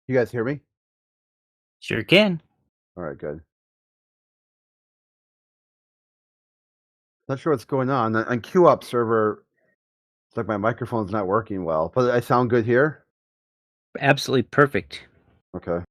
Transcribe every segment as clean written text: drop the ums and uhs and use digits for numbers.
You guys hear me? Sure can. All right, good. Not sure what's going on. On QOP server, it's like my microphone's not working well, but I sound good here? Absolutely perfect. Okay.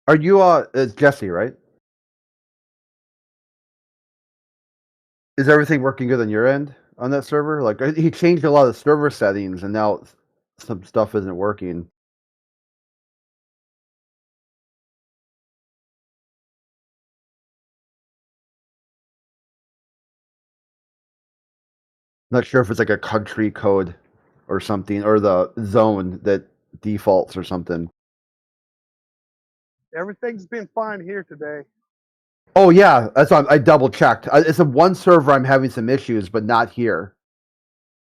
Are you it's Jesse, right? Is everything working good on your end on that server? Like he changed a lot of server settings and now some stuff isn't working. Not sure if it's like a country code or something or the zone that defaults or something. Everything's been fine here today. Oh yeah, that's why I double checked. It's a one server I'm having some issues, but not here.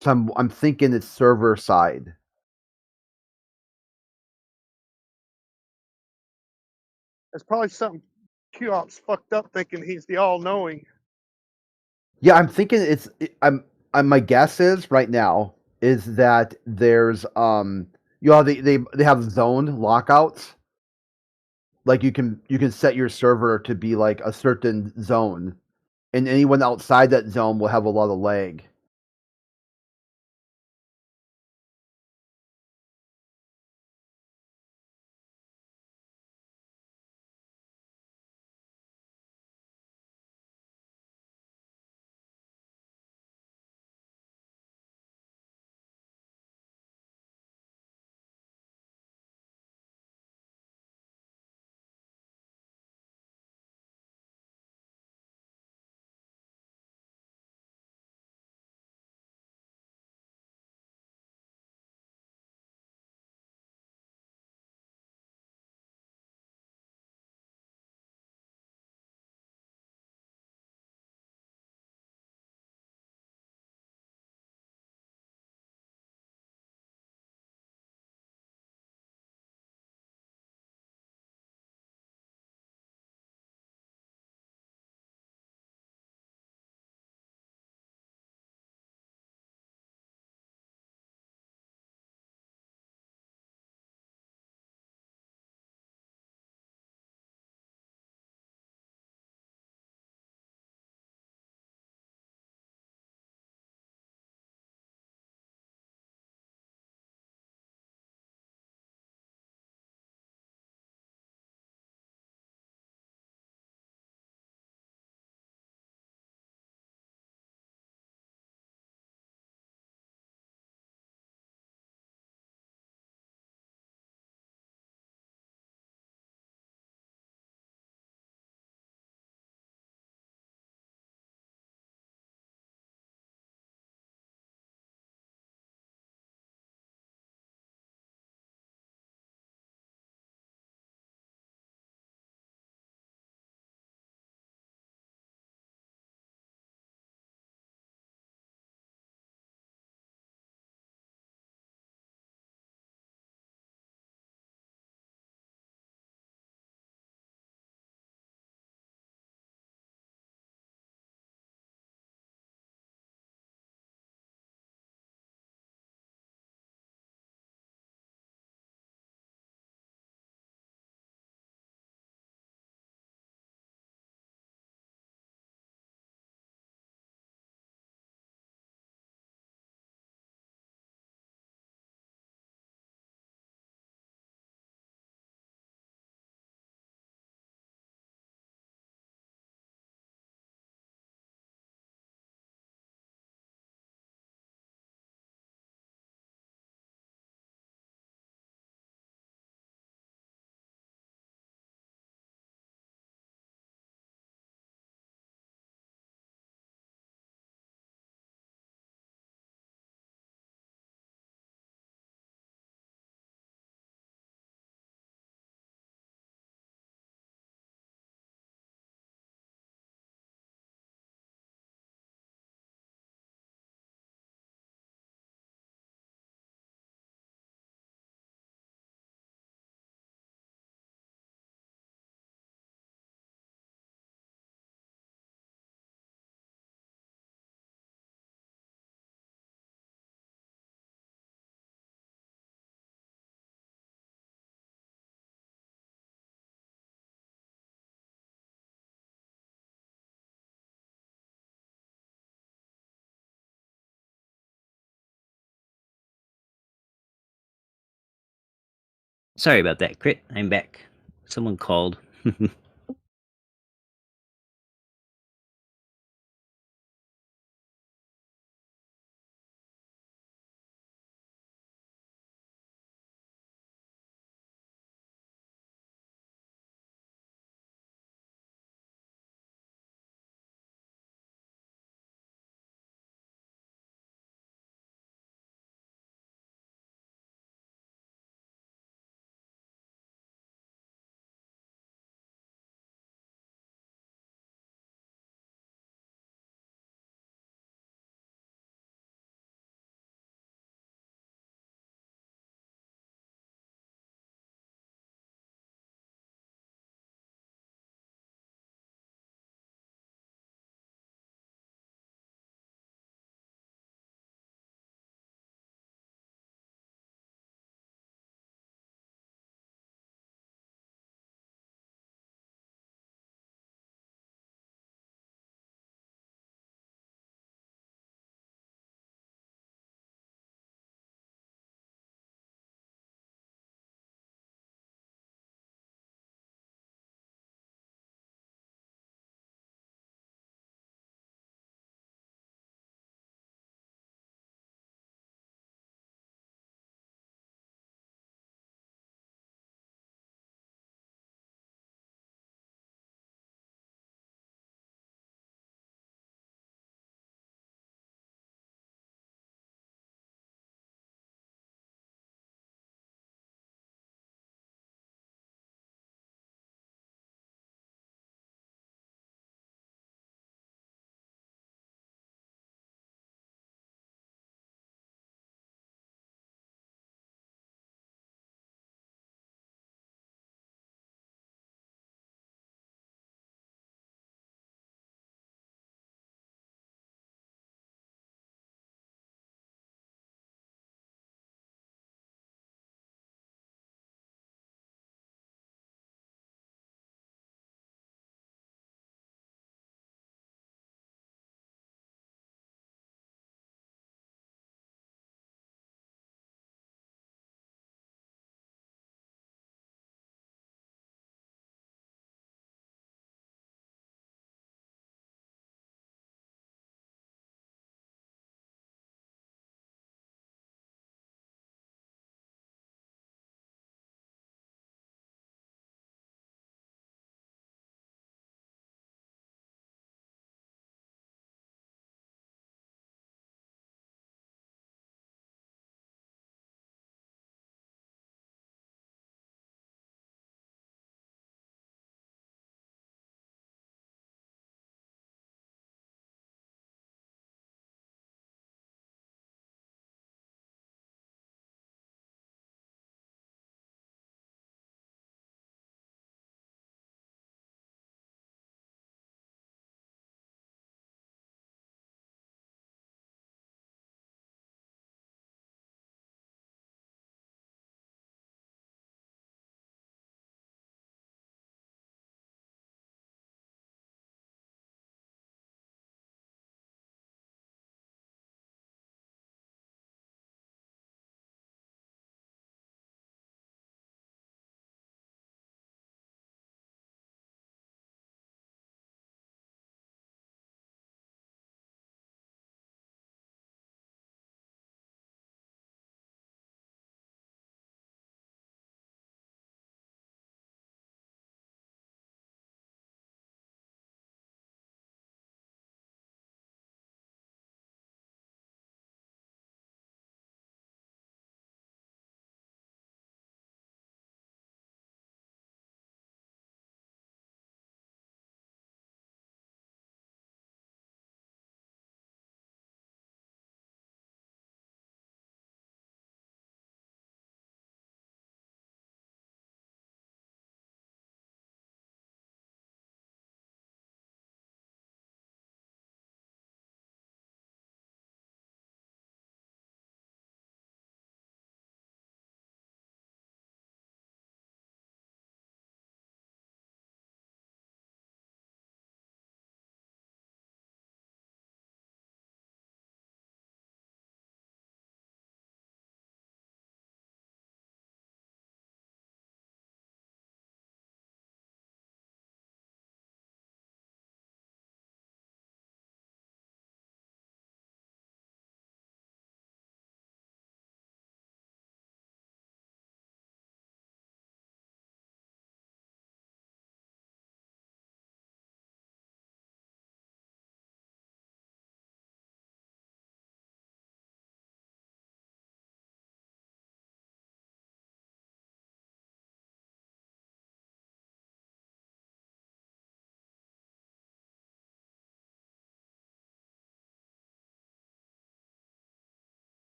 So I'm thinking it's server side. It's probably something QOp's fucked up thinking he's the all knowing. Yeah, I'm thinking I'm my guess is right now is that there's you know they have zone lockouts. Like you can set your server to be like a certain zone, and anyone outside that zone will have a lot of lag. Sorry about that, Crit. I'm back. Someone called.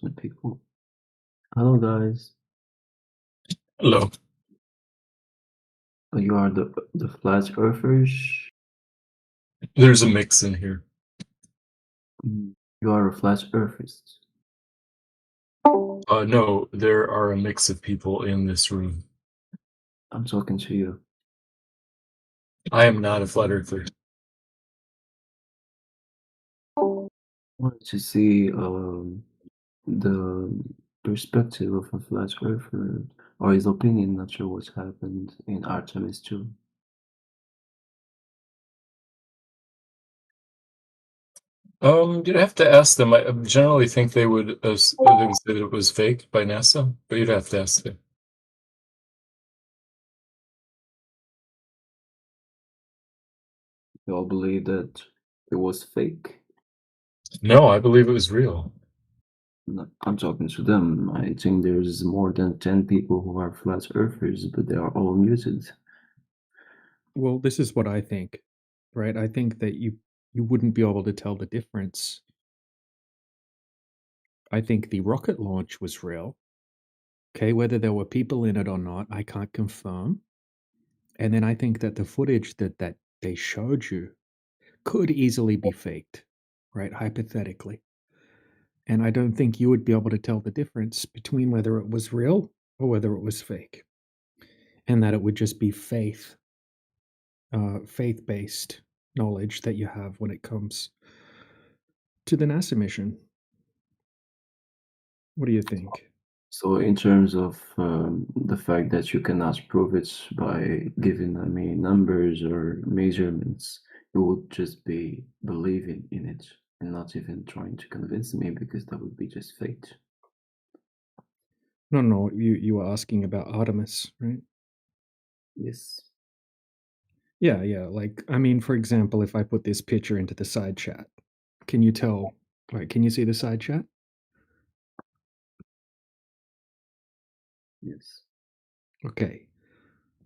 1,000 people. Hello, guys. Hello. You are the flat earthers? There's a mix in here. You are a flat earthist. No, there are a mix of people in this room. I'm talking to you. I am not a flat earther. I wanted to see the perspective of a flat earther, or his opinion, not sure what's happened in Artemis 2. You'd have to ask them. I generally think they would say that it was fake by NASA, but you'd have to ask them. You all believe that it was fake? No, I believe it was real. No, I'm talking to them. I think there's more than 10 people who are flat earthers, but they are all muted. Well, this is what I think, right? I think that you wouldn't be able to tell the difference. I think the rocket launch was real. Okay, whether there were people in it or not, I can't confirm. And then I think that the footage that they showed you could easily be faked, right? Hypothetically. And I don't think you would be able to tell the difference between whether it was real or whether it was fake. And that it would just be faith-based knowledge that you have when it comes to the NASA mission. What do you think? So in terms of the fact that you cannot prove it by giving me numbers or measurements, you would just be believing in it and not even trying to convince me, because that would be just fate. No, you were asking about Artemis, right? Yes. Yeah. Like, I mean, for example, if I put this picture into the side chat, can you tell? Like, can you see the side chat? Yes. Okay.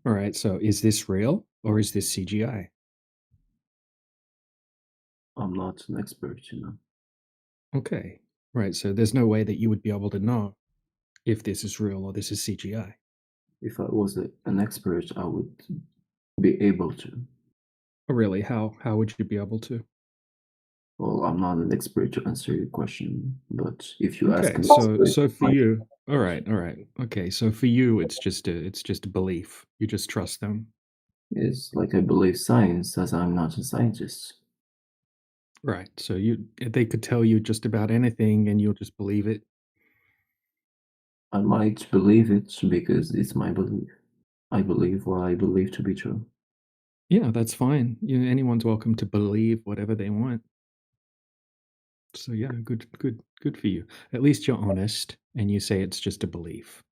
All right. So, is this real or is this CGI? I'm not an expert, you know. Okay. Right. So, there's no way that you would be able to know if this is real or this is CGI. If I was an expert, I would be able to. Oh, really? How would you be able to? Well, I'm not an expert to answer your question, but if you ask Okay. me, So for you, all right. Okay. So for you, it's just a belief. You just trust them. it's like I believe science, as I'm not a scientist. Right. So they could tell you just about anything and you'll just believe it. I might believe it because it's my belief. I believe what I believe to be true. Yeah, that's fine. Anyone's welcome to believe whatever they want. So yeah, good for you. At least you're honest and you say it's just a belief.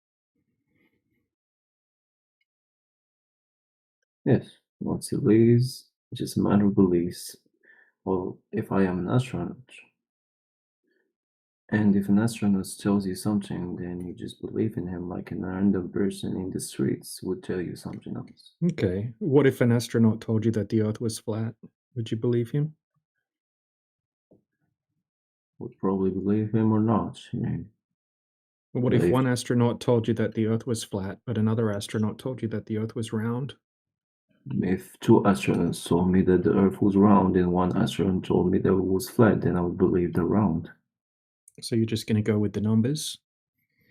Yes, what it is just a matter of beliefs. Well, if I am an astronaut, and if an astronaut tells you something, then you just believe in him like a random person in the streets would tell you something else. Okay. What if an astronaut told you that the Earth was flat? Would you believe him? Would probably believe him or not, you know. Or what But if if one astronaut told you that the Earth was flat, but another astronaut told you that the Earth was round? if two astronauts told me that the Earth was round and one astronaut told me that it was flat, then I would believe the round. So you're just going to go with the numbers?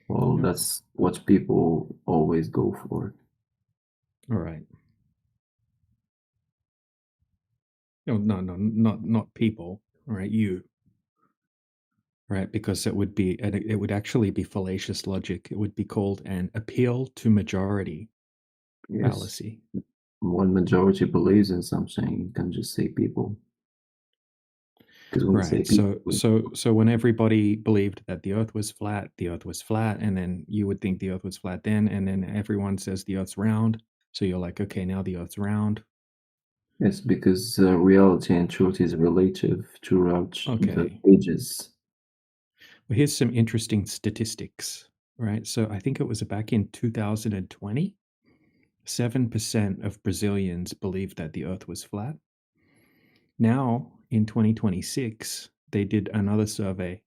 Well, Yeah. that's what people always go for. All right. No, not people. All right, you. Right, because it would actually be fallacious logic. It would be called an appeal to majority Yes, fallacy. when majority believes in something, you can just say people. Because when you say Right. people, So when everybody believed that the Earth was flat, and then you would think the Earth was flat then, and then everyone says the Earth's round. So you're like, okay, now the Earth's round. yes, because reality and truth is relative throughout the Okay. ages. Well, here's some interesting statistics. Right. So I think it was back in 2020, 7% of Brazilians believed that the Earth was flat. Now, in 2026, they did another survey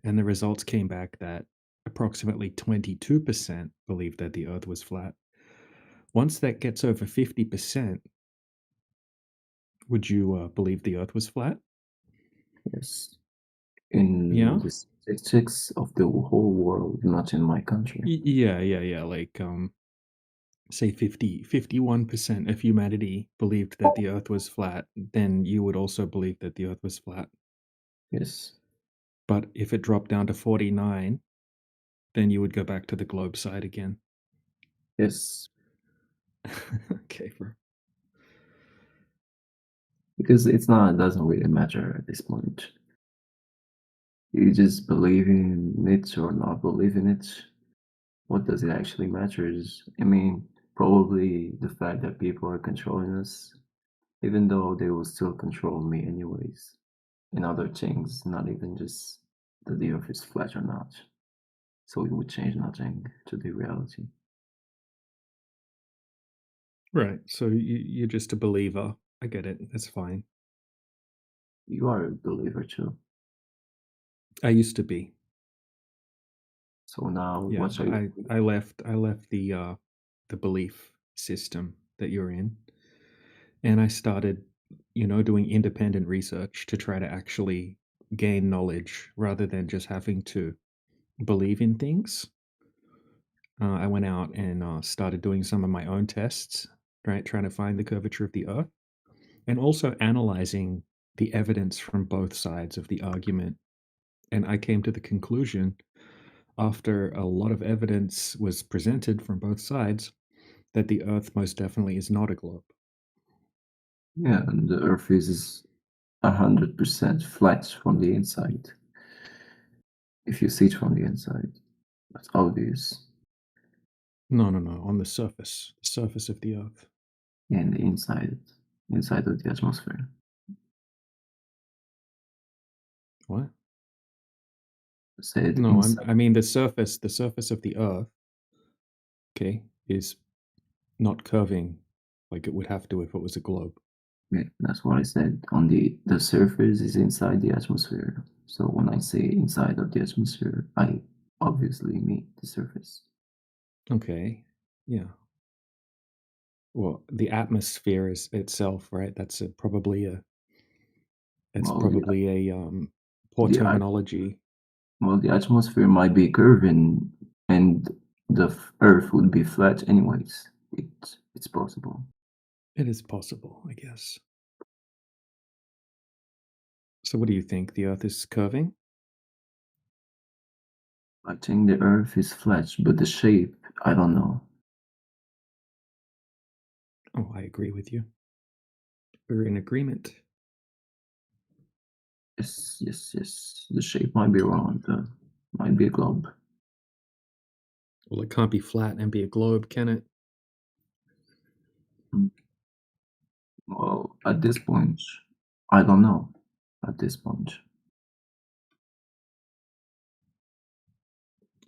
and the results came back that approximately 22% believed that the Earth was flat. Once that gets over 50%, would you believe the Earth was flat? Yes. In Yeah. the statistics of the whole world, not in my country. Yeah. Like, say 51% of humanity believed that the Earth was flat, then you would also believe that the Earth was flat. Yes. But if it dropped down to 49, then you would go back to the globe side again. Yes. Okay, bro. Because it doesn't really matter at this point. You just believe in it or not believe in it. What does it actually matters? I mean, probably the fact that people are controlling us, even though they will still control me anyways, in other things, not even just that the earth is flat or not. So it would change nothing to the reality. Right. So you're just a believer. I get it. That's fine. You are a believer too. I used to be. So now Yeah, what but are you? I left the belief system that you're in, and I started, doing independent research to try to actually gain knowledge rather than just having to believe in things. I went out and started doing some of my own tests, right, trying to find the curvature of the Earth, and also analyzing the evidence from both sides of the argument. And I came to the conclusion, after a lot of evidence was presented from both sides, that the Earth most definitely is not a globe. Yeah, and the earth is 100% flat from the inside. If you see it from the inside, that's obvious. No, on the surface of the Earth. And inside of the atmosphere. What? Said No, inside. I mean the surface of the Earth, okay, is not curving like it would have to if it was a globe. Yeah, that's what I said. On the surface is inside the atmosphere. So when I say inside of the atmosphere, I obviously mean the surface. Okay, yeah. Well, the atmosphere is itself, right? That's Well, probably a poor the at- terminology. well, the atmosphere might be curving, and the Earth would be flat anyways. It's possible. It is possible, I guess. So, what do you think? The Earth is curving? I think the Earth is flat, but the shape, I don't know. Oh, I agree with you. We're in agreement. Yes. The shape might be round. Might be a globe. Well, it can't be flat and be a globe, can it? Mm. Well, at this point, I don't know. At this point,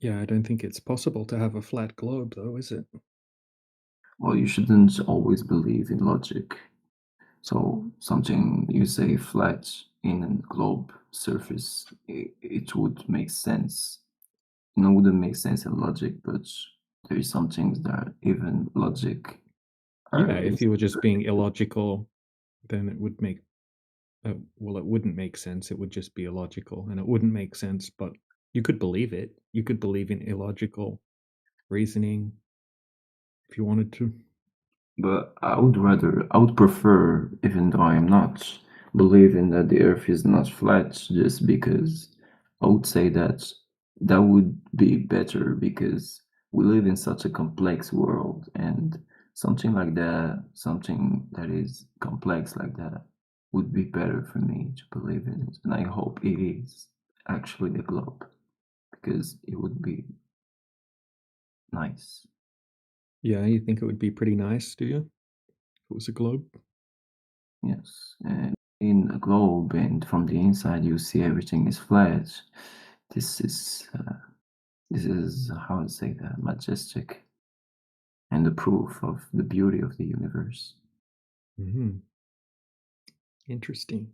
Yeah, I don't think it's possible to have a flat globe, though, is it? well, you shouldn't always believe in logic. So something you say flat in a globe surface, it would make sense. It wouldn't make sense in logic, but there is some things that even logic Yeah, are. if you were just being illogical, then it would make well, it wouldn't make sense. It would just be illogical, and it wouldn't make sense. But you could believe it. You could believe in illogical reasoning if you wanted to. But I would prefer, even though I am not, believing that the earth is not flat just because I would say that that would be better because we live in such a complex world and something that is complex like that would be better for me to believe in it. And I hope it is actually a globe because it would be nice. Yeah, you think it would be pretty nice, do you? If it was a globe? Yes, and in a globe, and from the inside, you see everything is flat. This is this is how to say that majestic and the proof of the beauty of the universe. Hmm. Interesting.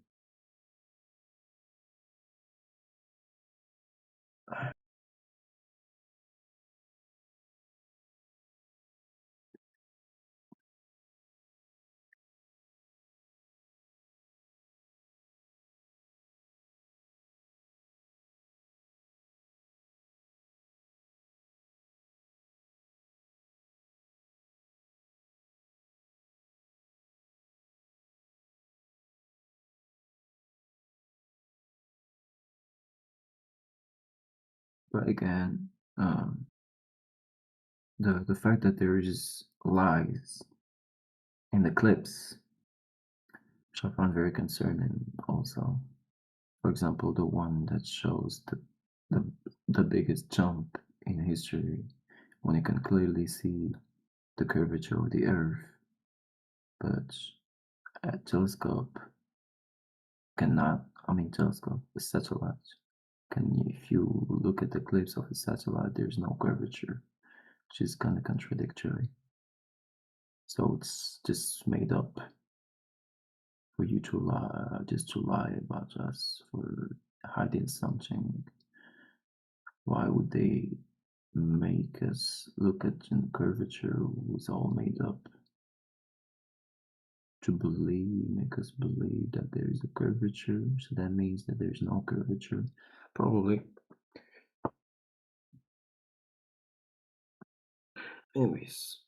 But again, the fact that there is lies in the clips, which I found very concerning also. For example, the one that shows the the biggest jump in history when you can clearly see the curvature of the Earth, but a telescope cannot. I mean, telescope, the satellite can. If you look at the clips of a satellite, there's no curvature, which is kind of contradictory. So it's just made up for you to lie, just to lie about us for hiding something. Why would they make us look at the curvature was all made up to make us believe that there is a curvature, so that means that there's no curvature? Probably. Anyways.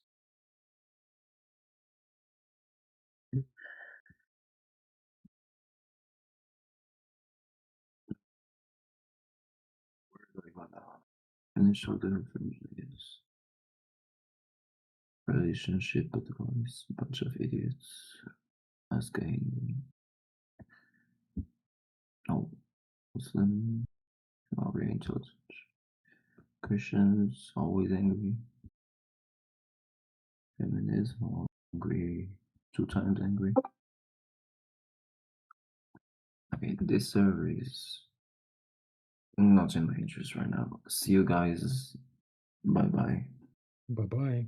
Initial information is relationship advice, bunch of idiots asking. Oh, Muslim, not very intelligent. Christians always angry. Feminism angry, 2 times angry. Okay, this server is not in my interest right now. See you guys. Bye bye. Bye bye.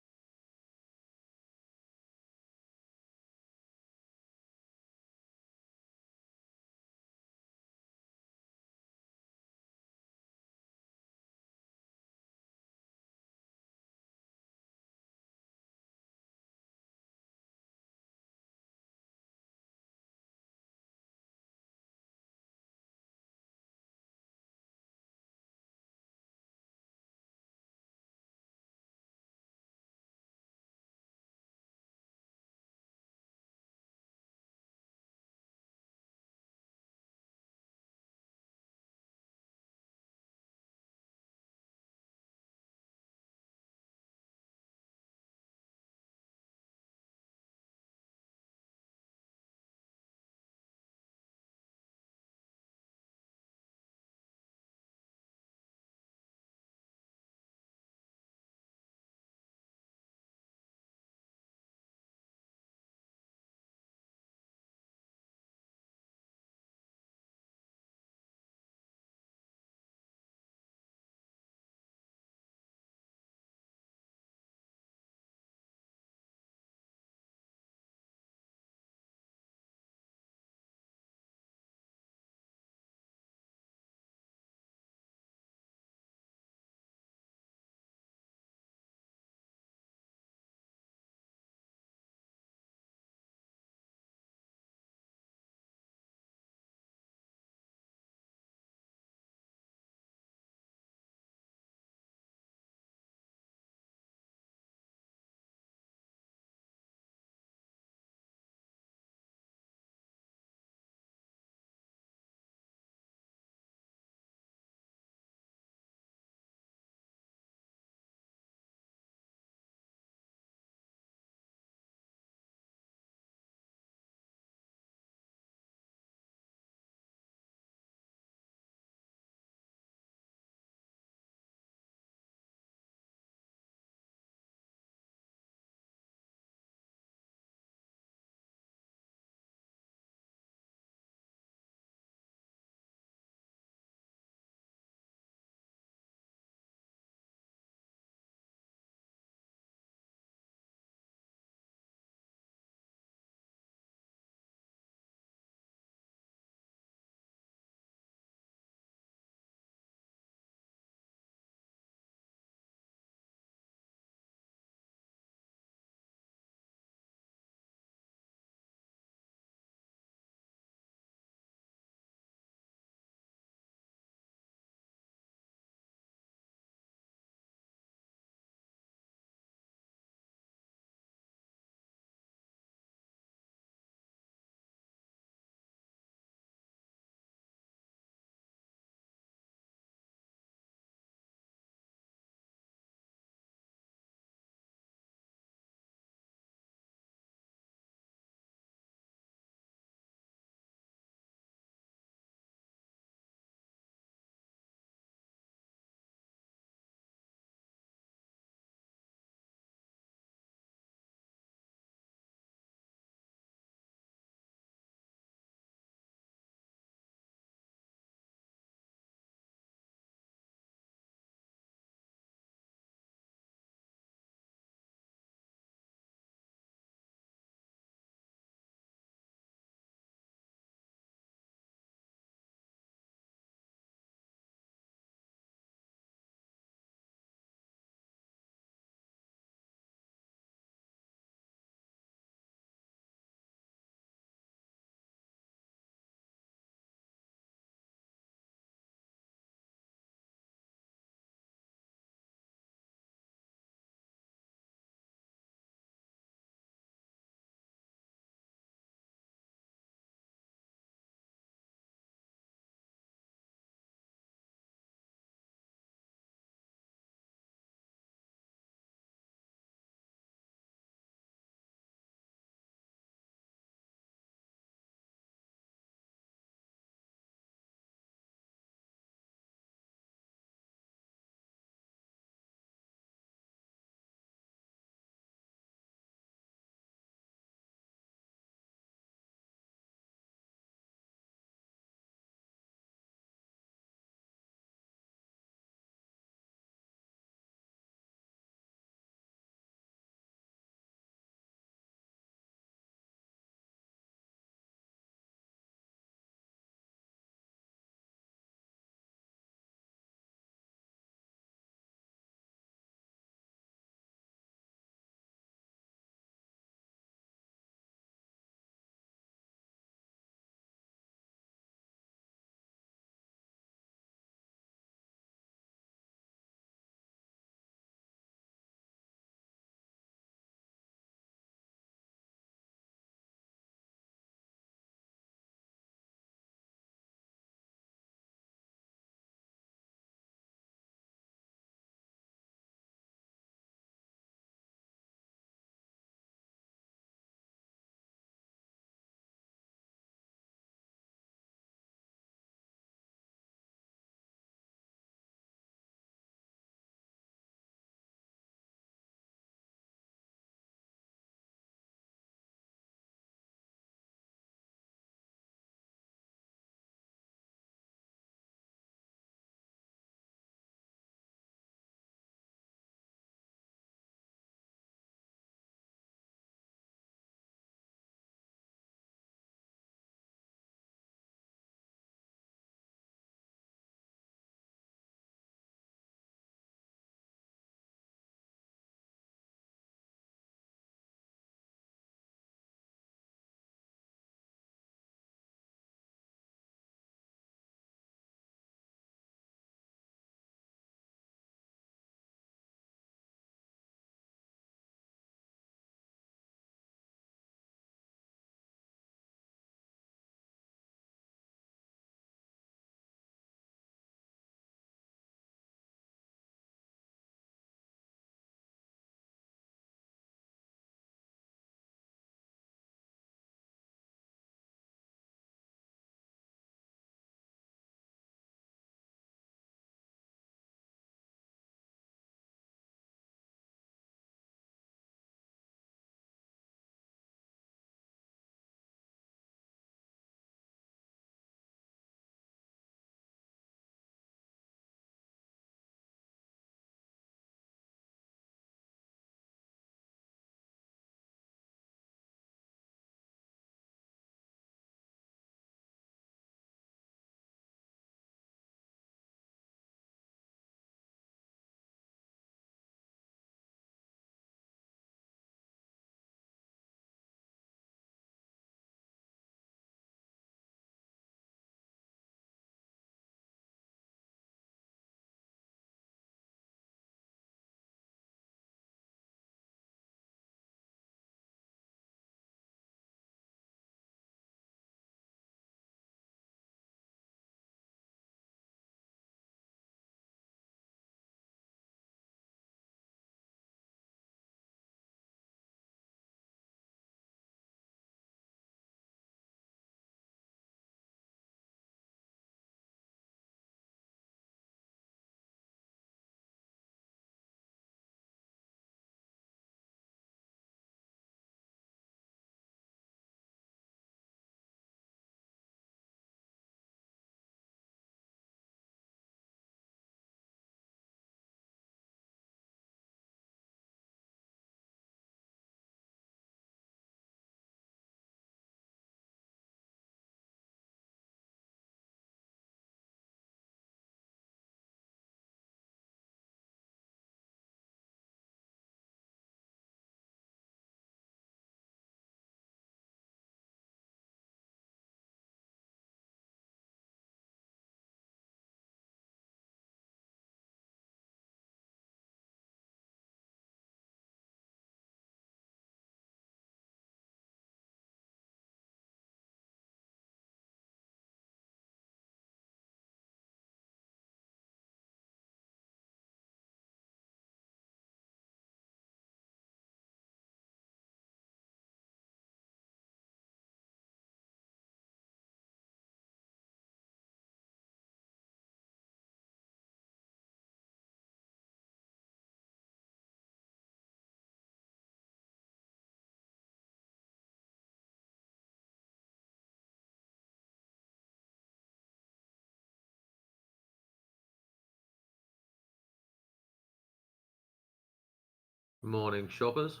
Morning, shoppers.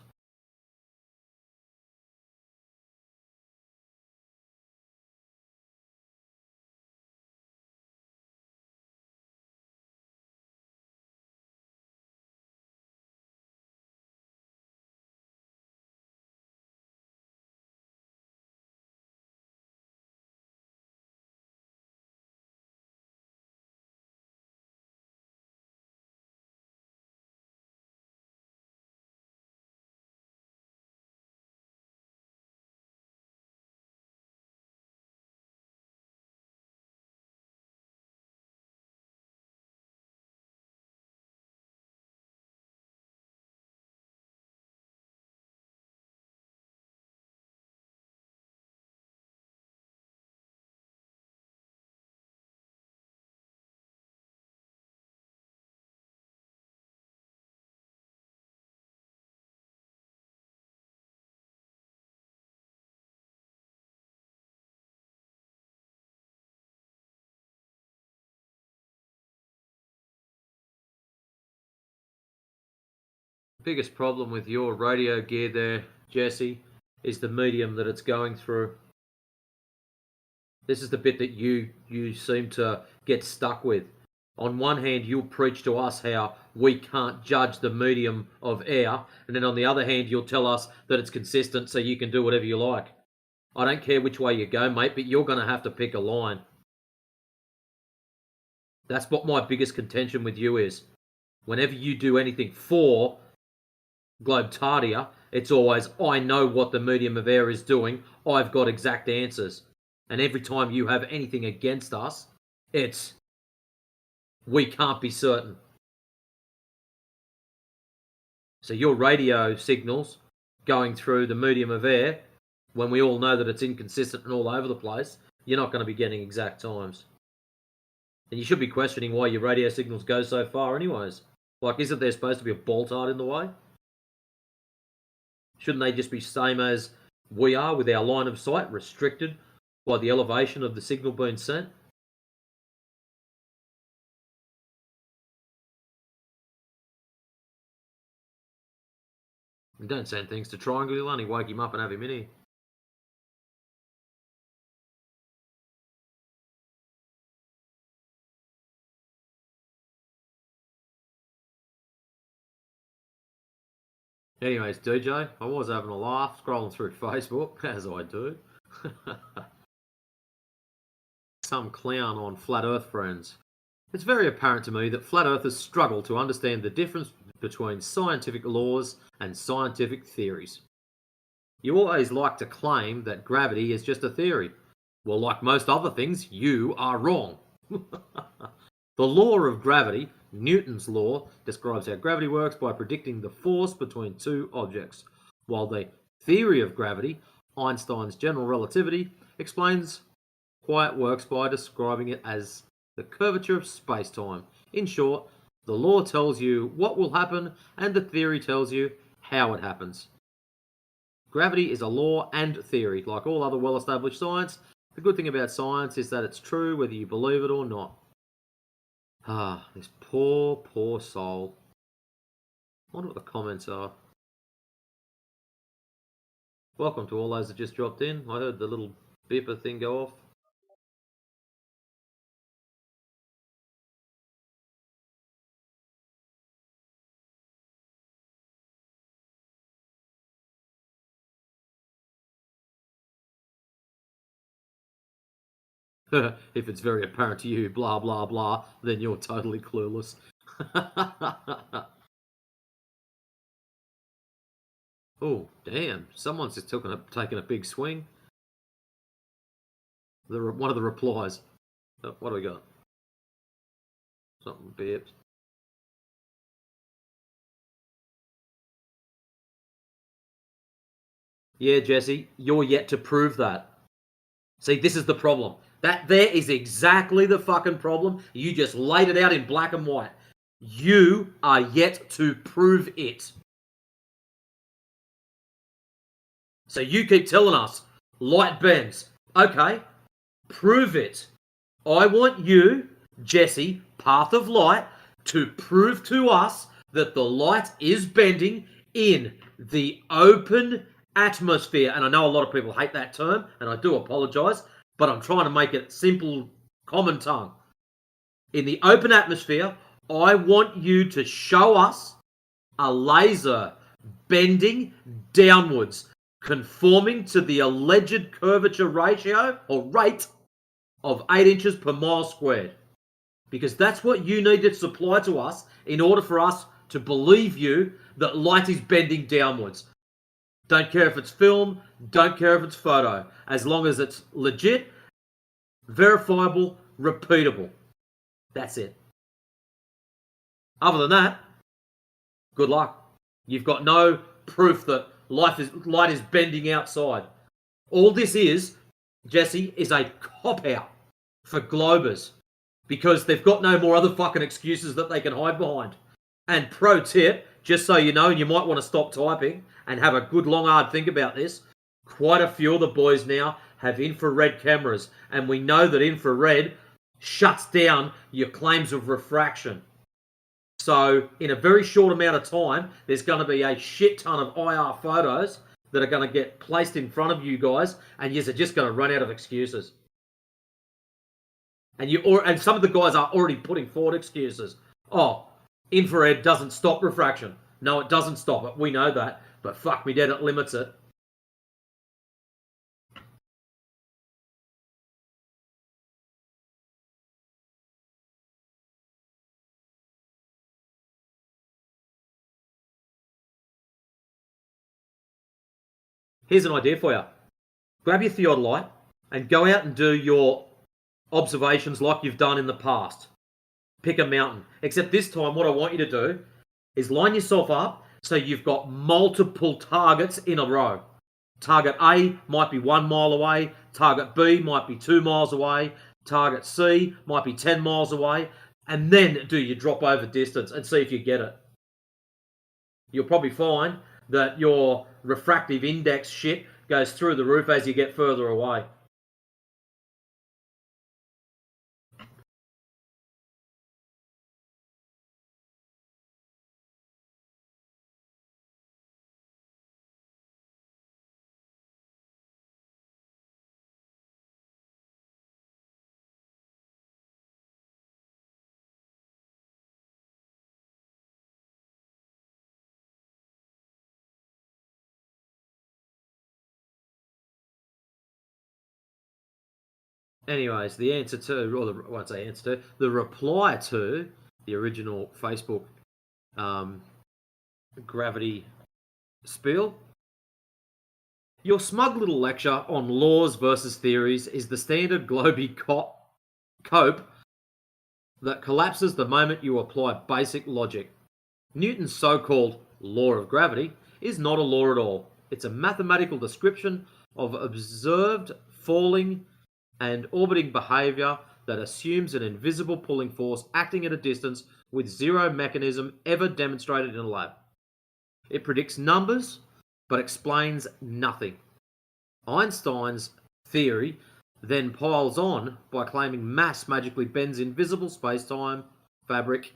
Biggest problem with your radio gear there, Jesse, is the medium that it's going through. This is the bit that you seem to get stuck with. On one hand, you'll preach to us how we can't judge the medium of air, and then on the other hand, you'll tell us that it's consistent so you can do whatever you like. I don't care which way you go, mate, but you're going to have to pick a line. That's what my biggest contention with you is. Whenever you do anything for Globetardia, it's always, I know what the medium of air is doing, I've got exact answers. And every time you have anything against us, it's, we can't be certain. So your radio signals going through the medium of air, when we all know that it's inconsistent and all over the place, you're not going to be getting exact times. And you should be questioning why your radio signals go so far anyways. Like, isn't there supposed to be a bolt-art in the way? Shouldn't they just be same as we are with our line of sight, restricted by the elevation of the signal being sent? And don't send things to Triangle, you'll only wake him up and have him in here. Anyways, DJ, I was having a laugh scrolling through Facebook, as I do. Some clown on Flat Earth Friends. It's very apparent to me that Flat Earthers struggle to understand the difference between scientific laws and scientific theories. You always like to claim that gravity is just a theory. Well, like most other things, you are wrong. The law of gravity, Newton's law, describes how gravity works by predicting the force between two objects, while the theory of gravity, Einstein's general relativity, explains why it works by describing it as the curvature of space-time. In short, the law tells you what will happen and the theory tells you how it happens. Gravity is a law and theory. Like all other well-established science, the good thing about science is that it's true whether you believe it or not. Ah, this poor, poor soul. I wonder what the comments are. Welcome to all those that just dropped in. I heard the little beeper thing go off. If it's very apparent to you, blah, blah, blah, then you're totally clueless. Oh, damn. Someone's just taken a big swing. One of the replies. Oh, what do we got? Something beeps. Yeah, Jesse, you're yet to prove that. See, this is the problem. That there is exactly the fucking problem. You just laid it out in black and white. You are yet to prove it. So you keep telling us light bends. Okay, prove it. I want you, Jesse, Path of Light, to prove to us that the light is bending in the open atmosphere, and I know a lot of people hate that term, and I do apologize, but I'm trying to make it simple, common tongue. In the open atmosphere, I want you to show us a laser bending downwards, conforming to the alleged curvature ratio or rate of 8 inches per mile squared. Because that's what you need to supply to us in order for us to believe you that light is bending downwards. Don't care if it's film, don't care if it's photo, as long as it's legit, verifiable, repeatable. That's it. Other than that, good luck. You've got no proof that light is bending outside. All this is, Jesse, is a cop-out for Globers because they've got no more other fucking excuses that they can hide behind. And pro tip, just so you know, and you might want to stop typing and have a good long hard think about this, quite a few of the boys now have infrared cameras, and we know that infrared shuts down your claims of refraction. So in a very short amount of time, there's going to be a shit ton of IR photos that are going to get placed in front of you guys, and you're just going to run out of excuses. And some of the guys are already putting forward excuses. Oh, infrared doesn't stop refraction. No, it doesn't stop it. We know that. But fuck me dead, it limits it. Here's an idea for you. Grab your theodolite and go out and do your observations like you've done in the past. Pick a mountain. Except this time, what I want you to do is line yourself up so you've got multiple targets in a row. Target A might be 1 mile away. Target B might be 2 miles away. Target C might be 10 miles away. And then do your drop over distance and see if you get it. You'll probably find that your refractive index shit goes through the roof as you get further away. Anyways, the answer to, or the, I won't say answer to, the reply to the original Facebook gravity spiel. Your smug little lecture on laws versus theories is the standard globy cope that collapses the moment you apply basic logic. Newton's so-called law of gravity is not a law at all. It's a mathematical description of observed falling and orbiting behavior that assumes an invisible pulling force acting at a distance with zero mechanism ever demonstrated in a lab. It predicts numbers, but explains nothing. Einstein's theory then piles on by claiming mass magically bends invisible space-time fabric,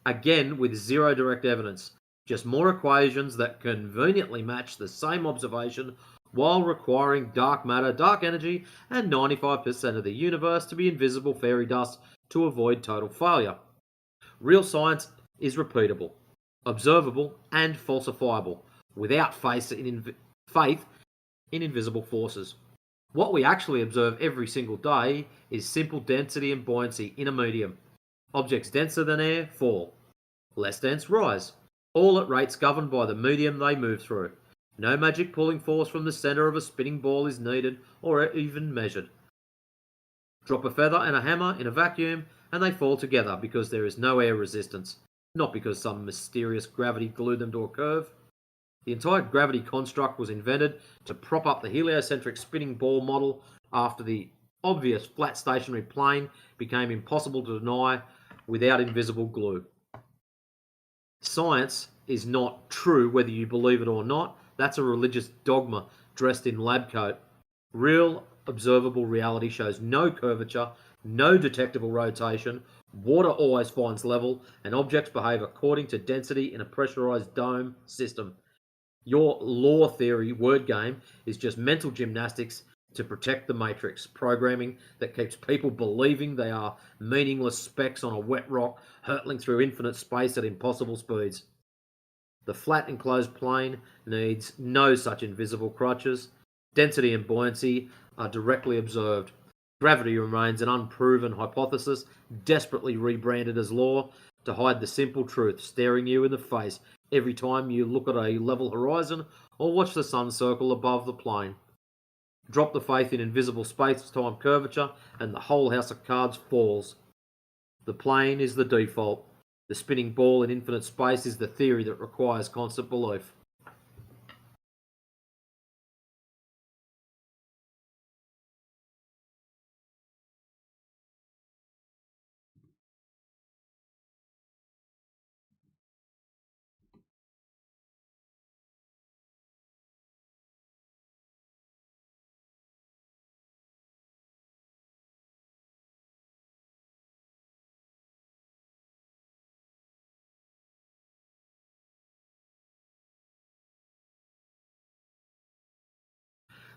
again with zero direct evidence, just more equations that conveniently match the same observation while requiring dark matter, dark energy, and 95% of the universe to be invisible fairy dust to avoid total failure. Real science is repeatable, observable, and falsifiable, without faith in invisible forces. What we actually observe every single day is simple density and buoyancy in a medium. Objects denser than air fall, less dense rise, all at rates governed by the medium they move through. No magic pulling force from the center of a spinning ball is needed or even measured. Drop a feather and a hammer in a vacuum and they fall together because there is no air resistance, not because some mysterious gravity glued them to a curve. The entire gravity construct was invented to prop up the heliocentric spinning ball model after the obvious flat stationary plane became impossible to deny without invisible glue. Science is not true whether you believe it or not. That's a religious dogma dressed in lab coat. Real observable reality shows no curvature, no detectable rotation, water always finds level, and objects behave according to density in a pressurized dome system. Your lore theory word game is just mental gymnastics to protect the Matrix, programming that keeps people believing they are meaningless specks on a wet rock hurtling through infinite space at impossible speeds. The flat enclosed plane needs no such invisible crutches. Density and buoyancy are directly observed. Gravity remains an unproven hypothesis, desperately rebranded as law to hide the simple truth staring you in the face every time you look at a level horizon or watch the sun circle above the plane. Drop the faith in invisible space-time curvature and the whole house of cards falls. The plane is the default. The spinning ball in infinite space is the theory that requires constant belief.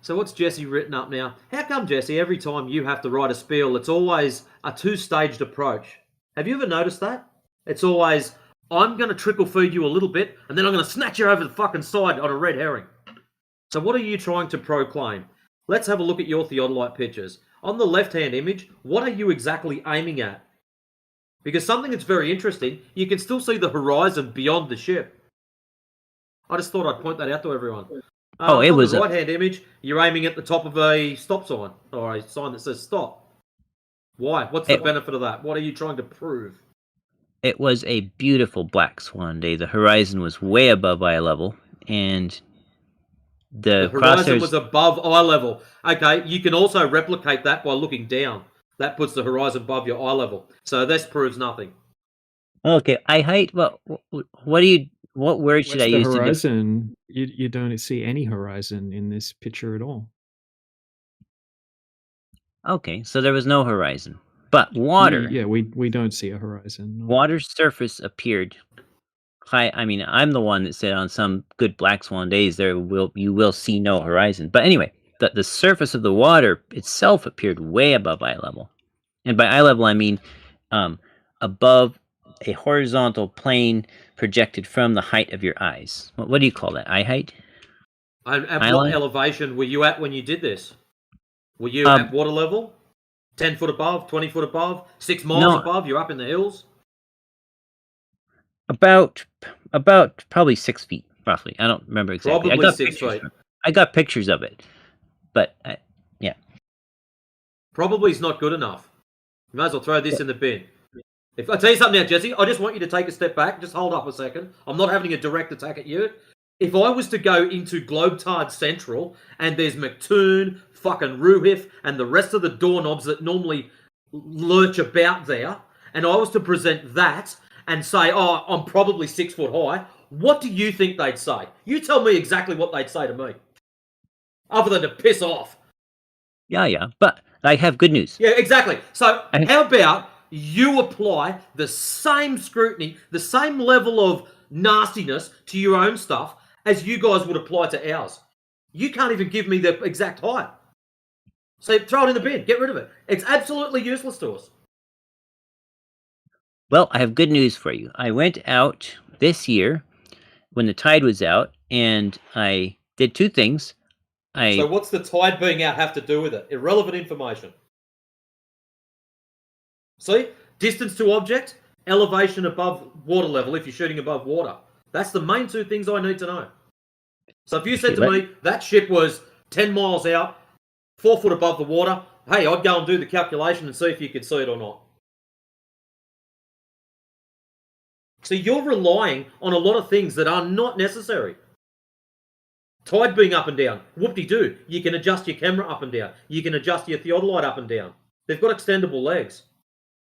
So what's Jesse written up now? How come, Jesse, every time you have to write a spiel, it's always a two-staged approach? Have you ever noticed that? It's always, I'm going to trickle feed you a little bit, and then I'm going to snatch you over the fucking side on a red herring. So what are you trying to proclaim? Let's have a look at your theodolite pictures. On the left-hand image, what are you exactly aiming at? Because something that's very interesting, you can still see the horizon beyond the ship. I just thought I'd point that out to everyone. It was the right-hand image. You're aiming at the top of a stop sign or a sign that says stop. Why? What's the benefit of that? What are you trying to prove? It was a beautiful black swan day. The horizon was way above eye level, and the horizon crosshairs was above eye level. Okay, you can also replicate that by looking down. That puts the horizon above your eye level. So this proves nothing. Okay, eye height. Well, what do you? What word should I What's the use? horizon? You don't see any horizon in this picture at all. Okay, so there was no horizon, but water. Yeah, we don't see a horizon. No. Water's surface appeared high. I mean, I'm the one that said on some good black swan days you will see no horizon. But anyway, the surface of the water itself appeared way above eye level, and by eye level I mean above a horizontal plane projected from the height of your eyes. What do you call that? Eye height? At Eye what line? elevation were you at when you did this? Were you at water level? 10 foot above, 20 foot above, 6 miles above? You're up in the hills? About probably 6 feet, roughly. I don't remember exactly. Probably 6 feet. I got pictures of it, but yeah. Probably is not good enough. You might as well throw this in the bin. If I tell you something now, Jesse, I just want you to take a step back. Just hold up a second. I'm not having a direct attack at you. If I was to go into Globetard Central and there's McToon, fucking Ruhif, and the rest of the doorknobs that normally lurch about there, and I was to present that and say, oh, I'm probably 6 foot high, what do you think they'd say? You tell me exactly what they'd say to me. Other than to piss off. Yeah, but I have good news. Yeah, exactly. So how about you apply the same scrutiny, the same level of nastiness to your own stuff as you guys would apply to ours? You can't even give me the exact height. So throw it in the bin. Get rid of it. It's absolutely useless to us. Well, I have good news for you. I went out this year when the tide was out, and I did two things. So what's the tide being out have to do with it? Irrelevant information. See? Distance to object, elevation above water level if you're shooting above water. That's the main two things I need to know. So if you said to me that ship was 10 miles out, 4 foot above the water, hey, I'd go and do the calculation and see if you could see it or not. So you're relying on a lot of things that are not necessary. Tide being up and down, whoop-de-doo. You can adjust your camera up and down. You can adjust your theodolite up and down. They've got extendable legs.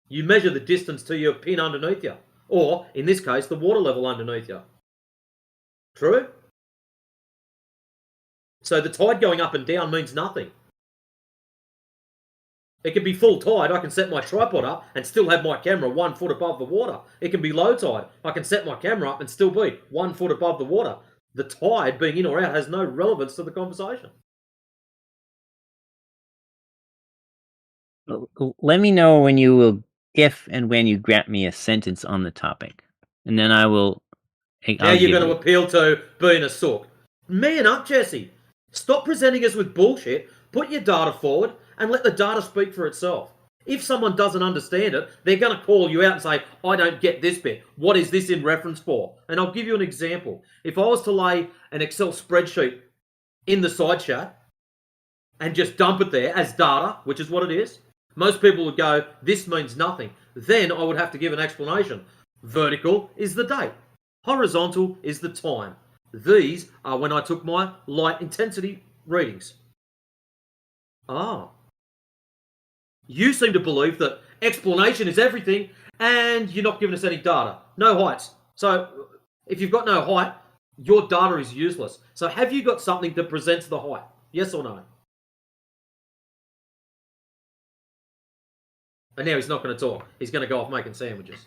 You measure the distance to your pin underneath you. Or, in this case, the water level underneath you. True? So the tide going up and down means nothing. It can be full tide. I can set my tripod up and still have my camera 1 foot above the water. It can be low tide. I can set my camera up and still be 1 foot above the water. The tide being in or out has no relevance to the conversation. Let me know when you will, if and when you grant me a sentence on the topic, and then I will. Now you're going to appeal to being a sook. Man up, Jesse. Stop presenting us with bullshit. Put your data forward and let the data speak for itself. If someone doesn't understand it, they're going to call you out and say, I don't get this bit. What is this in reference for? And I'll give you an example. If I was to lay an Excel spreadsheet in the side chat and just dump it there as data, which is what it is, most people would go, this means nothing. Then I would have to give an explanation. Vertical is the date. Horizontal is the time. These are when I took my light intensity readings. Ah. You seem to believe that explanation is everything and you're not giving us any data. No heights. So if you've got no height, your data is useless. So have you got something that presents the height? Yes or no? And now he's not going to talk. He's going to go off making sandwiches.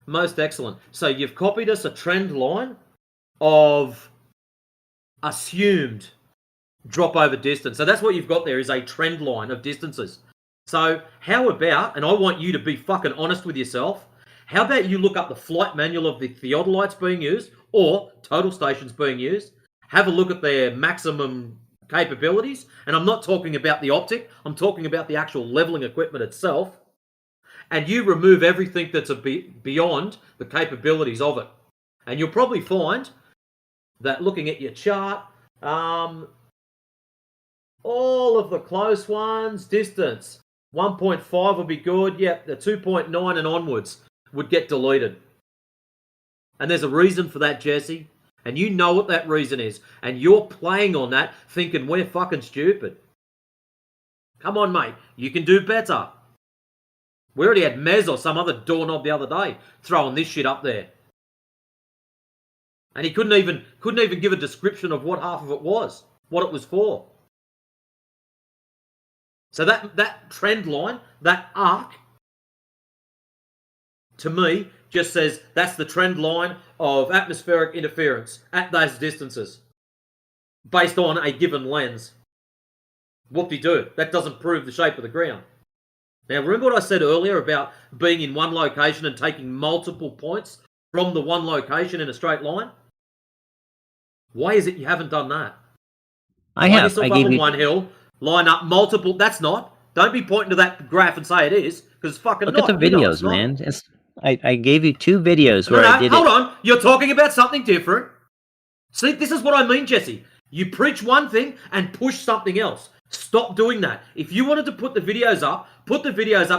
Most excellent. So you've copied us a trend line of assumed drop over distance. So that's what you've got there is a trend line of distances. So how about, and I want you to be fucking honest with yourself, how about you look up the flight manual of the theodolites being used or total stations being used, have a look at their maximum capabilities, and I'm not talking about the optic, I'm talking about the actual leveling equipment itself, and you remove everything that's beyond the capabilities of it. And you'll probably find that looking at your chart, all of the close ones, distance, 1.5 would be good. Yep, the 2.9 and onwards would get deleted. And there's a reason for that, Jesse. And you know what that reason is. And you're playing on that, thinking we're fucking stupid. Come on, mate. You can do better. We already had Mez or some other doorknob the other day throwing this shit up there. And he couldn't even give a description of what half of it was, what it was for. So that trend line, that arc, to me, just says that's the trend line of atmospheric interference at those distances based on a given lens. Whoop-de-doo. That doesn't prove the shape of the ground. Now, remember what I said earlier about being in one location and taking multiple points from the one location in a straight line? Why is it you haven't done that? I line have. yourself I up gave on you. one hill, line up multiple. That's not. Don't be pointing to that graph and say it is, because it's fucking Look not. at the You know videos, it's not. man. I gave you 2 videos No, where I did hold it. on. You're talking about something different. See, this is what I mean, Jesse. You preach one thing and push something else. Stop doing that. If you wanted to put the videos up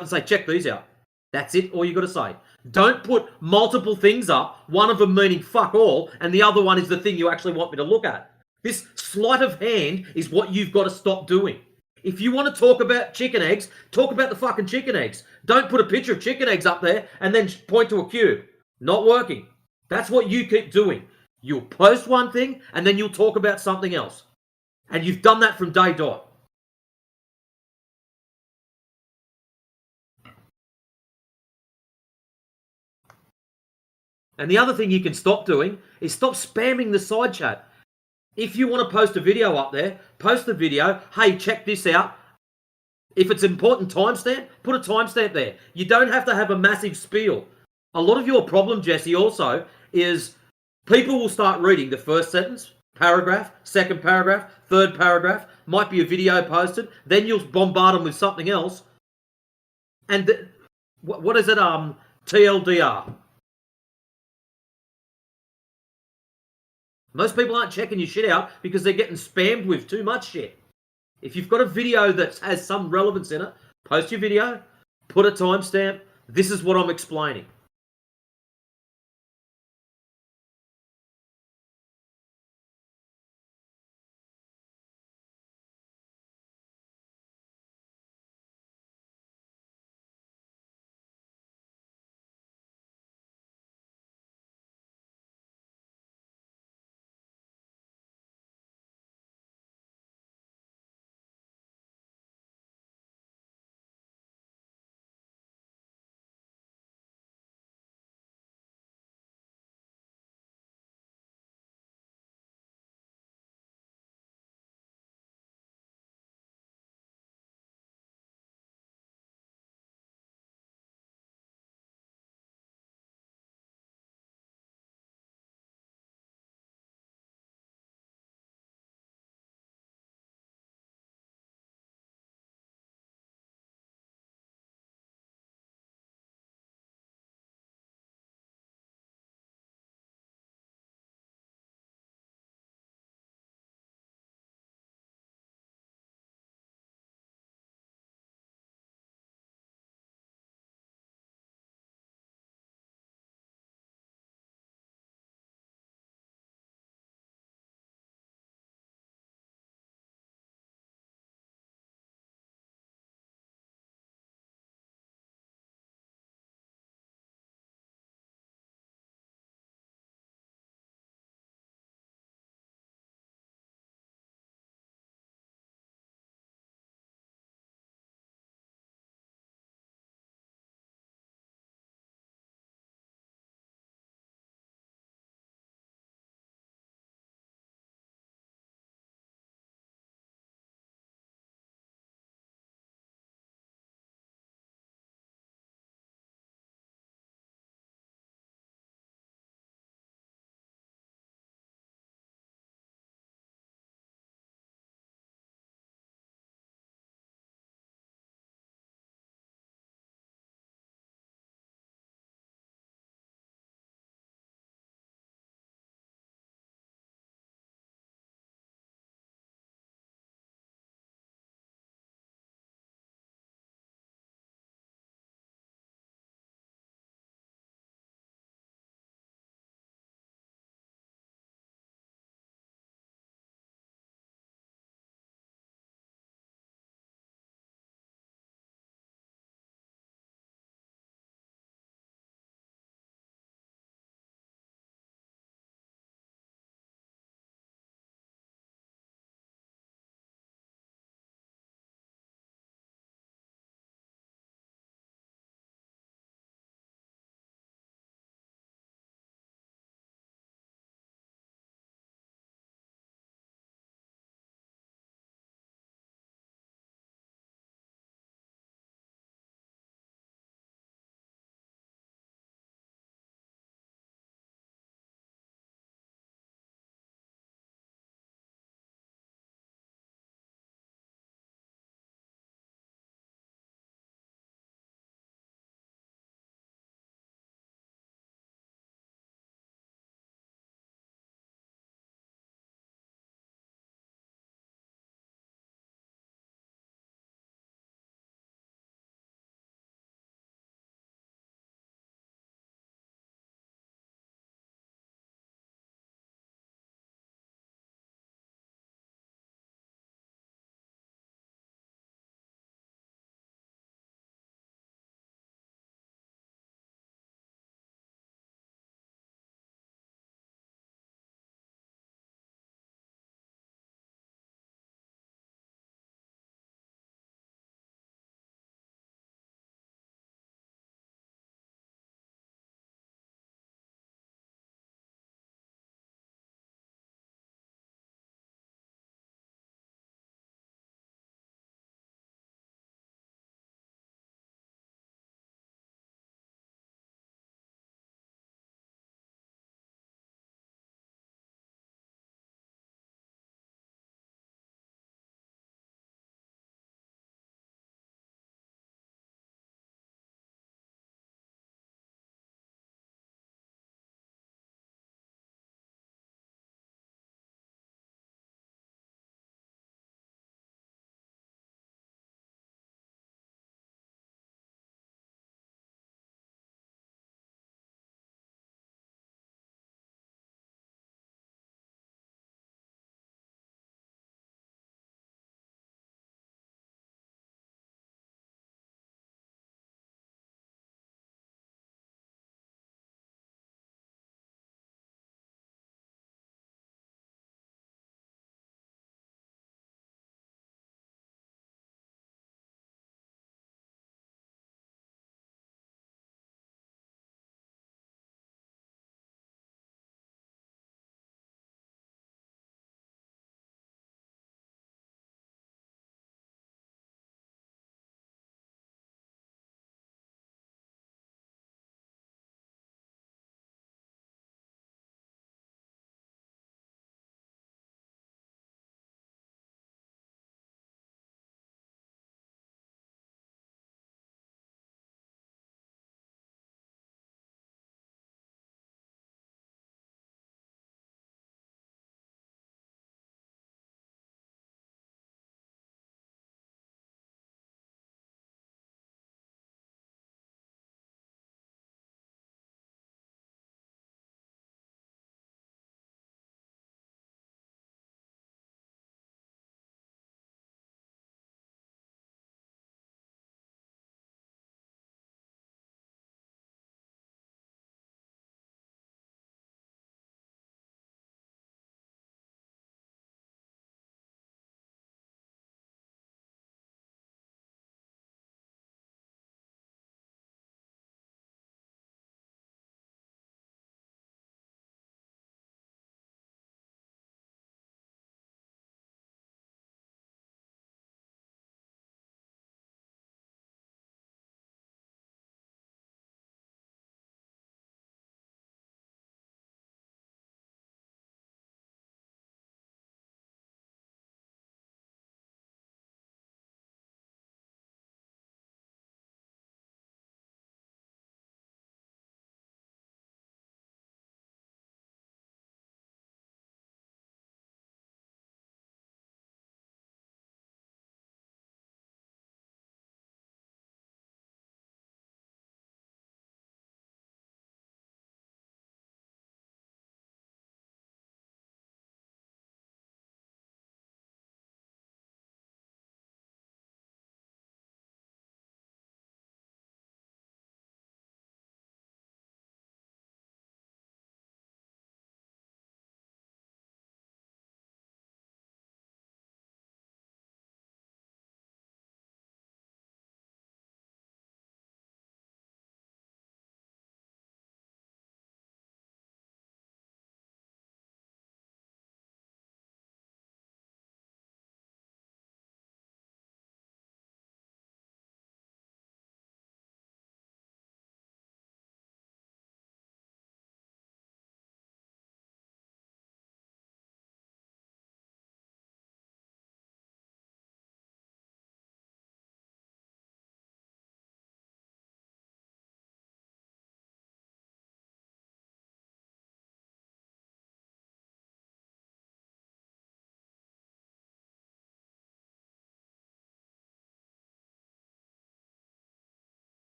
and say, check these out. That's it, all you got to say. Don't put multiple things up, one of them meaning fuck all, and the other one is the thing you actually want me to look at. This sleight of hand is what you've got to stop doing. If you want to talk about chicken eggs, talk about the fucking chicken eggs. Don't put a picture of chicken eggs up there and then point to a cube. Not working. That's what you keep doing. You'll post one thing and then you'll talk about something else. And you've done that from day dot. And the other thing you can stop doing is stop spamming the side chat. If you want to post a video up there, post the video. Hey, check this out. If it's important timestamp, put a timestamp there. You don't have to have a massive spiel. A lot of your problem, Jesse, also is people will start reading the first sentence, paragraph, second paragraph, third paragraph, might be a video posted, then you'll bombard them with something else. And what is it? TLDR. Most people aren't checking your shit out because they're getting spammed with too much shit. If you've got a video that has some relevance in it, post your video, put a timestamp. This is what I'm explaining.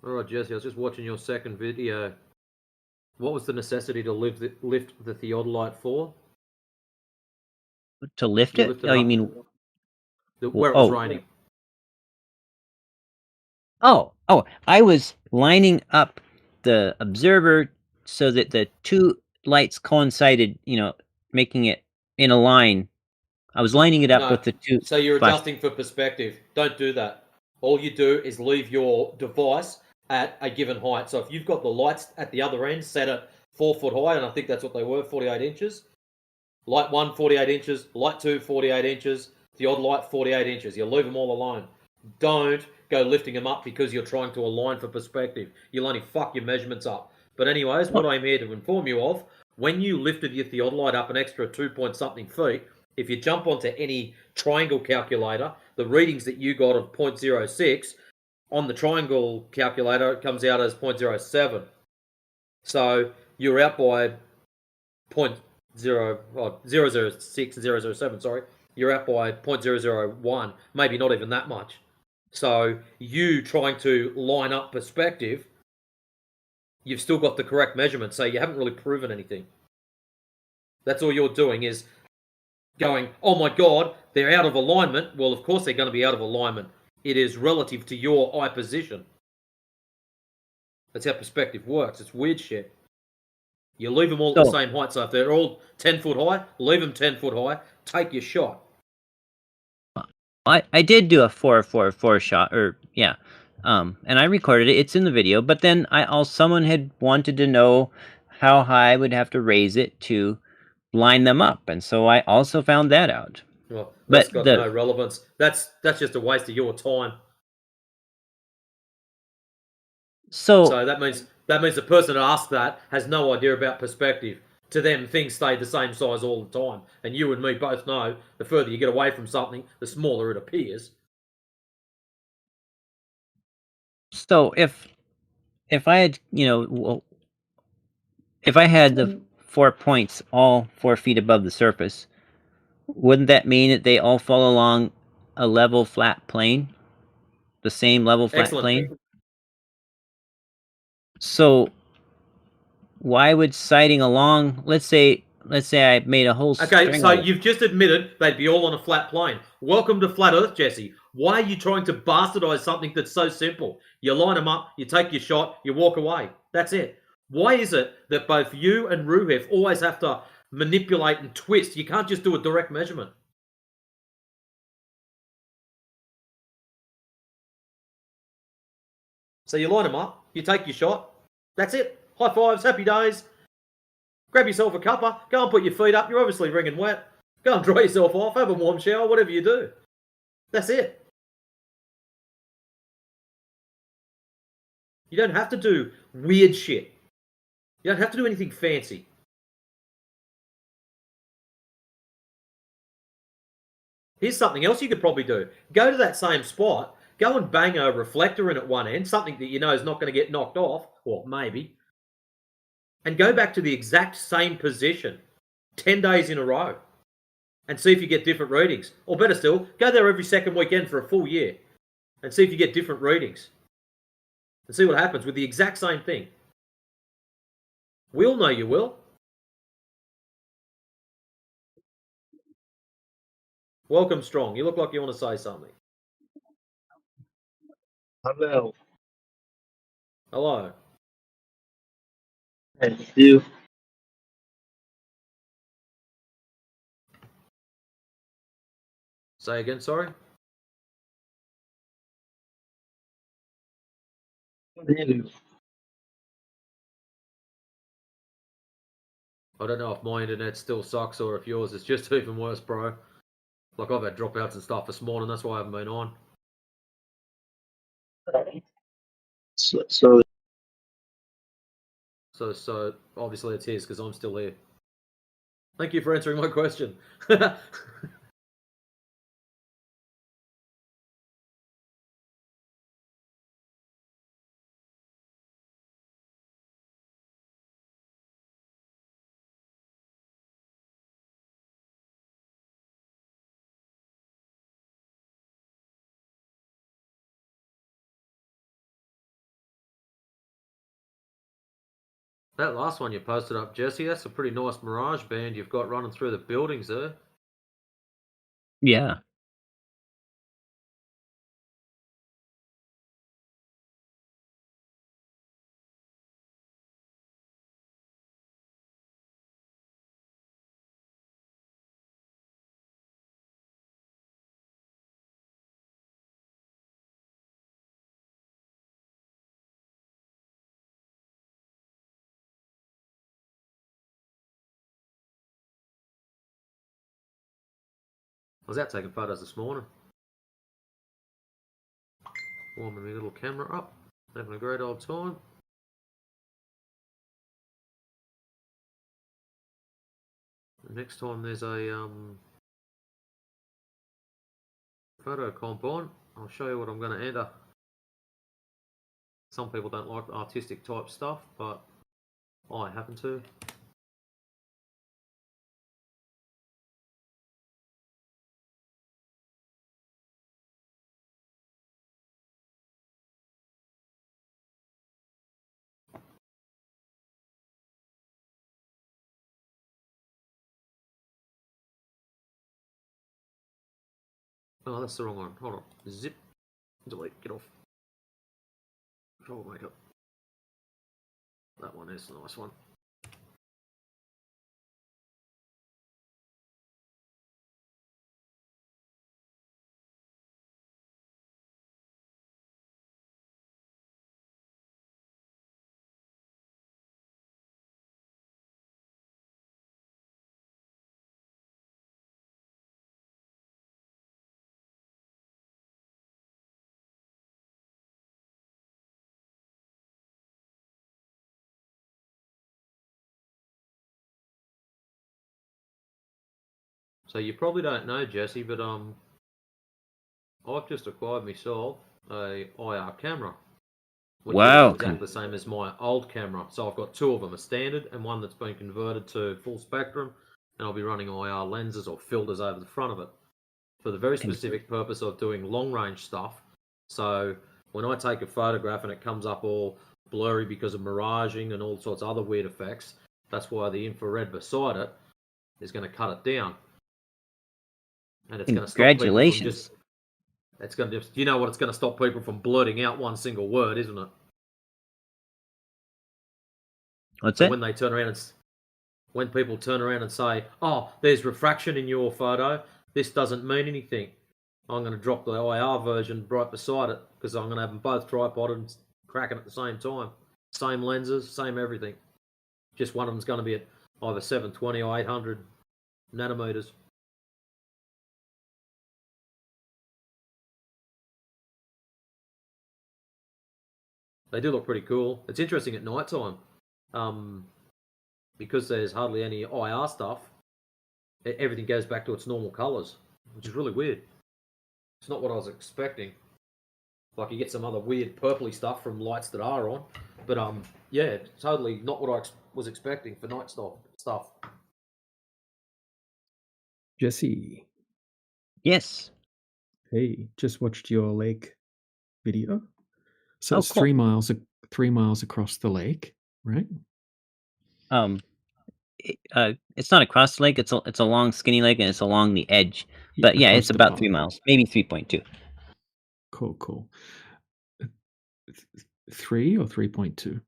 All right, Jesse, I was just watching your second video. What was the necessity to lift the theodolite for? To lift You it? lifted Oh, you up mean where it was oh raining. oh oh? I was lining up the observer so that the two lights coincided. Making it in a line. I was lining it up No, with the two so you're flash. adjusting for perspective. Don't do that. All you do is leave your device at a given height. So if you've got the lights at the other end set at 4 foot high, and I think that's what they were, 48 inches. Light 1, 48 inches. Light 2, 48 inches. The odd light, 48 inches. You leave them all alone. Don't go lifting them up because you're trying to align for perspective. You'll only fuck your measurements up. But anyways, what I'm here to inform you of, when you lifted your theodolite up an extra 2 point something feet, if you jump onto any triangle calculator, the readings that you got of 0.06, on the triangle calculator, it comes out as 0.07. So you're out by 0.006 and 007, sorry. You're out by 0.001, maybe not even that much. So you trying to line up perspective, you've still got the correct measurement, so you haven't really proven anything. That's all you're doing is going, oh my god, they're out of alignment. Well, of course they're going to be out of alignment. It is relative to your eye position. That's how perspective works. It's weird shit. You leave them all at the same height. So if they're all 10 foot high, leave them 10 foot high. Take your shot. I did do a 4-4-4 shot, and I recorded it. It's in the video. But then someone had wanted to know how high I would have to raise it to line them up, and so I also found that out. Well, that's got no relevance. That's just a waste of your time. So that means the person that asked that has no idea about perspective. To them, things stay the same size all the time. And you and me both know the further you get away from something, the smaller it appears. So if I had, if I had the 4 points all 4 feet above the surface, wouldn't that mean that they all fall along a level flat plane? The same level flat plane? So why would sighting along, let's say I made a whole Okay, string so of it. you've just admitted they'd be all on a flat plane. Welcome to Flat Earth, Jesse. Why are you trying to bastardize something that's so simple? You line them up, you take your shot, you walk away. That's it. Why is it that both you and Ruhef always have to manipulate and twist? You can't just do a direct measurement. So you line them up, you take your shot. That's it. High fives, happy days. Grab yourself a cuppa, go and put your feet up. You're obviously wringing wet. Go and dry yourself off, have a warm shower, whatever you do. That's it. You don't have to do weird shit. You don't have to do anything fancy. Here's something else you could probably do. Go to that same spot, go and bang a reflector in at one end, something that you know is not going to get knocked off, or maybe, and go back to the exact same position 10 days in a row and see if you get different readings. Or better still, go there every second weekend for a full year and see if you get different readings. And see what happens with the exact same thing. We all know you will. Welcome, Strong. You look like you want to say something. Hello. Hello. Thank you. Say again, sorry? Really? I don't know if my internet still sucks or if yours is just even worse, bro. Like, I've had dropouts and stuff this morning, that's why I haven't been on. So So obviously it's his because I'm still here. Thank you for answering my question. That last one you posted up, Jesse, that's a pretty nice mirage band you've got running through the buildings there. Yeah. I was out taking photos this morning. Warming my little camera up. Having a great old time. Next time there's a photo comp on, I'll show you what I'm going to enter. Some people don't like artistic type stuff, but I happen to. Oh, that's the wrong one. Hold on. Zip. Delete. Get off. Troublemaker. That one is a nice one. So you probably don't know, Jesse, but I've just acquired myself a IR camera, which Wow. is exactly the same as my old camera. So I've got two of them, a standard and one that's been converted to full spectrum, and I'll be running IR lenses or filters over the front of it for the very specific purpose of doing long range stuff. So when I take a photograph and it comes up all blurry because of miraging and all sorts of other weird effects, that's why the infrared beside it is going to cut it down. And it's going to stop people from Congratulations. it's going to just, you know what, it's going to stop people from blurting out one single word, isn't it? What's So it? when they turn around and when people turn around and say, "Oh, there's refraction in your photo. This doesn't mean anything," I'm going to drop the IR version right beside it because I'm going to have them both tripoded and cracking at the same time. Same lenses, same everything. Just one of them's going to be at either 720 or 800 nanometers. They do look pretty cool. It's interesting at night time. Because there's hardly any IR stuff, everything goes back to its normal colours, which is really weird. It's not what I was expecting. Like you get some other weird purpley stuff from lights that are on, but yeah, totally not what I was expecting for night stuff. Jesse, Yes. hey, just watched your lake video. So Oh, it's cool. 3 miles across the lake, right? It's not across the lake. It's a long, skinny lake, and it's along the edge. But yeah, Across it's the about path. 3 miles, maybe 3.2. Cool. 3 or 3.2?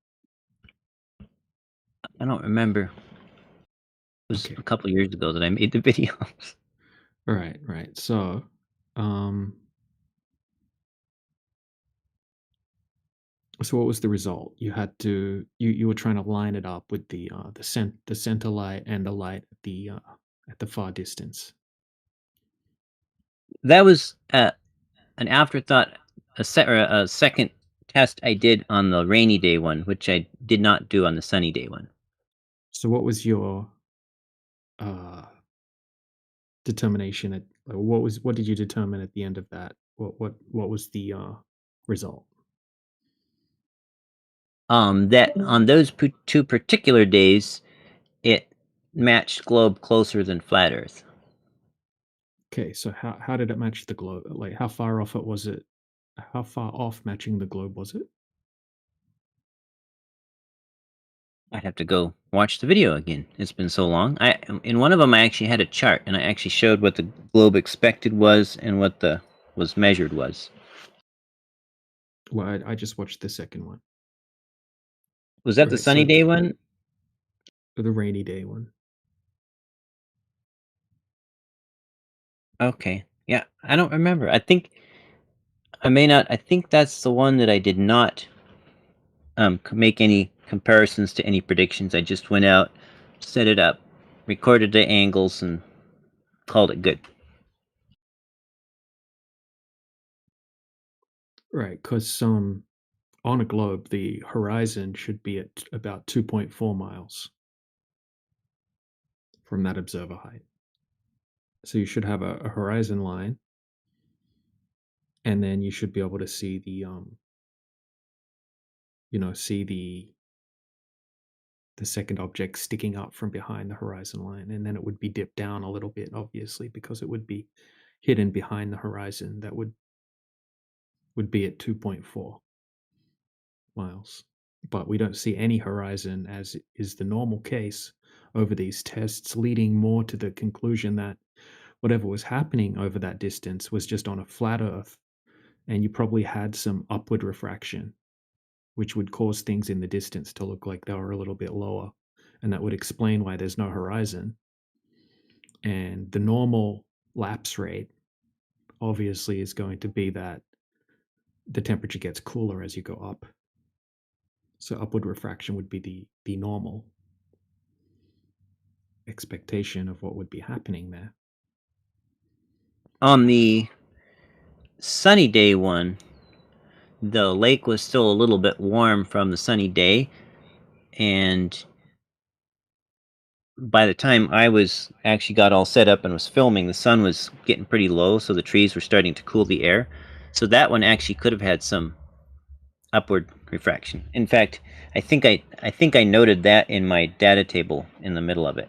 I don't remember. It was Okay. a couple of years ago that I made the video. Right. So, so what was the result? You had to you were trying to line it up with the center light and the light at the far distance. That was an afterthought, a second test I did on the rainy day one, which I did not do on the sunny day one. So what was your determination at what did you determine at the end of that? What was the result? That on those two particular days, it matched globe closer than flat Earth. Okay, so how did it match the globe? Like how far off was it? How far off matching the globe was it? I'd have to go watch the video again. It's been so long. In one of them, I actually had a chart, and I actually showed what the globe expected was and what the was measured was. Well, I just watched the second one, Was that the Right, sunny so- day one? the rainy day one. Okay. Yeah, I don't remember. I think I may not. I think that's the one that I did not make any comparisons to any predictions. I just went out, set it up, recorded the angles, and called it good. Right, because on a globe, the horizon should be at about 2.4 miles from that observer height. So you should have a horizon line, and then you should be able to see the see the second object sticking up from behind the horizon line, and then it would be dipped down a little bit, obviously, because it would be hidden behind the horizon. That would be at 2.4 miles. But we don't see any horizon, as is the normal case over these tests, leading more to the conclusion that whatever was happening over that distance was just on a flat Earth, and you probably had some upward refraction, which would cause things in the distance to look like they were a little bit lower. And that would explain why there's no horizon. And the normal lapse rate, obviously, is going to be that the temperature gets cooler as you go up. So upward refraction would be the normal expectation of what would be happening there. On the sunny day one, the lake was still a little bit warm from the sunny day, and by the time I was actually got all set up and was filming, the sun was getting pretty low, so the trees were starting to cool the air. So that one actually could have had some upward refraction. In fact, I think I noted that in my data table in the middle of it.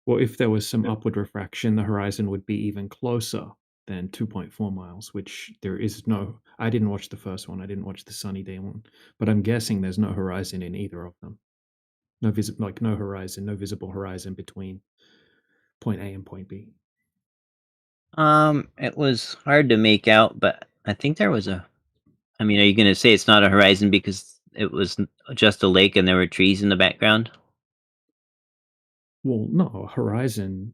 Well, if there was some upward refraction, the horizon would be even closer than 2.4 miles, which there is no. I didn't watch the first one. I didn't watch the sunny day one, but I'm guessing there's no horizon in either of them. No horizon, no visible horizon between point A and point B. It was hard to make out, but I think there was a. I mean, are you going to say it's not a horizon because it was just a lake and there were trees in the background? Well, no, a horizon,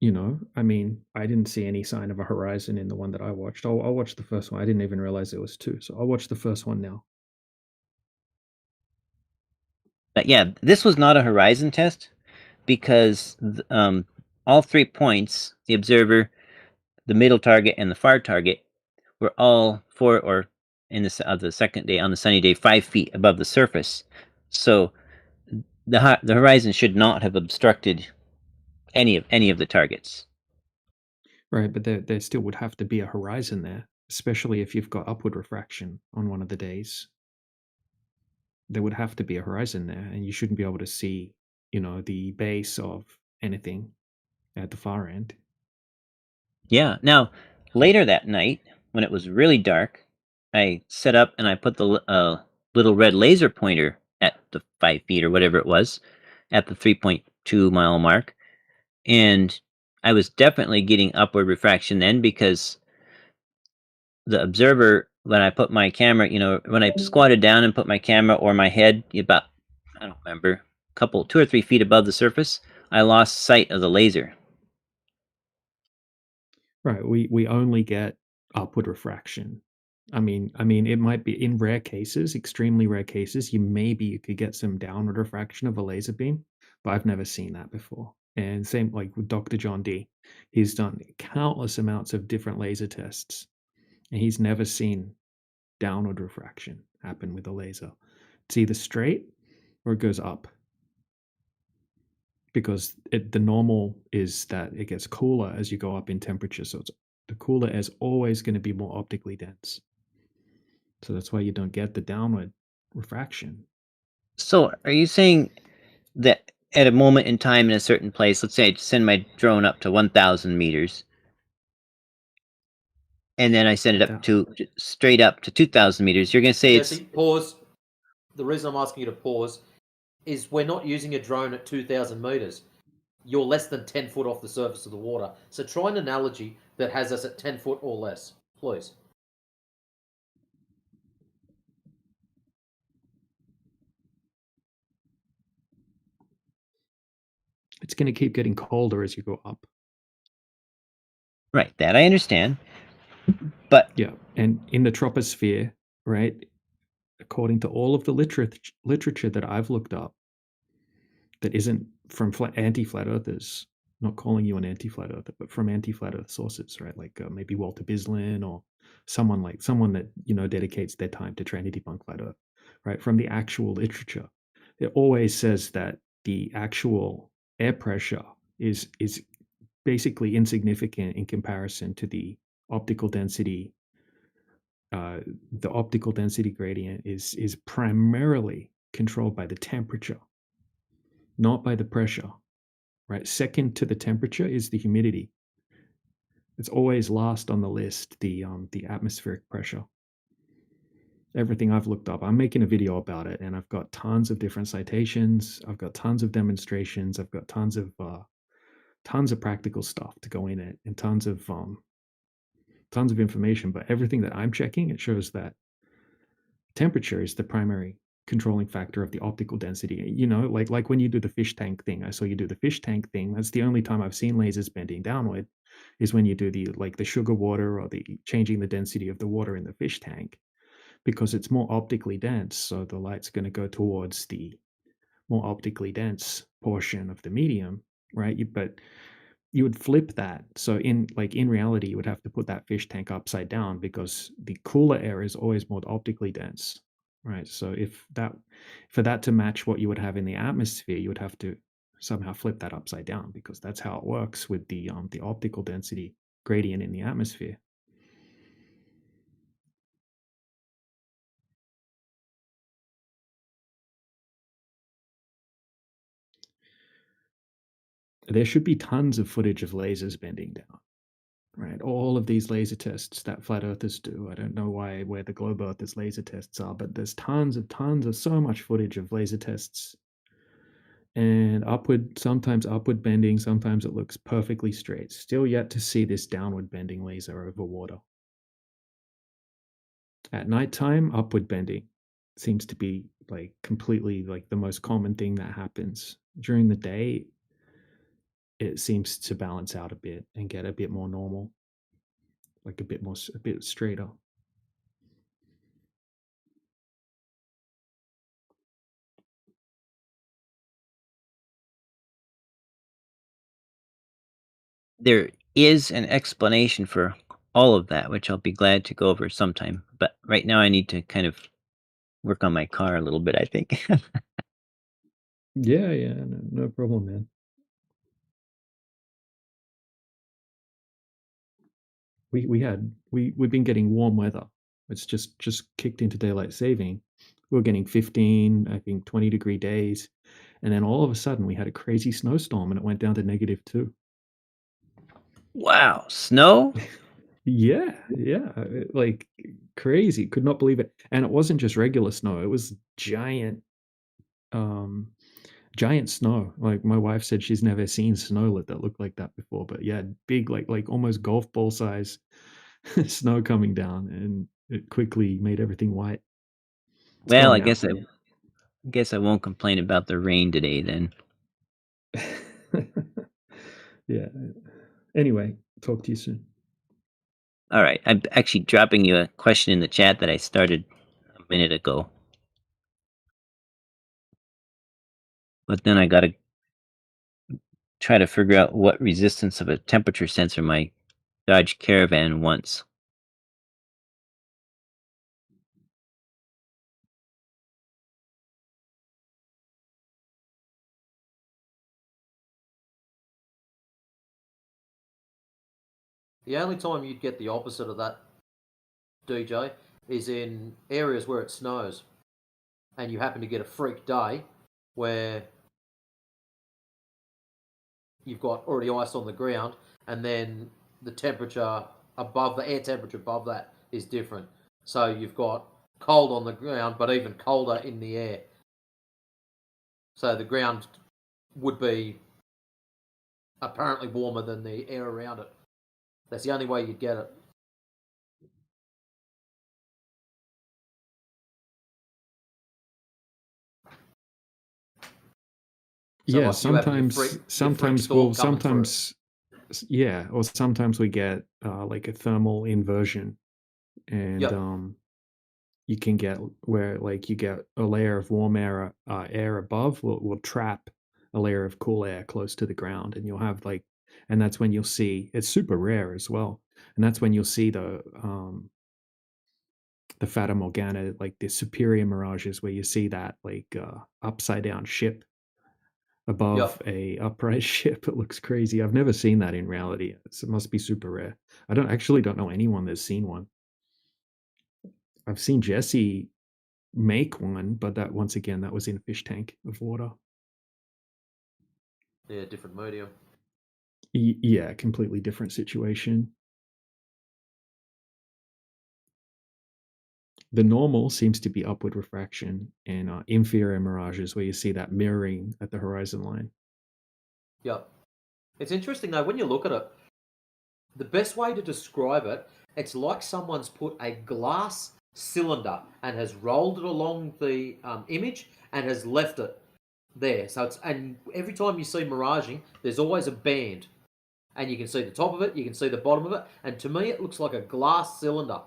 I mean, I didn't see any sign of a horizon in the one that I watched. I'll watch the first one. I didn't even realize there was two, so I'll watch the first one now. But yeah, this was not a horizon test because all 3 points, the observer, the middle target, and the far target, were all the second day on the sunny day 5 feet above the surface. So the horizon should not have obstructed any of the targets. Right, but there still would have to be a horizon there, especially if you've got upward refraction on one of the days. There would have to be a horizon there, and you shouldn't be able to see, the base of anything at the far end. Yeah. Now, later that night, when it was really dark, I set up and I put the little red laser pointer at the 5 feet or whatever it was, at the 3.2 mile mark, and I was definitely getting upward refraction then because the observer, when I put my camera, when I squatted down and put my camera or my head about, I don't remember, 2 or 3 feet above the surface, I lost sight of the laser. Right, we only get upward refraction. I mean, it might be in rare cases, extremely rare cases, you could get some downward refraction of a laser beam, but I've never seen that before. And same like with Dr. John D. He's done countless amounts of different laser tests, and he's never seen downward refraction happen with a laser. It's either straight or it goes up. Because the normal is that it gets cooler as you go up in temperature. So the cooler air is always going to be more optically dense. So that's why you don't get the downward refraction. So, are you saying that at a moment in time in a certain place, let's say I send my drone up to 1,000 meters, and then I send it up to straight up to 2,000 meters, you're going to say Jesse, pause. The reason I'm asking you to pause is we're not using a drone at 2,000 meters. You're less than 10 foot off the surface of the water. So try an analogy that has us at 10 foot or less, please. It's going to keep getting colder as you go up. Right, that I understand. But Yeah, and in the troposphere, right, according to all of the literature that I've looked up, that isn't from anti-flat earthers, not calling you an anti-flat earther, but from anti-flat earth sources, right? Like maybe Walter Bislin or someone that dedicates their time to trying to debunk flat earth, right? From the actual literature, it always says that the actual air pressure is basically insignificant in comparison to the optical density. The optical density gradient is primarily controlled by the temperature, not by the pressure, right? Second to the temperature is the humidity. It's always last on the list, the atmospheric pressure. Everything I've looked up, I'm making a video about it, and I've got tons of different citations. I've got tons of demonstrations. I've got tons of practical stuff to go in it, and tons of information. But everything that I'm checking, it shows that temperature is the primary controlling factor of the optical density. Like when you do the fish tank thing, I saw you do the fish tank thing. That's the only time I've seen lasers bending downward, is when you do the sugar water or the changing the density of the water in the fish tank, because it's more optically dense. So the light's going to go towards the more optically dense portion of the medium, right? But you would flip that. So in reality, you would have to put that fish tank upside down, because the cooler air is always more optically dense, right? So for that to match what you would have in the atmosphere, you would have to somehow flip that upside down, because that's how it works with the optical density gradient in the atmosphere. There should be tons of footage of lasers bending down, right? All of these laser tests that flat earthers do. I don't know where the globe earthers laser tests are, but there's tons of so much footage of laser tests. And sometimes upward bending, sometimes it looks perfectly straight. Still yet to see this downward bending laser over water. At nighttime, upward bending seems to be completely the most common thing that happens. During the day, it seems to balance out a bit and get a bit more normal, a bit straighter. there is an explanation for all of that, which I'll be glad to go over sometime. But right now I need to kind of work on my car a little bit, I think. Yeah, no problem, man. We've been getting warm weather. It's just kicked into daylight saving. We were getting 15, I think 20-degree days, and then all of a sudden we had a crazy snowstorm, and it went down to -2. Wow, snow? Yeah, crazy. Could not believe it. And it wasn't just regular snow. It was giant snow. Like my wife said she's never seen snow that looked like that before. But yeah, big like almost golf ball size snow coming down, and it quickly made everything white. It's Well, gone now. I guess I won't complain about the rain today then. Yeah. Anyway, talk to you soon. All right, I'm actually dropping you a question in the chat that I started a minute ago. But then I got to try to figure out what resistance of a temperature sensor my Dodge Caravan wants. The only time you'd get the opposite of that, DJ, is in areas where it snows and you happen to get a freak day where you've got already ice on the ground, and then the temperature above the air temperature above that is different. So you've got cold on the ground, but even colder in the air. So the ground would be apparently warmer than the air around it. That's the only way you'd get it. So Yeah, like you having your sometimes storm well, coming through. yeah, or sometimes we get like a thermal inversion, and Yep. you can get where like you get a layer of warm air above will trap a layer of cool air close to the ground, and you'll have like, and that's when you'll see it's super rare as well, and that's when you'll see the Fata Morgana, like the superior mirages, where you see that like upside down ship above Yep. a upright ship. It looks crazy. I've never seen that in reality. It must be super rare. I don't know anyone that's seen one. I've seen Jesse make one, but that once again that was in a fish tank of water. Yeah, different medium. Yeah, completely different situation. The normal seems to be upward refraction, and inferior mirages where you see that mirroring at the horizon line. Yep. It's interesting though when you look at it. The best way to describe it, it's like someone's put a glass cylinder and has rolled it along the image and has left it there. So it's, and every time you see miraging, there's always a band, and you can see the top of it, you can see the bottom of it, and to me it looks like a glass cylinder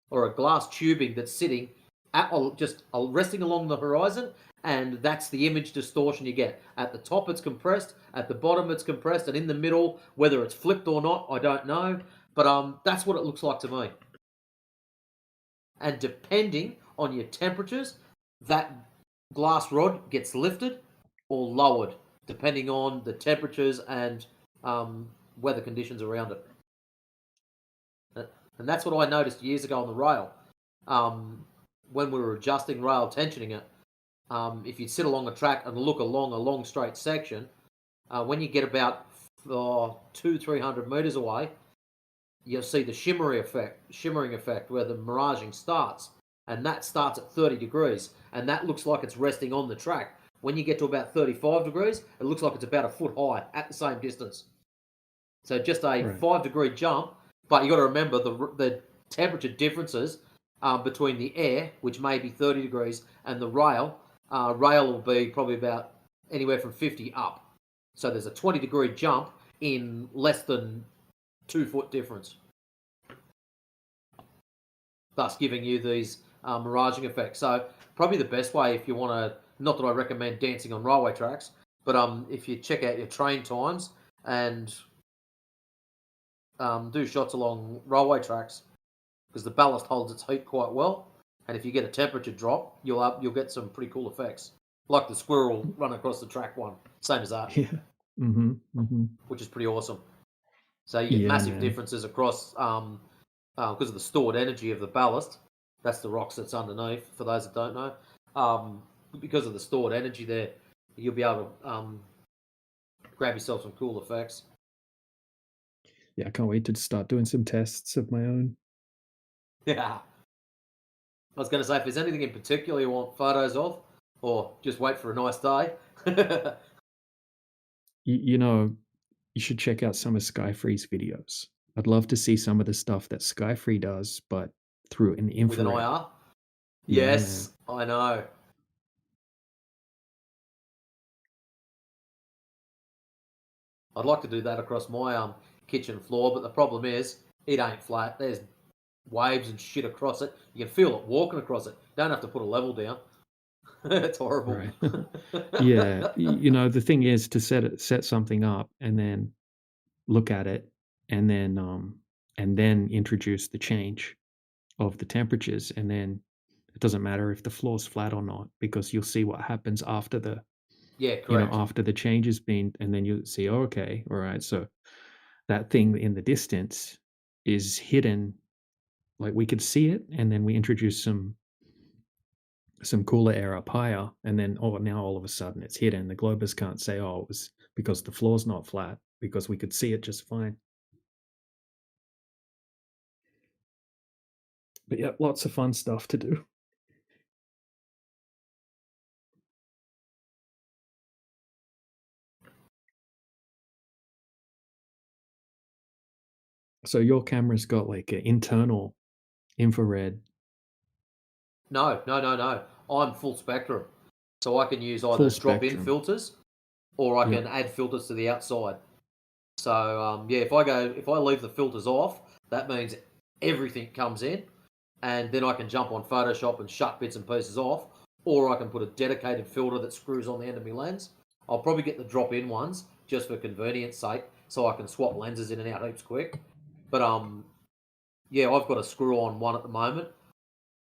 or a glass tubing that's sitting at, just resting along the horizon, and that's the image distortion you get. At the top it's compressed, at the bottom it's compressed, and in the middle, whether it's flipped or not, I don't know, but that's what it looks like to me. And depending on your temperatures, that glass rod gets lifted or lowered depending on the temperatures and weather conditions around it. And that's what I noticed years ago on the rail. When we were adjusting rail tensioning it, if you sit along a track and look along a long straight section, when you get about 200-300 meters away, you'll see the shimmering effect where the miraging starts, and that starts at 30 degrees, and that looks like it's resting on the track. When you get to about 35 degrees, it looks like it's about a foot high at the same distance. So just a Right. 5-degree jump, but you got to remember the temperature differences between the air, which may be 30 degrees, and the rail. Rail will be probably about anywhere from 50 up. So there's a 20-degree jump in less than 2 foot difference, thus giving you these miraging effects. So probably the best way if you want to, not that I recommend dancing on railway tracks, but if you check out your train times and do shots along railway tracks, because the ballast holds its heat quite well, and if you get a temperature drop, you'll get some pretty cool effects, like the squirrel run across the track one, same as that. Yeah. Which is pretty awesome. So you get massive man. differences across because of the stored energy of the ballast. That's the rocks that's underneath. For those that don't know, because of the stored energy there, you'll be able to grab yourself some cool effects. Yeah, I can't wait to start doing some tests of my own. Yeah. I was going to say, if there's anything in particular you want photos of, or just wait for a nice day. You know, you should check out some of Skyfree's videos. I'd love to see some of the stuff that Skyfree does, but through an With an infrared. IR? Yeah, Yes, I know. I'd like to do that across my kitchen floor, but the problem is it ain't flat. There's waves and shit across it. You can feel it walking across it. Don't have to put a level down. It's horrible. Right. Yeah, you know, the thing is to set something up and then look at it and then introduce the change of the temperatures, and then it doesn't matter if the floor's flat or not, because you'll see what happens after the Yeah, correct. after the change has been, and then you see, oh, okay, all right, so that thing in the distance is hidden, like we could see it, and then we introduce some cooler air up higher, and then now all of a sudden it's hidden. The globers can't say, oh, it was because the floor's not flat, because we could see it just fine. But yeah, lots of fun stuff to do. So your camera's got like an internal infrared. No. I'm full spectrum, so I can use either Full drop-in spectrum. filters, or I Yep. can add filters to the outside. So yeah, if I leave the filters off, that means everything comes in, and then I can jump on Photoshop and shut bits and pieces off, or I can put a dedicated filter that screws on the end of my lens. I'll probably get the drop-in ones just for convenience sake, so I can swap lenses in and out heaps quick. But yeah, I've got a screw-on one at the moment,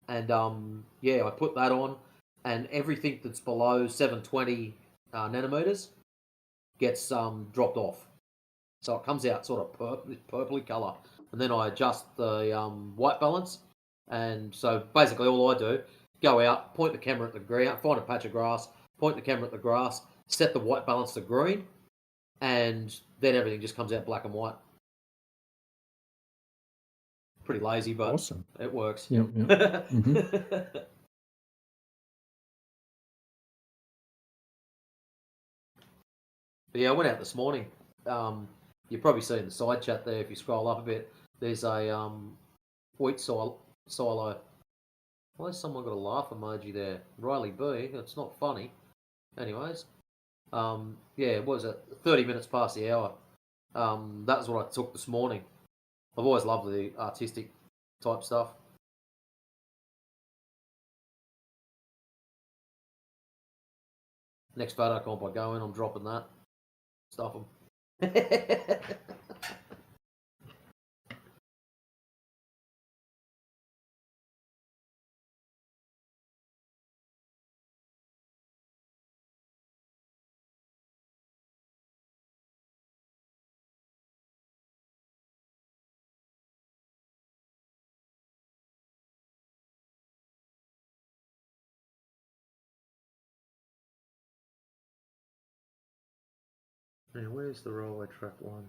and yeah, I put that on, and everything that's below 720 nanometers gets dropped off. So it comes out sort of purpley colour, and then I adjust the white balance. And so basically all I do, go out, point the camera at the ground, find a patch of grass, point the camera at the grass, set the white balance to green, and then everything just comes out black and white. Pretty lazy, but Awesome. it works. Yep. Mm-hmm. But yeah, I went out this morning. You've probably seen the side chat there if you scroll up a bit. There's a wheat silo. Why has someone got a laugh emoji there? Riley B. It's not funny. Anyways, yeah, what was it? 30 minutes past the hour. That was what I took this morning. I've always loved the artistic type stuff. Next photo comp I go in, I'm dropping that. Stuff them. Now, where's the railway track one?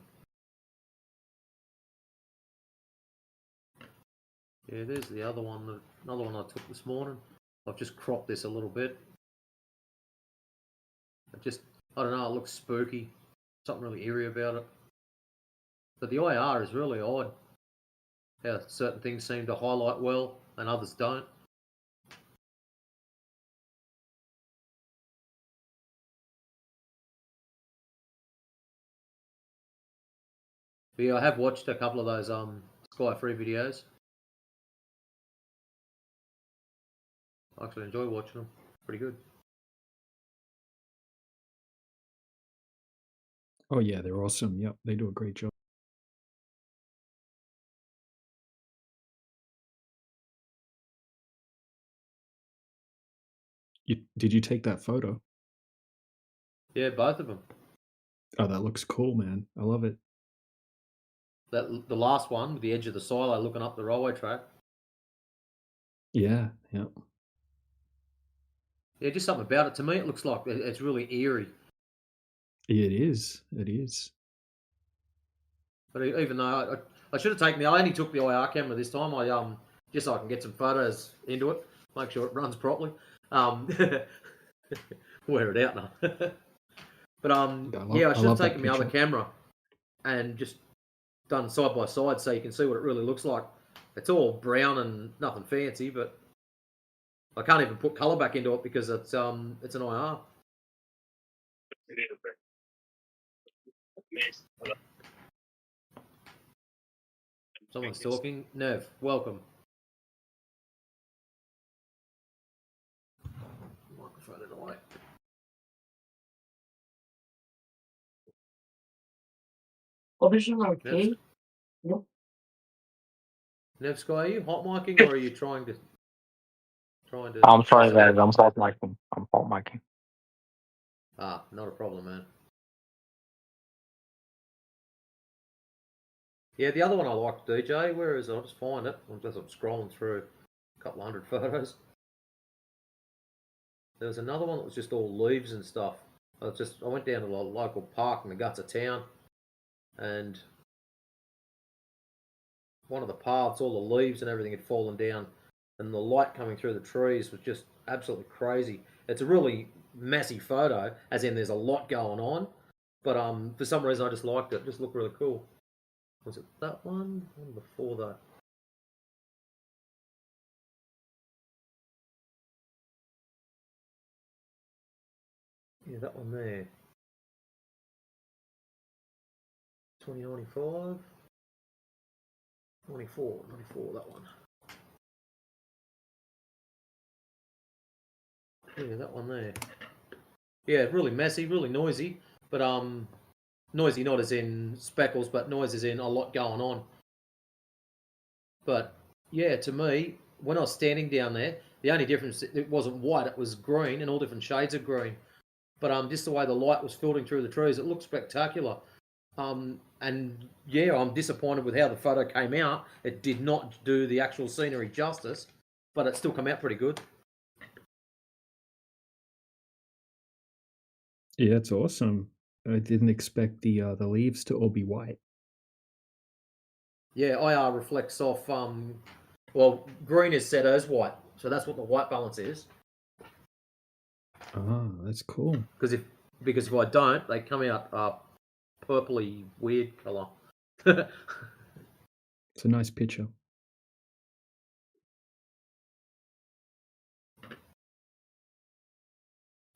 Yeah, there's the other one. Another one I took this morning. I've just cropped this a little bit. I don't know, it looks spooky. Something really eerie about it. But the IR is really odd. How certain things seem to highlight well and others don't. But yeah, I have watched a couple of those Sky Free videos. I actually enjoy watching them. Pretty good. Oh yeah, they're awesome. Yep, they do a great job. Did you take that photo? Yeah, both of them. Oh, that looks cool, man. I love it. The last one with the edge of the silo looking up the railway track. Yeah. Yeah, just something about it. To me, it looks like it's really eerie. It is. It is. But even though I should have taken I only took the IR camera this time. I just so I can get some photos into it, make sure it runs properly. Wear it out now. But yeah, I should have taken my other camera and just done side by side so you can see what it really looks like. It's all brown and nothing fancy, but I can't even put color back into it because it's an IR. Someone's talking. Nev, welcome. Microphone in the way. Okay. Nev Sky, are you hot micing or are you trying to? I'm sorry, guys. I'm hot micing. I'm hot micing. Ah, not a problem, man. Yeah, the other one I like, DJ. Where is it? I'll just find it. I'm scrolling through a couple hundred photos. There was another one that was just all leaves and stuff. I went down to a local park in the guts of town, and one of the paths, all the leaves and everything had fallen down, and the light coming through the trees was just absolutely crazy. It's a really messy photo, as in there's a lot going on, but for some reason I just liked it. It just looked really cool. Was it that one? One before that. Yeah, that one there. 2095. 94, that one. Yeah, that one there. Yeah, really messy, really noisy, but noisy not as in speckles, but noise as in a lot going on. But yeah, to me, when I was standing down there, the only difference, it wasn't white, it was green and all different shades of green. But just the way the light was filtering through the trees, it looked spectacular. And yeah, I'm disappointed with how the photo came out. It did not do the actual scenery justice, but it still came out pretty good. Yeah, that's awesome. I didn't expect the leaves to all be white. Yeah, IR reflects off. Well, green is set as white, so that's what the white balance is. Ah, that's cool. Because if I don't, they come out purpley weird color. It's a nice picture.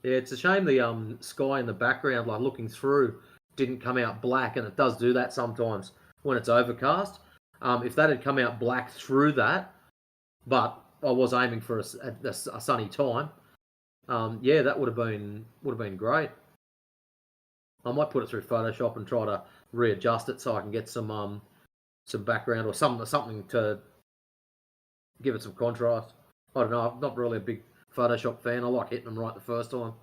Yeah, it's a shame the sky in the background, like looking through, didn't come out black, and it does do that sometimes when it's overcast. If that had come out black through that, but I was aiming for a sunny time, yeah, that would have been great. I might put it through Photoshop and try to readjust it so I can get some background or something to give it some contrast. I don't know. I'm not really a big Photoshop fan. I like hitting them right the first time.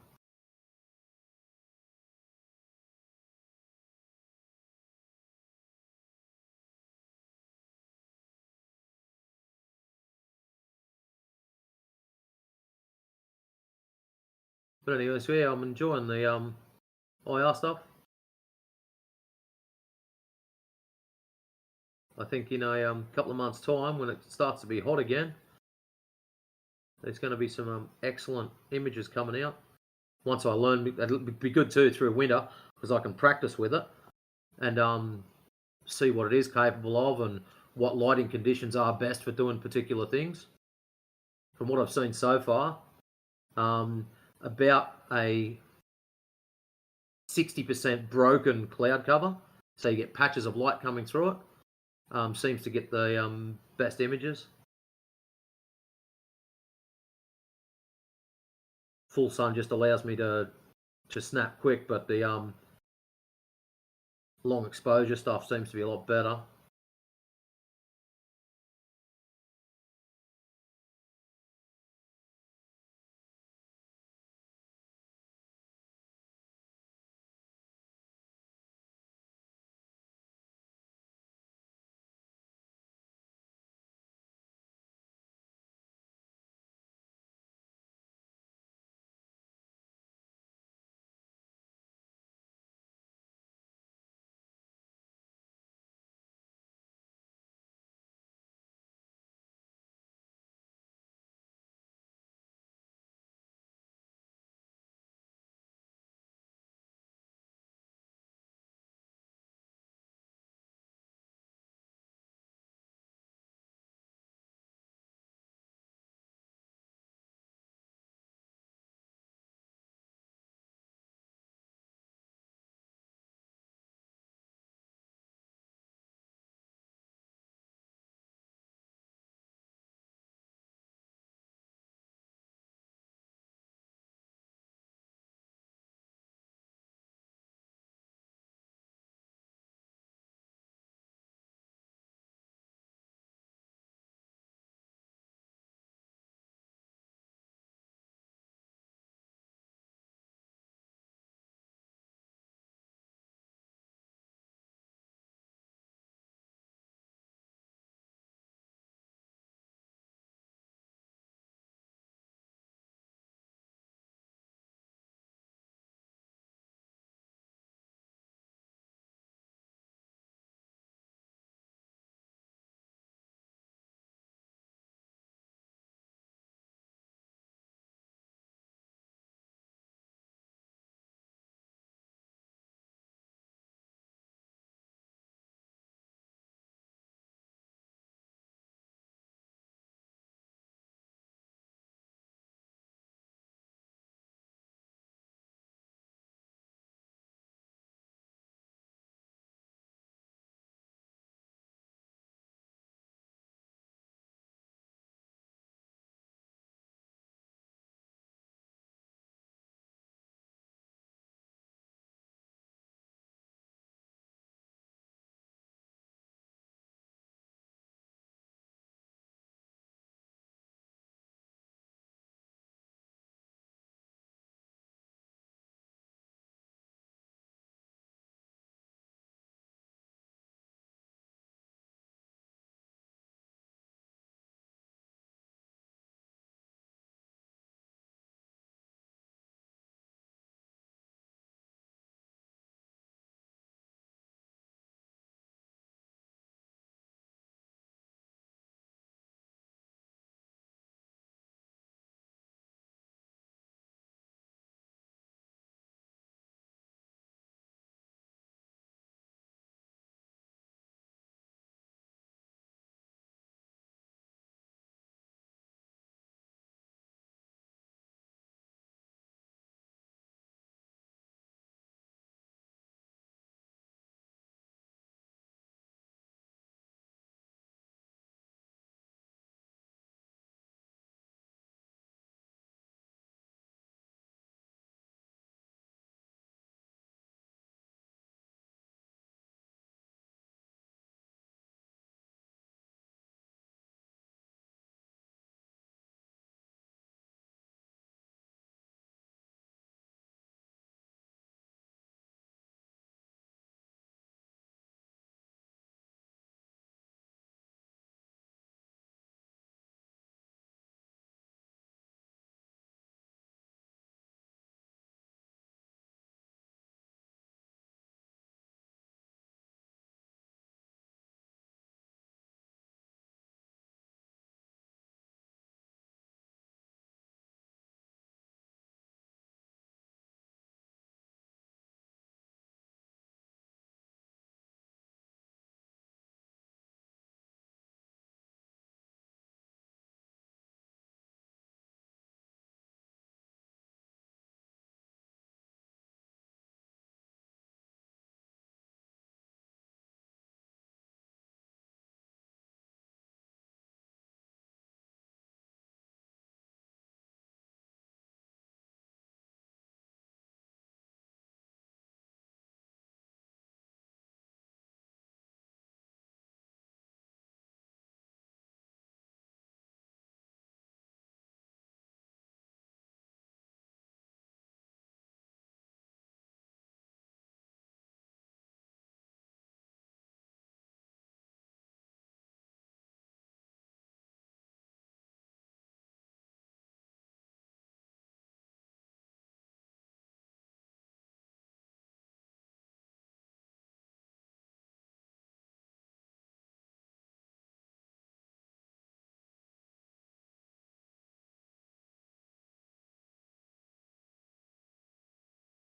But anyway, so yeah, I'm enjoying the IR stuff. I think in a couple of months' time, when it starts to be hot again, there's going to be some excellent images coming out. Once I learn, it'll be good too through winter because I can practice with it and see what it is capable of and what lighting conditions are best for doing particular things. From what I've seen so far, about a 60% broken cloud cover, so you get patches of light coming through it, seems to get the best images. Full sun just allows me to snap quick, but the long exposure stuff seems to be a lot better.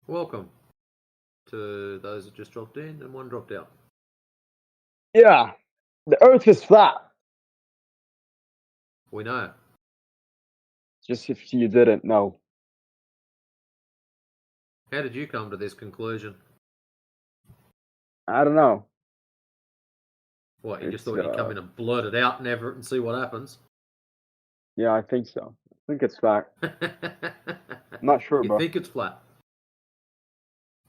Welcome to those that just dropped in and one dropped out. Yeah, the Earth is flat. We know. Just if you didn't know. How did you come to this conclusion? I don't know. What, you just It's, thought you'd come in and blurt it out and see what happens? Yeah, I think so. I think it's flat. I'm not sure, You bro. think it's flat?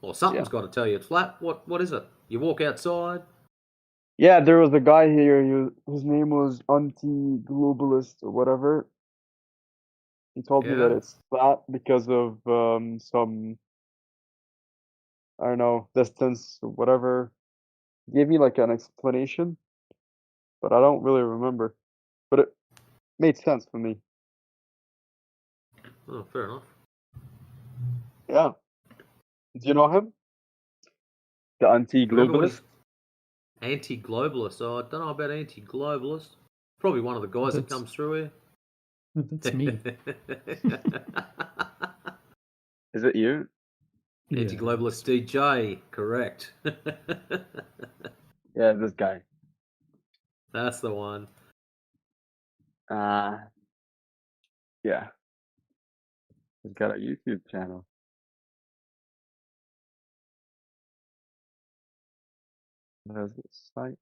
Well, something's got to tell you it's flat. What is it? You walk outside. Yeah, there was a guy here. His name was Anti-Globalist or whatever. He told me that Yeah. it's flat because of some, I don't know, distance or whatever. He gave me like an explanation, but I don't really remember. But it made sense for me. Oh, fair enough. Yeah. Do you know him? The Remember what anti-globalist? Anti-globalist. Oh, I don't know about anti-globalist. Probably one of the guys that That's- comes through here. That's me. Is it you? Yeah. Anti-globalist DJ, correct. Yeah, this guy. That's the one. Yeah. He's got a YouTube channel. There's this site.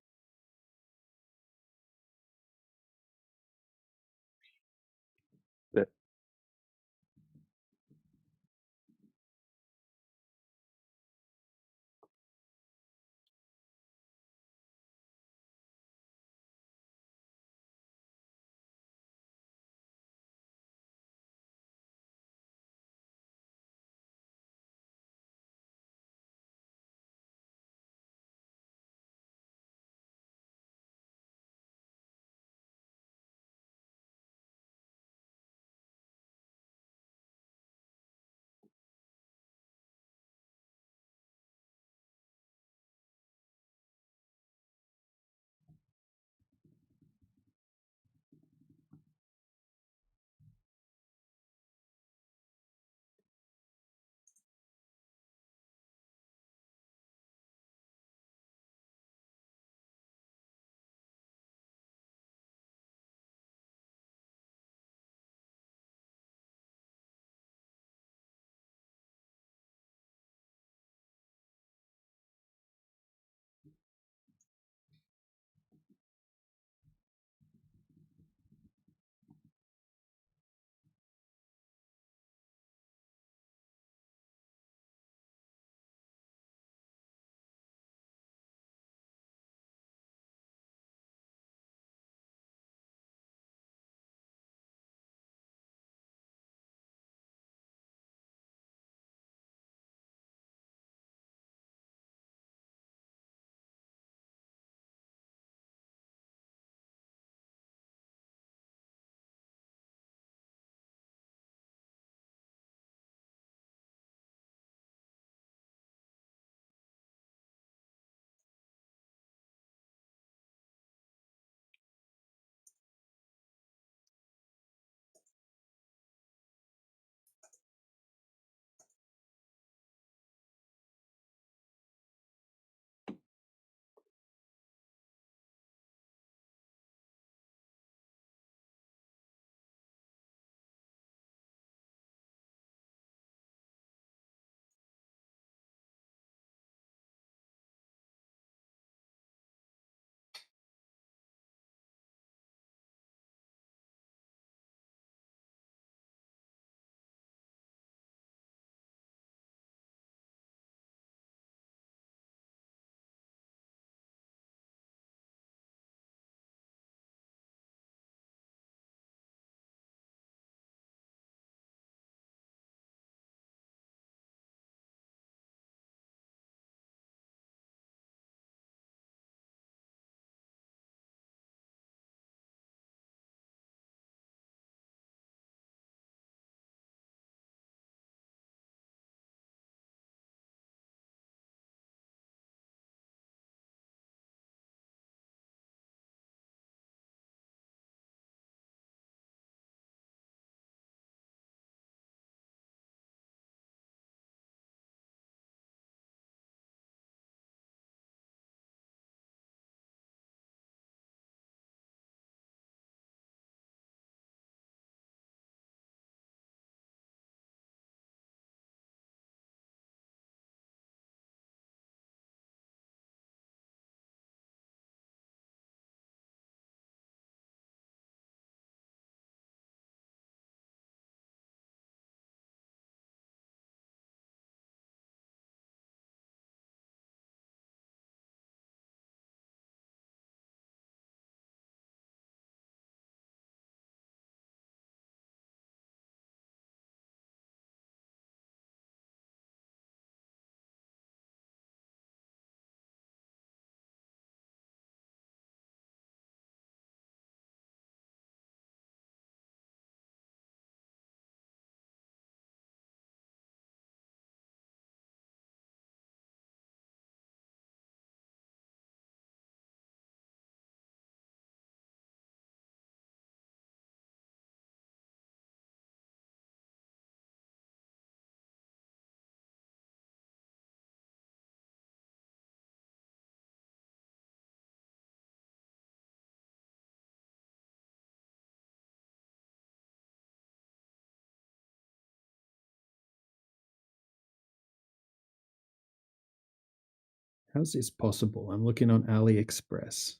How's this possible? I'm looking on AliExpress,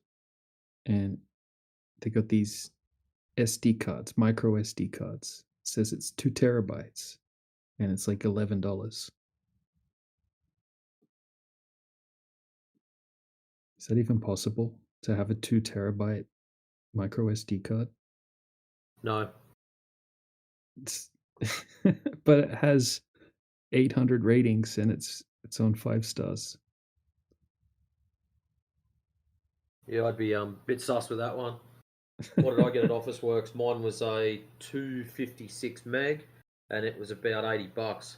and they got these SD cards, micro SD cards. It says it's 2 terabytes, and it's like $11. Is that even possible to have a 2 terabyte micro SD card? No. It's but it has 800 ratings and it's on 5 stars. Yeah, I'd be a bit sus with that one. What did I get at Officeworks? Mine was a 256 meg, and it was about $80.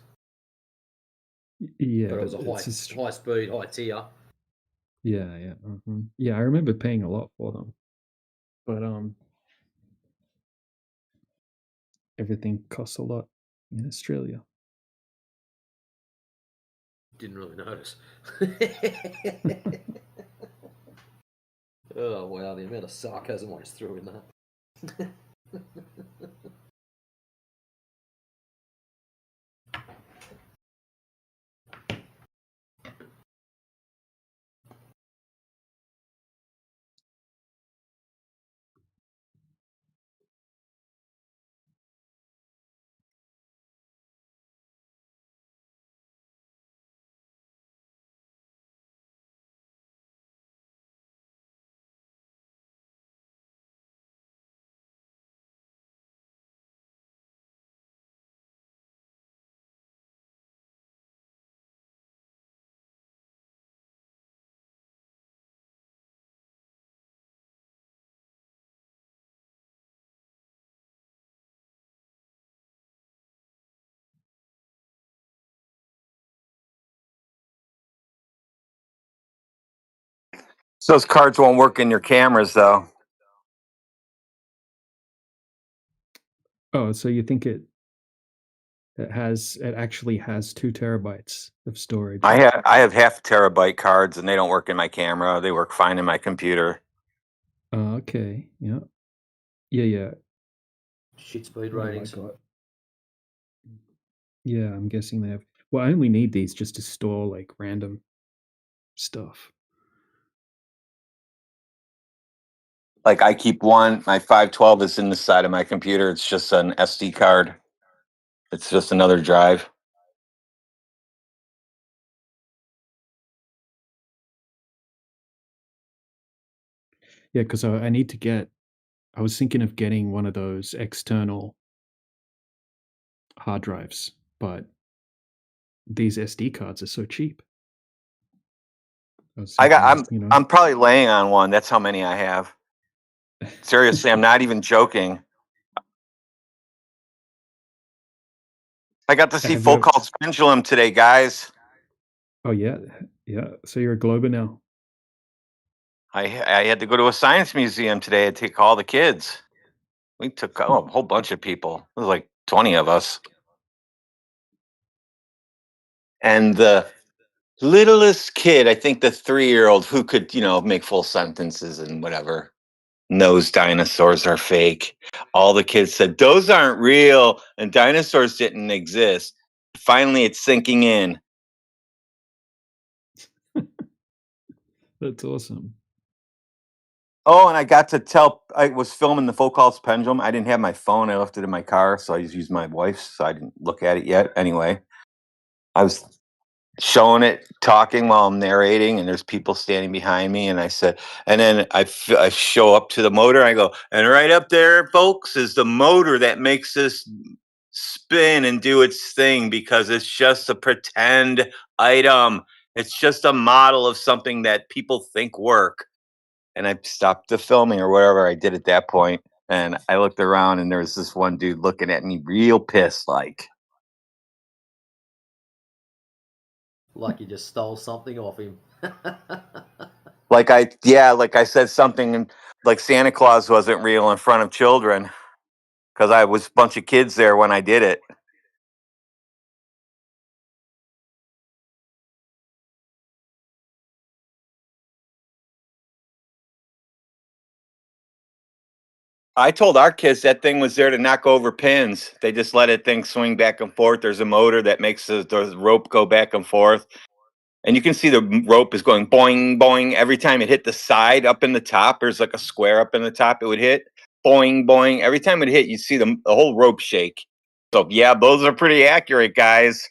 Yeah, But it was a it's high speed, high tier. yeah. Yeah, I remember paying a lot for them. But everything costs a lot in Australia. Didn't really notice. Oh wow, the amount of sarcasm I just threw in that. So those cards won't work in your cameras, though. Oh, so you think it actually has 2 terabytes of storage? I have half terabyte cards, and they don't work in my camera. They work fine in my computer. Oh, okay. Yeah. Shit speed What have I ratings. got? Yeah, I'm guessing they have. Well, I only need these just to store like random stuff. Like I keep one. My 512 is in the side of my computer. It's just an SD card. It's just another drive. Yeah, because I need to get. I was thinking of getting one of those external hard drives, but these SD cards are so cheap. I'm probably laying on one. That's how many I have. Seriously, I'm not even joking. I got to see Full Call Pendulum today, guys. Oh yeah. So you're a Glober now. I had to go to a science museum today to take all the kids. We took a whole bunch of people. It was like 20 of us. And the littlest kid, I think the 3-year-old who could, make full sentences and whatever, knows dinosaurs are fake. All the kids said, those aren't real, and dinosaurs didn't exist. Finally, it's sinking in. That's awesome. Oh, and I got to tell, I was filming the Foucault's Pendulum. I didn't have my phone. I left it in my car, so I just used my wife's, so I didn't look at it yet. Anyway, I was showing it, talking while I'm narrating, and there's people standing behind me. And I said, and then I show up to the motor. And I go, and right up there, folks, is the motor that makes this spin and do its thing, because it's just a pretend item. It's just a model of something that people think work. And I stopped the filming or whatever I did at that point, and I looked around, and there was this one dude looking at me real pissed, like you just stole something off him. like I said something like Santa Claus wasn't real in front of children, because I was a bunch of kids there when I did it. I told our kids that thing was there to knock over pins. They just let it thing swing back and forth. There's a motor that makes the rope go back and forth. And you can see the rope is going boing, boing. Every time it hit the side up in the top, there's like a square up in the top it would hit. Boing, boing. Every time it hit, you see the whole rope shake. So, yeah, those are pretty accurate, guys.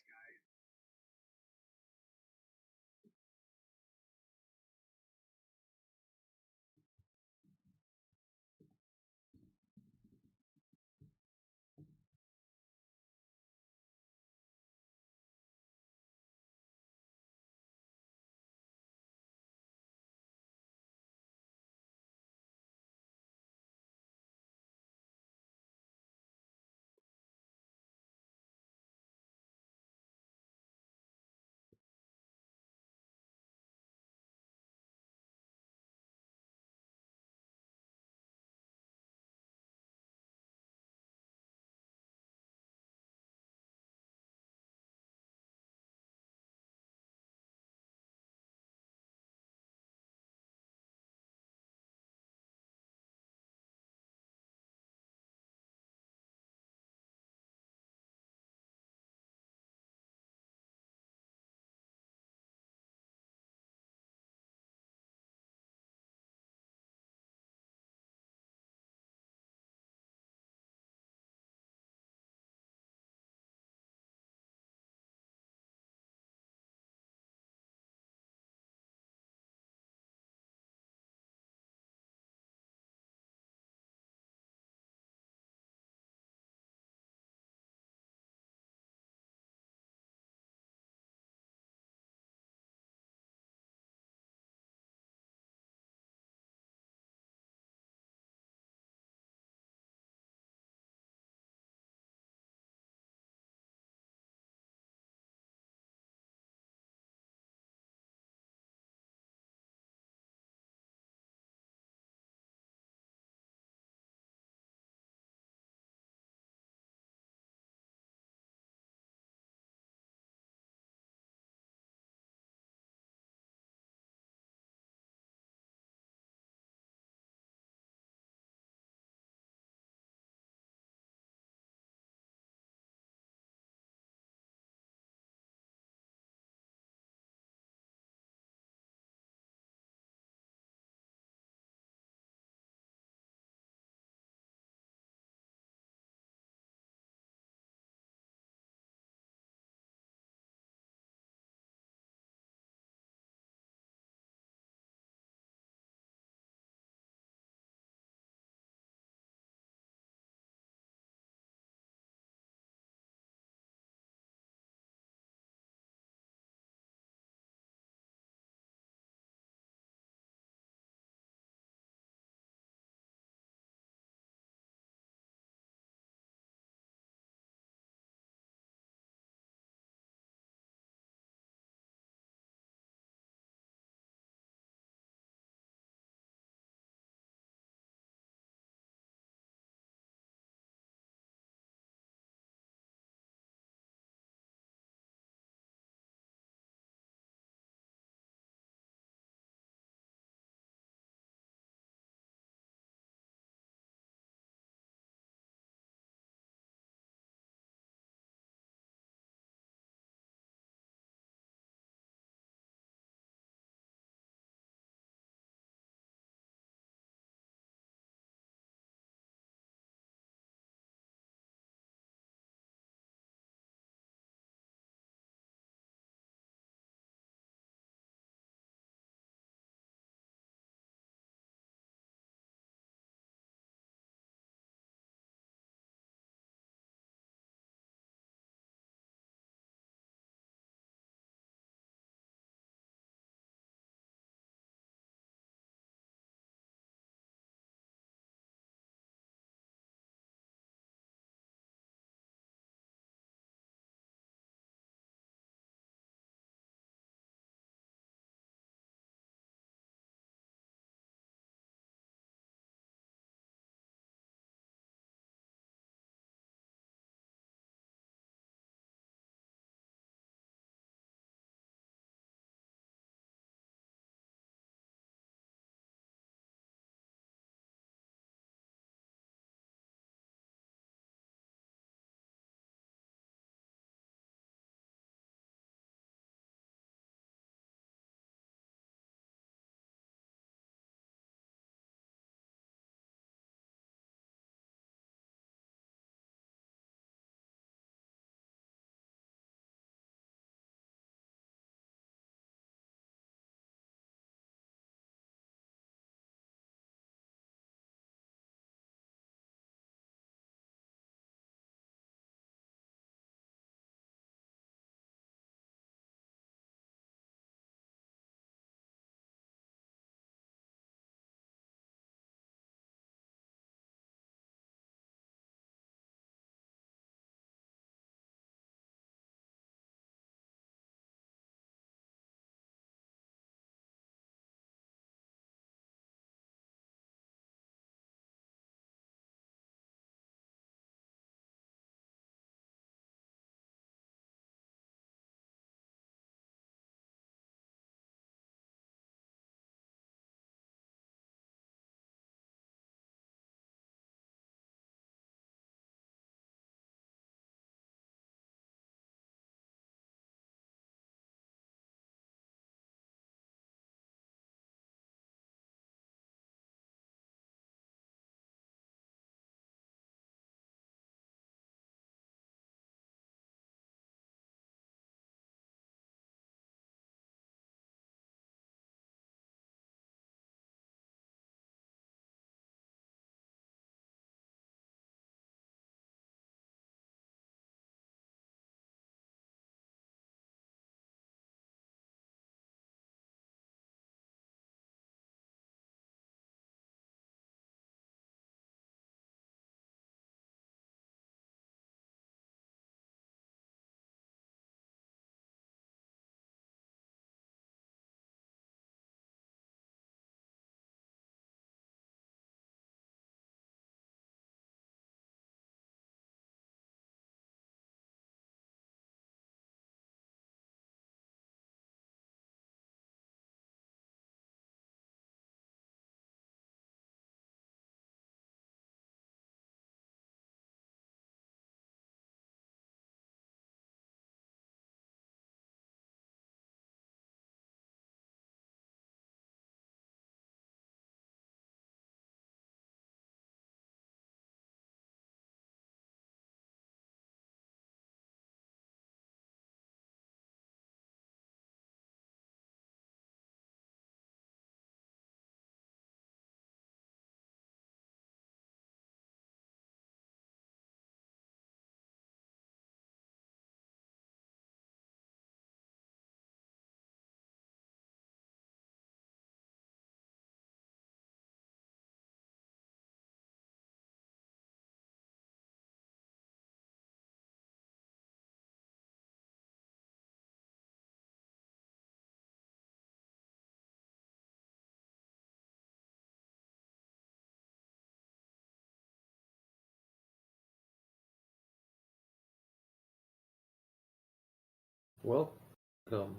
Welcome.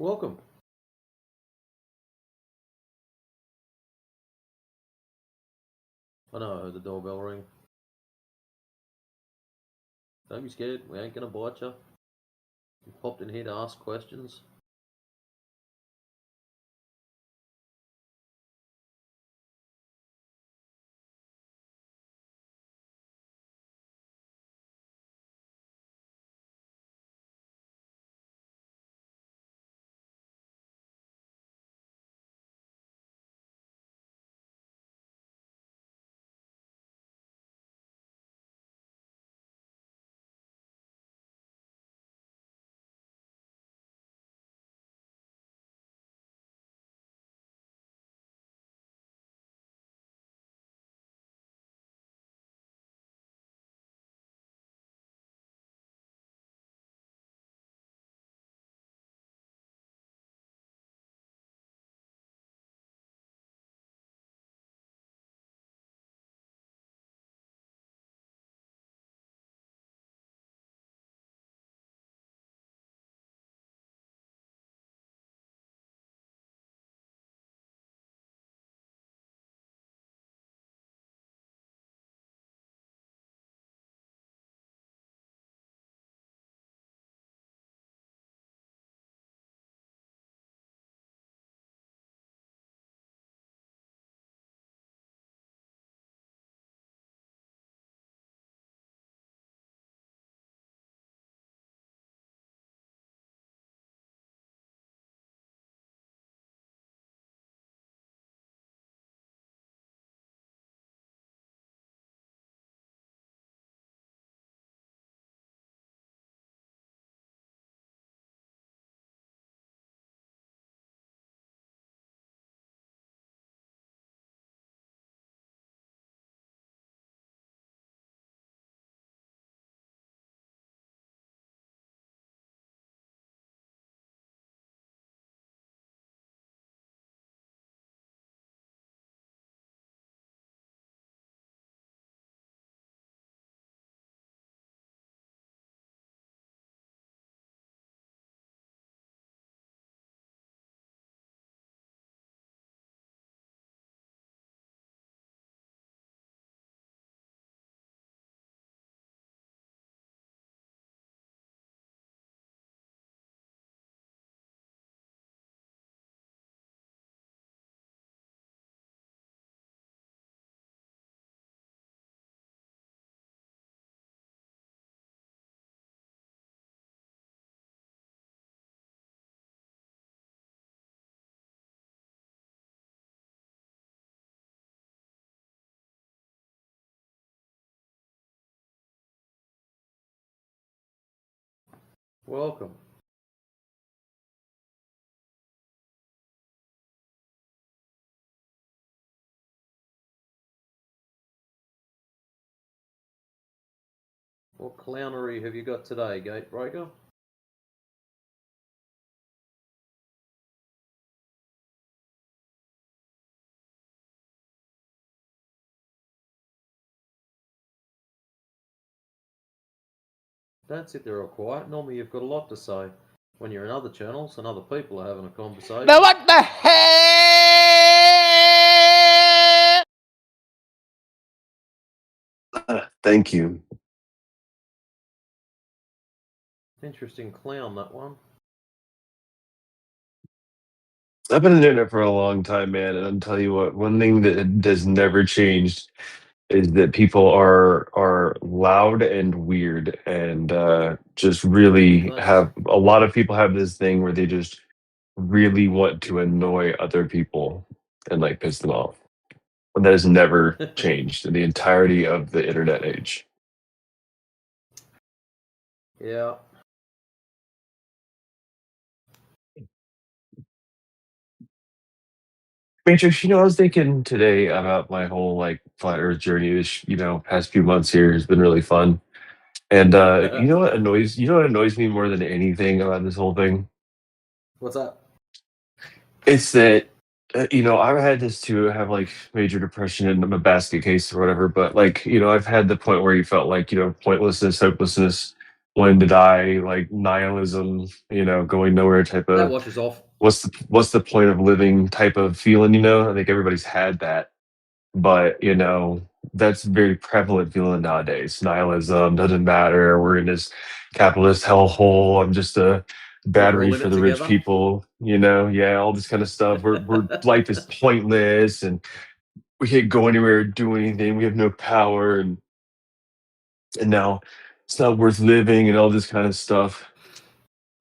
Welcome. I know I heard the doorbell ring. Don't be scared, we ain't gonna bite you. You popped in here to ask questions. Welcome. What clownery have you got today, Gatebreaker? Don't sit there all quiet. Normally you've got a lot to say. When you're in other channels and other people are having a conversation. But what the hell? Thank you. Interesting clown, that one. I've been doing it for a long time, man, and I'll tell you what, one thing that has never changed is that people are loud and weird and just really Nice. have a lot of people have this thing where they just really want to annoy other people and like piss them off. And that has never changed in the entirety of the internet age. Yeah. Matrix, I was thinking today about my whole like flat Earth journey. This, past few months here has been really fun. And you know what annoys me more than anything about this whole thing? What's that? It's that I've had this too. I have like major depression and I'm a basket case or whatever. But like I've had the point where you felt like pointlessness, hopelessness, when to die, like nihilism, going nowhere type That of washes off. what's the point of living type of feeling, I think everybody's had that. But, that's very prevalent feeling nowadays. Nihilism doesn't matter. We're in this capitalist hellhole. I'm just a Like we're battery all in for it the rich together. people, yeah, all this kind of stuff. We're life is pointless and we can't go anywhere, do anything. We have no power and now it's not worth living and all this kind of stuff.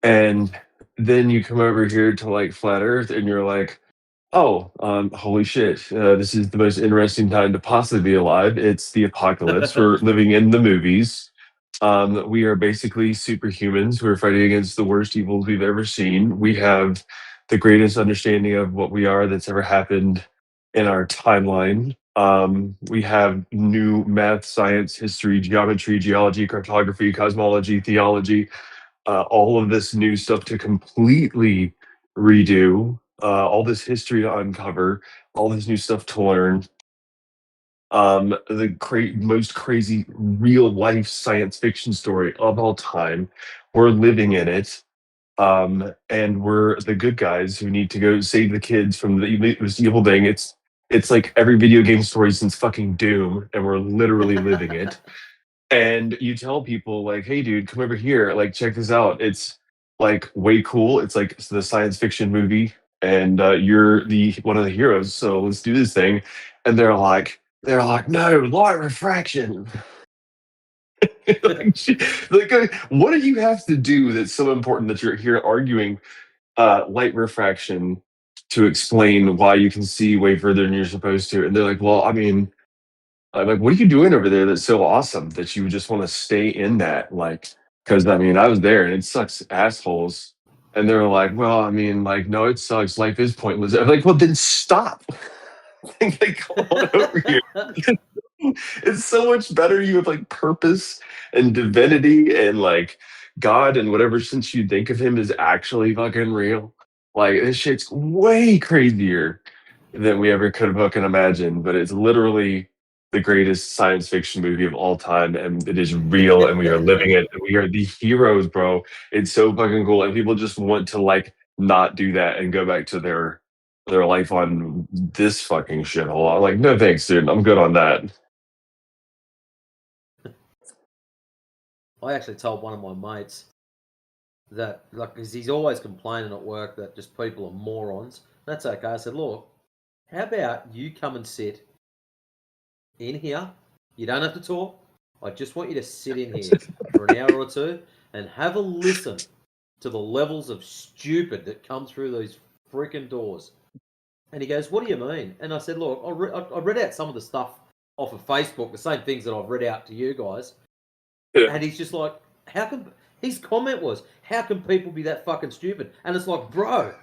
And then you come over here to like flat earth and you're like, oh, holy shit. This is the most interesting time to possibly be alive. It's the apocalypse. We're living in the movies. We are basically superhumans who are fighting against the worst evils we've ever seen. We have the greatest understanding of what we are that's ever happened in our timeline. We have new math, science, history, geometry, geology, cartography, cosmology, theology, all of this new stuff to completely redo, all this history to uncover, all this new stuff to learn. The most crazy real life science fiction story of all time. We're living in it. And we're the good guys who need to go save the kids from this evil thing. It's like every video game story since fucking Doom, and we're literally living it. And you tell people like, "Hey, dude, come over here. Like, check this out. It's like way cool. It's like the science fiction movie, and you're the one of the heroes. So let's do this thing." And they're like, "No, light refraction." like, what do you have to do that's so important that you're here arguing light refraction to explain why you can see way further than you're supposed to? And they're like, "Well, I mean." I'm like, "What are you doing over there that's so awesome that you would just want to stay in that?" Like, because I mean, I was there and it sucks assholes. And they were like, "Well, I mean, like, no, it sucks. Life is pointless." I'm like, "Well, then stop." like, come on over here. It's so much better. You have like purpose and divinity and like God and whatever since you think of him is actually fucking real. Like, this shit's way crazier than we ever could have fucking imagined, but it's literally the greatest science fiction movie of all time, and it is real, and we are living it, and we are the heroes, bro. It's so fucking cool, and people just want to like not do that and go back to their life on this fucking shithole. I'm like, no thanks, dude. I'm good on that. I actually told one of my mates that, like, because he's always complaining at work that just people are morons. That's okay. I said, look, how about you come and sit in here? You don't have to talk. I just want you to sit in here for an hour or two and have a listen to the levels of stupid that come through these freaking doors. And he goes, what do you mean? And I said, look, I read out some of the stuff off of Facebook, the same things that I've read out to you guys. Yeah. And he's just like, how can, his comment was, how can people be that fucking stupid? And it's like, bro,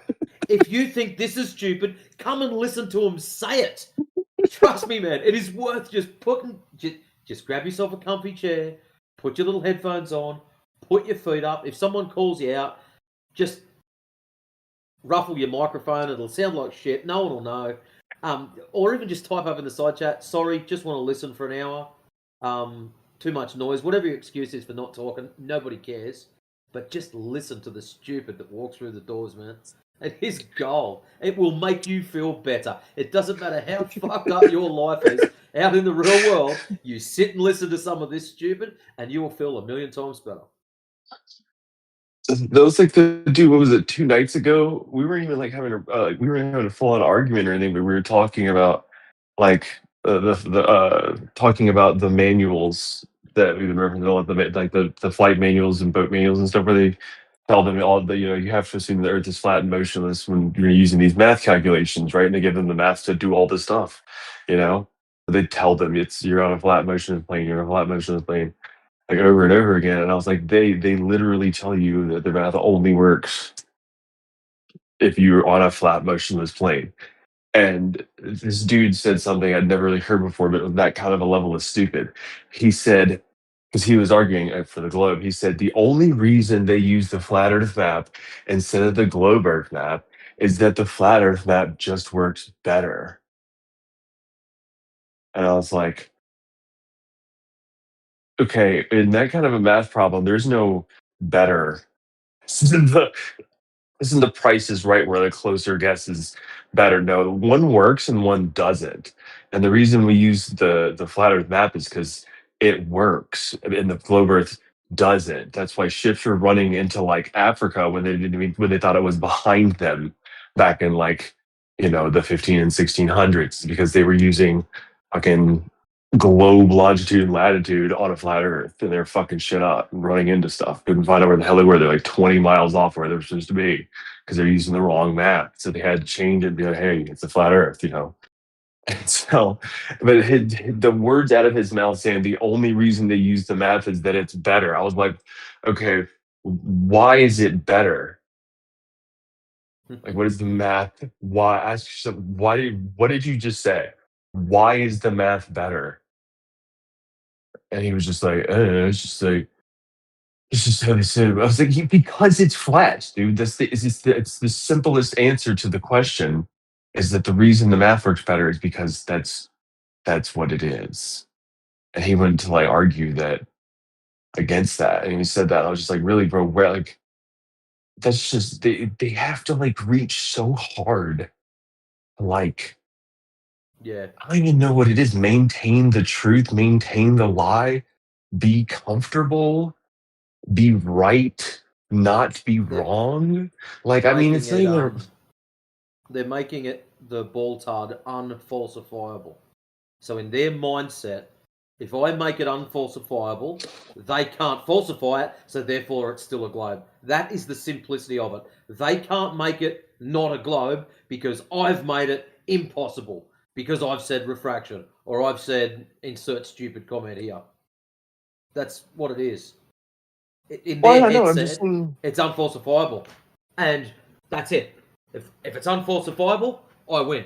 if you think this is stupid, come and listen to him say it. Trust me, man, it is worth just putting, just grab yourself a comfy chair, put your little headphones on, put your feet up. If someone calls you out, just ruffle your microphone. It'll sound like shit. No one will know. Or even just type up in the side chat, sorry, just want to listen for an hour. Too much noise. Whatever your excuse is for not talking, nobody cares. But just listen to the stupid that walks through the doors, man. It is gold. It will make you feel better. It doesn't matter how fucked up your life is out in the real world. You sit and listen to some of this stupid, and you will feel a million times better. That was like the dude. What was it? 2 nights ago, we weren't even like having we weren't having a full on argument or anything, but we were talking about like talking about the manuals that we've been referencing, the flight manuals and boat manuals and stuff, where they tell them all the you have to assume the Earth is flat and motionless when you're using these math calculations, right? And they give them the math to do all this stuff, you know. They tell them you're on a flat motionless plane, you're on a flat motionless plane like over and over again. And I was like, they literally tell you that the math only works if you're on a flat motionless plane. And this dude said something I'd never really heard before, but with that kind of a level of stupid. He said, because he was arguing for the globe, he said the only reason they use the flat Earth map instead of the globe Earth map is that the flat Earth map just works better. And I was like, okay, in that kind of a math problem, there's no better. Isn't the Price is Right where the closer guess is better? No, one works and one doesn't. And the reason we use the flat Earth map is because it works and the globe Earth doesn't. That's why ships were running into like Africa when they didn't even, when they thought it was behind them back in like the 15 and 1600s because they were using fucking globe longitude and latitude on a flat Earth, and they're fucking shit up and running into stuff. Couldn't find out where the hell they were. They're like 20 miles off where they're supposed to be because they're using the wrong map. So they had to change it and be like, hey, it's a flat Earth. And so, but the words out of his mouth saying the only reason they use the math is that it's better. I was like, okay, why is it better? Like, what is the math? Why? Ask yourself, what did you just say? Why is the math better? And he was just like, it's just how they said it. I was like, because it's flat, dude. It's the simplest answer to the question is that the reason the math works better is because that's what it is. And he went to like argue that against that. And he said that. I was just like, really, bro, where like that's just they have to like reach so hard. Like, Yeah. I don't even know what it is. Maintain the truth, maintain the lie, be comfortable, be right, not be wrong. Like, I mean, it's not even. They're making it the Baltard unfalsifiable. So in their mindset, if I make it unfalsifiable, they can't falsify it, so therefore it's still a globe. That is the simplicity of it. They can't make it not a globe because I've made it impossible. Because I've said refraction, or I've said insert stupid comment here. That's what it is. In their headset, it's unfalsifiable. And that's it. If it's unfalsifiable, I win.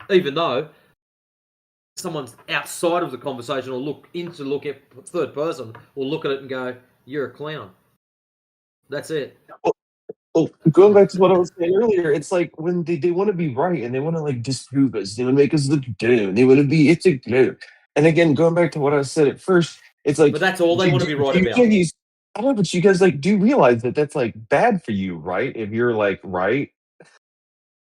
Even though someone's outside of the conversation or look at third person will look at it and go, you're a clown. That's it. Oh, going back to what I was saying earlier, it's like when they want to be right and they want to like disprove us, they want to make us look dumb, they want to be it's a globe. And again, going back to what I said at first, it's like, but that's all they want to be right about. I don't know, but you guys like do realize that that's like bad for you, right? If you're like right,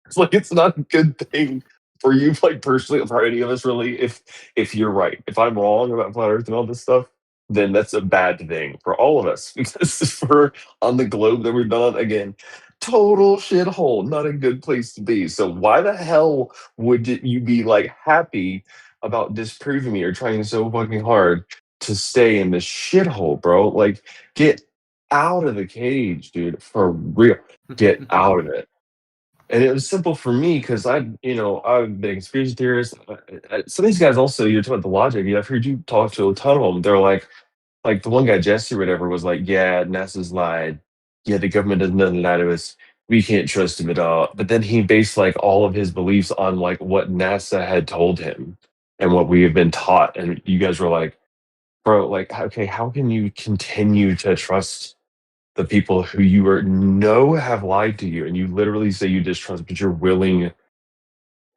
it's like it's not a good thing for you, like personally, for any of us, really. If you're right, if I'm wrong about flat Earth and all this stuff, then that's a bad thing for all of us because for on the globe that we're done again, total shithole, not a good place to be. So why the hell would you be like happy about disproving me or trying so fucking hard to stay in this shithole, bro? Like, get out of the cage, dude, for real. Get out of it. And it was simple for me because I've been a conspiracy theorist. Some of these guys also, you're talking about the logic. I've heard you talk to a ton of them. They're like the one guy, Jesse or whatever, was like, yeah, NASA's lied. Yeah, the government does nothing lie to us. We can't trust him at all. But then he based like all of his beliefs on like what NASA had told him and what we have been taught. And you guys were like, bro, like, okay, how can you continue to trust the people who you know have lied to you and you literally say you distrust, but you're willing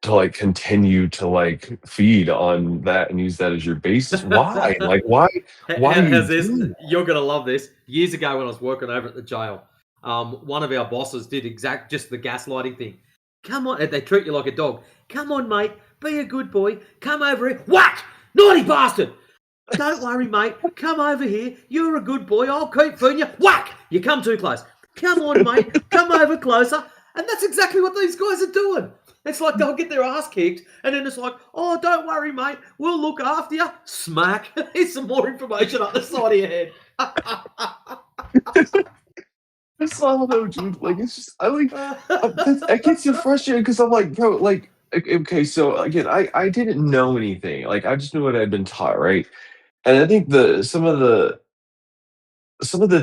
to like continue to like feed on that and use that as your basis? Why? Like, why do you do that? You're gonna love this. Years ago when I was working over at the jail, one of our bosses did just the gaslighting thing. Come on, they treat you like a dog. Come on, mate, be a good boy. Come over here. Whack! Naughty bastard! Don't worry, mate. Come over here. You're a good boy. I'll keep feeding you. Whack! You come too close. Come on, mate. Come over closer. And that's exactly what these guys are doing. It's like they'll get their ass kicked, and then it's like, oh, don't worry, mate. We'll look after you. Smack. Here's some more information up the side of your head. It's all though, dude. Like, it's just, that gets you frustrated because I'm like, bro, like, okay, so again, I didn't know anything. Like, I just knew what I'd been taught, right? And I think some of the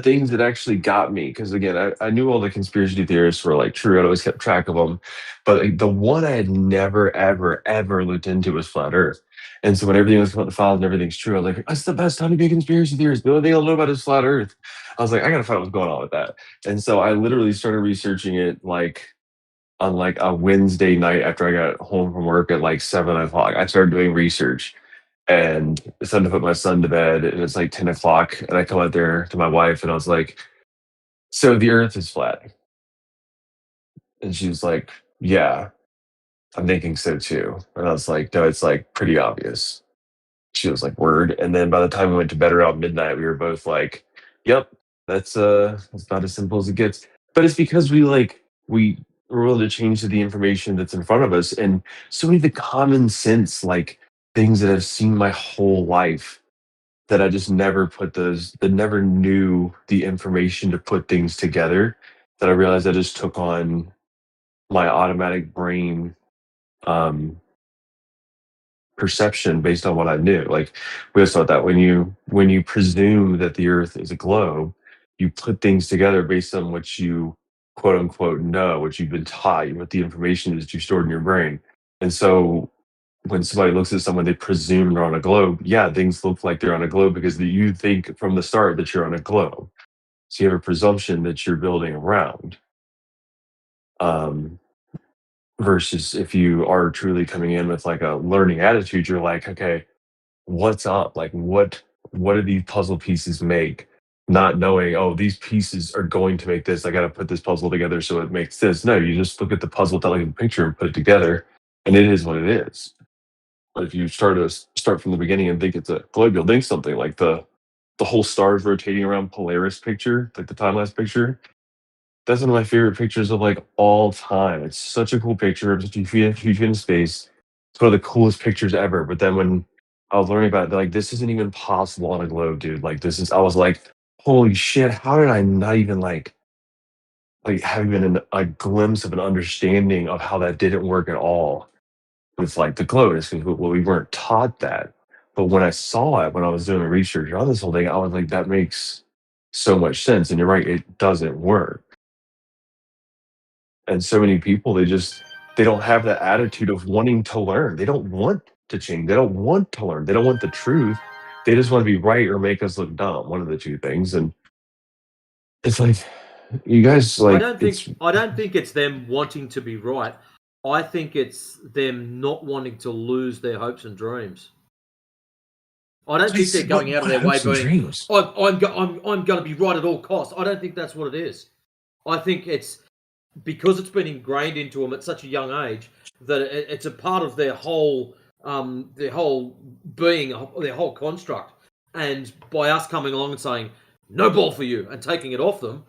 things that actually got me, because again, I knew all the conspiracy theorists were like true. I always kept track of them, but like, the one I had never, ever, ever looked into was flat Earth. And so when everything was coming out the files and everything's true, I was like, that's the best time to be a conspiracy theorist. The only thing I'll know about is flat Earth. I was like, I gotta find out what's going on with that. And so I literally started researching it like on like a Wednesday night after I got home from work at like 7 o'clock. I started doing research. And it's time to put my son to bed, and it's like 10 o'clock, and I come out there to my wife, and I was like, "So the Earth is flat?" And she was like, "Yeah, I'm thinking so too." And I was like, "No, it's like pretty obvious." She was like, "Word." And then by the time we went to bed around midnight, we were both like, "Yep, that's not as simple as it gets." But it's because we were willing to change to the information that's in front of us, and so many of the common sense like things that I've seen my whole life that I just never put that never knew the information to put things together, that I realized I just took on my automatic brain um perception based on what I knew. Like we always thought that when you presume that the Earth is a globe, you put things together based on what you quote unquote know, what you've been taught, what the information is that you stored in your brain. And so when somebody looks at someone, they presume they're on a globe. Yeah, things look like they're on a globe because you think from the start that you're on a globe. So you have a presumption that you're building around. Um, versus if you are truly coming in with like a learning attitude, you're like, okay, what's up? Like what do these puzzle pieces make? Not knowing, oh, these pieces are going to make this. I got to put this puzzle together so it makes this. No, you just look at the puzzle without looking at the picture and put it together, and it is what it is. But if you start from the beginning and think it's a globe, you'll think something like the whole stars rotating around Polaris picture, like the time lapse picture. That's one of my favorite pictures of like all time. It's such a cool picture. It's huge in space. It's one of the coolest pictures ever. But then when I was learning about it, like this isn't even possible on a globe, dude. Like this is. I was like, holy shit! How did I not even like have even a glimpse of an understanding of how that didn't work at all with like the globe? It's because well, we weren't taught that. But when I saw it, when I was doing research on this whole thing, I was like, that makes so much sense. And you're right, it doesn't work. And so many people, they don't have that attitude of wanting to learn. They don't want to change. They don't want to learn. They don't want the truth. They just want to be right or make us look dumb. One of the two things. And it's like, you guys I like don't think it's them wanting to be right. I think it's them not wanting to lose their hopes and dreams. I don't think they're going out of their way being, I'm going to be right at all costs. I don't think that's what it is. I think it's because it's been ingrained into them at such a young age that it's a part of their whole being, their whole construct. And by us coming along and saying no ball for you and taking it off them,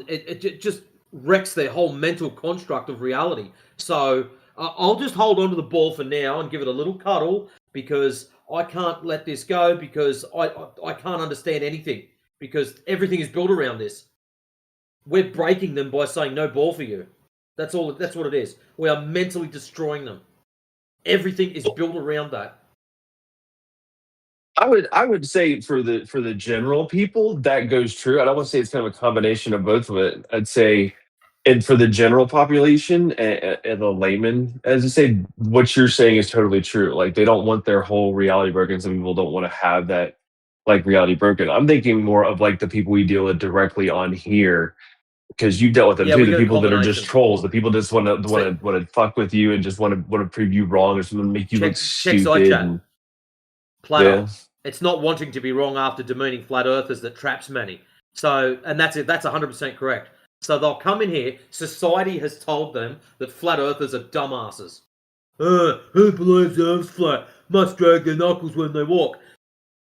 it just wrecks their whole mental construct of reality. So I'll just hold on to the ball for now and give it a little cuddle because I can't let this go because I can't understand anything because everything is built around this. We're breaking them by saying no ball for you. That's all. That's what it is. We are mentally destroying them. Everything is built around that. I would say for the general people that goes true. I don't want to say it's kind of a combination of both of it. I'd say, and for the general population and the layman, as I say, what you're saying is totally true. Like they don't want their whole reality broken. Some people don't want to have that like reality broken. I'm thinking more of like the people we deal with directly on here because you dealt with them Yeah, too. we The get a people that are just combination. trolls, the people just want to fuck with you and just want to prove you wrong or something, make you look Check side stupid. chat. And Platter. yeah. It's not wanting to be wrong after demeaning flat earthers that traps many. So, and that's it. That's 100% correct. So they'll come in here. Society has told them that flat earthers are dumbasses. Who believes the Earth's flat must drag their knuckles when they walk.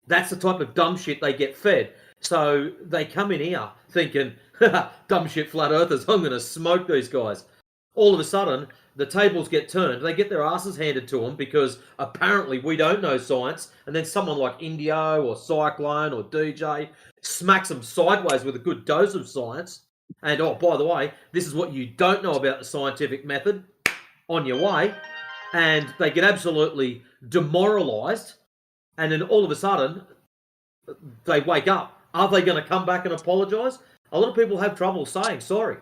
That's the type of dumb shit they get fed. So they come in here thinking, dumb shit flat earthers, I'm going to smoke these guys. All of a sudden, the tables get turned. They get their asses handed to them because apparently we don't know science. And then someone like Indio or Cyclone or DJ smacks them sideways with a good dose of science. And oh, by the way, this is what you don't know about the scientific method. On your way. And they get absolutely demoralized. And then all of a sudden, they wake up. Are they going to come back and apologise? A lot of people have trouble saying sorry.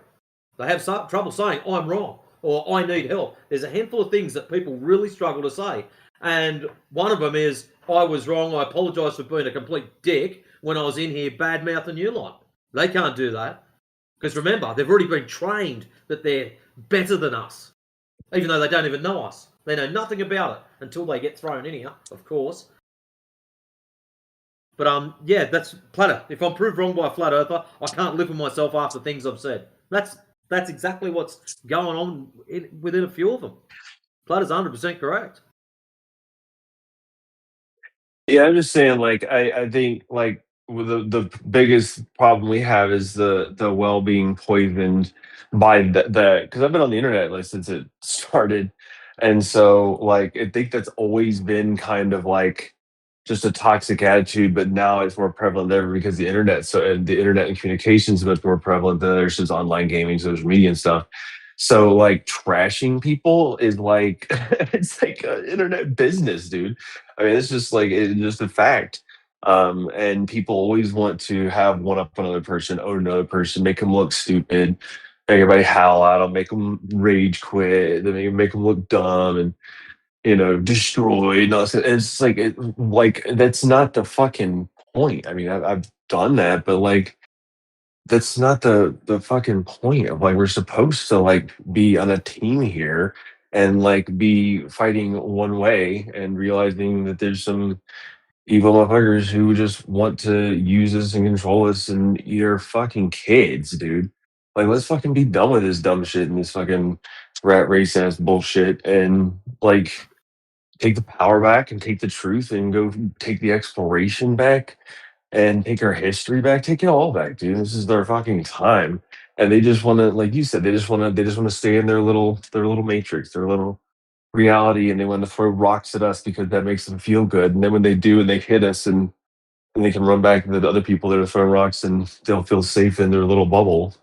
They have trouble saying, I'm wrong, or I need help. There's a handful of things that people really struggle to say. And one of them is, I was wrong, I apologise for being a complete dick when I was in here bad-mouthing you lot. They can't do that. Because remember, they've already been trained that they're better than us, even though they don't even know us. They know nothing about it until they get thrown in here, of course. But yeah, that's Platter. If I'm proved wrong by a flat earther, I can't live with myself after things I've said. That's exactly what's going on within a few of them. Platter's 100% correct. Yeah, I'm just saying, like, I think, like, the biggest problem we have is the well being poisoned by the because I've been on the internet like since it started, and so like I think that's always been kind of like just a toxic attitude, but now it's more prevalent than ever because the internet and communication is much more prevalent than there's just online gaming, social media, and stuff. So like trashing people is like it's like an internet business, dude. I mean, it's just like it's just a fact. And people always want to have one up another person, own another person, make them look stupid, make everybody howl at them, make them rage quit, then make them look dumb and destroyed. And all this. It's like that's not the fucking point. I mean, I've done that, but like that's not the fucking point of like we're supposed to like be on a team here and like be fighting one way and realizing that there's some evil motherfuckers who just want to use us and control us and eat our fucking kids, dude. Like, let's fucking be done with this dumb shit and this fucking rat race ass bullshit and like take the power back and take the truth and go take the exploration back and take our history back. Take it all back, dude. This is their fucking time. And they just want to, like you said, they just want to stay in their little matrix, their little reality, and they want to throw rocks at us because that makes them feel good. And then when they do, and they hit us, and they can run back to the other people that are throwing rocks, and they'll feel safe in their little bubble.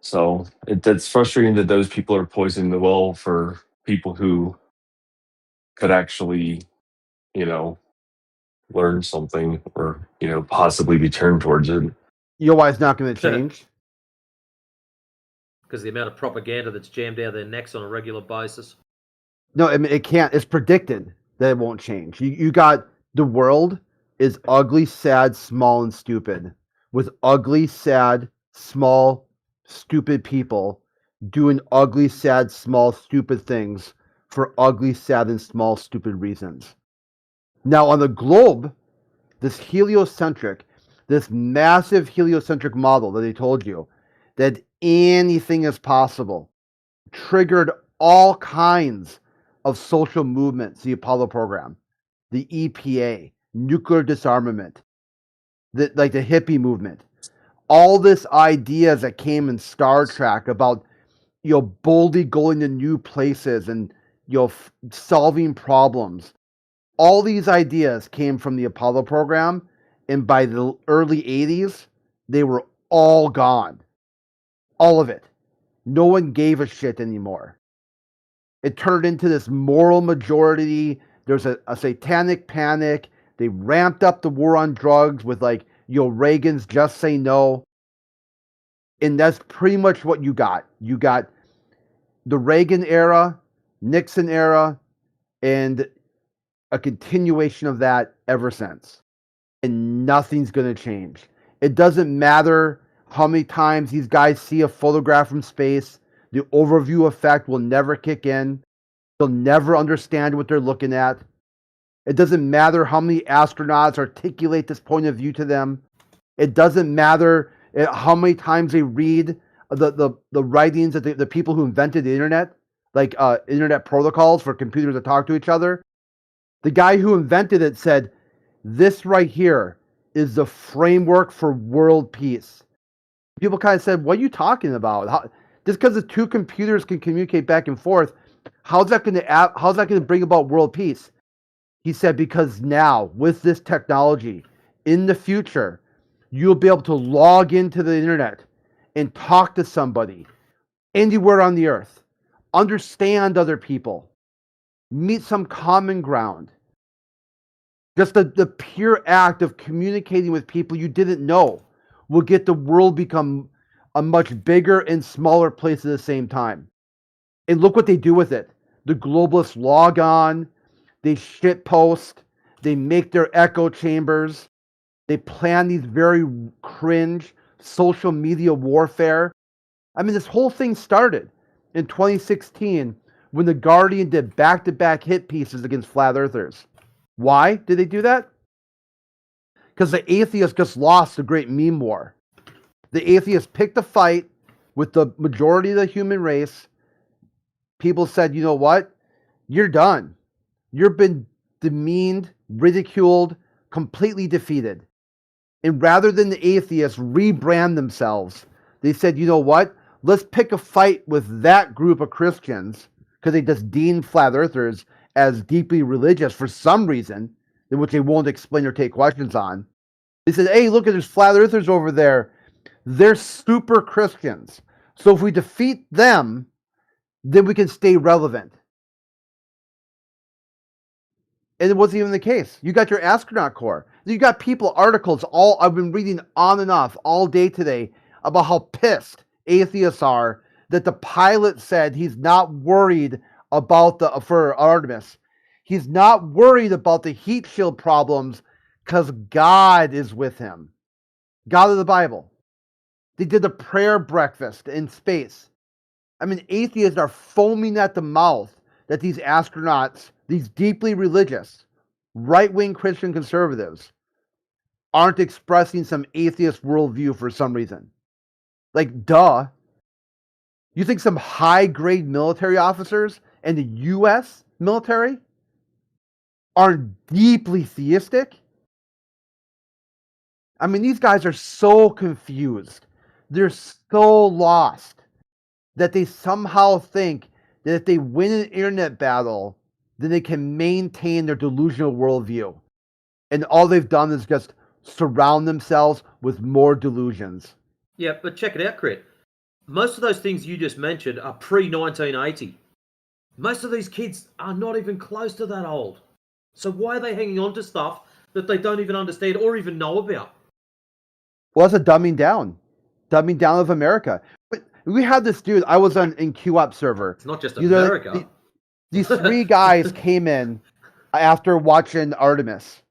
So that's frustrating that those people are poisoning the well for people who could actually, you know, learn something or possibly be turned towards it. You know why it's not going to change? Because the amount of propaganda that's jammed down their necks on a regular basis. No, I mean it can't. It's predicted that it won't change. You got the world is ugly, sad, small, and stupid, with ugly, sad, small, stupid people doing ugly, sad, small, stupid things for ugly, sad, and small, stupid reasons. Now on the globe, this massive heliocentric model that they told you that anything is possible triggered all kinds of social movements, the Apollo program, the EPA, nuclear disarmament, the hippie movement, all this ideas that came in Star Trek about boldly going to new places and solving problems. All these ideas came from the Apollo program, and by the early 80s, they were all gone. All of it. No one gave a shit anymore. It turned into this moral majority. There's a satanic panic. They ramped up the war on drugs with Reagan's Just Say No. And that's pretty much what you got. You got the Reagan era, Nixon era, and a continuation of that ever since. And nothing's going to change. It doesn't matter how many times these guys see a photograph from space. The overview effect will never kick in. They'll never understand what they're looking at. It doesn't matter how many astronauts articulate this point of view to them. It doesn't matter how many times they read the writings of the people who invented the internet, like internet protocols for computers to talk to each other. The guy who invented it said, this right here is the framework for world peace. People kind of said, what are you talking about? Just because the two computers can communicate back and forth, how's that going to bring about world peace? He said, because now with this technology, in the future, you'll be able to log into the internet and talk to somebody anywhere on the earth, understand other people, meet some common ground. Just the pure act of communicating with people you didn't know will get the world become a much bigger and smaller place at the same time. And look what they do with it. The globalists log on, they shitpost, they make their echo chambers, they plan these very cringe social media warfare. I mean, this whole thing started in 2016 when The Guardian did back-to-back hit pieces against flat earthers. Why did they do that? because the atheists just lost the great meme war. The atheists picked a fight with the majority of the human race. People said, you know what? You're done. You've been demeaned, ridiculed, completely defeated. And rather than the atheists rebrand themselves, they said, you know what? Let's pick a fight with that group of Christians, because they just deemed flat earthers as deeply religious for some reason, in which they won't explain or take questions on. They said, hey, look at there's flat earthers over there. They're super Christians. So if we defeat them, then we can stay relevant. And it wasn't even the case. You got your astronaut corps. You got people, articles, all I've been reading on and off all day today about how pissed atheists are that the pilot said he's not worried about for Artemis. He's not worried about the heat shield problems because God is with him. God of the Bible. They did a prayer breakfast in space. I mean, atheists are foaming at the mouth that these astronauts, these deeply religious, right-wing Christian conservatives, aren't expressing some atheist worldview for some reason. Like, duh. You think some high-grade military officers in the U.S. military aren't deeply theistic? I mean, these guys are so confused. They're so lost that they somehow think that if they win an internet battle, then they can maintain their delusional worldview. And all they've done is just surround themselves with more delusions. Yeah, but check it out, Crit. Most of those things you just mentioned are pre-1980. Most of these kids are not even close to that old. So why are they hanging on to stuff that they don't even understand or even know about? Well, it's a dumbing down of America. But we had this dude, I was in QOP server. It's not just America. These three guys came in after watching Artemis,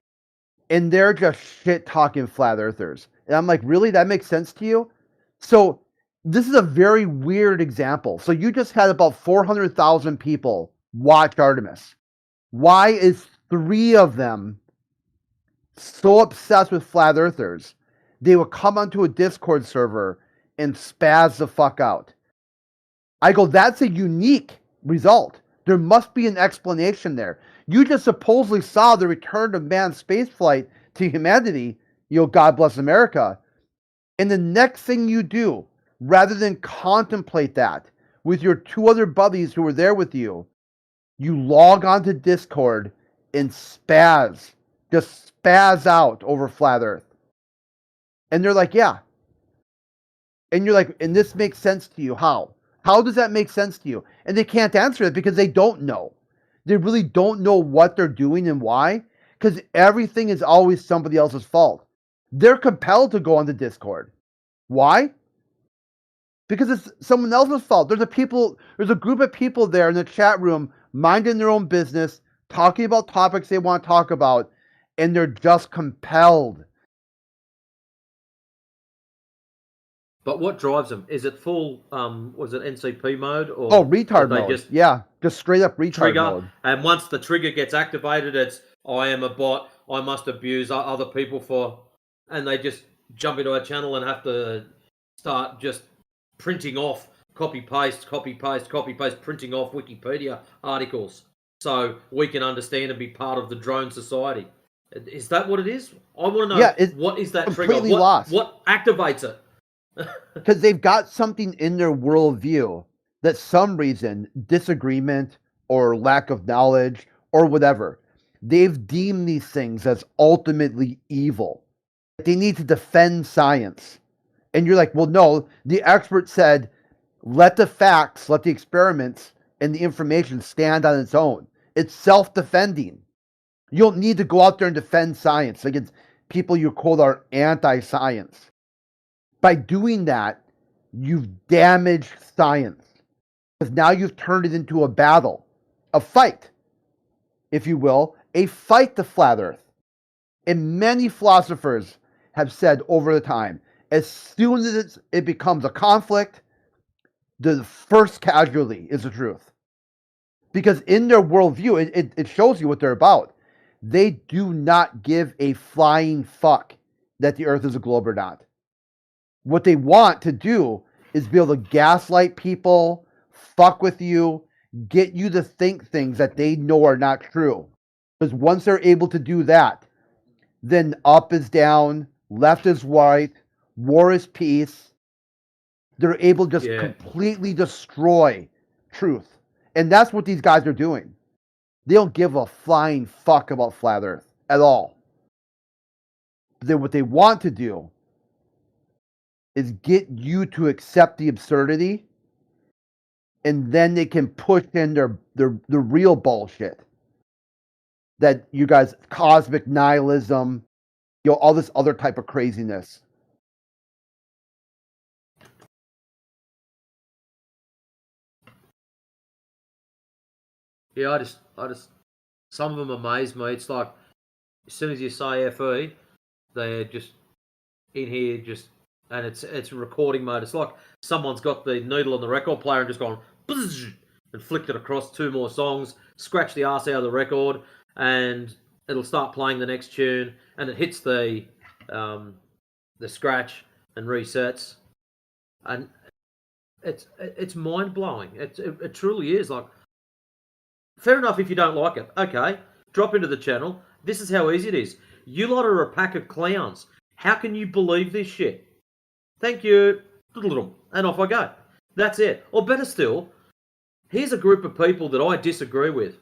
and they're just shit-talking flat earthers. And I'm like, really? That makes sense to you? So this is a very weird example. So you just had about 400,000 people watch Artemis. Why is 3 of them so obsessed with flat earthers they would come onto a Discord server and spaz the fuck out? I go, that's a unique result. There must be an explanation there. You just supposedly saw the return of manned spaceflight to humanity, God bless America. And the next thing you do, rather than contemplate that with your 2 other buddies who were there with you, you log onto Discord and spaz, just spaz out over flat earth. And they're like, yeah. And you're like, and this makes sense to you. How? How does that make sense to you? And they can't answer it because they don't know. They really don't know what they're doing and why, because everything is always somebody else's fault. They're compelled to go on the Discord. Why? Because it's someone else's fault. There's a group of people there in the chat room minding their own business, talking about topics they want to talk about, and they're just compelled. But what drives them? Is it full, was it NCP mode? Or retard mode. Just straight up retard mode. And once the trigger gets activated, it's, I am a bot, I must abuse other people for... And they just jump into a channel and have to start just printing off, copy-paste, printing off Wikipedia articles so we can understand and be part of the drone society. Is that what it is? I want to know, what is that trigger? What activates it? Because they've got something in their worldview that some reason, disagreement or lack of knowledge or whatever, they've deemed these things as ultimately evil. They need to defend science. And you're like, well, no, the expert said, let the facts, let the experiments and the information stand on its own. It's self-defending. You don't need to go out there and defend science against people you quote are anti-science. By doing that, you've damaged science. Because now you've turned it into a battle, a fight, if you will, a fight to flat earth. And many philosophers have said over the time, as soon as it becomes a conflict, the first casualty is the truth. Because in their worldview, it shows you what they're about. They do not give a flying fuck that the Earth is a globe or not. What they want to do is be able to gaslight people, fuck with you, get you to think things that they know are not true. Because once they're able to do that, then up is down, left is right, war is peace. They're able to just completely destroy truth. And that's what these guys are doing. They don't give a flying fuck about flat Earth at all. Then what they want to do is get you to accept the absurdity, and then they can push in the real bullshit. That you guys, cosmic nihilism, all this other type of craziness. Yeah, I just, some of them amaze me. It's like, as soon as you say FE, they're just in here, and it's recording mode. It's like someone's got the needle on the record player and just gone and flicked it across 2 more songs, scratched the arse out of the record, and it'll start playing the next tune, and it hits the scratch and resets, and it's mind blowing. It truly is. Like, fair enough if you don't like it. Okay, drop into the channel. This is how easy it is. You lot are a pack of clowns. How can you believe this shit? Thank you. And off I go. That's it. Or better still, here's a group of people that I disagree with.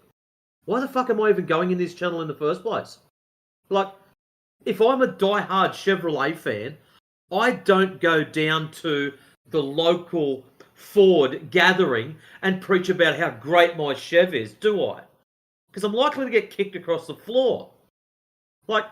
Why the fuck am I even going in this channel in the first place? Like, if I'm a die-hard Chevrolet fan, I don't go down to the local Ford gathering and preach about how great my Chev is, do I? Because I'm likely to get kicked across the floor. Like,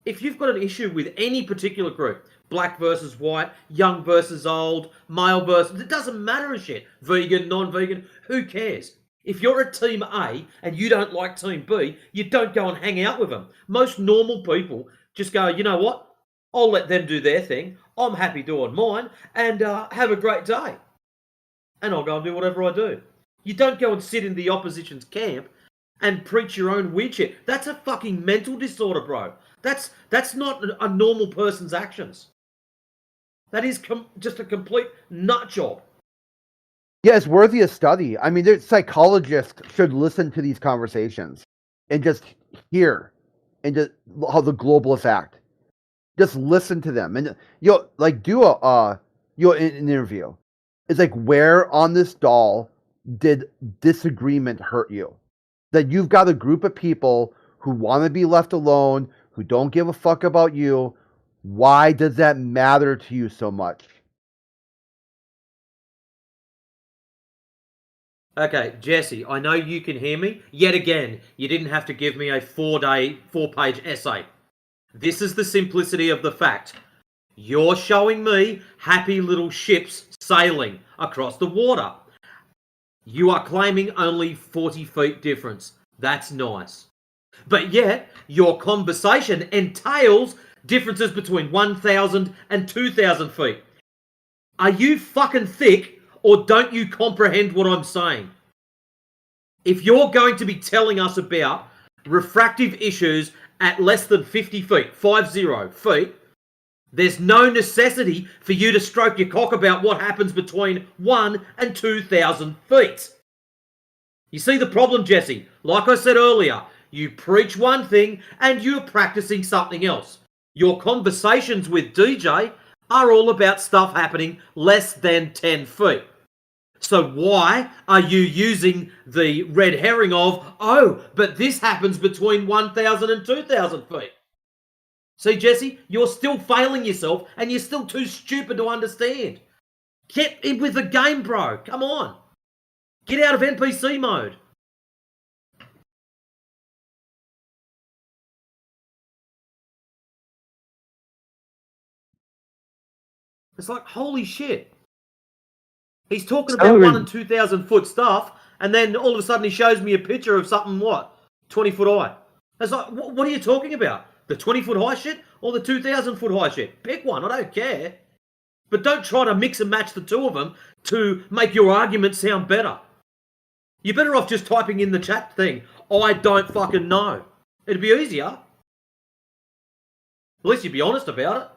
if you've got an issue with any particular group, black versus white, young versus old, male versus... It doesn't matter a shit. Vegan, non-vegan, who cares? If you're a Team A and you don't like Team B, you don't go and hang out with them. Most normal people just go, you know what? I'll let them do their thing. I'm happy doing mine, and have a great day. And I'll go and do whatever I do. You don't go and sit in the opposition's camp and preach your own weird shit. That's a fucking mental disorder, bro. That's not a normal person's actions. That is just a complete nut job. Yeah, it's worthy of study. I mean, psychologists should listen to these conversations and just hear and just how the globalists act. Just listen to them and do an interview. It's like, where on this doll did disagreement hurt you? That you've got a group of people who want to be left alone, who don't give a fuck about you. Why does that matter to you so much? Okay, Jesse, I know you can hear me. Yet again, you didn't have to give me a 4-page essay. This is the simplicity of the fact. You're showing me happy little ships sailing across the water. You are claiming only 40 feet difference. That's nice. But yet, your conversation entails differences between 1,000 and 2,000 feet. Are you fucking thick, or don't you comprehend what I'm saying? If you're going to be telling us about refractive issues at less than 50 feet, 50 feet, there's no necessity for you to stroke your cock about what happens between 1 and 2,000 feet. You see the problem, Jesse? Like I said earlier, you preach one thing and you're practicing something else. Your conversations with DJ are all about stuff happening less than 10 feet. So why are you using the red herring of, oh, but this happens between 1,000 and 2,000 feet? See, Jesse, you're still failing yourself and you're still too stupid to understand. Get in with the game, bro. Come on. Get out of NPC mode. It's like, holy shit. He's talking about 1 and 2,000 foot stuff, and then all of a sudden he shows me a picture of something, 20 foot high. It's like, what are you talking about? The 20 foot high shit or the 2,000 foot high shit? Pick one, I don't care. But don't try to mix and match the two of them to make your argument sound better. You're better off just typing in the chat thing, I don't fucking know. It'd be easier. least you'd be honest about it.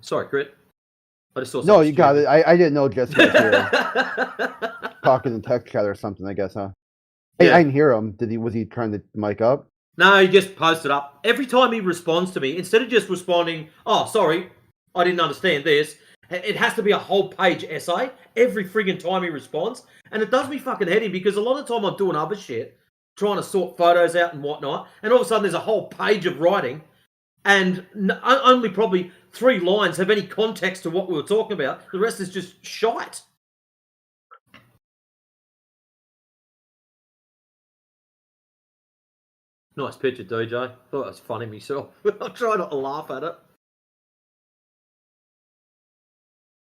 Sorry, Crit. I just saw something No, you got it. stupid. I didn't know Jesse was here. Talking in text chat or something, I guess, huh? Hey, Yeah. I didn't hear him. Was he trying to mic up? No, he just posted up. Every time he responds to me, instead of just responding, oh, sorry, I didn't understand this, it has to be a whole page essay every friggin' time he responds. And it does me fucking head in because a lot of the time I'm doing other shit, trying to sort photos out and whatnot, and all of a sudden there's a whole page of writing, and only probably 3 lines have any context to what we were talking about. The rest is just shite. Nice picture, DJ. Thought it was funny myself. I'm trying not to laugh at it.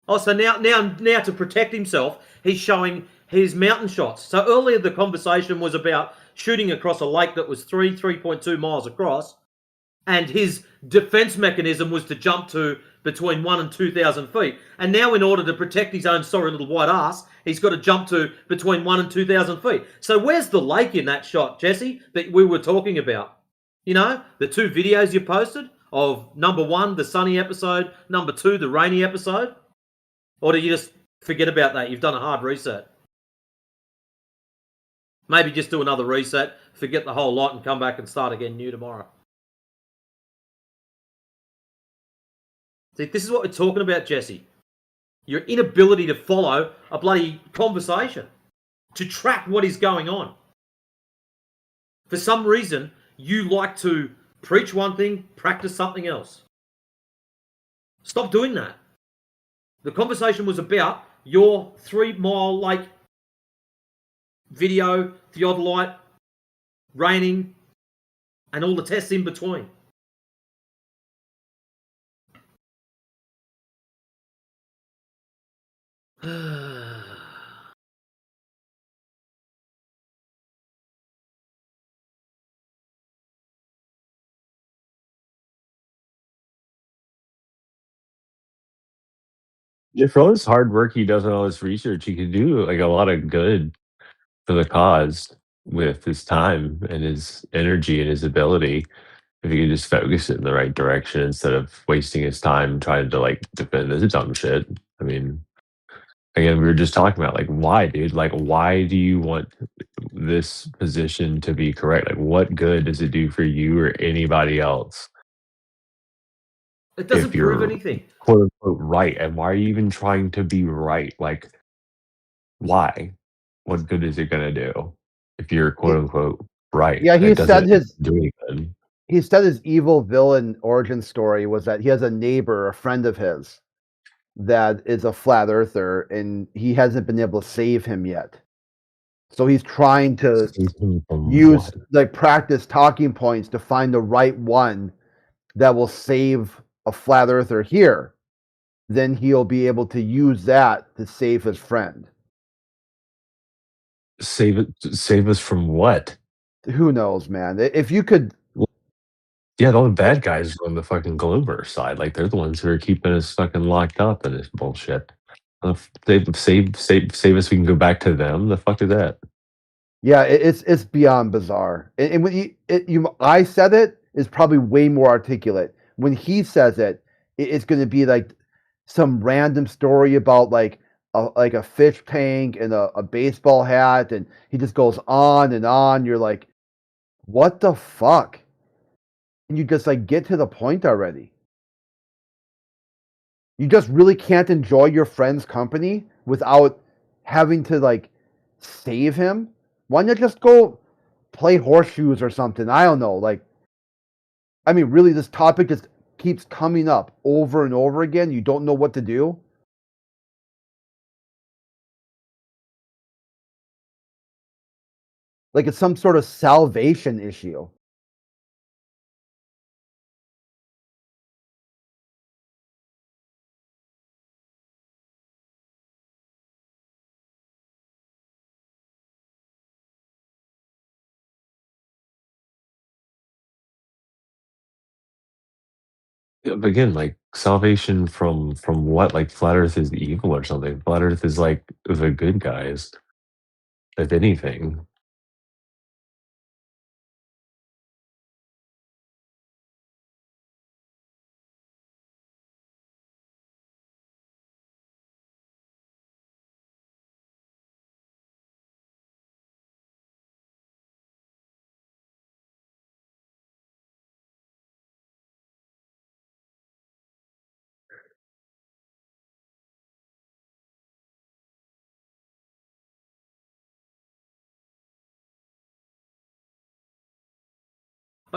Oh, so now to protect himself, he's showing his mountain shots. So earlier the conversation was about shooting across a lake that was 3.2 miles across, and his defense mechanism was to jump to between 1 and 2,000 feet. And now in order to protect his own sorry little white ass, he's got to jump to between 1 and 2,000 feet. So where's the lake in that shot, Jesse, that we were talking about? You know, the 2 videos you posted of number 1, the sunny episode, number 2, the rainy episode? Or do you just forget about that? You've done a hard reset. Maybe just do another reset, forget the whole lot, and come back and start again new tomorrow. See, this is what we're talking about, Jesse. Your inability to follow a bloody conversation, to track what is going on. For some reason, you like to preach one thing, practice something else. Stop doing that. The conversation was about your 3 Mile Lake video, theodolite, raining, and all the tests in between. Yeah, for all his hard work he does and all his research, he could do like a lot of good for the cause with his time and his energy and his ability. If he could just focus it in the right direction instead of wasting his time trying to like defend this dumb shit. I mean, again, we were just talking about like why, dude? Like, why do you want this position to be correct? Like, what good does it do for you or anybody else? It doesn't If you're prove anything. quote unquote right, and why are you even trying to be right? Like, why? What good is it gonna do if you're quote unquote right? Yeah, It doesn't do any good. he said his evil villain origin story was that he has a neighbor, a friend of his, that is a flat earther, and he hasn't been able to save him yet. So he's trying to use like practice talking points to find the right one that will save a flat earther here. Then he'll be able to use that to save his friend. Save us from what? Who knows, man? If you could, yeah, all the bad guys are on the fucking Gloomer side. Like they're the ones who are keeping us fucking locked up in this bullshit. Save us. We can go back to them. The fuck is that? Yeah, it's beyond bizarre. And when I said it is probably way more articulate. When he says it, it's going to be like some random story about like a fish tank and a baseball hat, and he just goes on and on. You're like, what the fuck? And you just like get to the point already. You just really can't enjoy your friend's company without having to like save him. Why not just go play horseshoes or something? I don't know. Like, I mean, really, this topic just keeps coming up over and over again. You don't know what to do. Like it's some sort of salvation issue. Yeah, but again, like salvation from what? Like flat Earth is evil or something. Flat Earth is like the good guys, if anything.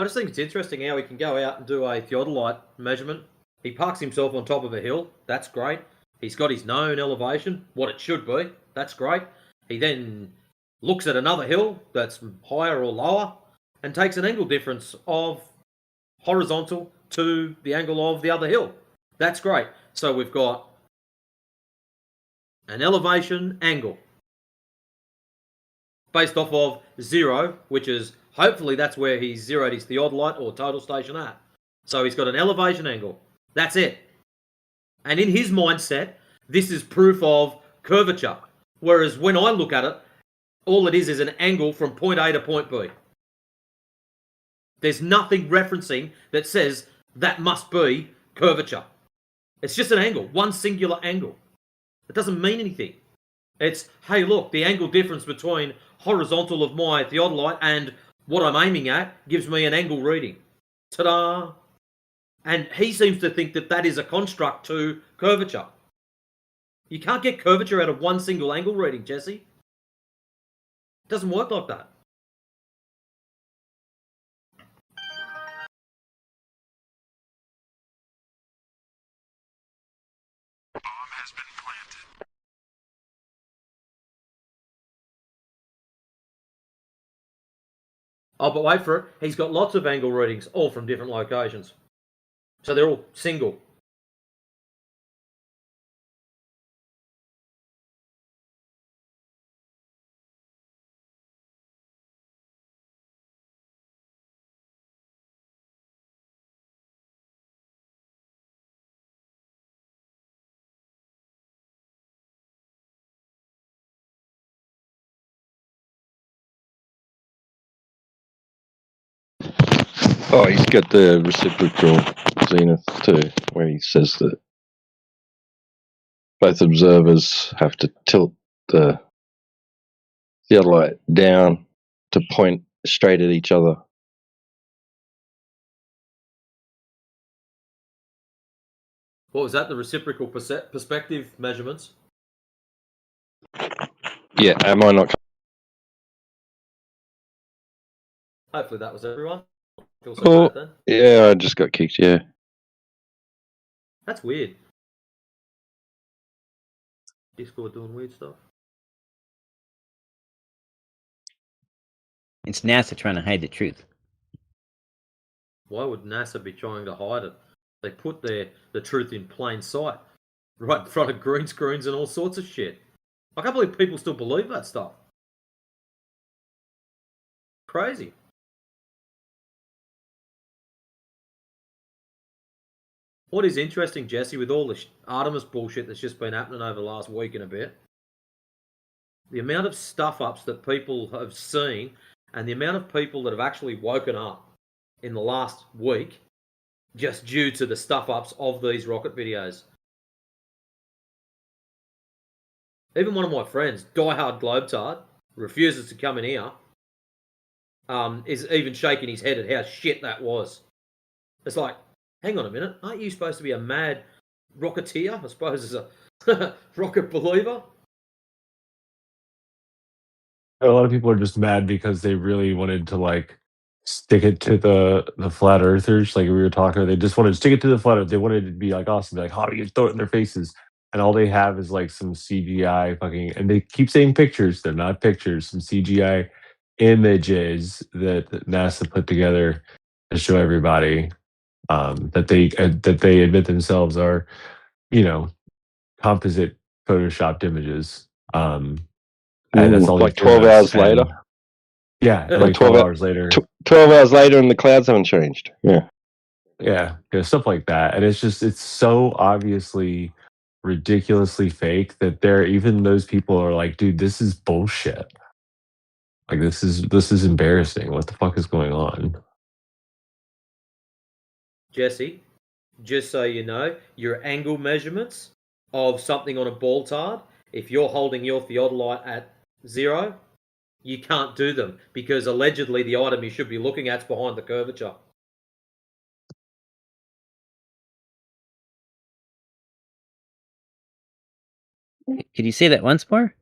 I just think it's interesting how he can go out and do a theodolite measurement. He parks himself on top of a hill. That's great. He's got his known elevation, what it should be. That's great. He then looks at another hill that's higher or lower and takes an angle difference of horizontal to the angle of the other hill. That's great. So we've got an elevation angle based off of 0, which is hopefully that's where he's zeroed his theodolite or total station at. So he's got an elevation angle. That's it. And in his mindset, this is proof of curvature. Whereas when I look at it, all it is an angle from point A to point B. There's nothing referencing that says that must be curvature. It's just an angle, one singular angle. It doesn't mean anything. It's, hey, look, the angle difference between horizontal of my theodolite and what I'm aiming at gives me an angle reading. Ta-da! And he seems to think that that is a construct to curvature. You can't get curvature out of one single angle reading, Jesse. It doesn't work like that. Oh, but wait for it. He's got lots of angle readings, all from different locations. So they're all single. Oh, he's got the reciprocal zenith too, where he says that both observers have to tilt the theodolite down to point straight at each other. What was that? The reciprocal perspective measurements? Yeah, am I not? Hopefully that was everyone. Feel so Oh, bad then. yeah, I just got kicked, yeah. That's weird. Discord doing weird stuff. It's NASA trying to hide the truth. Why would NASA be trying to hide it? They put the truth in plain sight, right in front of green screens and all sorts of shit. I can't believe people still believe that stuff. Crazy. What is interesting, Jesse, with all the Artemis bullshit that's just been happening over the last week and a bit, the amount of stuff-ups that people have seen and the amount of people that have actually woken up in the last week just due to the stuff-ups of these rocket videos. Even one of my friends, diehard globetard, refuses to come in here, is even shaking his head at how shit that was. It's like, hang on a minute, aren't you supposed to be a mad rocketeer? I suppose as a rocket believer. A lot of people are just mad because they really wanted to like stick it to the flat earthers. Like we were talking, they just wanted to stick it to the flat earth. They wanted it to be like awesome, like how do you throw it in their faces? And all they have is like some CGI fucking, and they keep saying pictures. They're not pictures. Some CGI images that NASA put together to show everybody that they admit themselves are, you know, composite photoshopped images. And that's all he Like 12 gives, hours later? Yeah, Like like 12 hours later. 12 hours later and the clouds haven't changed. Yeah. Yeah, stuff like that. And it's so obviously ridiculously fake that even those people are like, dude, this is bullshit. Like this is embarrassing. What the fuck is going on? Jesse, just so you know, your angle measurements of something on a ball tard, if you're holding your theodolite at 0, you can't do them because allegedly the item you should be looking at's behind the curvature. Could you say that once more?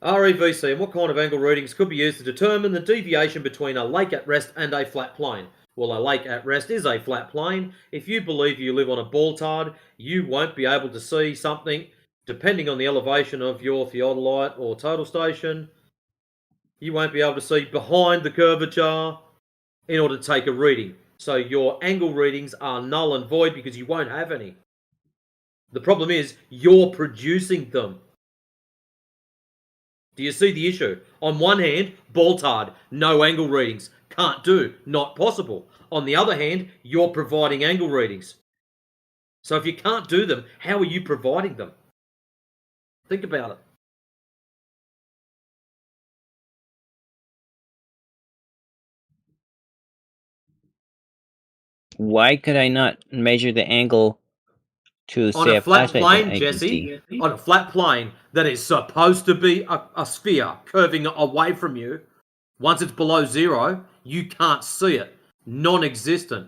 REVC, and what kind of angle readings could be used to determine the deviation between a lake at rest and a flat plane? Well, a lake at rest is a flat plane. If you believe you live on a ball-tard, you won't be able to see something, depending on the elevation of your theodolite or total station. You won't be able to see behind the curvature in order to take a reading. So your angle readings are null and void because you won't have any. The problem is you're producing them. Do you see the issue? On one hand, ball-tard, no angle readings. Can't do, not possible. On the other hand, you're providing angle readings. So if you can't do them, how are you providing them? Think about it. Why could I not measure the angle to, On say, a a flat flashlight plane, that I can see? Jesse, on a flat plane that is supposed to be a sphere curving away from you, once it's below zero, you can't see it. Non-existent.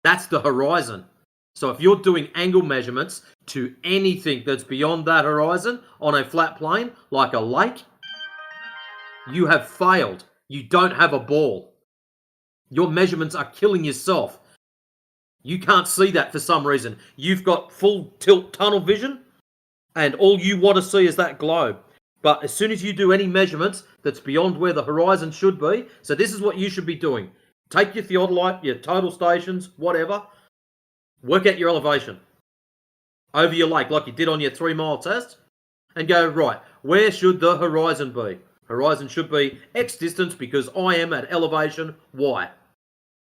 That's the horizon. So if you're doing angle measurements to anything that's beyond that horizon on a flat plane, like a lake, you have failed. You don't have a ball. Your measurements are killing yourself. You can't see that for some reason. You've got full tilt tunnel vision, and all you want to see is that globe. But as soon as you do any measurements that's beyond where the horizon should be, so this is what you should be doing. Take your theodolite, your total stations, whatever, work out your elevation over your lake like you did on your 3-mile test, and go, right, where should the horizon be? Horizon should be X distance because I am at elevation Y.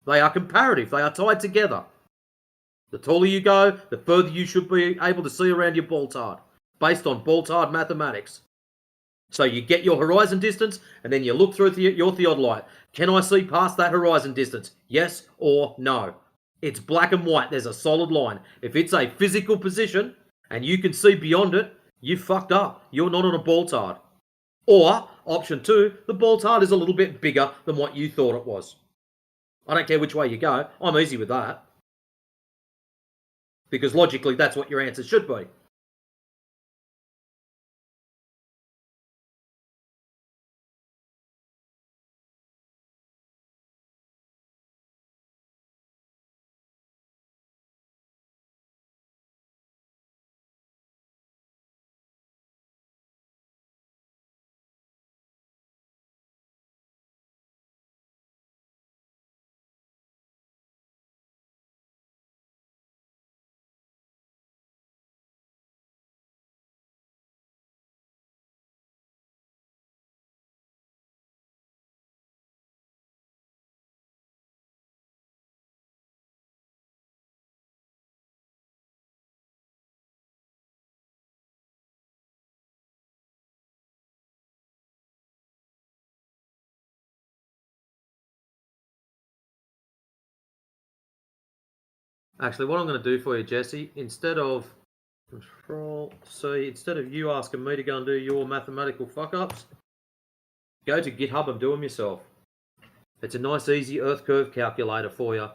They are comparative. They are tied together. The taller you go, the further you should be able to see around your ball-tard, based on ball-tard mathematics. So you get your horizon distance, and then you look through your theodolite. Can I see past that horizon distance? Yes or no? It's black and white. There's a solid line. If it's a physical position, and you can see beyond it, you fucked up. You're not on a ball-tard. Or, option 2, the ball-tard is a little bit bigger than what you thought it was. I don't care which way you go. I'm easy with that. Because logically, that's what your answer should be. Actually, what I'm going to do for you, Jesse, instead of Control-C, instead of you asking me to go and do your mathematical fuck-ups, go to GitHub and do them yourself. It's a nice, easy Earth curve calculator for you.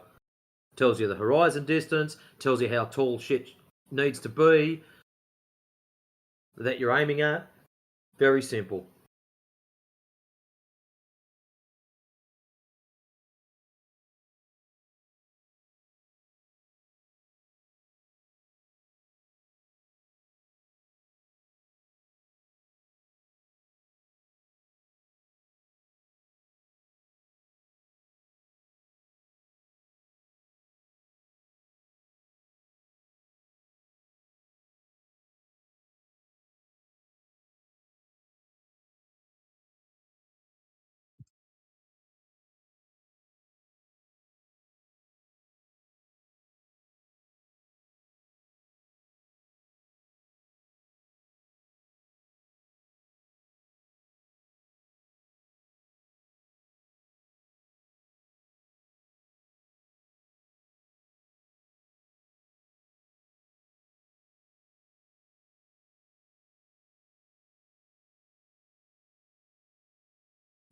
Tells you the horizon distance, tells you how tall shit needs to be that you're aiming at. Very simple.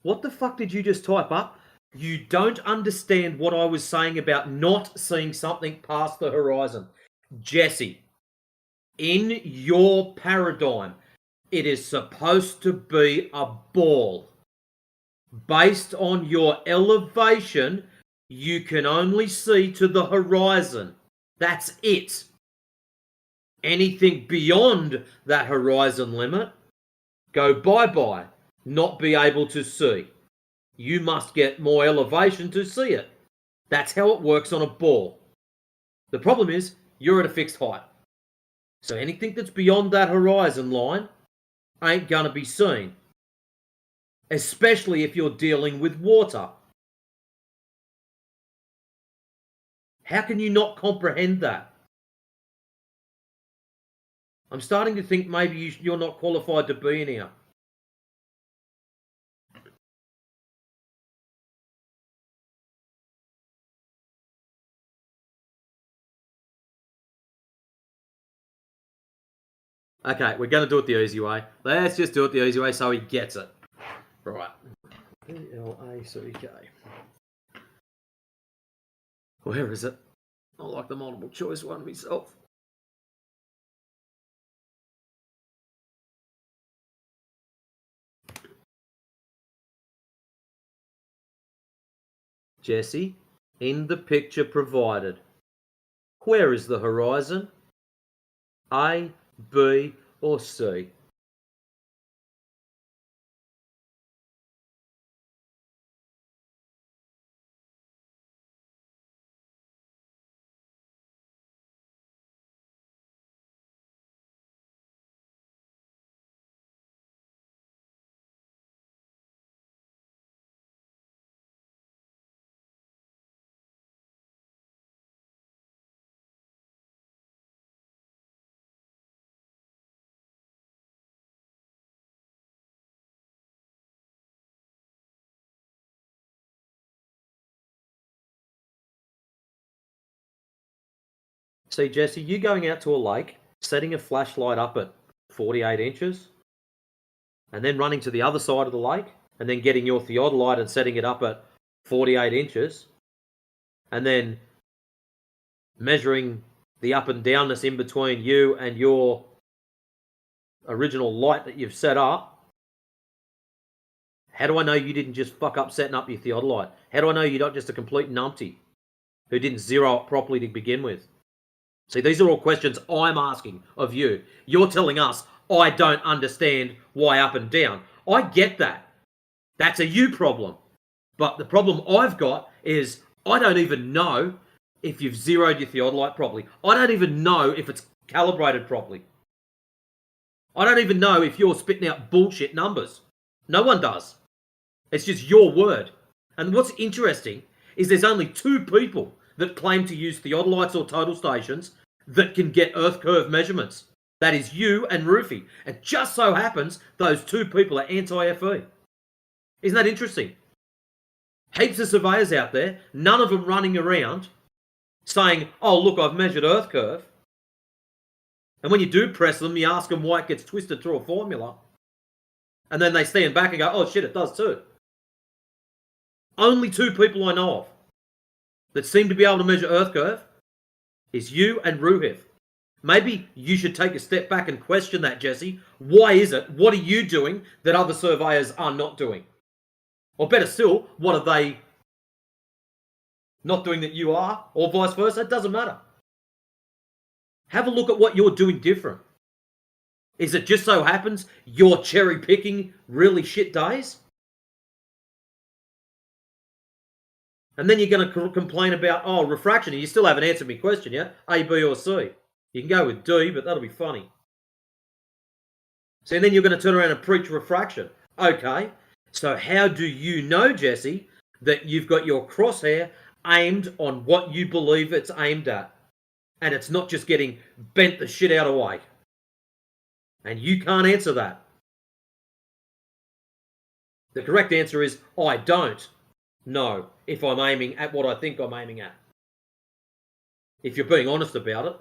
What the fuck did you just type up? You don't understand what I was saying about not seeing something past the horizon. Jesse, in your paradigm, It is supposed to be a ball. Based on your elevation, you can only see to the horizon. That's it. Anything beyond that horizon limit, go bye-bye, not be able to see. You must get more elevation to see it. That's how it works on a ball. The problem is, you're at a fixed height. So anything that's beyond that horizon line ain't gonna be seen. Especially if you're dealing with water. How can you not comprehend that? I'm starting to think maybe you're not qualified to be in here. Okay, we're going to do it the easy way. Let's just do it the easy way so he gets it. Right. P-L-A-C-K. Where is it? I like the multiple choice one myself. Jesse, in the picture provided, where is the horizon? A, B, or C? See, Jesse, you going out to a lake, setting a flashlight up at 48 inches, and then running to the other side of the lake, and then getting your theodolite and setting it up at 48 inches, and then measuring the up and downness in between you and your original light that you've set up. How do I know you didn't just fuck up setting up your theodolite? How do I know you're not just a complete numpty who didn't zero it properly to begin with? See, these are all questions I'm asking of you. You're telling us, I don't understand why up and down. I get that. That's a you problem. But the problem I've got is I don't even know if you've zeroed your theodolite properly. I don't even know if it's calibrated properly. I don't even know if you're spitting out bullshit numbers. No one does. It's just your word. And what's interesting is there's only two people that claim to use theodolites or total stations that can get earth curve measurements. That is you and Roofy. And just so happens those two people are anti-FE. Isn't that interesting? Heaps of surveyors out there, none of them running around saying, oh, look, I've measured earth curve. And when you do press them, you ask them why it gets twisted through a formula. And then they stand back and go, oh shit, it does too. Only two people I know of that seem to be able to measure earth curve is you and Ruhith. Maybe you should take a step back and question that, Jesse. Why is it? What are you doing that other surveyors are not doing? Or better still, what are they not doing that you are? Or vice versa? It doesn't matter. Have a look at what you're doing different. Is it just so happens you're cherry picking really shit days? And then you're going to complain about, oh, refraction. You still haven't answered my question yet. A, B, or C. You can go with D, but that'll be funny. So then you're going to turn around and preach refraction. Okay, so how do you know, Jesse, that you've got your crosshair aimed on what you believe it's aimed at? And it's not just getting bent the shit out of way. And you can't answer that. The correct answer is, I don't know if I'm aiming at what I think I'm aiming at. If you're being honest about it.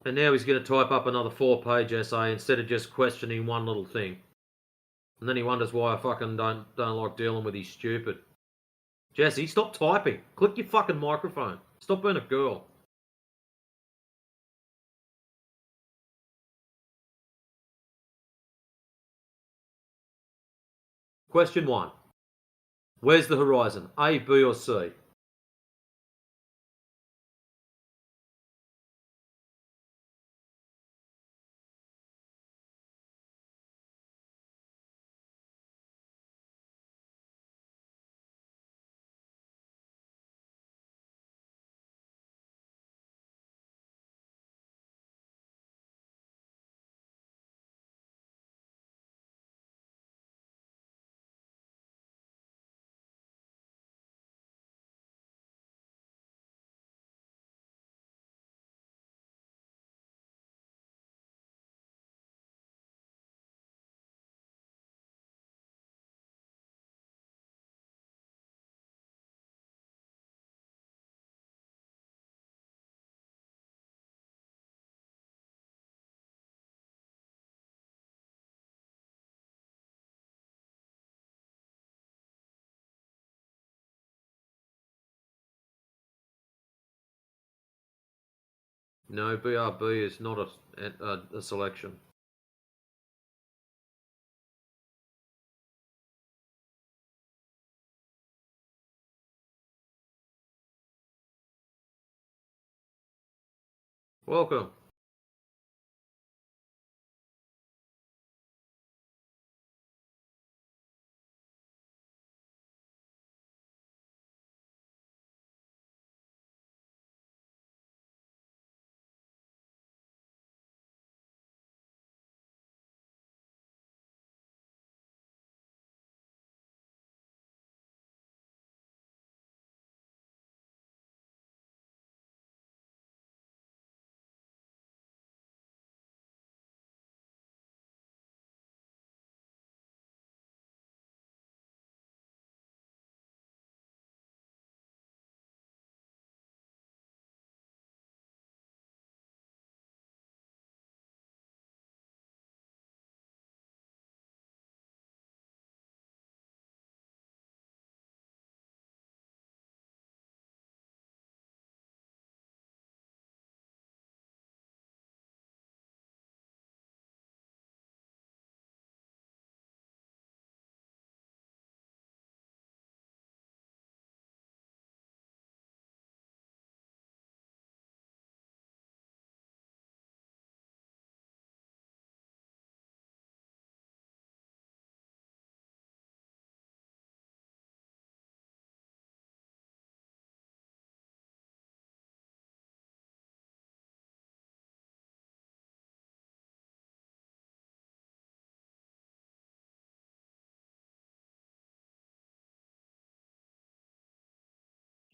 And now he's going to type up another 4-page essay instead of just questioning one little thing. And then he wonders why I fucking don't like dealing with his stupid. Jesse, stop typing. Click your fucking microphone. Stop being a girl. Question 1. Where's the horizon? A, B, or C? No, BRB is not a selection. Welcome.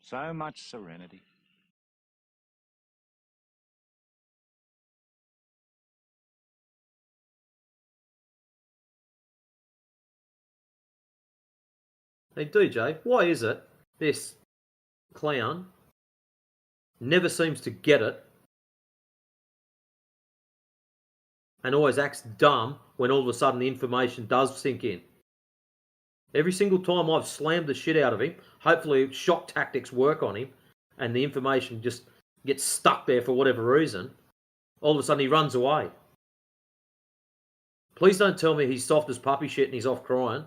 So much serenity. Hey DJ, why is it this clown never seems to get it and always acts dumb when all of a sudden the information does sink in? Every single time I've slammed the shit out of him, hopefully shock tactics work on him and the information just gets stuck there for whatever reason, all of a sudden he runs away. Please don't tell me he's soft as puppy shit and he's off crying.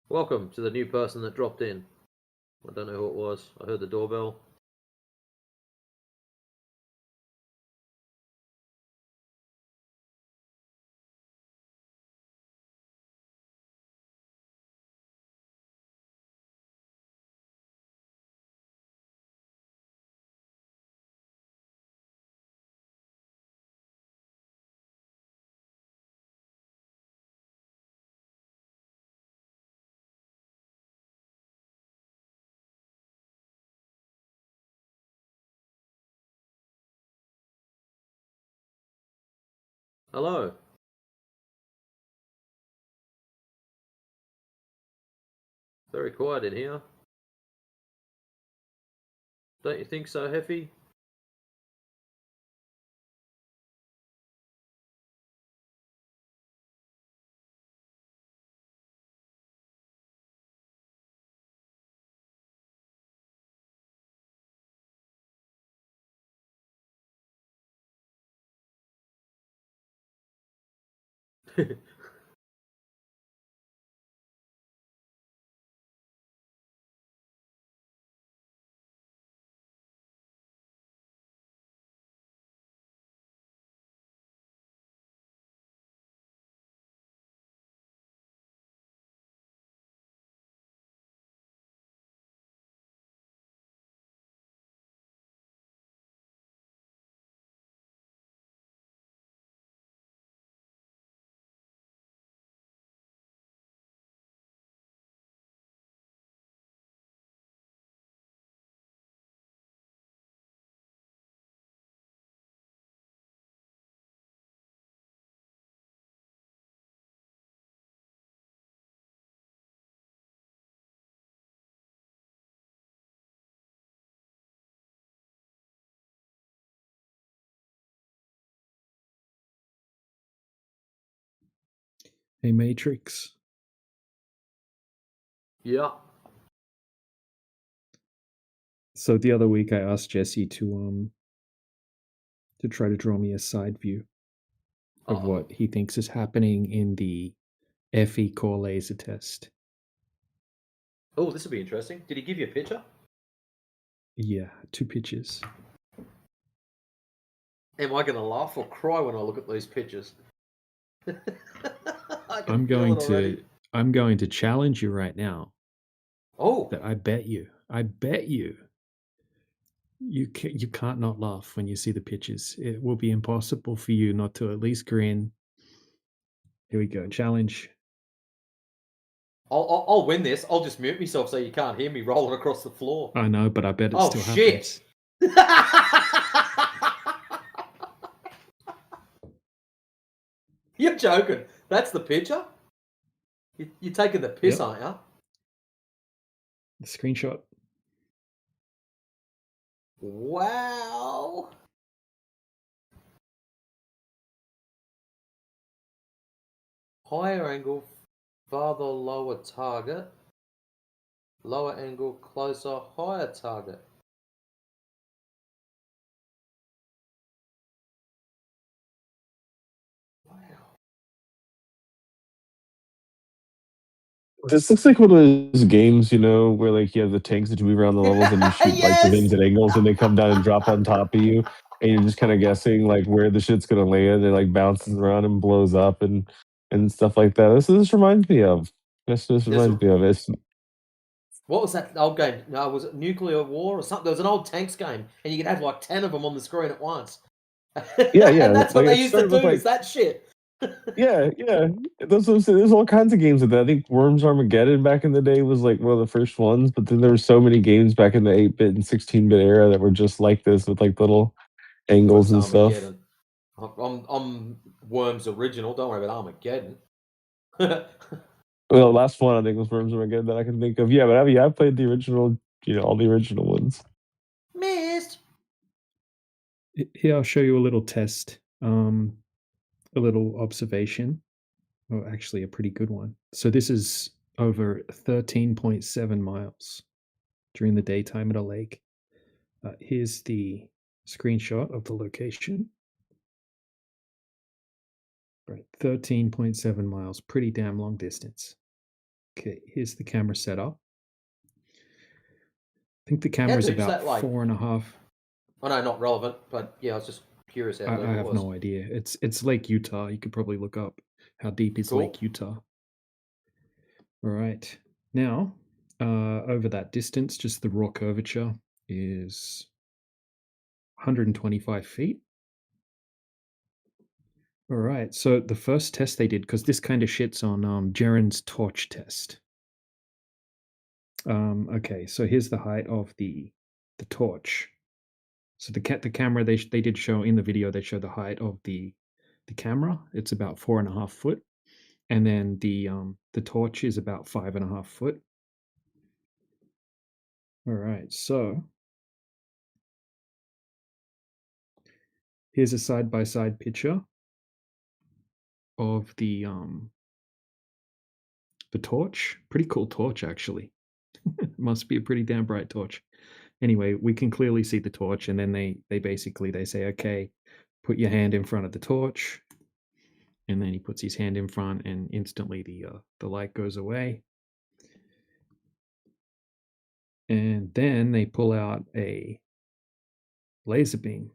Welcome to the new person that dropped in. I don't know who it was. I heard the doorbell. Hello. Very quiet in here. Don't you think so, Heffy? Hey, Matrix. Yeah. So the other week I asked Jesse to try to draw me a side view of what he thinks is happening in the FE core laser test. Oh, this will be interesting. Did he give you a picture? Yeah, 2 pictures. Am I going to laugh or cry when I look at these pictures? I can I'm feel going it already. to challenge you right now. Oh. That I bet you you can't not laugh when you see the pictures. It will be impossible for you not to at least grin. Here we go. Challenge. I'll win this. I'll just mute myself so you can't hear me rolling across the floor. I know, but I bet it still shit. happens. You're joking. That's the picture? You're taking the piss, Yep. aren't you? The screenshot. Wow. Higher angle, farther lower target. Lower angle, closer, higher target. This looks like one of those games, you know, where like you have the tanks that you move around the levels and you shoot like the things at angles and they come down and drop on top of you, and you're just kind of guessing like where the shit's gonna land. It like bounces around and blows up and stuff like that. This reminds me of. This reminds me of it. What was that old game? No, was it Nuclear War or something? There was an old tanks game, and you could have like 10 of them on the screen at once. Yeah, yeah. And that's like what they it used to started do, with like is that shit. yeah, yeah. There's all kinds of games of that. I think Worms Armageddon back in the day was like one of the first ones, but then there were so many games back in the 8-bit and 16-bit era that were just like this with like little angles and stuff. Armageddon. I'm Worms original. Don't worry about Armageddon. Well, the last one I think was Worms Armageddon that I can think of. Yeah, but I played the original, all the original ones. Missed. Here, I'll show you a little test, a little observation. Oh, actually, a pretty good one. So this is over 13.7 miles during the daytime at a lake. Here's the screenshot of the location. Right, 13.7 miles, pretty damn long distance. Okay, here's the camera setup. I think the camera's deep is about that, like? 4.5. Oh no, not relevant, but yeah, I was just curious how deep I it have was. no idea. It's Lake Utah. You could probably look up how deep is Cool. Lake Utah. All right. Now, over that distance, just the raw curvature is 125 feet. All right. So the first test they did, because this kind of shits on Jaren's torch test. Okay, so here's the height of the torch. So the camera they did show in the video, they show the height of the the camera, it's about 4.5 foot, and then the torch is about 5.5 foot. All right, so here's a side-by-side picture of the torch. Pretty cool torch, actually. Must be a pretty damn bright torch. Anyway, we can clearly see the torch, and then they basically they say, okay, put your hand in front of the torch, and then he puts his hand in front, and instantly the light goes away. And then they pull out a laser beam.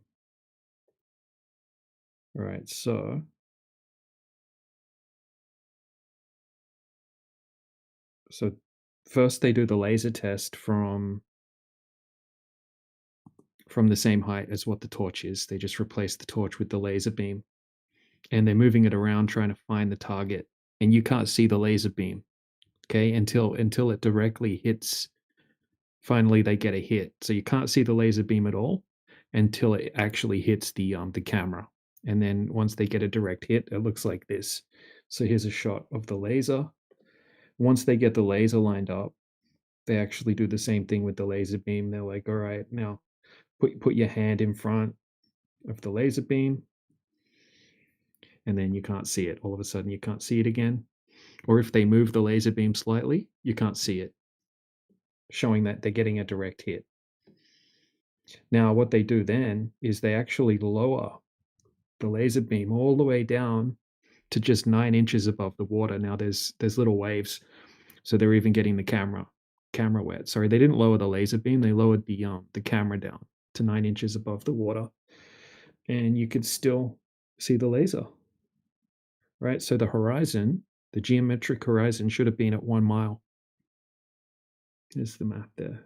All right, so first they do the laser test from the same height as what the torch is. They just replace the torch with the laser beam, and they're moving it around trying to find the target, and you can't see the laser beam, okay, until it directly hits. Finally, they get a hit, so you can't see the laser beam at all until it actually hits the camera. And then once they get a direct hit, it looks like this. So here's a shot of the laser. Once they get the laser lined up, they actually do the same thing with the laser beam. They're like, all right, now put your hand in front of the laser beam, and then you can't see it. All of a sudden, you can't see it again. Or if they move the laser beam slightly, you can't see it, showing that they're getting a direct hit. Now, what they do then is they actually lower the laser beam all the way down to just 9 inches above the water. Now, there's little waves, so they're even getting the camera wet. Sorry, they didn't lower the laser beam. They lowered the camera down to 9 inches above the water, and you could still see the laser. Right, so the horizon, the geometric horizon, should have been at 1 mile. There's the map there.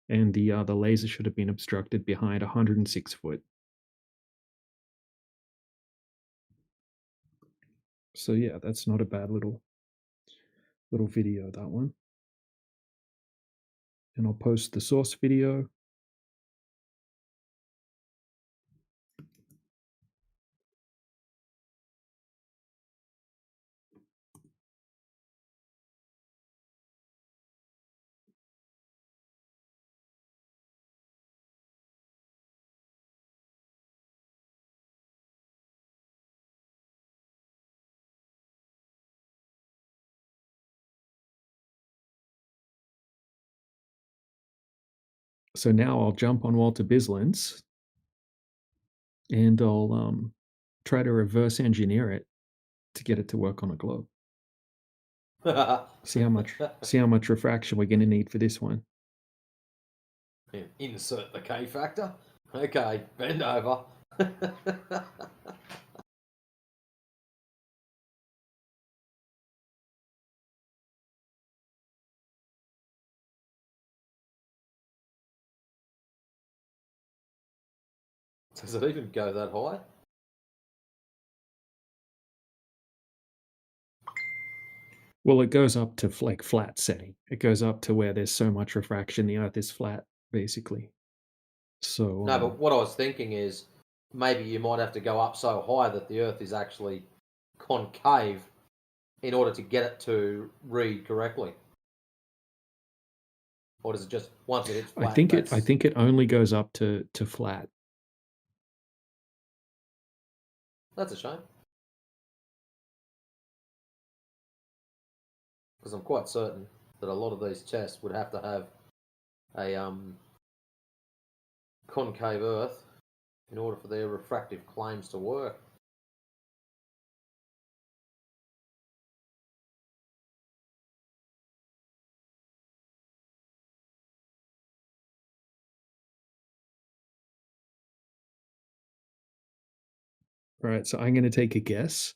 And the laser should have been obstructed behind 106 foot. So yeah, that's not a bad little video, that one. And I'll post the source video. So now I'll jump on Walter Bislin's and I'll try to reverse engineer it to get it to work on a globe. See how much refraction we're going to need for this one. Insert the K factor. Okay, bend over. Does it even go that high? Well, it goes up to like flat setting. It goes up to where there's so much refraction, the Earth is flat, basically. So No, but what I was thinking is maybe you might have to go up so high that the Earth is actually concave in order to get it to read correctly. Or does it just once it hits flat? I think it only goes up to flat. That's a shame. Because I'm quite certain that a lot of these tests would have to have a concave Earth in order for their refractive claims to work. All right, so I'm going to take a guess.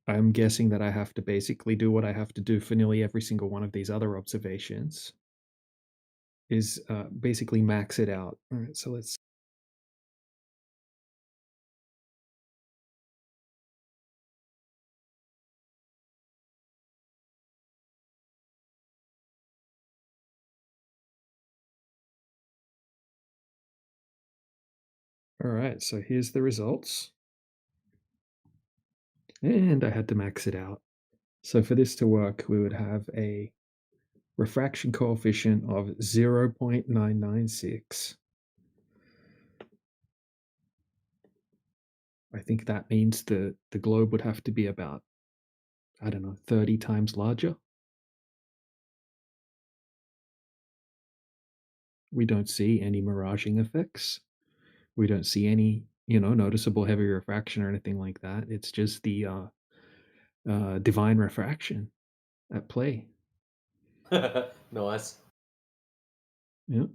I'm guessing that I have to basically do what I have to do for nearly every single one of these other observations, is basically max it out. All right, so let's. All right, so here's the results. And I had to max it out. So for this to work, we would have a refraction coefficient of 0.996. I think that means the globe would have to be about, I don't know, 30 times larger. We don't see any miraging effects. We don't see any, noticeable heavy refraction or anything like that. It's just the divine refraction at play. Nice. Yep.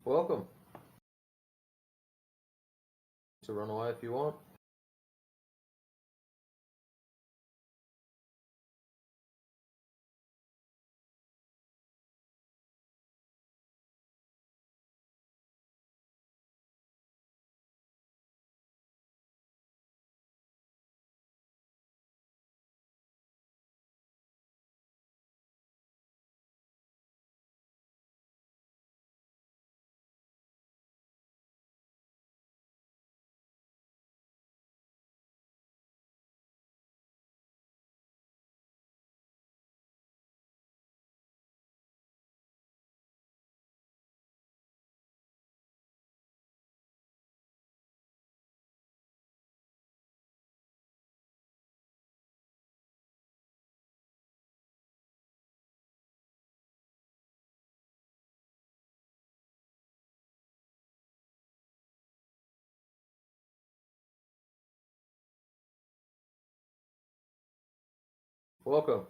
Welcome. To run away if you want. Welcome.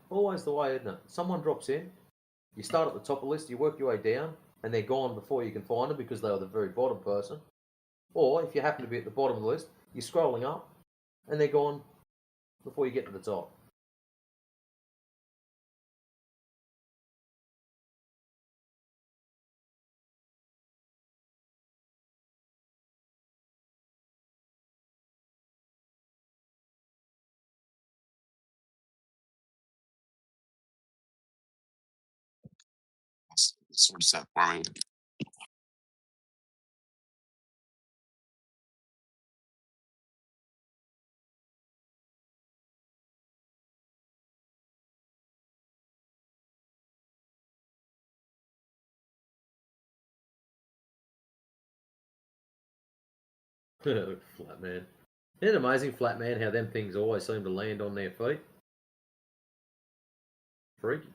Always the way, isn't it? Someone drops in, you start at the top of the list, you work your way down, and they're gone before you can find them because they were the very bottom person. Or if you happen to be at the bottom of the list, you're scrolling up, and they're gone before you get to the top. What's that for me? Flat man. Isn't it amazing, flat man, how them things always seem to land on their feet? Freaky.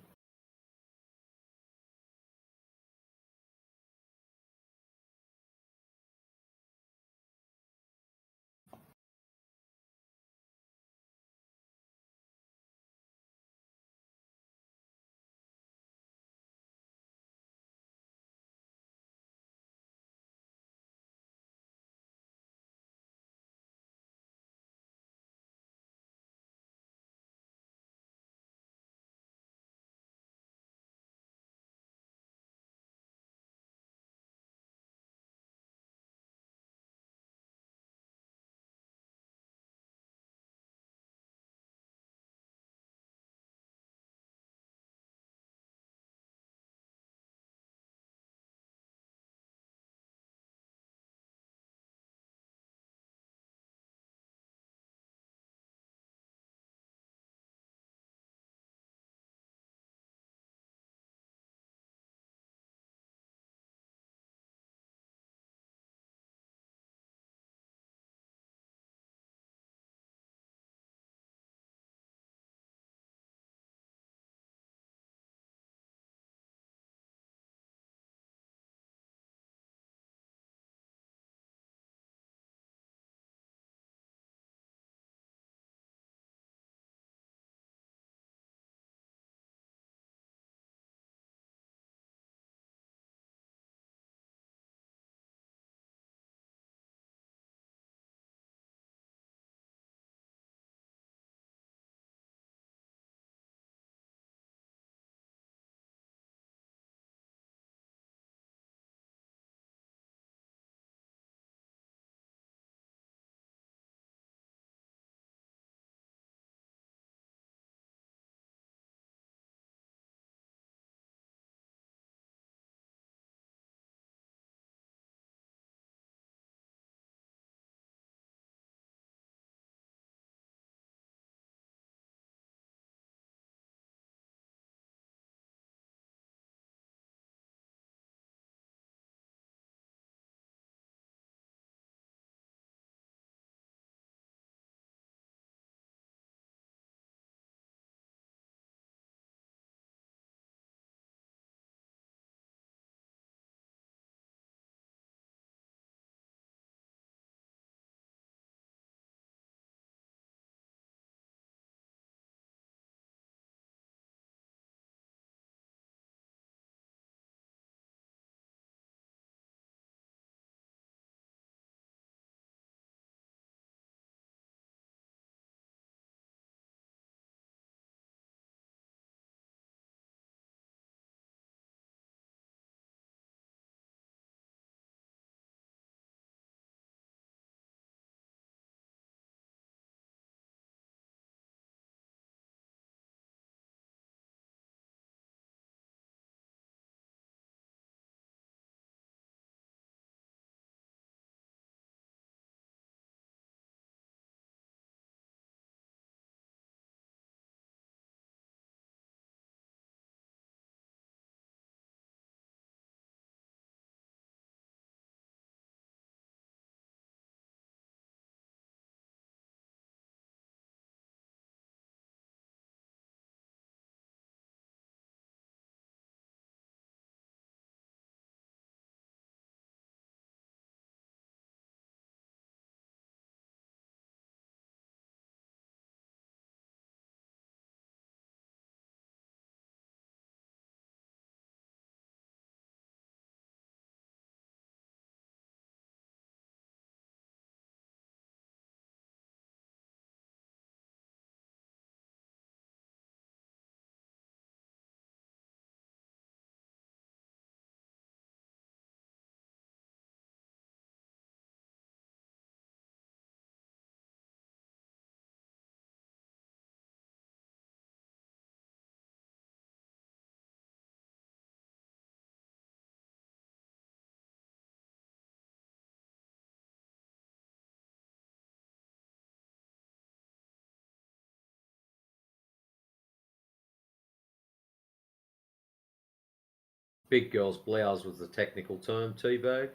Big girl's blouse was the technical term, teabag,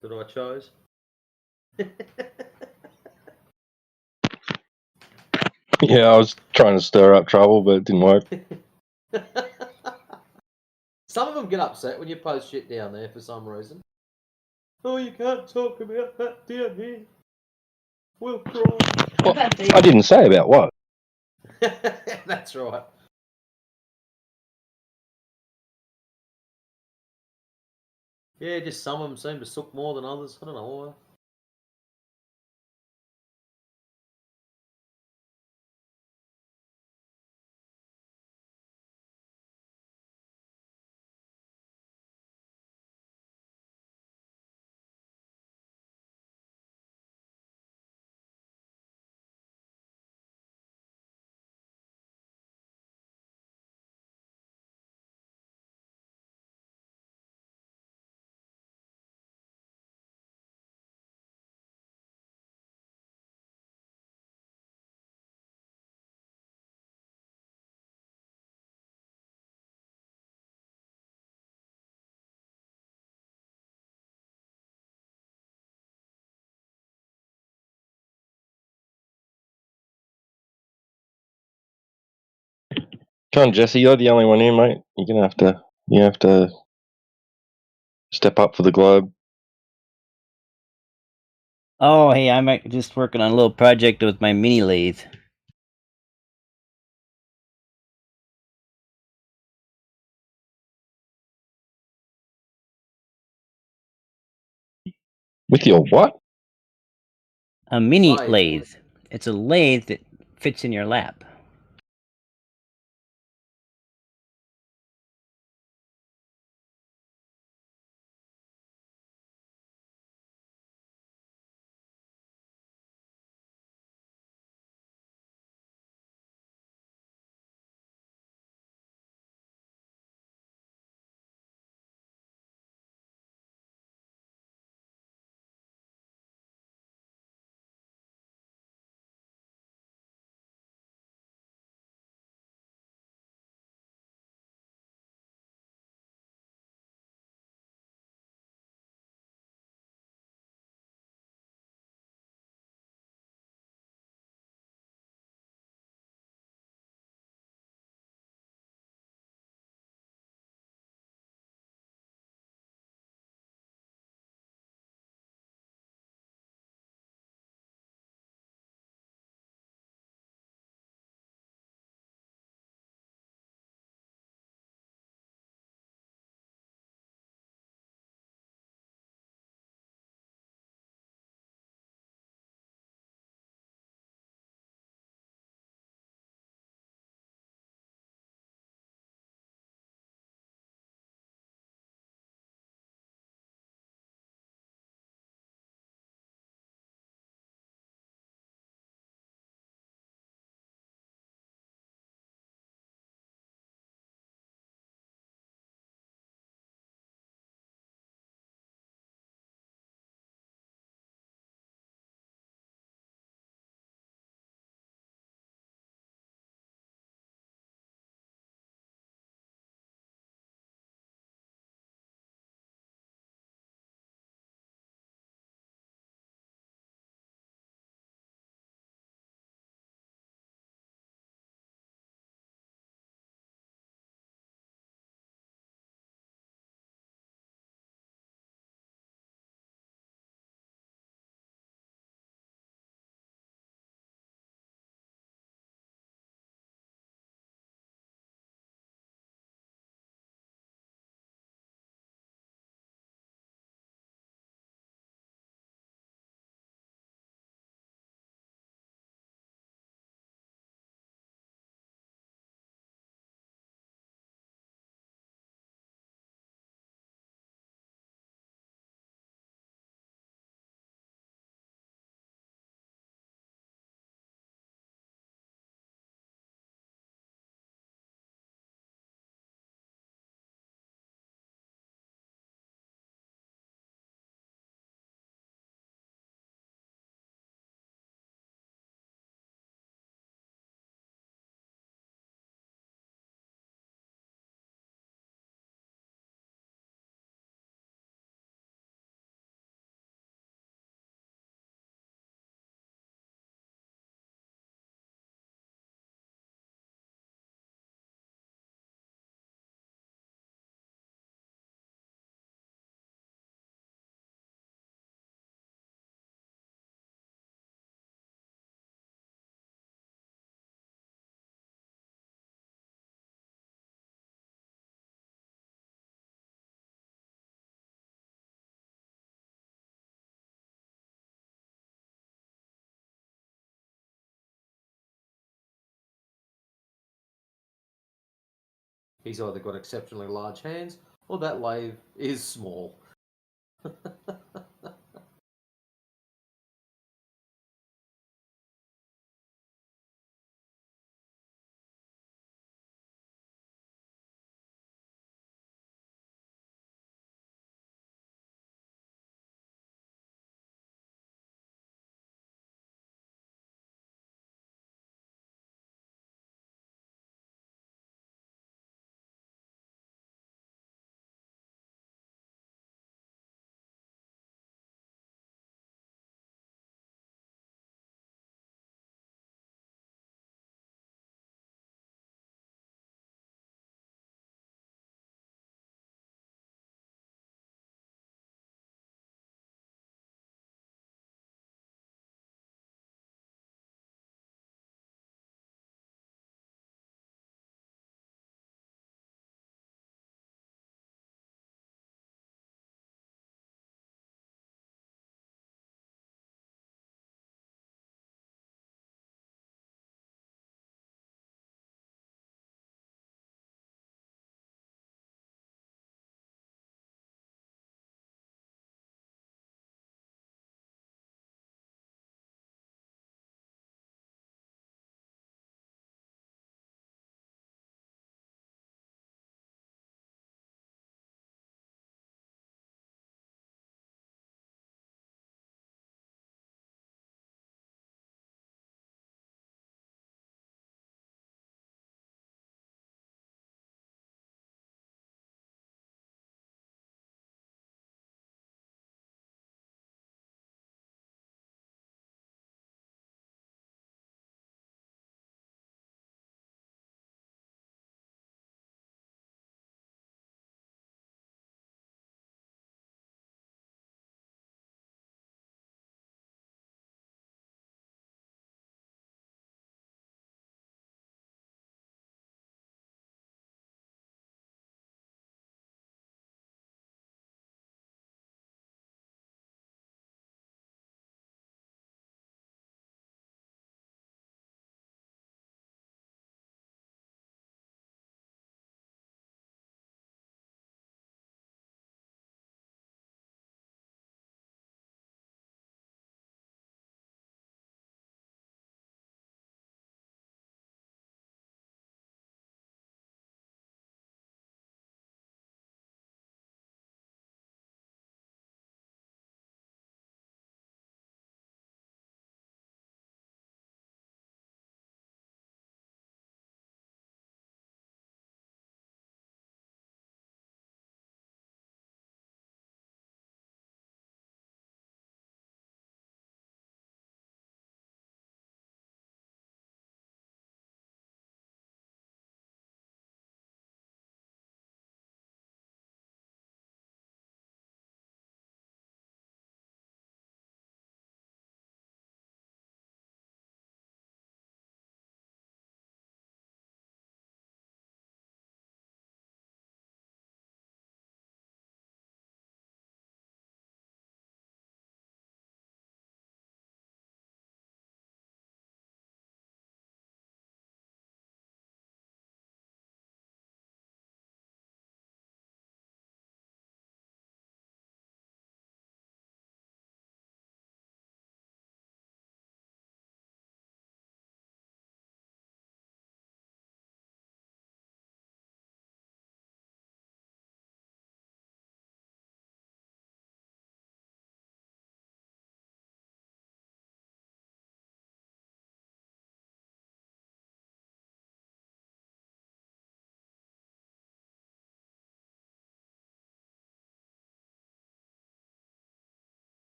that I chose. Yeah, I was trying to stir up trouble, but it didn't work. Some of them get upset when you post shit down there for some reason. Oh, you can't talk about that down here. We'll cry. Well, I didn't say about what. That's right. Yeah, just some of them seem to suck more than others. I don't know why. Come on, Jesse, you're the only one here, mate. You have to step up for the globe. Oh, hey, I'm just working on a little project with my mini lathe. With your what? A mini Lathe. lathe. It's a lathe that fits in your lap. He's either got exceptionally large hands, or that lathe is small.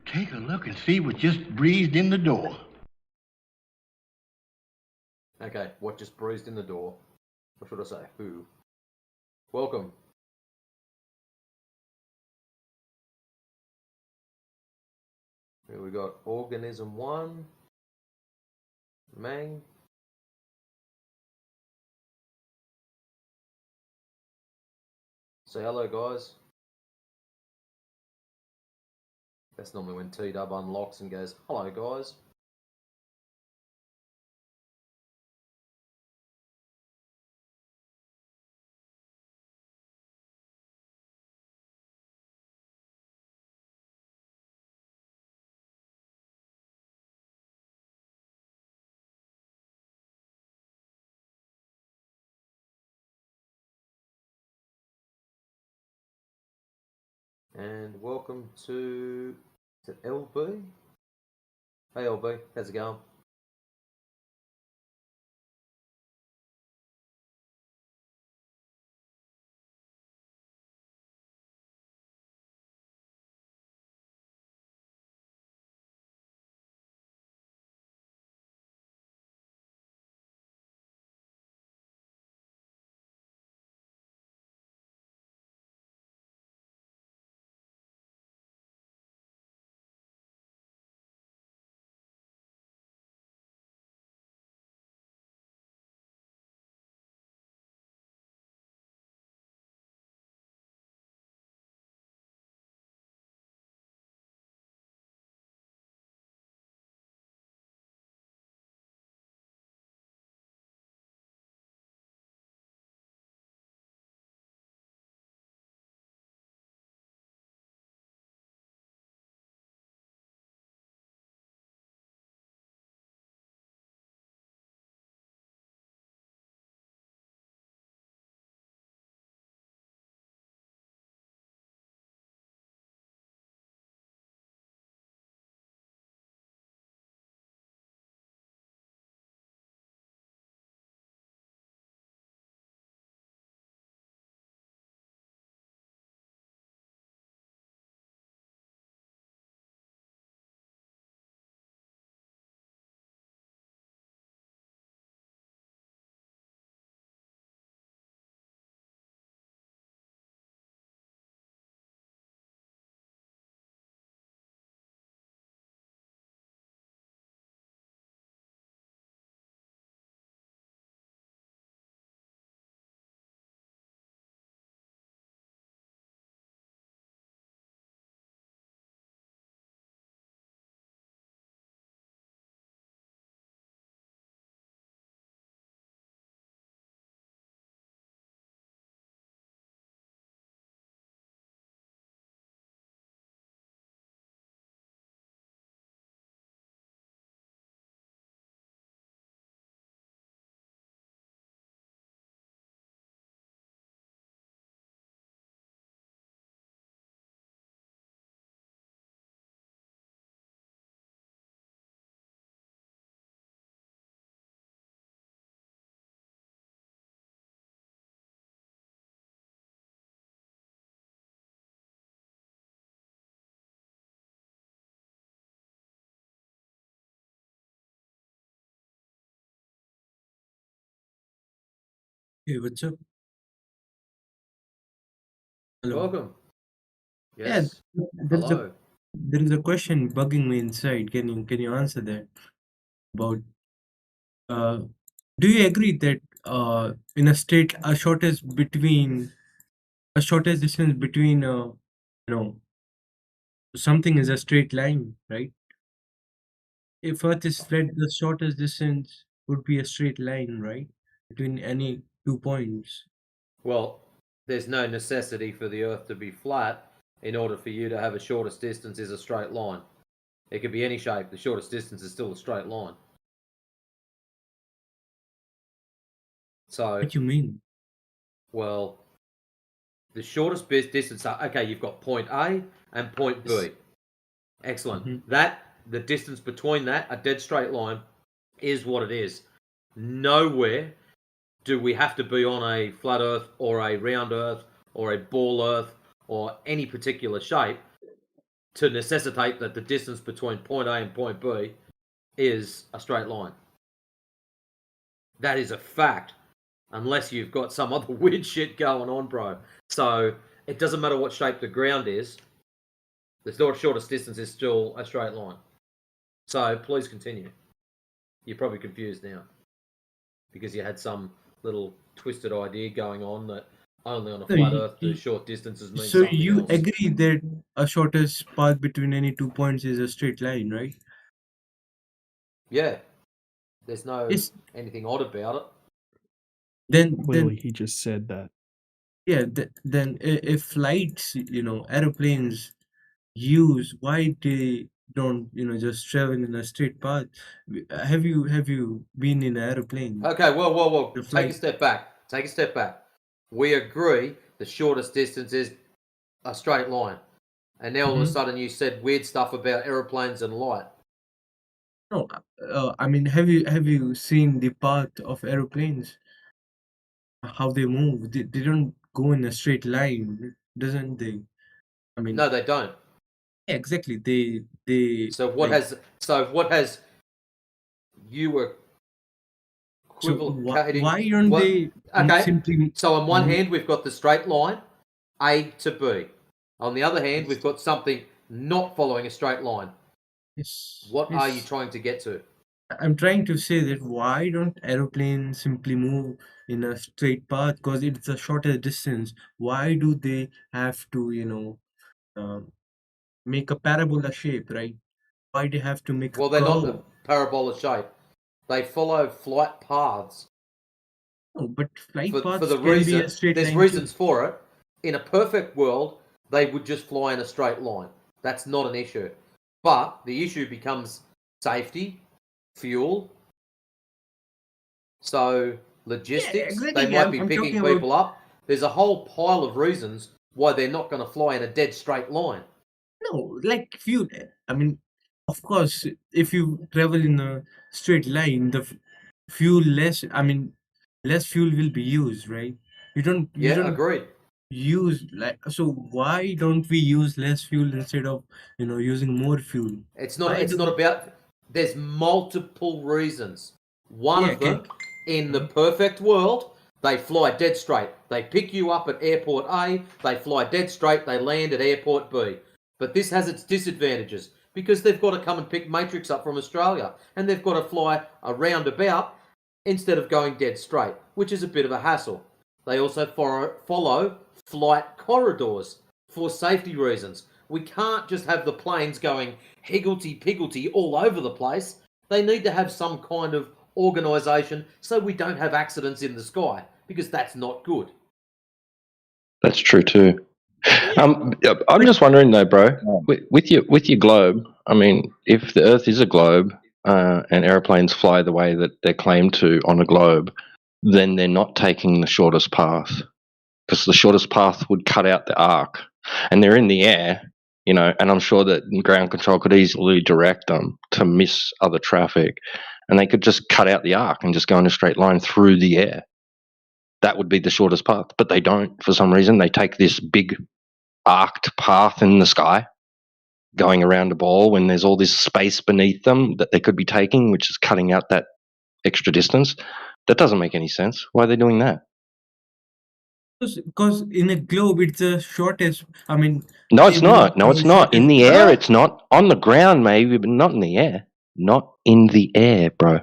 Take a look and see what just breezed in the door. Okay, what just breezed in the door? Or should I say, who? Welcome. Here we got Organism 1, Mang. Say hello, guys. That's normally when T-Dub unlocks and goes, hello, guys. And welcome to LB. Hey LB, how's it going? Hey, what's up? Hello. Welcome. Yeah, Yes. there's a Hello. there is a question bugging me inside. Can you answer that? About do you agree that in a state a shortest distance between something is a straight line, right? If Earth is flat, the shortest distance would be a straight line, right? Between any 2 points. Well, there's no necessity for the Earth to be flat in order for you to have a shortest distance is a straight line. It could be any shape. The shortest distance is still a straight line. So, What you mean? well, the shortest distance. Okay, you've got point A and point B. Excellent. The distance between that, a dead straight line, is what it is. Nowhere do we have to be on a flat Earth or a round Earth or a ball Earth or any particular shape to necessitate that the distance between point A and point B is a straight line. That is a fact, unless you've got some other weird shit going on, bro. So it doesn't matter what shape the ground is. The shortest distance is still a straight line. So please continue. You're probably confused now because you had some little twisted idea going on that only on a flat Earth do short distances mean So something you else. agree that a shortest path between any 2 points is a straight line, right? Yeah. There's no Yes. anything odd about it. Then Clearly, he just said that. yeah, then if flights, aeroplanes use, why they don't, just travel in a straight path? Have you been in an aeroplane? Okay, well. The Take a flight. step back. We agree the shortest distance is a straight line. And now all of a sudden you said weird stuff about aeroplanes and light. No, I mean, have you seen the path of aeroplanes? How they move? They don't go in a straight line, doesn't they? I mean, No, they don't. yeah, exactly. They. So what has you were So equivocating? why don't they Okay. simply? So on one hand we've got the straight line, A to B. On the other hand, we've got something not following a straight line. Yes. What are you trying to get to? I'm trying to say that why don't aeroplanes simply move in a straight path? Because it's a shorter distance. Why do they have to, make a parabola shape, right? Why they have to make Well, a they're not curve? a parabola shape. They follow flight paths. No, but flight For paths the can be reason, a straight there's line reasons too. for it. In a perfect world, they would just fly in a straight line. That's not an issue. But the issue becomes safety, fuel. So logistics, exactly. they might be I'm picking talking about. people up. There's a whole pile of reasons why they're not going to fly in a dead straight line. No, like fuel. I mean, of course, if you travel in a straight line, the fuel less. I mean, less fuel will be used, right? You don't Agreed. use so why don't we use less fuel instead of using more fuel? It's not about. There's multiple reasons. One Yeah, of them, in the perfect world, they fly dead straight. They pick you up at airport A, they fly dead straight, they land at airport B. But this has its disadvantages because they've got to come and pick Matrix up from Australia and they've got to fly a roundabout instead of going dead straight, which is a bit of a hassle. They also follow flight corridors for safety reasons. We can't just have the planes going higgledy-piggledy all over the place. They need to have some kind of organisation so we don't have accidents in the sky, because that's not good. That's true too. I'm just wondering though, bro, with your globe. I mean, if the Earth is a globe and airplanes fly the way that they're claimed to on a globe, then they're not taking the shortest path, because the shortest path would cut out the arc, and they're in the air, and I'm sure that ground control could easily direct them to miss other traffic, and they could just cut out the arc and just go in a straight line through the air. That would be the shortest path, but they don't. For some reason, they take this big arced path in the sky going around a ball when there's all this space beneath them that they could be taking, which is cutting out that extra distance. That doesn't make any sense. Why are they doing that? Because in a globe, it's the shortest. I mean, no, it's not. No, it's not. In the air, Huh? it's not. On the ground, maybe, but not in the air. Not in the air, bro.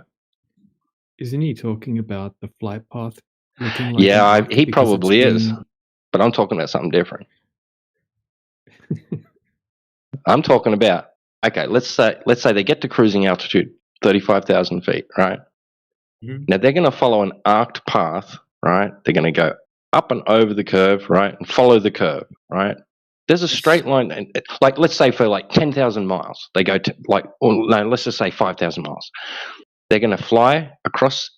Isn't he talking about the flight path looking like Yeah, an arc he because it's probably is. in- But I'm talking about something different. I'm talking about, okay, let's say they get to cruising altitude, 35,000 feet, right? Now they're going to follow an arced path, right? They're going to go up and over the curve, right? And follow the curve, right? There's a straight line, and like, let's say for like 10,000 miles, they go to let's just say 5,000 miles. They're going to fly across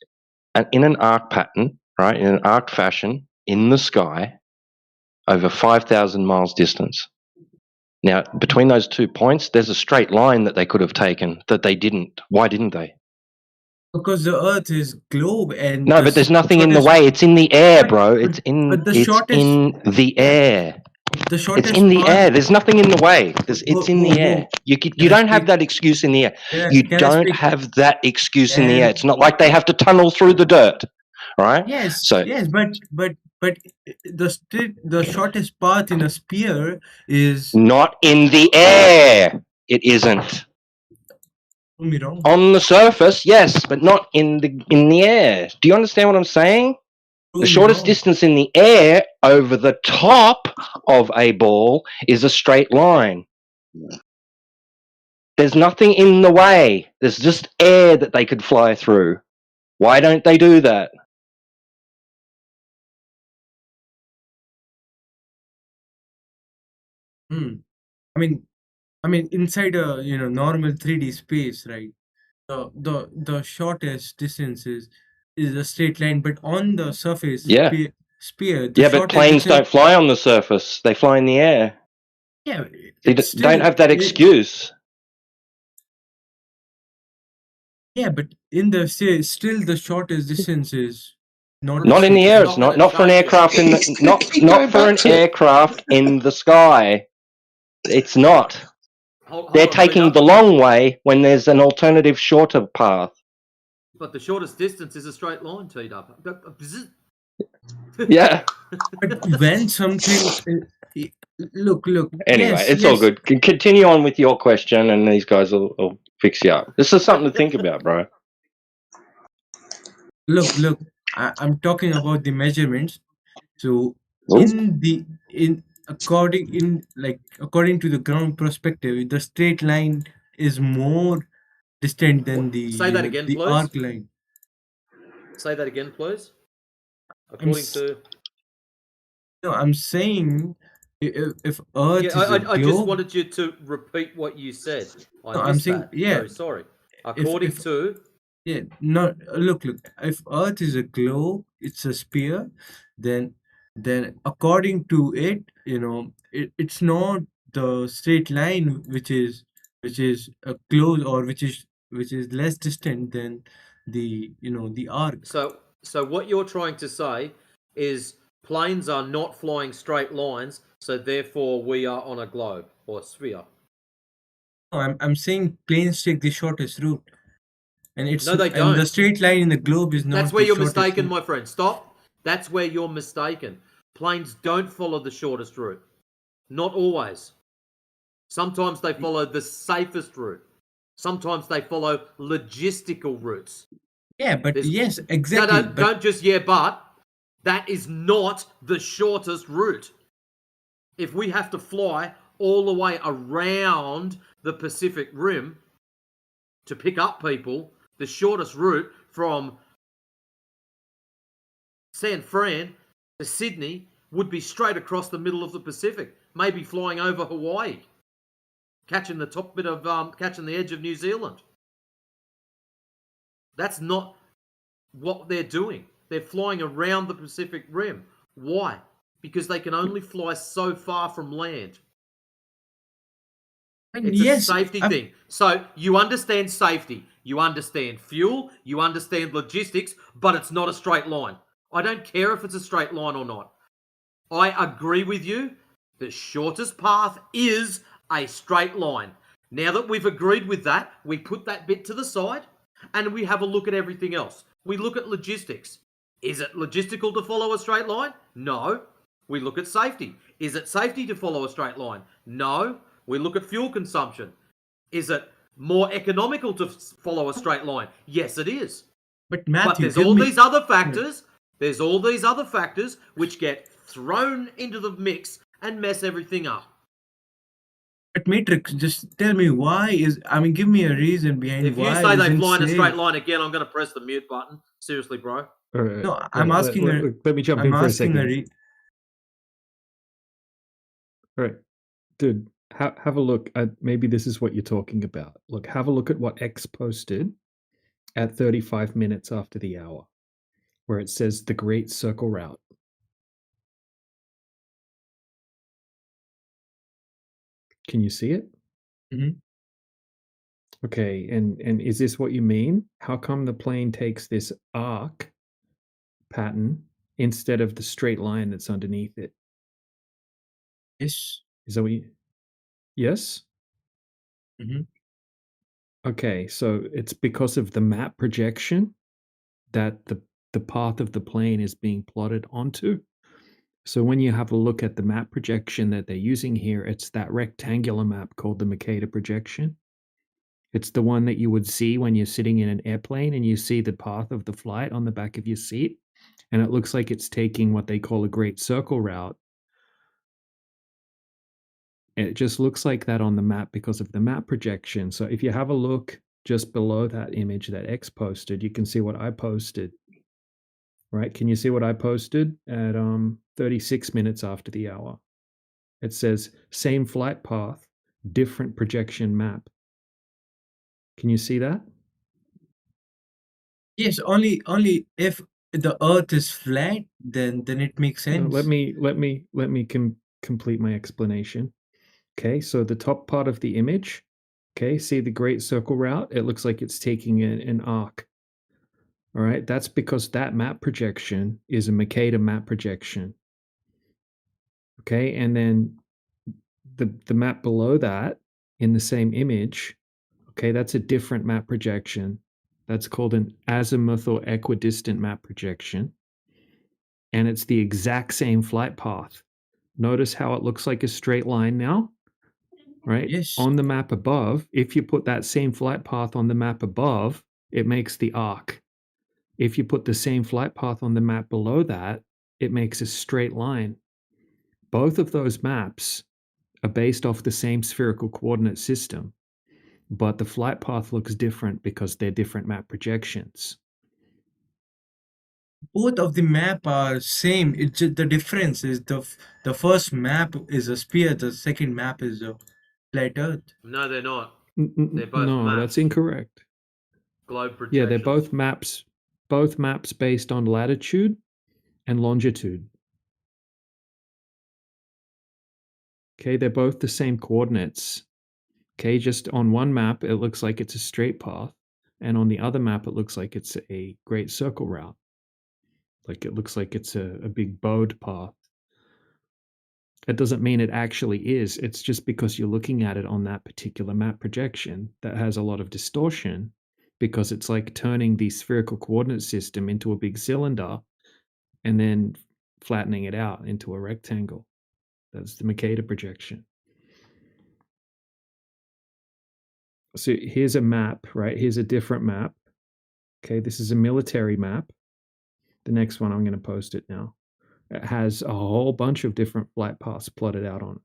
in an arc pattern, right? In an arc fashion in the sky over 5,000 miles distance. Now, between those 2 points, there's a straight line that they could have taken that they didn't. Why didn't they? Because the Earth is globe and No, but there's nothing in the way. It's in the air, bro. It's in the air. The shortest It's in the part. air. There's nothing in the way. It's in the air. You Can I don't have speak? that excuse in the air. You Can I don't speak? have that excuse in the air. And It's not like they have to tunnel through the dirt, right? yes, So but the shortest path in a sphere is not in the air. It isn't. prove me wrong. On the surface, yes, but not in the air. Do you understand what I'm saying? The Prove me shortest wrong. distance in the air over the top of a ball is a straight line. There's nothing in the way. There's just air that they could fly through. Why don't they do that? I mean, inside a normal 3D space, right? The shortest distance is a straight line, but on the surface Yeah. sphere, the Yeah, but shortest planes distance. don't fly on the surface. They fly in the air. Yeah, They it's don't have that excuse. Yeah, but in the still the shortest distance is not Not in the air. It's not not for an gonna change aircraft in the not for an aircraft in the sky. It's not. Hold They're on, taking Peter. the long way when there's an alternative shorter path. But the shortest distance is a straight line, T-Dub. Yeah. But when something look Anyway, yes, it's all good. Continue on with your question, and these guys will fix you up. This is something to think about, bro. look, I'm talking about the measurements. So according to the ground perspective, the straight line is more distant than Say that again, the please. arc line. Say that again, please. According to. No, I'm saying if Earth Yeah, is a globe. I just wanted you to repeat what you said. No, I'm saying that. yeah. Very sorry. According to. Yeah, no. Look. If Earth is a globe, it's a sphere. Then according to it, it's not the straight line which is a close, or which is less distant than the the arc. So what you're trying to say is planes are not flying straight lines, so therefore we are on a globe or sphere. No, I'm saying planes take the shortest route, and No, they and the don't. straight line in the globe is not. That's where the you're shortest mistaken, route. my friend. Stop. That's where you're mistaken. Planes don't follow the shortest route. Not always. Sometimes they follow the safest route. Sometimes they follow logistical routes. Yeah, but yes, exactly. No, don't just but. That is not the shortest route. If we have to fly all the way around the Pacific Rim to pick up people, the shortest route from San Fran to Sydney would be straight across the middle of the Pacific, maybe flying over Hawaii, catching the top bit of catching the edge of New Zealand. That's not what they're doing. They're flying around the Pacific Rim. Why? Because they can only fly so far from land. It's a safety thing. So you understand safety, you understand fuel, you understand logistics, but it's not a straight line. I don't care if it's a straight line or not. I agree with you. The shortest path is a straight line. Now that we've agreed with that, we put that bit to the side and we have a look at everything else. We look at logistics. Is it logistical to follow a straight line? No. We look at safety. Is it safety to follow a straight line? No. We look at fuel consumption. Is it more economical to follow a straight line? Yes, it is. But Matthew, there's all these other factors. There's all these other factors which get thrown into the mix and mess everything up. But Matrix, just tell me give me a reason behind if why. If you say they fly in a straight line again, I'm going to press the mute button. Seriously, bro. All right. No, I'm asking. Let me jump in for a second. All right, dude. Have a look at, maybe this is what you're talking about. Look, have a look at what X posted at 35 minutes after the hour, where it says the Great Circle Route. Can you see it? Mm-hmm. Okay, and is this what you mean? How come the plane takes this arc pattern instead of the straight line that's underneath it? Yes. Is that what you? Yes. Mm-hmm. Okay, so it's because of the map projection that the path of the plane is being plotted onto. So when you have a look at the map projection that they're using here, it's that rectangular map called the Mercator projection. It's the one that you would see when you're sitting in an airplane and you see the path of the flight on the back of your seat. And it looks like it's taking what they call a great circle route. It just looks like that on the map because of the map projection. So if you have a look just below that image that X posted, you can see what I posted. Right? Can you see what I posted at 36 minutes after the hour? It says same flight path, different projection map. Can you see that? Yes, only if the Earth is flat, then it makes No, sense. let me complete my explanation. Okay, so the top part of the image, okay, see the great circle route? It looks like it's taking an arc. All right, that's because that map projection is a Mercator map projection. Okay, and then the map below that in the same image, okay, that's a different map projection. That's called an azimuth or equidistant map projection. And it's the exact same flight path. Notice how it looks like a straight line now, right? Yes. On the map above, if you put that same flight path on the map above, it makes the arc. If you put the same flight path on the map below that, it makes a straight line. Both of those maps are based off the same spherical coordinate system, but the flight path looks different because they're different map projections. Both of the map are same. It's just the difference is the first map is a sphere, the second map is a flat Earth. No, they're not. They're both No, maps. that's incorrect. Globe projections. Yeah, they're both maps based on latitude and longitude. Okay, they're both the same coordinates. Okay, just on one map, it looks like it's a straight path, and on the other map, it looks like it's a great circle route. Like it looks like it's a big bowed path. It doesn't mean it actually is. It's just because you're looking at it on that particular map projection that has a lot of distortion because it's like turning the spherical coordinate system into a big cylinder and then flattening it out into a rectangle. That's the Mercator projection. So here's a map, right? Here's a different map. Okay, this is a military map. The next one, I'm going to post it now. It has a whole bunch of different flight paths plotted out on it.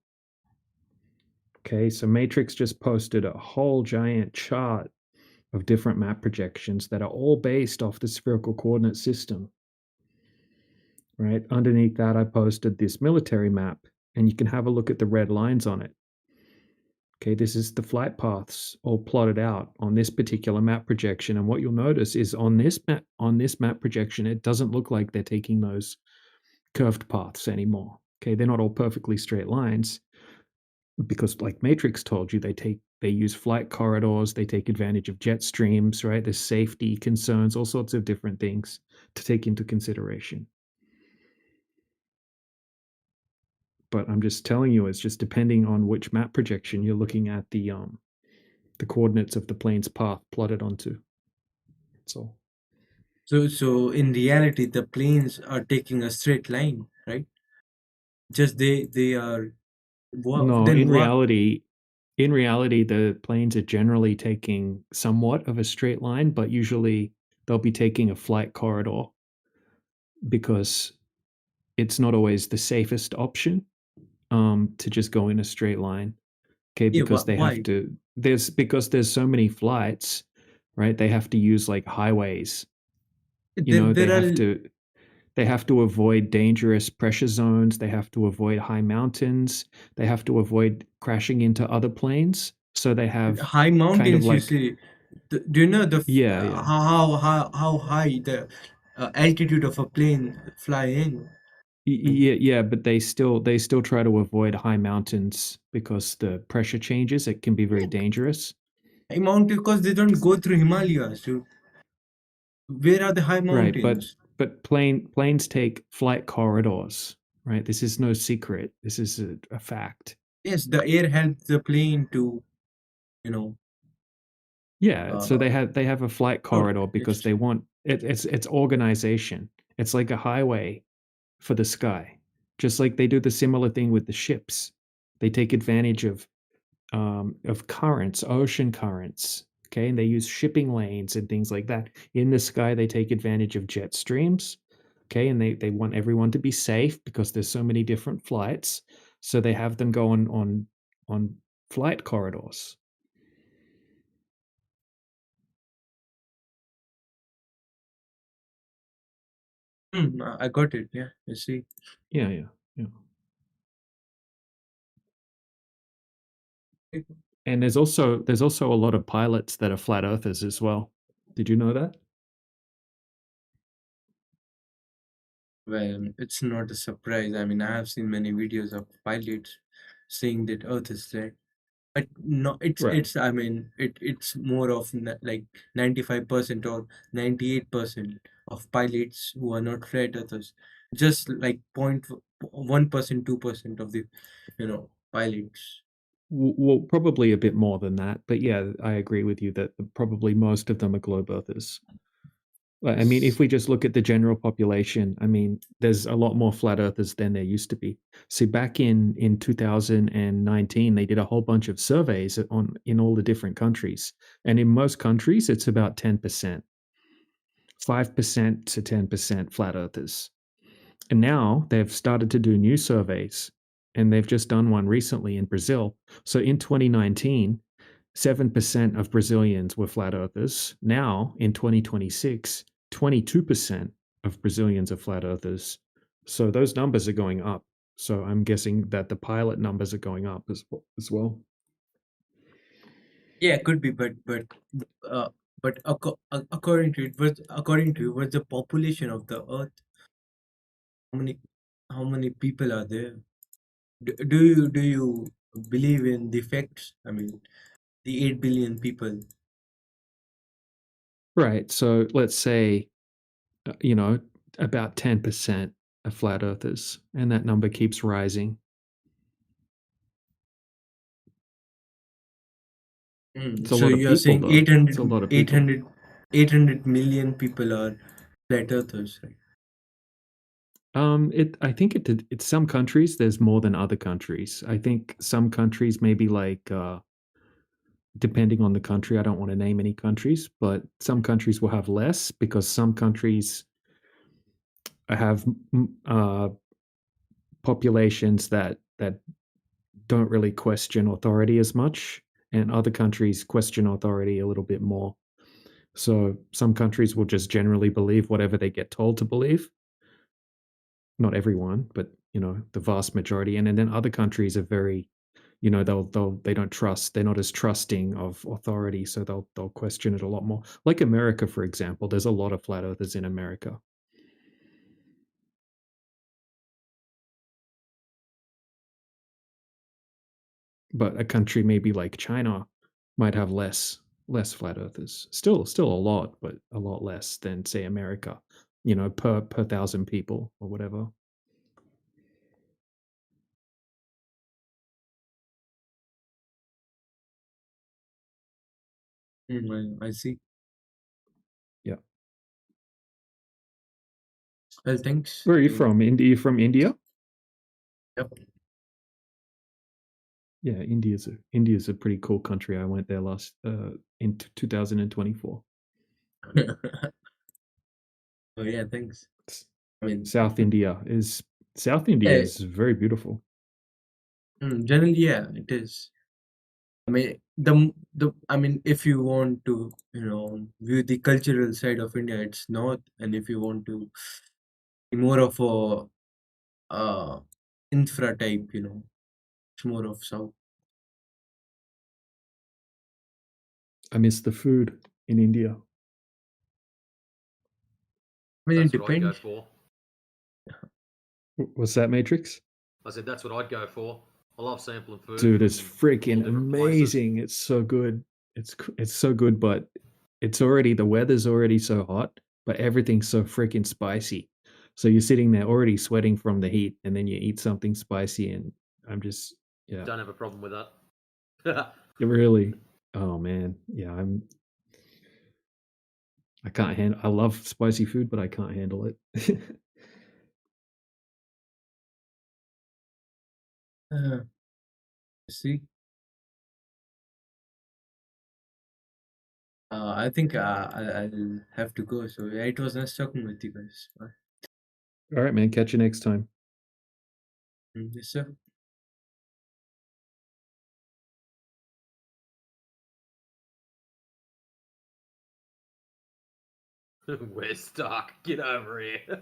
Okay, so Matrix just posted a whole giant chart of different map projections that are all based off the spherical coordinate system. Right? Underneath that, I posted this military map, and you can have a look at the red lines on it. Okay, this is the flight paths all plotted out on this particular map projection. And what you'll notice is on this map projection, it doesn't look like they're taking those curved paths anymore. Okay, they're not all perfectly straight lines because, like Matrix told you, they use flight corridors, they take advantage of jet streams, right? There's safety concerns, all sorts of different things to take into consideration. But I'm just telling you, it's just depending on which map projection you're looking at the coordinates of the plane's path plotted onto. That's all. So in reality, the planes are taking a straight line, right? Just they are. No, in reality, the planes are generally taking somewhat of a straight line, but usually they'll be taking a flight corridor because it's not always the safest option to just go in a straight line. Okay, because they have to. Because there's so many flights, right? They have to use like highways. They have to avoid dangerous pressure zones. They have to avoid high mountains. They have to avoid crashing into other planes. So they have high mountains. Kind of like, you see, do you know the yeah. how high the altitude of a plane fly in? Yeah, but they still try to avoid high mountains because the pressure changes. It can be very dangerous. High mountain because they don't go through Himalayas. So where are the high mountains? Right, but planes take flight corridors. right? This is no secret. This is a fact. Yes, the air helped the plane to, you know, Yeah, so they have a flight corridor because it's they want it's organization. It's like a highway for the sky. Just like they do the similar thing with the ships. They take advantage of currents, ocean currents, okay? And they use shipping lanes and things like that. In the sky, they take advantage of jet streams, okay? And they want everyone to be safe because there's so many different flights. So they have them go on flight corridors. I got it. Yeah, you see. Yeah, yeah. And there's also a lot of pilots that are flat earthers as well. Did you know that? Well, it's not a surprise. I mean, I have seen many videos of pilots saying that Earth is flat, but no, Right. it's. I mean, it's more of like 95% or 98% of pilots who are not flat earthers. Just like 0.1%, 2% of the, pilots. Well, probably a bit more than that, but yeah, I agree with you that probably most of them are globe earthers. I mean, if we just look at the general population, I mean, there's a lot more flat earthers than there used to be. See, back in 2019, they did a whole bunch of surveys in all the different countries, and in most countries, it's about 10%, 5% to 10% flat earthers. And now they've started to do new surveys, and they've just done one recently in Brazil. So in 2019, 7% of Brazilians were flat earthers. Now in 2026, 22% of Brazilians are flat earthers. So those numbers are going up. So I'm guessing that the pilot numbers are going up as well. Yeah, could be, uh, according to what's the population of the Earth? How many people are there? Do you believe in the facts? I mean, the 8 billion people. Right. So let's say, about 10% are flat earthers, and that number keeps rising. It's a So lot of you are people, saying though. It's a lot of people. 800 million people are flat earthers, right? I think it's some countries there's more than other countries. I think some countries maybe like depending on the country, I don't want to name any countries, but some countries will have less because some countries have populations that don't really question authority as much, and other countries question authority a little bit more. So some countries will just generally believe whatever they get told to believe. Not everyone, but the vast majority. And then other countries are very, they don't trust. They're not as trusting of authority, so they'll question it a lot more. Like America, for example, there's a lot of flat earthers in America. But a country maybe like China might have less flat earthers. Still a lot, but a lot less than say America. Per 1,000 people or whatever. I see. Yeah. Well, thanks. Where are you from? India? You from India? Yep. Yeah, India's a pretty cool country. I went there last in 2024. Oh yeah, thanks. I mean, South India is very beautiful. generally, yeah, it is. I mean, if you want to, view the cultural side of India, it's north, and if you want to be more of a infra type, it's more of south. I miss the food in India. I mean, That's it what I'd go depends. for. What's that, Matrix? I said that's what I'd go for. I love sampling food. Dude, it's from all freaking different places. amazing. It's so good. It's so good, but the weather's already so hot, but everything's so freaking spicy. So you're sitting there already sweating from the heat, and then you eat something spicy, and I'm just yeah. Don't have a problem with that. It really, oh man, yeah. I can't handle. I love spicy food, but I can't handle it. See, I think I'll have to go. So yeah, it was nice talking with you guys. Bye. All right, man. Catch you next time. Yes, sir. We're stuck. Get over here.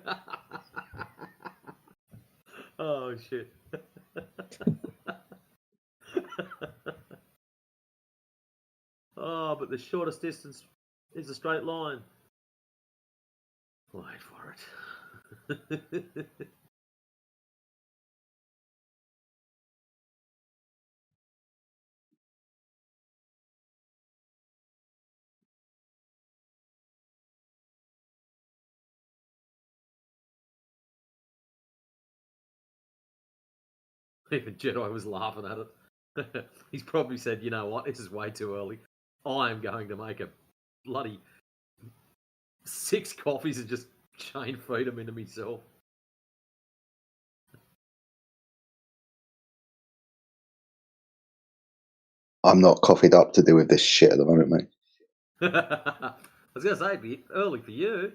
Oh shit. Oh, but the shortest distance is a straight line. Wait for it. Even Jedi was laughing at it. He's probably said, you know what, this is way too early. I am going to make a bloody 6 coffees and just chain feed them into myself. I'm not coffeeed up to deal with this shit at the moment, mate. I was going to say, it'd be early for you.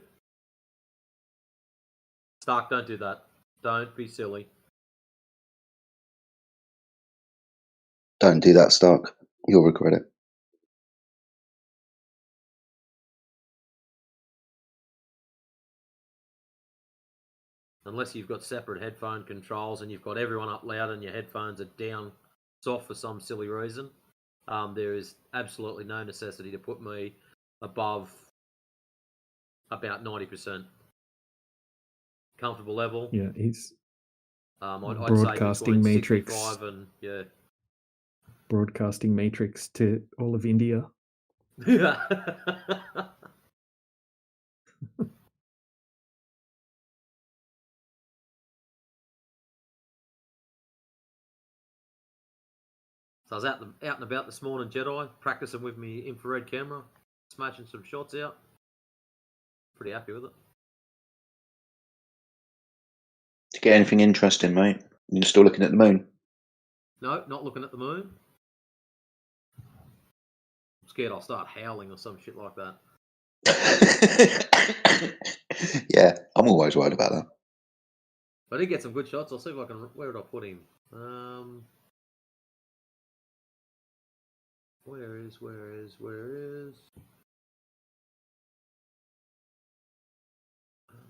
Stark, don't do that. Don't be silly. Don't do that, Stark. You'll regret it. Unless you've got separate headphone controls and you've got everyone up loud and your headphones are down soft for some silly reason, there is absolutely no necessity to put me above about 90% comfortable level. Yeah, he's I'd say broadcasting between matrix. 65 and yeah. Broadcasting matrix to all of India. So I was out and about this morning, Jedi, practicing with me infrared camera, smashing some shots out. Pretty happy with it. Did you get anything interesting, mate? You're still looking at the moon? No, not looking at the moon. I'm scared I'll start howling or some shit like that. Yeah, I'm always worried about that. But I did get some good shots. I'll see if I can. Where did I put him? Where is? Is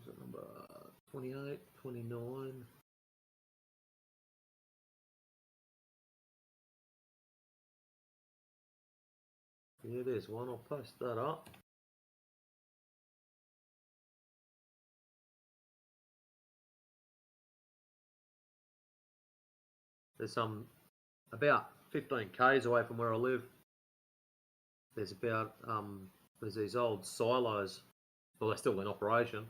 it number 28, 29? Yeah, there's one. I'll post that up. There's about 15 k's away from where I live. There's there's these old silos. Well, they're still in operation,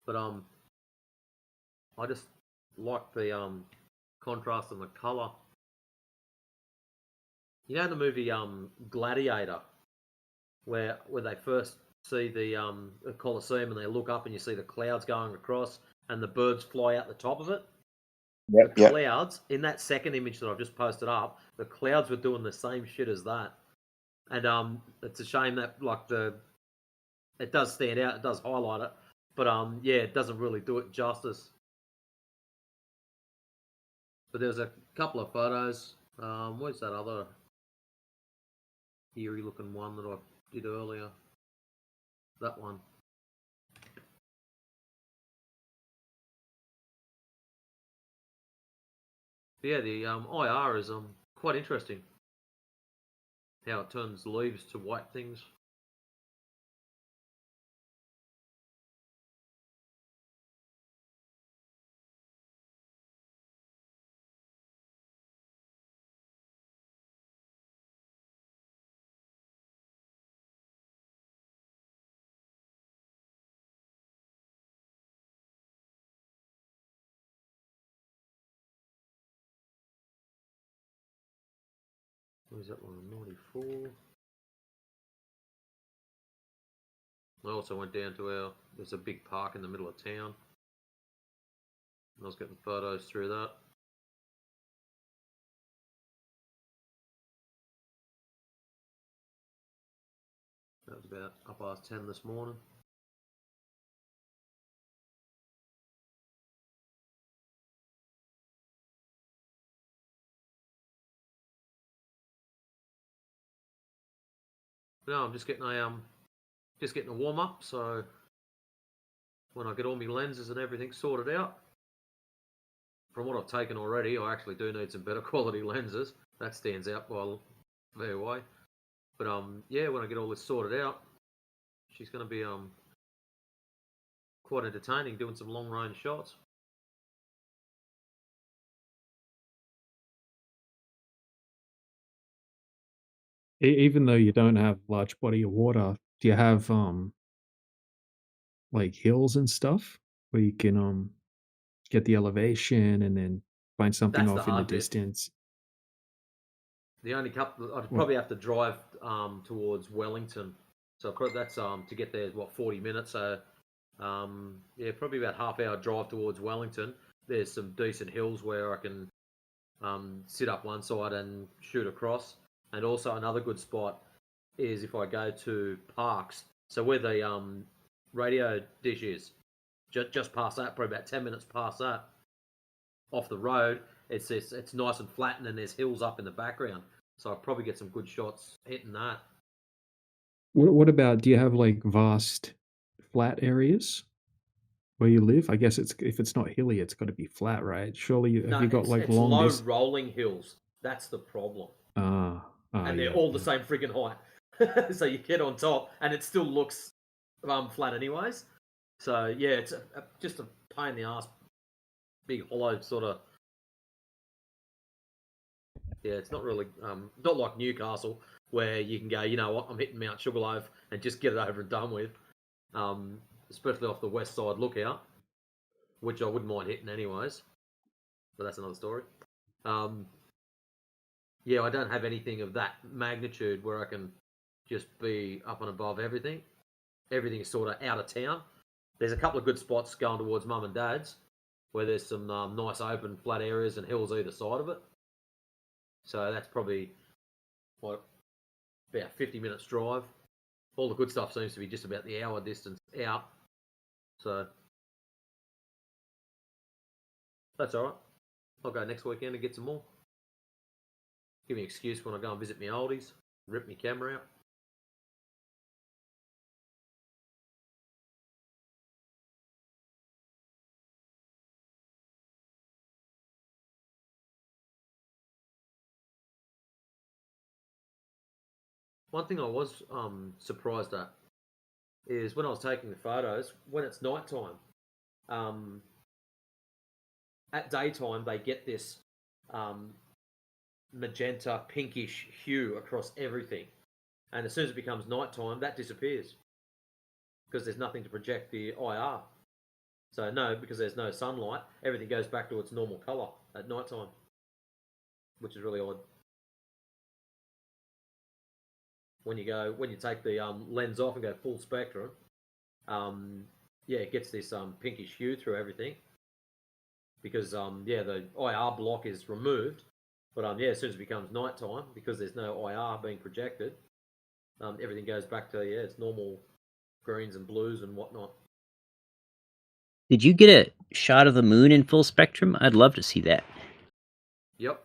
but I just like the contrast and the color. You know the movie Gladiator, where they first see the Colosseum and they look up and you see the clouds going across and the birds fly out the top of it. Yep, The clouds in that second image that I've just posted up, the clouds were doing the same shit as that, and it's a shame that it does stand out, it does highlight it, but yeah, it doesn't really do it justice. But there's a couple of photos. Where's that other eerie looking one that I did earlier? That one. But yeah, the IR is quite interesting. How it turns leaves to white things. What is that one? 94. I also went down to there's a big park in the middle of town. I was getting photos through that. That was about 10:30 this morning. No, I'm just getting a warm up. So when I get all my lenses and everything sorted out, from what I've taken already, I actually do need some better quality lenses. That stands out by a fair way. But yeah, when I get all this sorted out, she's going to be quite entertaining, doing some long range shots. Even though you don't have large body of water, do you have like hills and stuff where you can get the elevation and then find something That's the off in the hard bit. distance? The only couple I'd What? probably have to drive towards Wellington. So that's to get there is what 40 minutes. So yeah, probably about half-hour drive towards Wellington. There's some decent hills where I can sit up one side and shoot across. And also another good spot is if I go to Parks. So where the radio dish is, just past that, probably about 10 minutes past that, off the road. It's nice and flat, and then there's hills up in the background. So I'll probably get some good shots hitting that. What about, do you have like vast flat areas where you live? I guess if it's not hilly, it's got to be flat, right? Surely have No, you got like it's long low rolling hills. That's the problem. And they're yeah, all the yeah. same friggin' height. So you get on top, and it still looks flat anyways. So yeah, it's just a pain in the ass, big hollow sort of. Yeah, it's not really not like Newcastle where you can go, you know what, I'm hitting Mount Sugarloaf and just get it over and done with. Especially off the west side lookout, which I wouldn't mind hitting anyways, but that's another story. Yeah, I don't have anything of that magnitude where I can just be up and above everything. Everything is sort of out of town. There's a couple of good spots going towards mum and dad's where there's some nice open flat areas and hills either side of it. So that's probably what, about 50 minutes drive. All the good stuff seems to be just about the hour distance out. So that's all right. I'll go next weekend and get some more. Give me an excuse when I go and visit my oldies. Rip my camera out. One thing I was surprised at is when I was taking the photos, when it's night time, at daytime they get this magenta pinkish hue across everything, and as soon as it becomes nighttime, that disappears because there's nothing to project the IR. So no, because there's no sunlight, everything goes back to its normal color at nighttime, which is really odd. When you take the lens off and go full spectrum, yeah, it gets this pinkish hue through everything because yeah, the IR block is removed. But yeah, as soon as it becomes nighttime, because there's no IR being projected, everything goes back to its normal greens and blues and whatnot. Did you get a shot of the moon in full spectrum? I'd love to see that. Yep.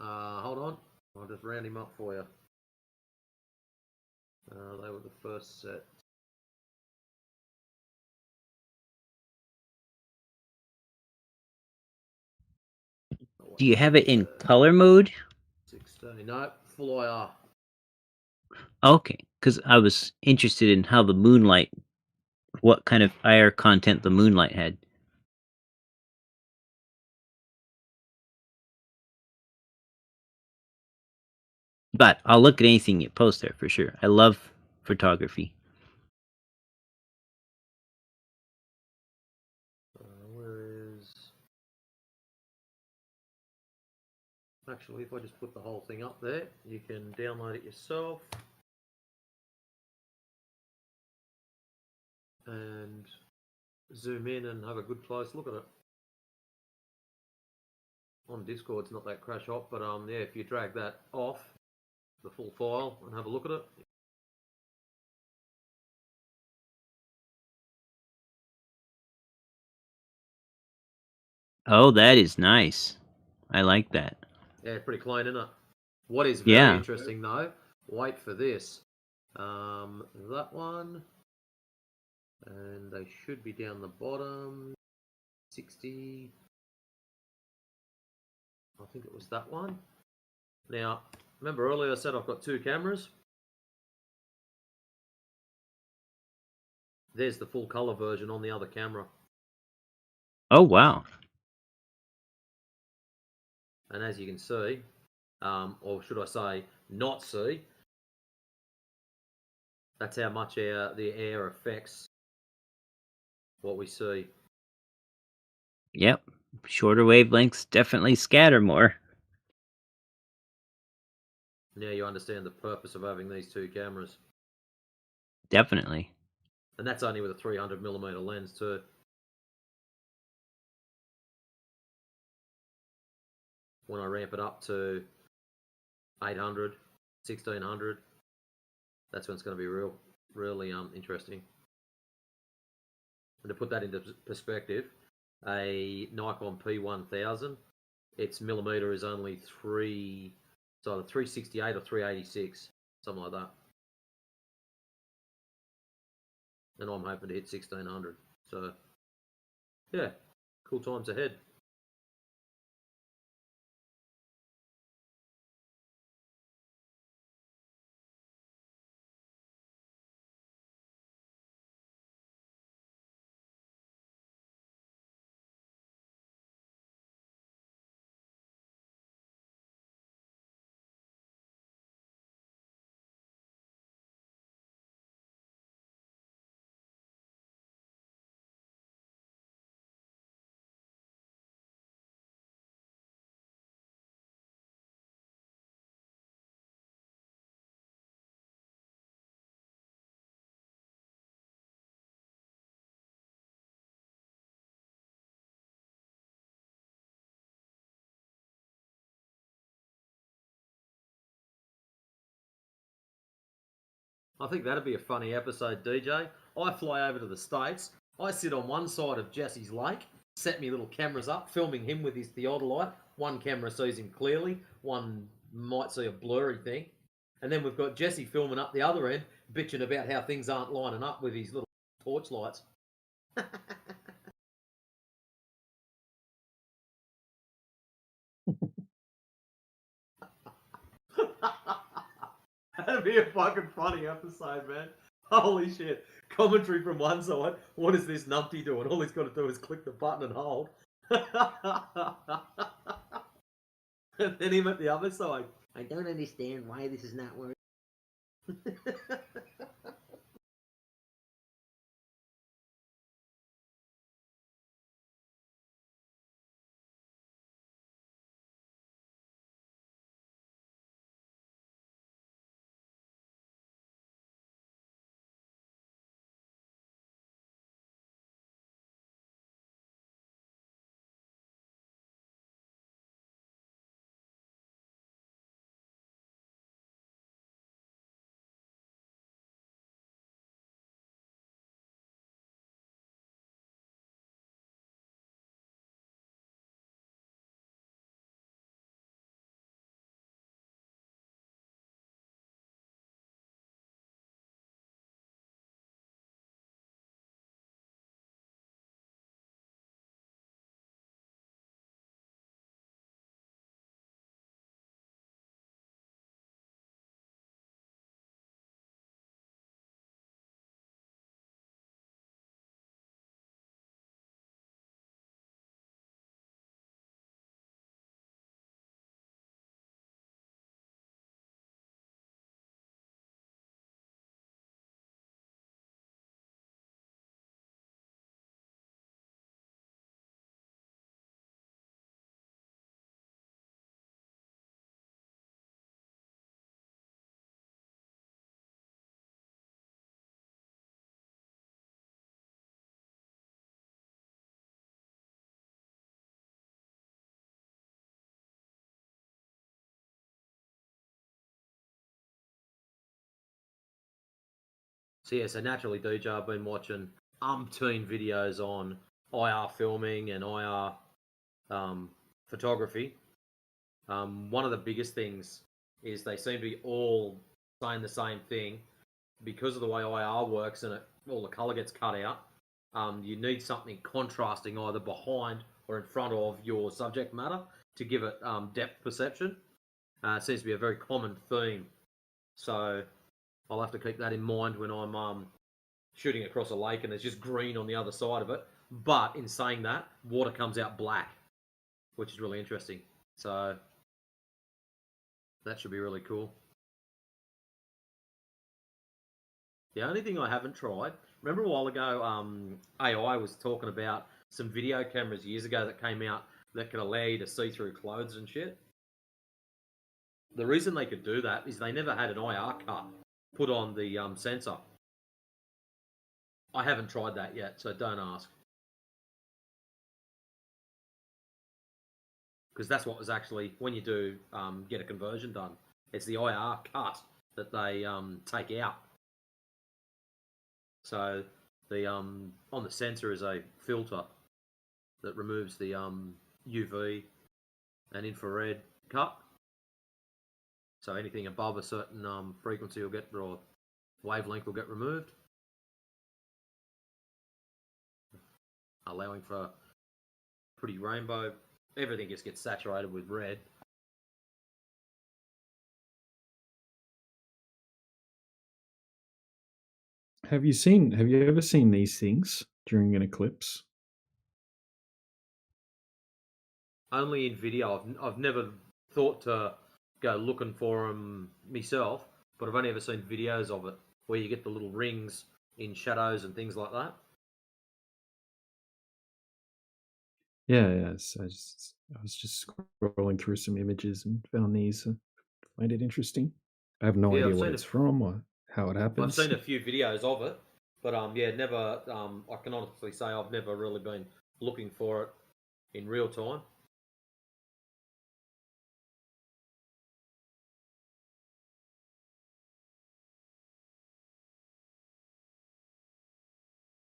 Hold on, I'll just round him up for you. They were the first set. Do you have it in color mode? 16. No, full IR. Okay, because I was interested in how the moonlight, what kind of IR content the moonlight had. But I'll look at anything you post there for sure. I love photography. Where is? Actually, if I just put the whole thing up there, you can download it yourself. And zoom in and have a good close look at it. On Discord, it's not that crash hot, but yeah, if you drag that off the full file and have a look at it. Oh, that is nice. I like that. Yeah, pretty clean, isn't it? What is very Yeah. interesting though, wait for this. That one, and they should be down the bottom. 60. I think it was that one. Now, remember earlier I said I've got two cameras? There's the full color version on the other camera. Oh, wow. And as you can see, or should I say, not see, that's how much the air affects what we see. Yep. Shorter wavelengths definitely scatter more. Now you understand the purpose of having these two cameras. Definitely. And that's only with a 300mm lens too. When I ramp it up to 800, 1600, that's when it's going to be really interesting. And to put that into perspective, a Nikon P1000, its millimeter is only it's either 368 or 386, something like that. And I'm hoping to hit 1600. So, yeah, cool times ahead. I think that'd be a funny episode, DJ. I fly over to the States. I sit on one side of Jesse's lake, set me little cameras up, filming him with his theodolite. One camera sees him clearly, one might see a blurry thing. And then we've got Jesse filming up the other end, bitching about how things aren't lining up with his little torch lights. That'd be a fucking funny episode, man. Holy shit. Commentary from one side. What is this numpty doing? All he's got to do is click the button and hold. And then him at the other side. I don't understand why this is not working. So yeah, so naturally, DJ, I've been watching umpteen videos on IR filming and IR photography. One of the biggest things is they seem to be all saying the same thing because of the way IR works and all the color gets cut out. You need something contrasting either behind or in front of your subject matter to give it depth perception. It seems to be a very common theme. So I'll have to keep that in mind when I'm shooting across a lake and there's just green on the other side of it. But in saying that, water comes out black, which is really interesting. So that should be really cool. The only thing I haven't tried, remember a while ago, AI was talking about some video cameras years ago that came out that could allow you to see through clothes and shit. The reason they could do that is they never had an IR cut put on the sensor. I haven't tried that yet, so don't ask. Because that's what was actually, when you do get a conversion done, it's the IR cut that they take out. So the on the sensor is a filter that removes the UV and infrared cut. So anything above a certain frequency will get, or wavelength will get removed, allowing for pretty rainbow. Everything just gets saturated with red. Have you ever seen these things during an eclipse? Only in video. I've never thought to go looking for them myself, but I've only ever seen videos of it where you get the little rings in shadows and things like that. Yeah, yes. I was just scrolling through some images and found these. Find it interesting. I have no Yeah, idea I've what seen it's from or how it I've happens. seen a few videos of it, but yeah, never. I can honestly say I've never really been looking for it in real time.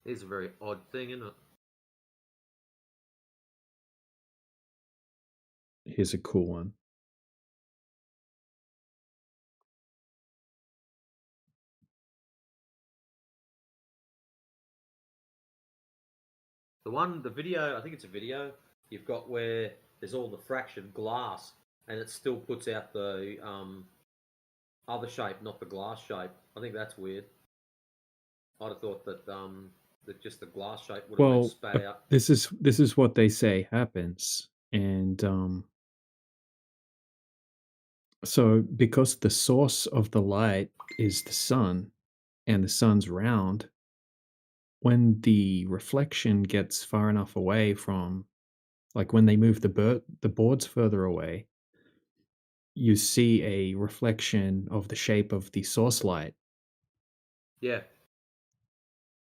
It's a very odd thing, isn't it? Here's a cool one. The video, I think it's a video you've got where there's all the fractured glass, and it still puts out the other shape, not the glass shape. I think that's weird. I'd have thought that that just the glass shape would have been Well, spat out. this is what they say happens, and so because the source of the light is the sun, and the sun's round, when the reflection gets far enough away from, like when they move the boards further away, you see a reflection of the shape of the source light. Yeah.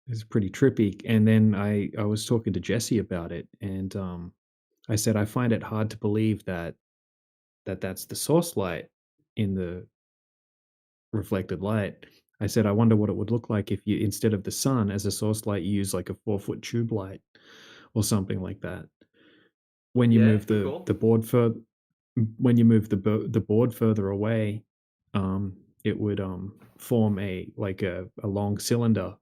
It's pretty trippy. And then I was talking to Jesse about it, and I said I find it hard to believe that's the source light in the reflected light. I said I wonder what it would look like if you, instead of the sun as a source light, you use like a 4-foot tube light or something like that. When you Yeah, move good call. the board further, when you move the board further away, it would form a like a long cylinder,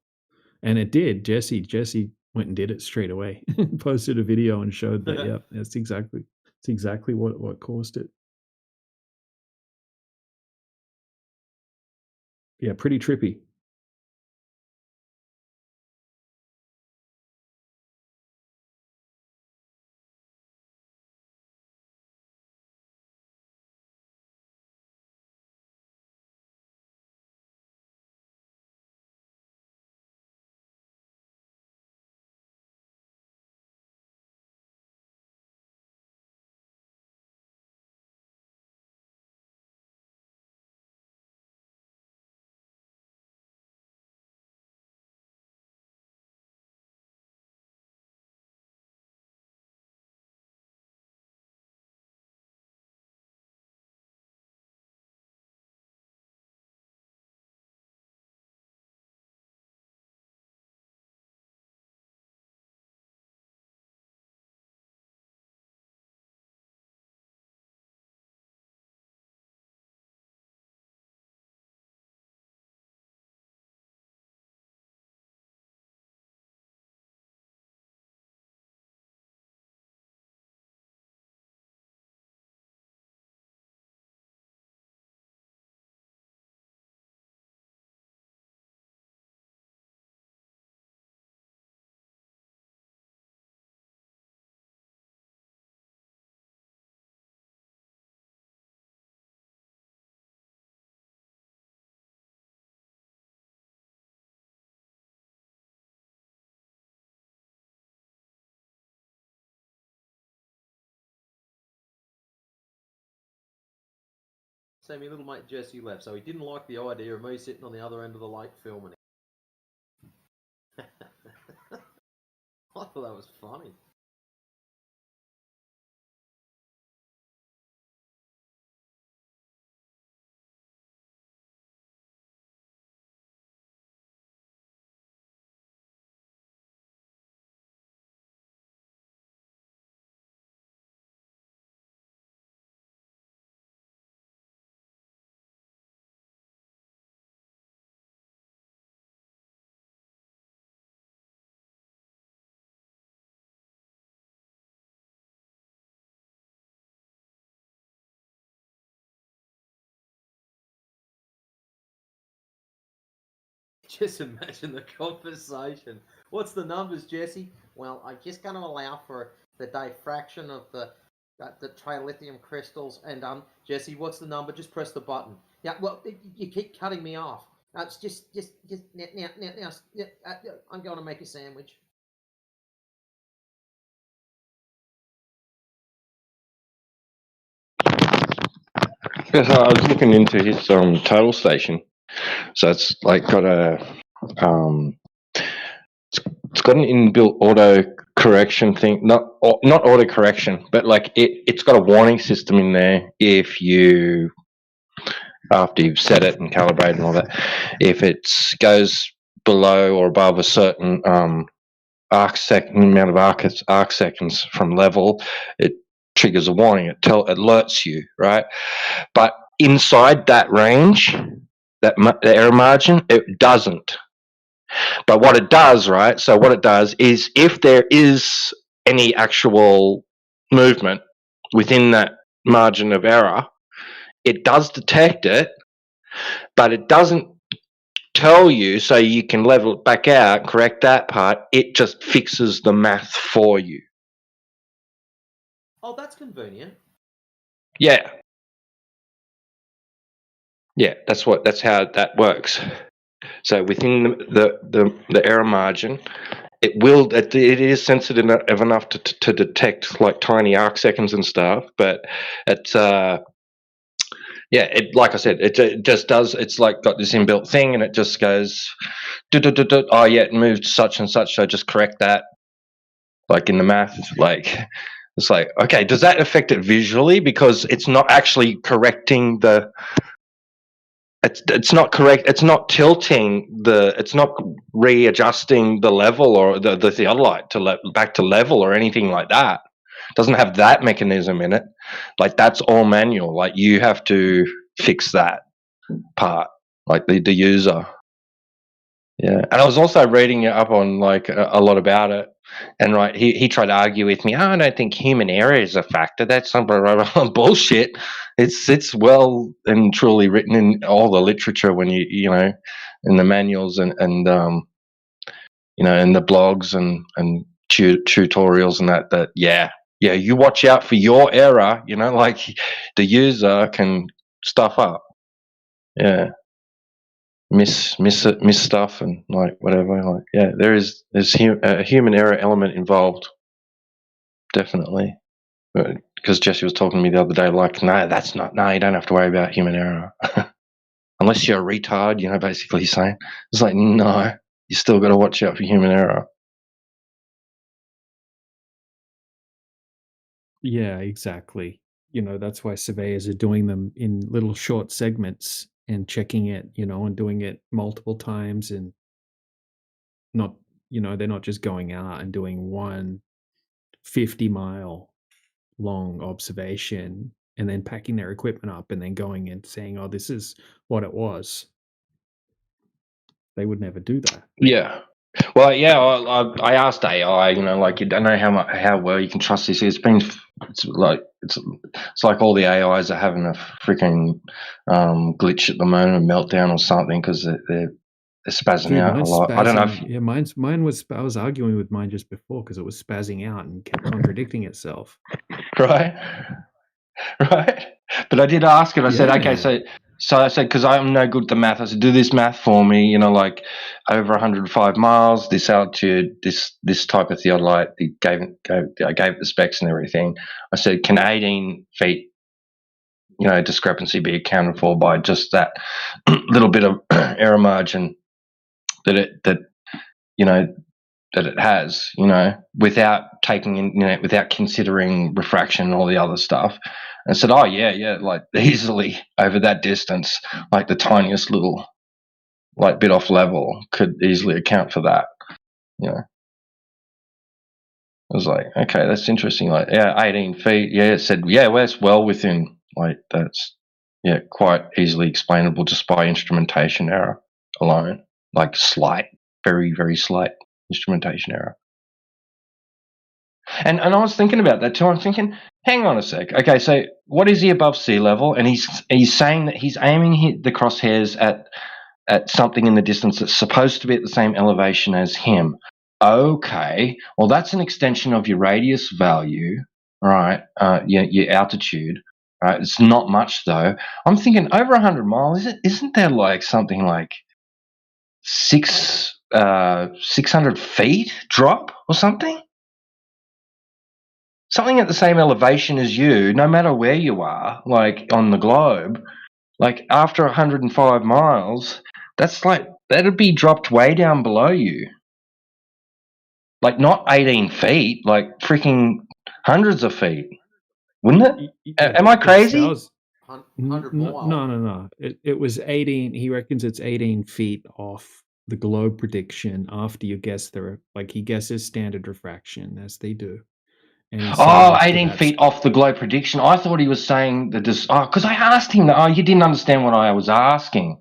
and it did. Jesse went and did it straight away, posted a video and showed that. Yep, it's exactly what caused it. Yeah, pretty trippy. So my little mate Jesse left, so he didn't like the idea of me sitting on the other end of the lake filming it. I thought that was funny. Just imagine the conversation. What's the numbers, Jesse? Well, I'm just going to allow for the diffraction of the trilithium crystals. And Jesse, what's the number? Just press the button. Yeah. Well, you keep cutting me off. It's just now. I'm going to make a sandwich. Because I was looking into his total station, so it's like got a it's got an inbuilt auto correction thing, not auto correction, but like it's got a warning system in there if you, after you've set it and calibrated and all that, if it goes below or above a certain amount of arc seconds from level, it triggers a warning. It alerts you, right? But inside that range, the error margin, it doesn't. But what it does, right? So what it does is if there is any actual movement within that margin of error, it does detect it, but it doesn't tell you so you can level it back out, correct that part. It just fixes the math for you. Oh, that's convenient. Yeah. Yeah, that's how that works. So within the error margin, it is sensitive enough to detect like tiny arc seconds and stuff, but it's like I said, it just does. It's like got this inbuilt thing, and it just goes, oh yeah, it moved such and such, so just correct that. Like in the math, like it's like, okay, does that affect it visually? Because it's not actually correcting the. It's not correct. It's not tilting it's not readjusting the level or the theodolite back to level or anything like that. It doesn't have that mechanism in it. Like that's all manual. Like you have to fix that part, like the user. Yeah, and I was also reading up on like a lot about it, and right, he tried to argue with me. Oh, I don't think human error is a factor. That's some bullshit. It's well and truly written in all the literature when you know, in the manuals and you know, in the blogs and tutorials and that yeah, you watch out for your error. You know, like the user can stuff up. Yeah. Miss stuff and like whatever. Like yeah, there's a human error element involved, definitely. Because Jesse was talking to me the other day, like, no, you don't have to worry about human error unless you're a retard. You know, basically he's saying it's like no, you still got to watch out for human error. Yeah, exactly. You know, that's why surveyors are doing them in little short segments and checking it, you know, and doing it multiple times and not, you know, they're not just going out and doing one 50-mile long observation and then packing their equipment up and then going and saying, oh, this is what it was. They would never do that. Yeah. Well, yeah, I asked AI, you know, like you don't know how well you can trust this. It's like all the AIs are having a freaking glitch at the moment, a meltdown or something because they're spazzing Dude, out a mine's lot. I don't know if spazzing. Yeah, mine was. I was arguing with mine just before because it was spazzing out and kept contradicting itself. right. But I did ask it. I said, okay, Yeah. so I said, because I'm no good at the math. I said, do this math for me. You know, like over 105 miles, this altitude, this type of theodolite. I gave it the specs and everything. I said, can 18 feet discrepancy be accounted for by just that little bit of error margin that it has, without taking in, without considering refraction and all the other stuff, and said, oh yeah, like easily over that distance, like the tiniest little like bit off level could easily account for that. I was like, okay, that's interesting. Like, 18 feet. Yeah, it said, well, it's well within. Like, that's quite easily explainable just by instrumentation error alone. Like slight, very, very slight instrumentation error. And I was thinking about that too. I'm thinking, hang on a sec. Okay, so what is he above sea level? And he's saying that he's aiming the crosshairs at something in the distance that's supposed to be at the same elevation as him. Okay, well, that's an extension of your radius value, right? Your altitude, right? It's not much though. I'm thinking over 100 miles. Isn't there like something like 600 feet drop or something? Something at the same elevation as you, no matter where you are, like on the globe, like after 105 miles, that's like that'd be dropped way down below you. Like not 18 feet, like freaking hundreds of feet, wouldn't it? Am I crazy? 100 miles. No. It was 18. He reckons it's 18 feet off the globe prediction after you guess he guesses standard refraction as they do. And he said 18 feet off the globe prediction. I thought he was saying that this. Because I asked him that. You didn't understand what I was asking.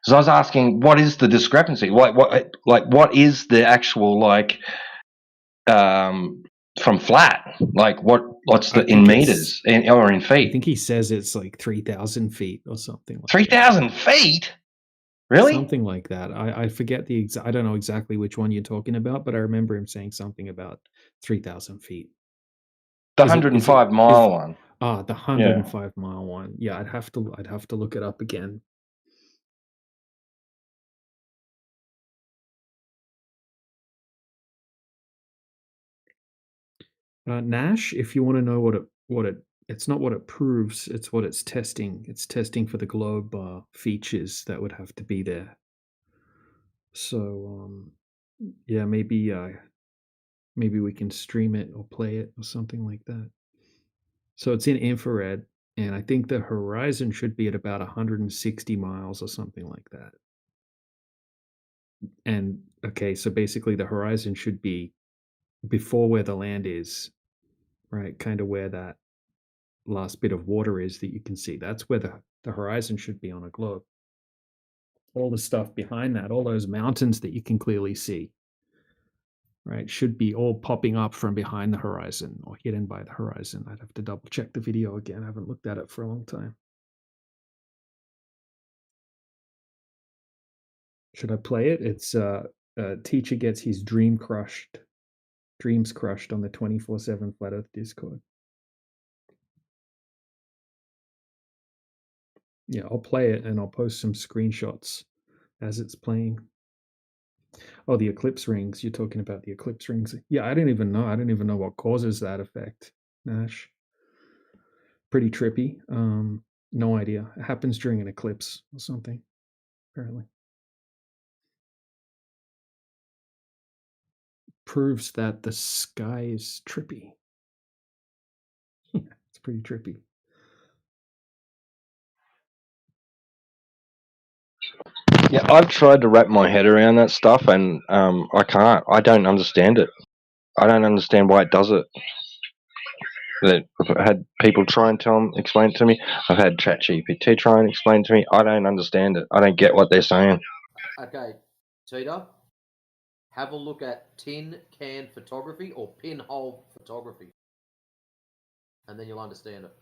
Because I was asking, what is the discrepancy? What is the actual from flat? Like what's the in meters or in feet? I think he says it's like 3,000 feet or something. 3,000 feet? Really? Something like that. I forget the exact. I don't know exactly which one you're talking about, but I remember him saying something about 3,000 feet. The 105 mile one. The 105 mile one. Yeah, I'd have to look it up again. Nash, if you want to know it's not what it proves, it's what it's testing. It's testing for the globe features that would have to be there. So maybe we can stream it or play it or something like that. So it's in infrared, and I think the horizon should be at about 160 miles or something like that. And okay, so basically the horizon should be before where the land is, right? Kind of where that last bit of water is that you can see. That's where the horizon should be on a globe. All the stuff behind that, all those mountains that you can clearly see, right, should be all popping up from behind the horizon or hidden by the horizon. I'd have to double check the video again. I haven't looked at it for a long time. Should I play it? It's teacher gets his dreams crushed on the 24/7 Flat Earth Discord. Yeah, I'll play it and I'll post some screenshots as it's playing. Oh, the eclipse rings. You're talking about the eclipse rings. Yeah, I don't even know. I don't even know what causes that effect, Nash. Pretty trippy. No idea. It happens during an eclipse or something, apparently. Proves that the sky is trippy. Yeah, it's pretty trippy. Yeah, I've tried to wrap my head around that stuff, and I can't. I don't understand it. I don't understand why it does it. I've had people try and explain it to me. I've had ChatGPT try and explain it to me. I don't understand it. I don't get what they're saying. Okay, Tita, have a look at tin can photography or pinhole photography, and then you'll understand it.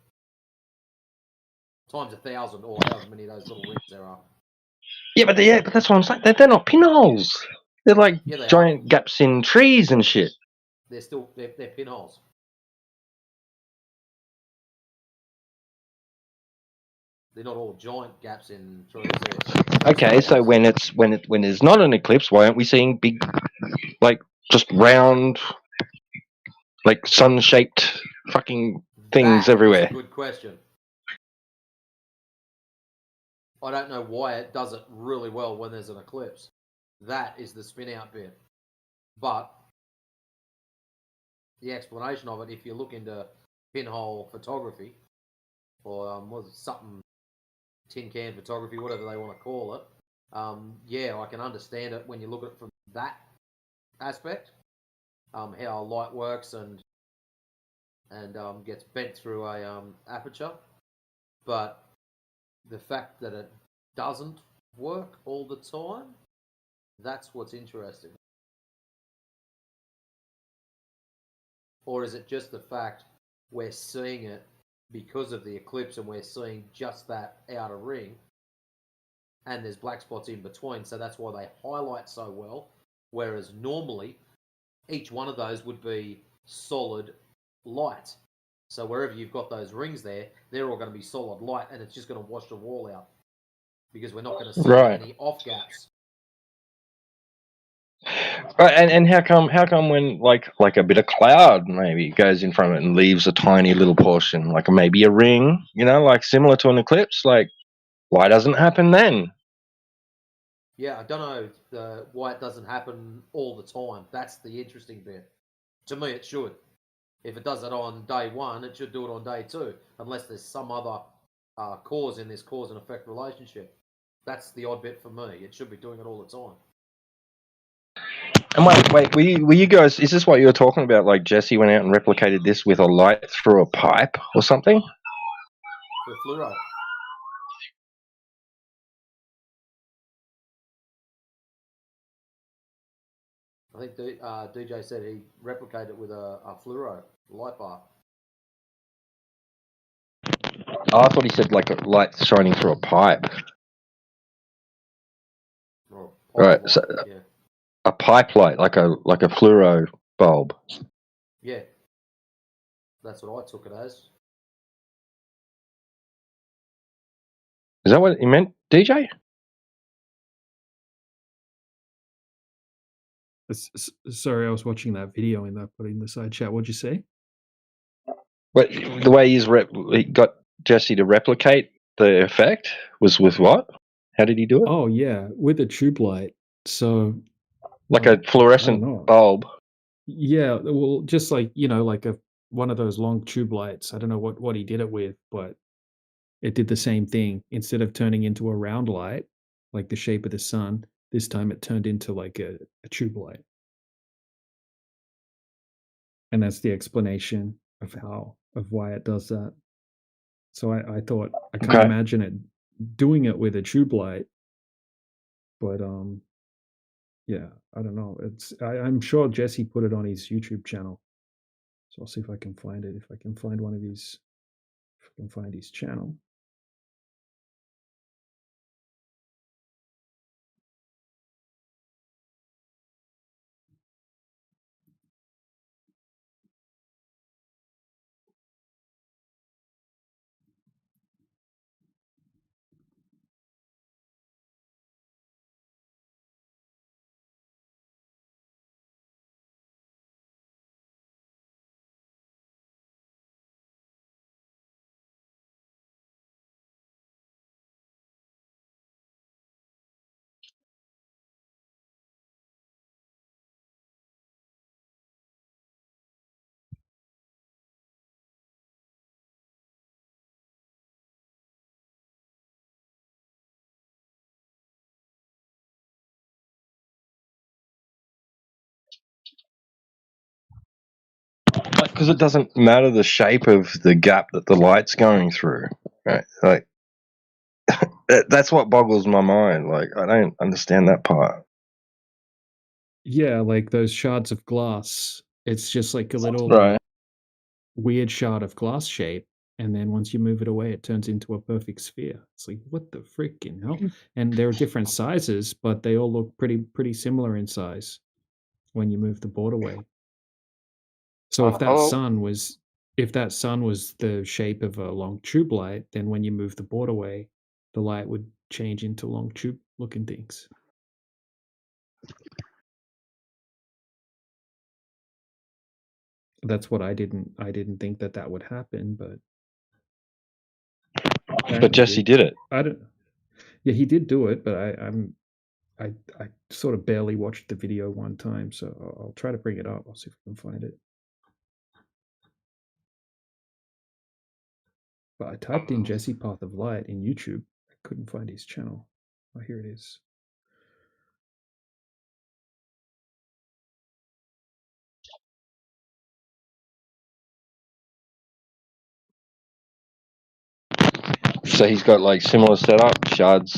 Times 1,000 or however many of those little rings there are. Yeah, but that's what I'm saying. They're not pinholes. They're like giant gaps in trees and shit. They're pinholes. They're not all giant gaps in trees. Okay, so when there's not an eclipse, why aren't we seeing big, like just round, like sun-shaped fucking things everywhere? Good question. I don't know why it does it really well when there's an eclipse. That is the spin out bit. But the explanation of it, if you look into pinhole photography, or was it something tin can photography, whatever they want to call it, yeah, I can understand it when you look at it from that aspect, how light works and gets bent through a aperture. But the fact that it doesn't work all the time, that's what's interesting. Or is it just the fact we're seeing it because of the eclipse and we're seeing just that outer ring and there's black spots in between, so that's why they highlight so well, whereas normally each one of those would be solid light. So wherever you've got those rings there, they're all going to be solid light, and it's just going to wash the wall out because we're not going to see any off gaps. Right, and how come when like a bit of cloud maybe goes in front of it and leaves a tiny little portion, like maybe a ring, like similar to an eclipse, like why doesn't it happen then? Yeah, I don't know why it doesn't happen all the time. That's the interesting bit. To me, it should. If it does it on day one, it should do it on day two, unless there's some other cause in this cause and effect relationship. That's the odd bit for me. It should be doing it all the time. And wait, were you guys? Is this what you were talking about? Like Jesse went out and replicated this with a light through a pipe or something? With fluoro. I think DJ said he replicated it with a fluoro light bar. Oh, I thought he said like a light shining through a pipe. Right, so yeah. a pipe light, like a fluoro bulb. Yeah, that's what I took it as. Is that what he meant, DJ? Sorry, I was watching that video and I put it in the side chat. What'd you say? But the way he got Jesse to replicate the effect was with what? How did he do it? Oh yeah, with a tube light. So like a fluorescent bulb. Yeah, well, just like like one of those long tube lights. I don't know what he did it with, but it did the same thing. Instead of turning into a round light, like the shape of the sun, this time it turned into like a tube light. And that's the explanation of why it does that. So I thought I can't imagine it doing it with a tube light, but yeah, I don't know. I'm sure Jesse put it on his YouTube channel. So I'll see if I can find it. If I can find if I can find his channel. Because it doesn't matter the shape of the gap that the light's going through, right? Like that's what boggles my mind. Like I don't understand that part. Yeah, like those shards of glass. It's just like a little weird shard of glass shape, and then once you move it away, it turns into a perfect sphere. It's like, what the freaking hell? And there are different sizes, but they all look pretty similar in size when you move the board away. So if that sun was the shape of a long tube light, then when you move the board away, the light would change into long tube looking things. That's what I didn't think that would happen, but Jesse did it. I don't. Yeah, he did do it, but I sort of barely watched the video one time, so I'll try to bring it up. I'll see if I can find it. But I typed in Jesse Path of Light in YouTube. I couldn't find his channel. Oh, here it is. So he's got like similar setup,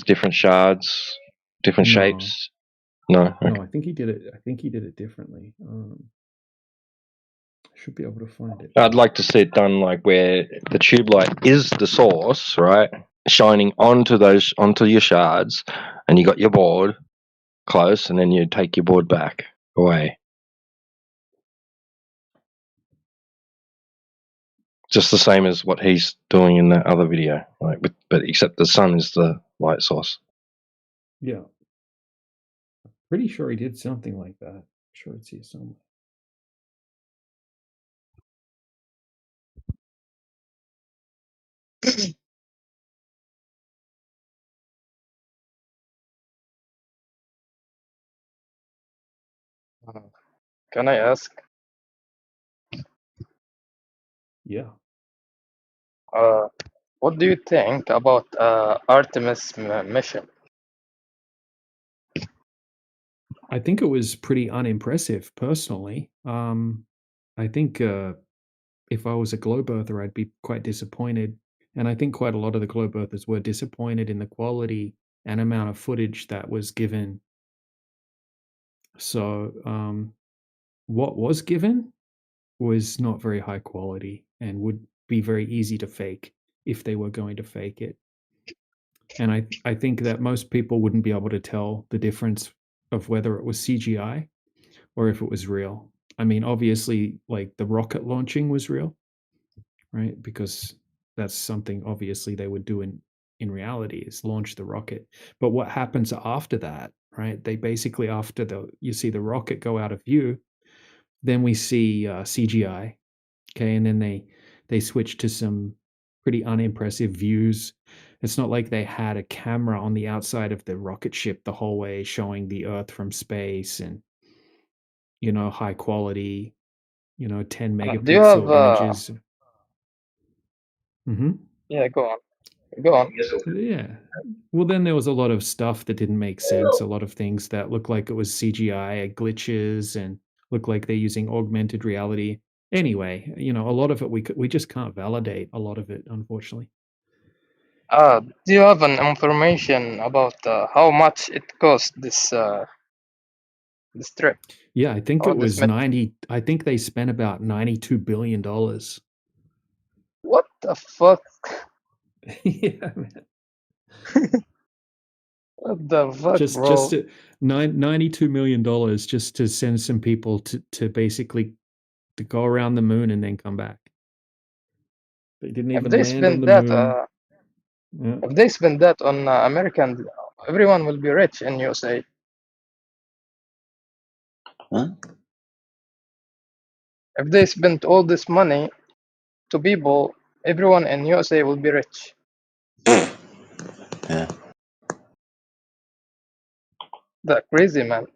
different shards, different No. shapes. No. Okay. No, I think he did it. I think he did it differently. I should be able to find it. I'd like to see it done like where the tube light is the source, right? Shining onto your shards, and you got your board close, and then you take your board back away. Just the same as what he's doing in that other video, like, but except the sun is the light source. Yeah. Pretty sure he did something like that. I'm sure it's here somewhere. Can I ask? Yeah. What do you think about Artemis mission? I think it was pretty unimpressive, personally. I think if I was a globe earther, I'd be quite disappointed. And I think quite a lot of the globe earthers were disappointed in the quality and amount of footage that was given. So what was given was not very high quality and would be very easy to fake if they were going to fake it. And I think that most people wouldn't be able to tell the difference of whether it was CGI or if it was real. I mean, obviously, like the rocket launching was real, right? Because that's something obviously they would do in reality, is launch the rocket. But what happens after that, right? They basically, after you see the rocket go out of view, then we see CGI, okay, and then they switch to some pretty unimpressive views. It's not like they had a camera on the outside of the rocket ship the whole way showing the Earth from space and, high quality, 10 Do you have megapixel images. Mm-hmm. Yeah, go on. Go on. Yeah. Well, then there was a lot of stuff that didn't make sense. A lot of things that looked like it was CGI, glitches, and looked like they're using augmented reality. Anyway, a lot of it we just can't validate a lot of it, unfortunately. Do you have an information about how much it cost this trip? Yeah, I think Or it this was 90. I think they spent about $92 billion. What the fuck? Yeah, man. What the fuck, Just bro? $92 million just to send some people to basically to go around the moon and then come back. They didn't If even they land on spend the that, moon. Yeah. if they spend that on American, everyone will be rich in USA. Huh? If they spend all this money to people, everyone in USA will be rich. Yeah. That crazy, man.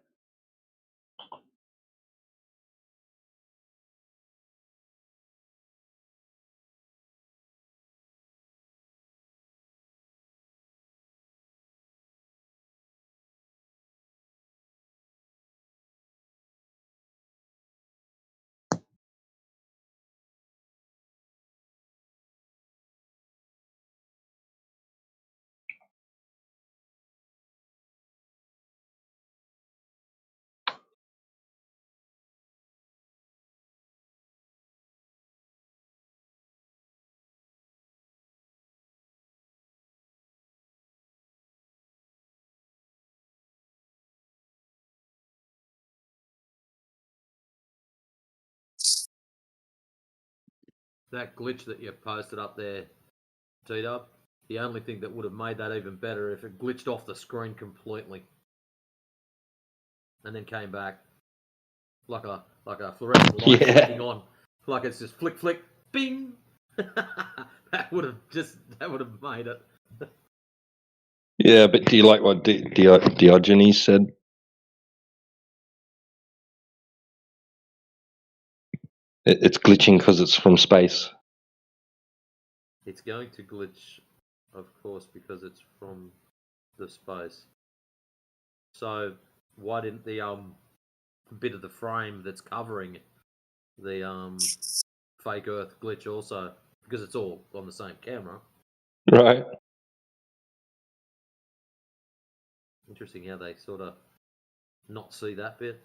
That glitch that you posted up there, T-Dub, the only thing that would have made that even better if it glitched off the screen completely and then came back like a fluorescent light flicking on, like it's just flick flick, bing. that would have made it. Yeah, but do you like what Diogenes said? It's glitching because it's from space. It's going to glitch, of course, because it's from the space. So why didn't the bit of the frame that's covering the fake Earth glitch also? Because it's all on the same camera. Right. Interesting how they sort of not see that bit.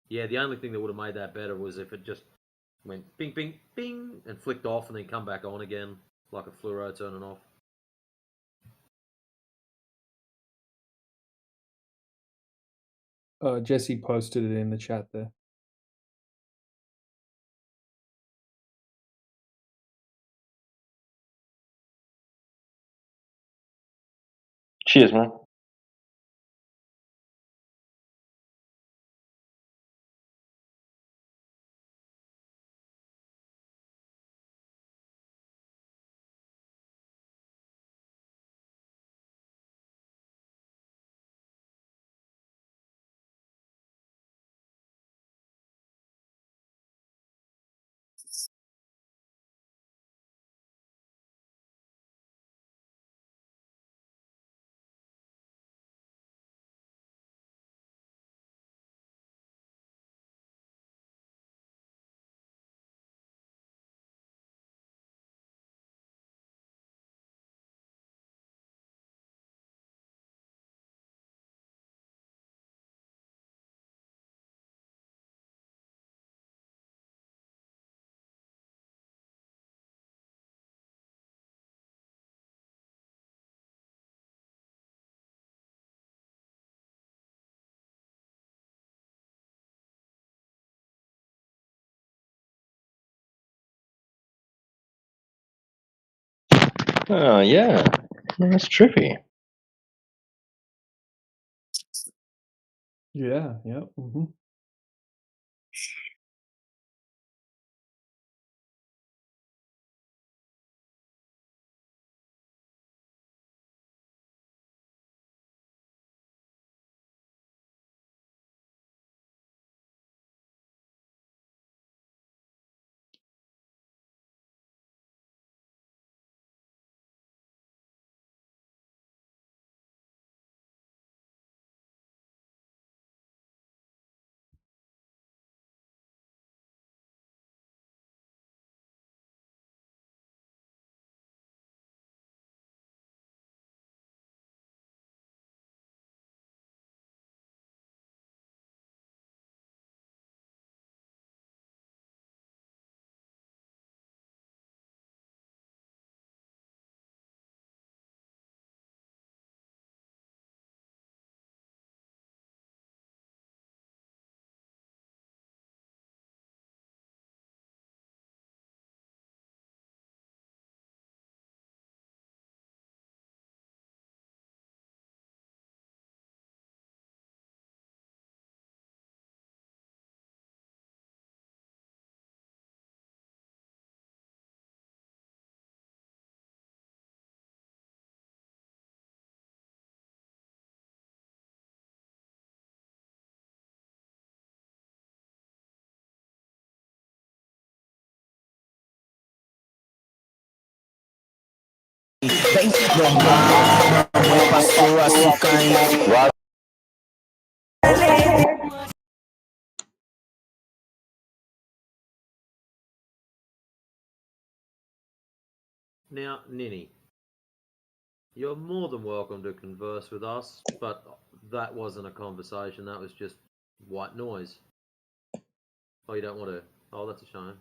Yeah, the only thing that would have made that better was if it just went bing, bing, bing, and flicked off and then come back on again, like a fluoro turning off. Jesse posted it in the chat there. Cheers, man. Oh, yeah. That's trippy. Yeah, yeah. Now, Ninny, you're more than welcome to converse with us, but that wasn't a conversation, that was just white noise. Oh, you don't want to? Oh, that's a shame.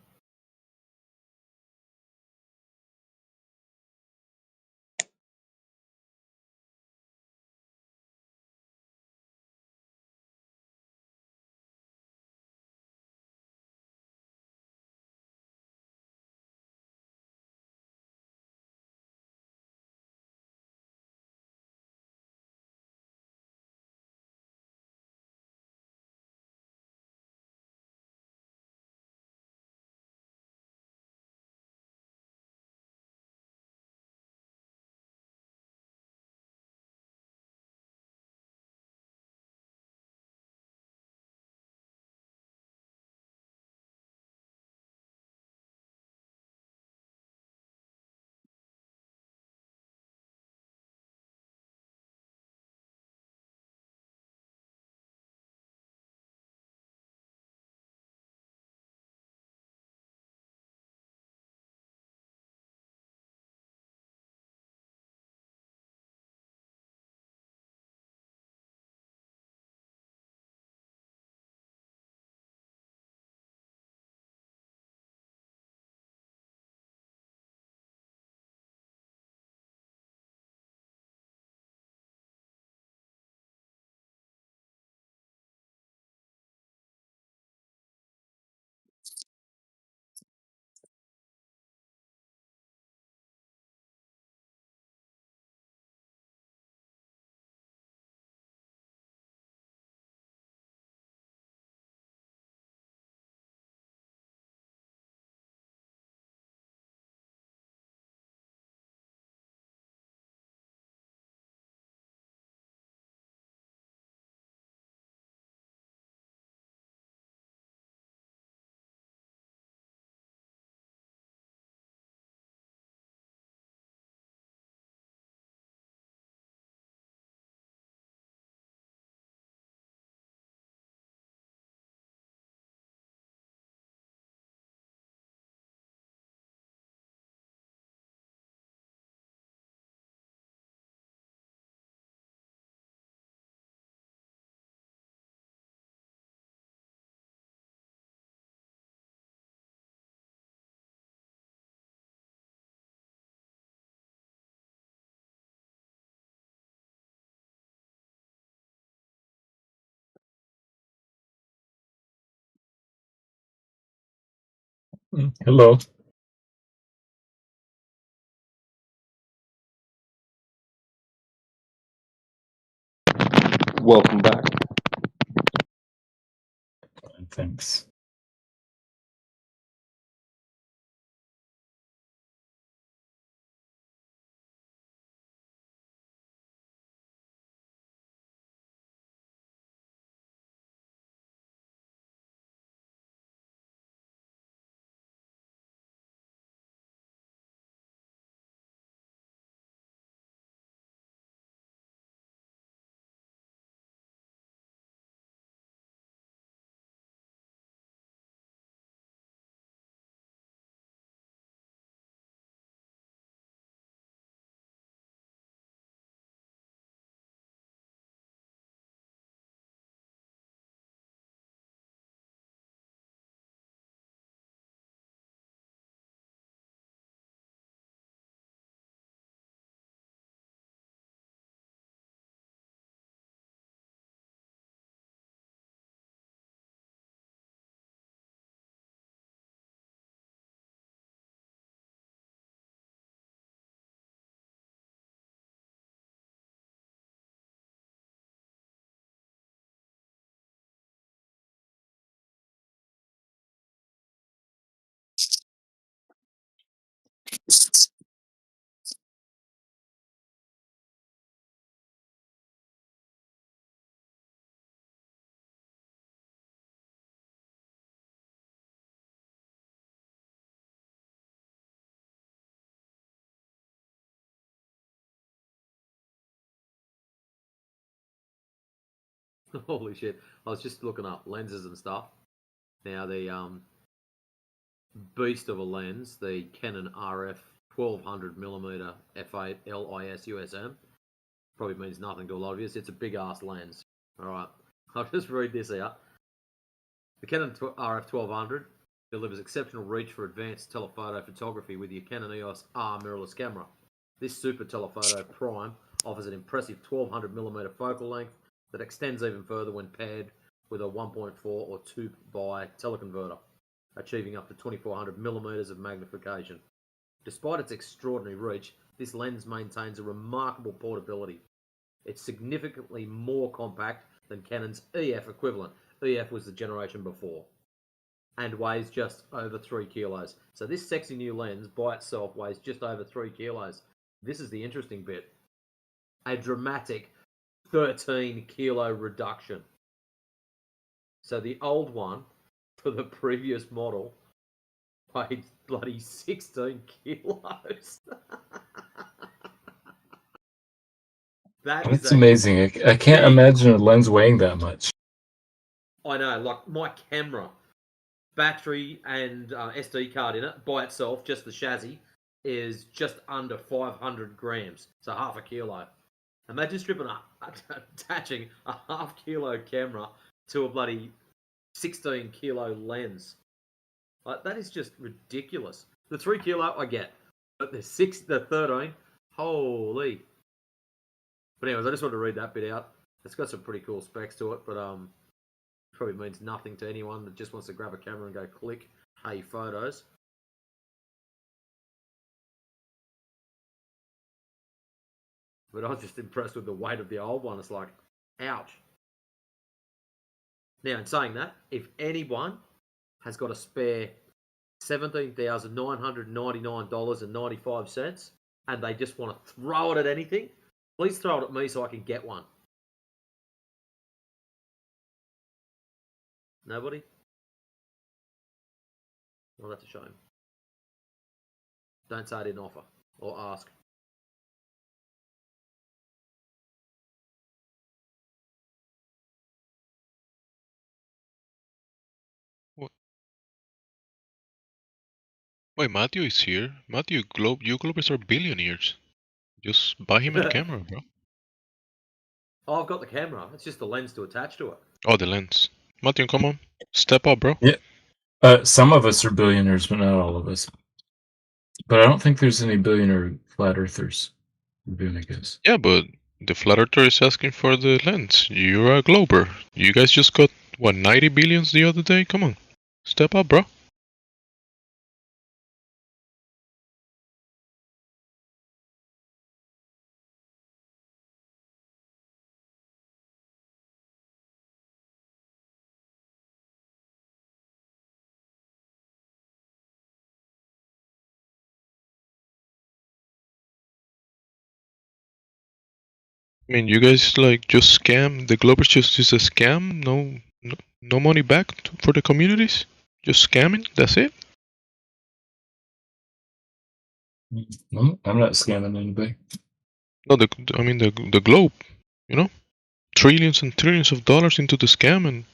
Hello. Welcome back. Thanks. Holy shit! I was just looking up lenses and stuff. Now the beast of a lens, the Canon RF 1200mm f8 LIS USM, probably means nothing to a lot of you. It's a big ass lens. All right, I'll just read this out. The Canon RF 1200 delivers exceptional reach for advanced telephoto photography with your Canon EOS R mirrorless camera. This super telephoto prime offers an impressive 1200mm focal length that extends even further when paired with a 1.4 or 2 by teleconverter, achieving up to 2400mm of magnification. Despite its extraordinary reach, this lens maintains a remarkable portability. It's significantly more compact than Canon's EF equivalent. EF was the generation before, and weighs just over 3 kilos. So this sexy new lens by itself weighs just over 3 kilos. This is the interesting bit. A dramatic 13 kilo reduction. So the old one for the previous model weighed bloody 16 kilos. That's amazing. I can't imagine a lens weighing that much. I know, like my camera, battery and SD card in it by itself, just the chassis, is just under 500 grams, so half a kilo. Imagine attaching a half kilo camera to a bloody 16 kilo lens. Like, that is just ridiculous. The 3 kilo I get, but the 13, holy. But anyways, I just wanted to read that bit out. It's got some pretty cool specs to it, but probably means nothing to anyone that just wants to grab a camera and go click, hey, photos. But I was just impressed with the weight of the old one. It's like, ouch. Now, in saying that, if anyone has got a spare $17,999.95 and they just want to throw it at anything, please throw it at me so I can get one. Nobody? Well, that's a shame. Don't say I didn't offer or ask. Wait, Matthew is here. Matthew, you Globers are billionaires. Just buy him a camera, bro. Oh, I've got the camera. It's just the lens to attach to it. Oh, the lens. Matthew, come on. Step up, bro. Yeah. Some of us are billionaires, but not all of us. But I don't think there's any billionaire flat earthers. I guess. Yeah, but the flat earther is asking for the lens. You're a Glober. You guys just got, what, 90 billions the other day? Come on. Step up, bro. I mean, you guys like just scam. The Globers just is a scam. No money back for the communities. Just scamming. That's it. I'm not scamming anybody. No, I mean the globe. You know, trillions and trillions of dollars into the scam and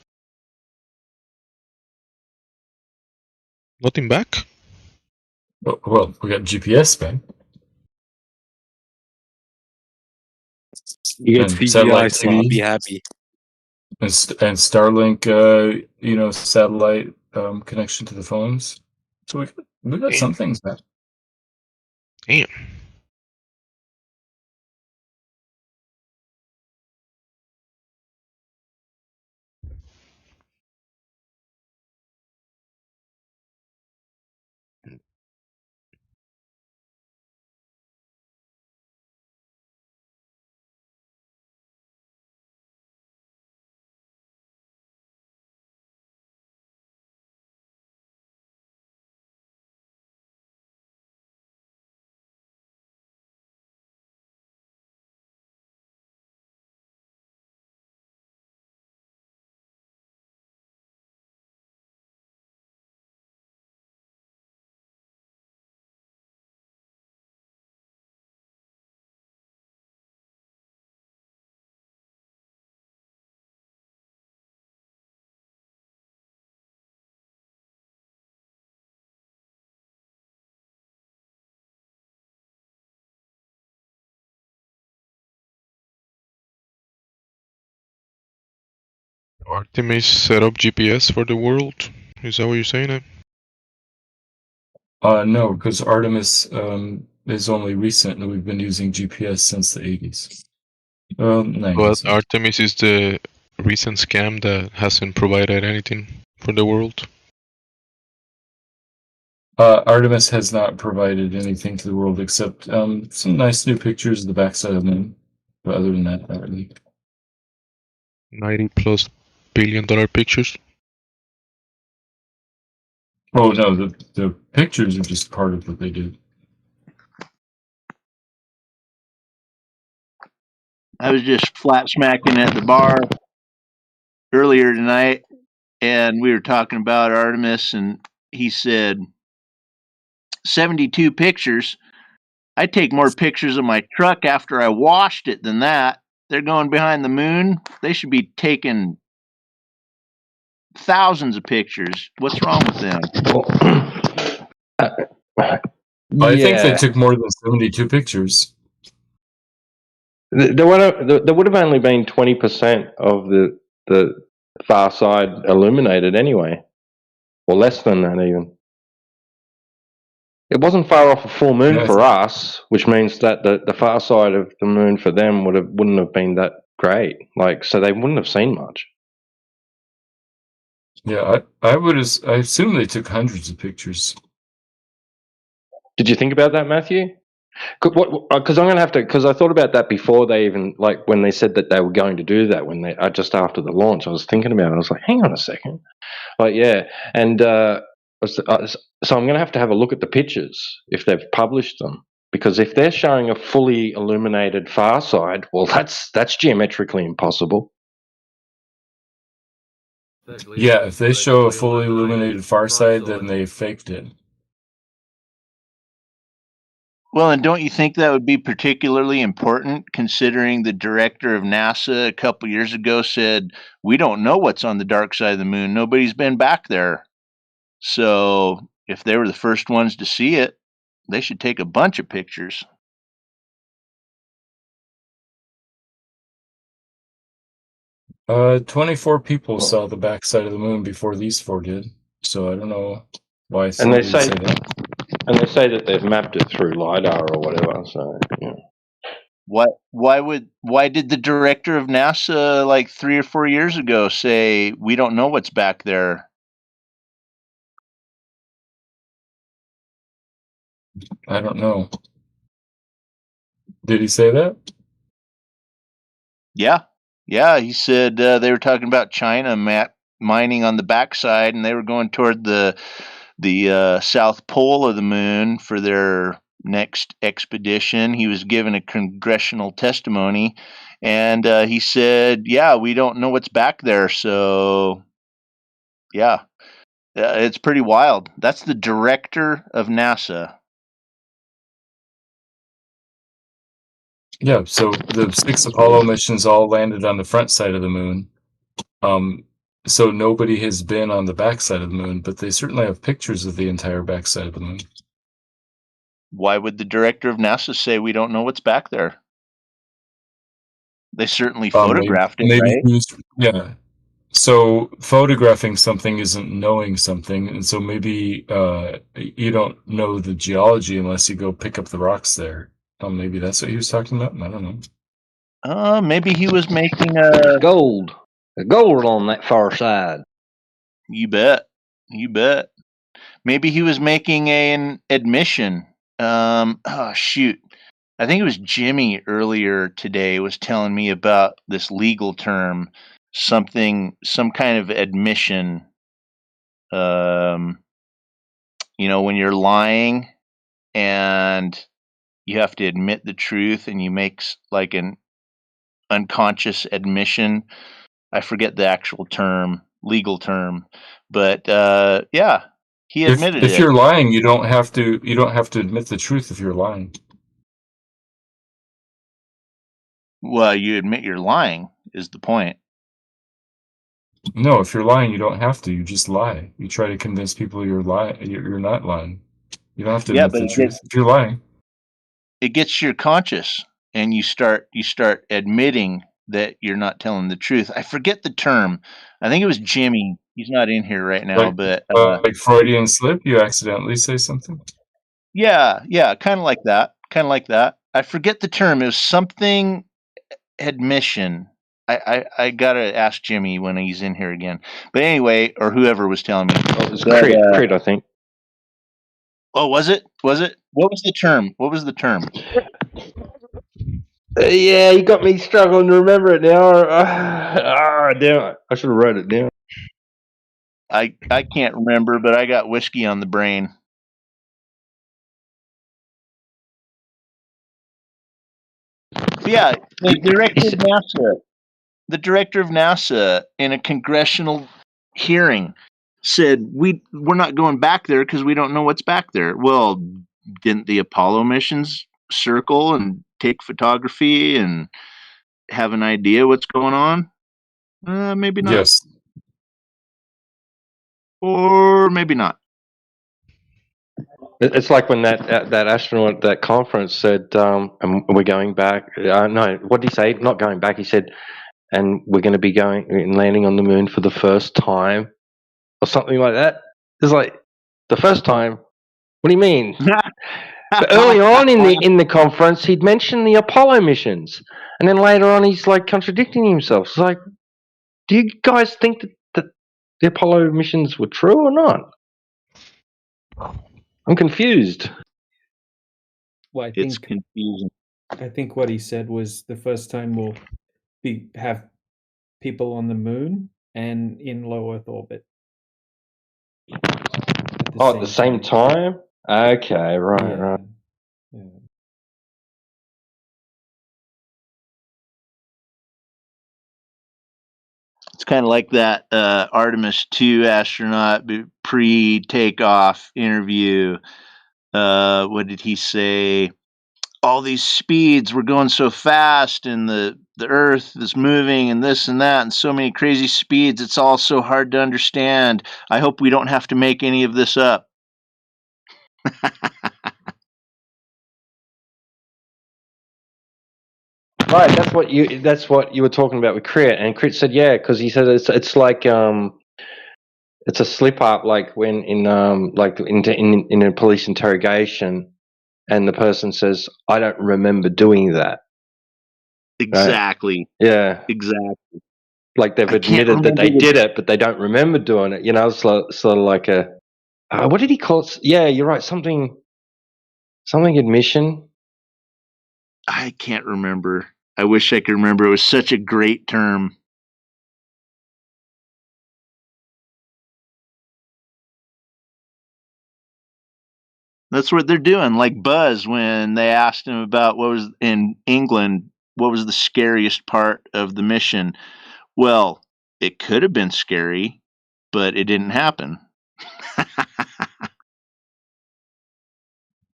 nothing back. Well, we got GPS, man. You get And CGI satellite slot, be TV. happy. And Starlink, satellite connection to the phones. So we got some things back. Damn. Artemis set up GPS for the world. Is that what you're saying? No, because Artemis is only recent, and we've been using GPS since the 80s. Well, 90s. But Artemis is the recent scam that hasn't provided anything for the world. Artemis has not provided anything to the world except some nice new pictures of the backside of the moon. But other than that, not really. $90+ billion pictures. Oh no, the pictures are just part of what they do. I was just flat smacking at the bar earlier tonight, and we were talking about Artemis, and he said 72 pictures. I take more pictures of my truck after I washed it than that. They're going behind the moon. They should be taking thousands of pictures. What's wrong with them? I think they took more than 72 pictures. There would have only been 20% of the far side illuminated anyway, or less than that even. It wasn't far off a full moon for us, which means that the far side of the moon for them wouldn't have been that great. Like, so they wouldn't have seen much. Yeah, I assume they took hundreds of pictures. Did you think about that, Matthew? Because I'm going to have to. Because I thought about that before they even, like, when they said that they were going to do that, when they just after the launch, I was thinking about it. I was like, hang on a second, like, yeah, and so I'm going to have a look at the pictures if they've published them, because if they're showing a fully illuminated far side, well, that's geometrically impossible. Yeah, if they show a fully illuminated far side, then they faked it. Well, and don't you think that would be particularly important, considering the director of NASA a couple years ago said, we don't know what's on the dark side of the moon. Nobody's been back there. So if they were the first ones to see it, they should take a bunch of pictures. Uh, 24 people saw the backside of the moon before these 4 did. So I don't know why And they somebody would say, say that. and they say that they've mapped it through LiDAR or whatever. So yeah. Why did the director of NASA like 3 or 4 years ago say we don't know what's back there? I don't know. Did he say that? Yeah, he said they were talking about China mining on the backside, and they were going toward the South Pole of the moon for their next expedition. He was given a congressional testimony, and he said, "Yeah, we don't know what's back there." So, yeah, it's pretty wild. That's the director of NASA. Yeah, so the 6 Apollo missions all landed on the front side of the moon. So nobody has been on the backside of the moon, but they certainly have pictures of the entire backside of the moon. Why would the director of NASA say we don't know what's back there? They certainly photographed it, Maybe right? yeah. So photographing something isn't knowing something, and so maybe you don't know the geology unless you go pick up the rocks there. Maybe that's what he was talking about. I don't know. Maybe he was making gold on that far side. You bet. You bet. Maybe he was making an admission. Oh shoot. I think it was Jimmy earlier today was telling me about this legal term, some kind of admission. When you're lying and you have to admit the truth and you make like an unconscious admission. I forget the actual term, legal term, but yeah, he admitted If it. you're lying, you don't have to admit the truth if you're lying. Well, you admit you're lying is the point. No, if you're lying, you don't have to. You just lie. You try to convince people you're not lying. You don't have to admit the truth if you're lying. It gets your conscious, and you start admitting that you're not telling the truth. I forget the term. I think it was Jimmy. He's not in here right now, but Like Freudian slip, you accidentally say something. yeah, kind of like that. I forget the term. It was something admission. I gotta ask Jimmy when he's in here again. But anyway, or whoever was telling me. Oh, it was crit, I think. Oh, was it? What was the term? Yeah, you got me struggling to remember it now. Damn it. I should have wrote it down. I can't remember, but I got whiskey on the brain. But yeah, the director of NASA in a congressional hearing said we're not going back there because we don't know what's back there. Well, didn't the Apollo missions circle and take photography and have an idea what's going on? Maybe not. Yes. Or maybe not. It's like when that astronaut at that conference said, and we're going back. No, what did he say? Not going back. He said, and we're going to be going and landing on the moon for the first time, or something like that. It's like the first time. What do you mean? But early on in the conference, he'd mentioned the Apollo missions, and then later on, he's like contradicting himself. It's like, do you guys think that the Apollo missions were true or not? I'm confused. Well, It's confusing. I think what he said was the first time we'll have people on the moon and in low Earth orbit. At the same time? Okay, right, right. Yeah. It's kind of like that Artemis 2 astronaut pre-takeoff interview. What did he say? All these speeds, we're going so fast, and the Earth is moving, and this and that, and so many crazy speeds. It's all so hard to understand. I hope we don't have to make any of this up. Right, that's what you were talking about with Crit, and Crit said because he said it's like it's a slip up, like when in in a police interrogation, and the person says, "I don't remember doing that." Exactly. Right? Yeah. Exactly. Like they've admitted that they did it, but they don't remember doing it. It's sort of like a what did he call it? Yeah, you're right. Something admission. I can't remember. I wish I could remember. It was such a great term. That's what they're doing. Like Buzz, when they asked him about what was in England, what was the scariest part of the mission? Well, it could have been scary, but it didn't happen.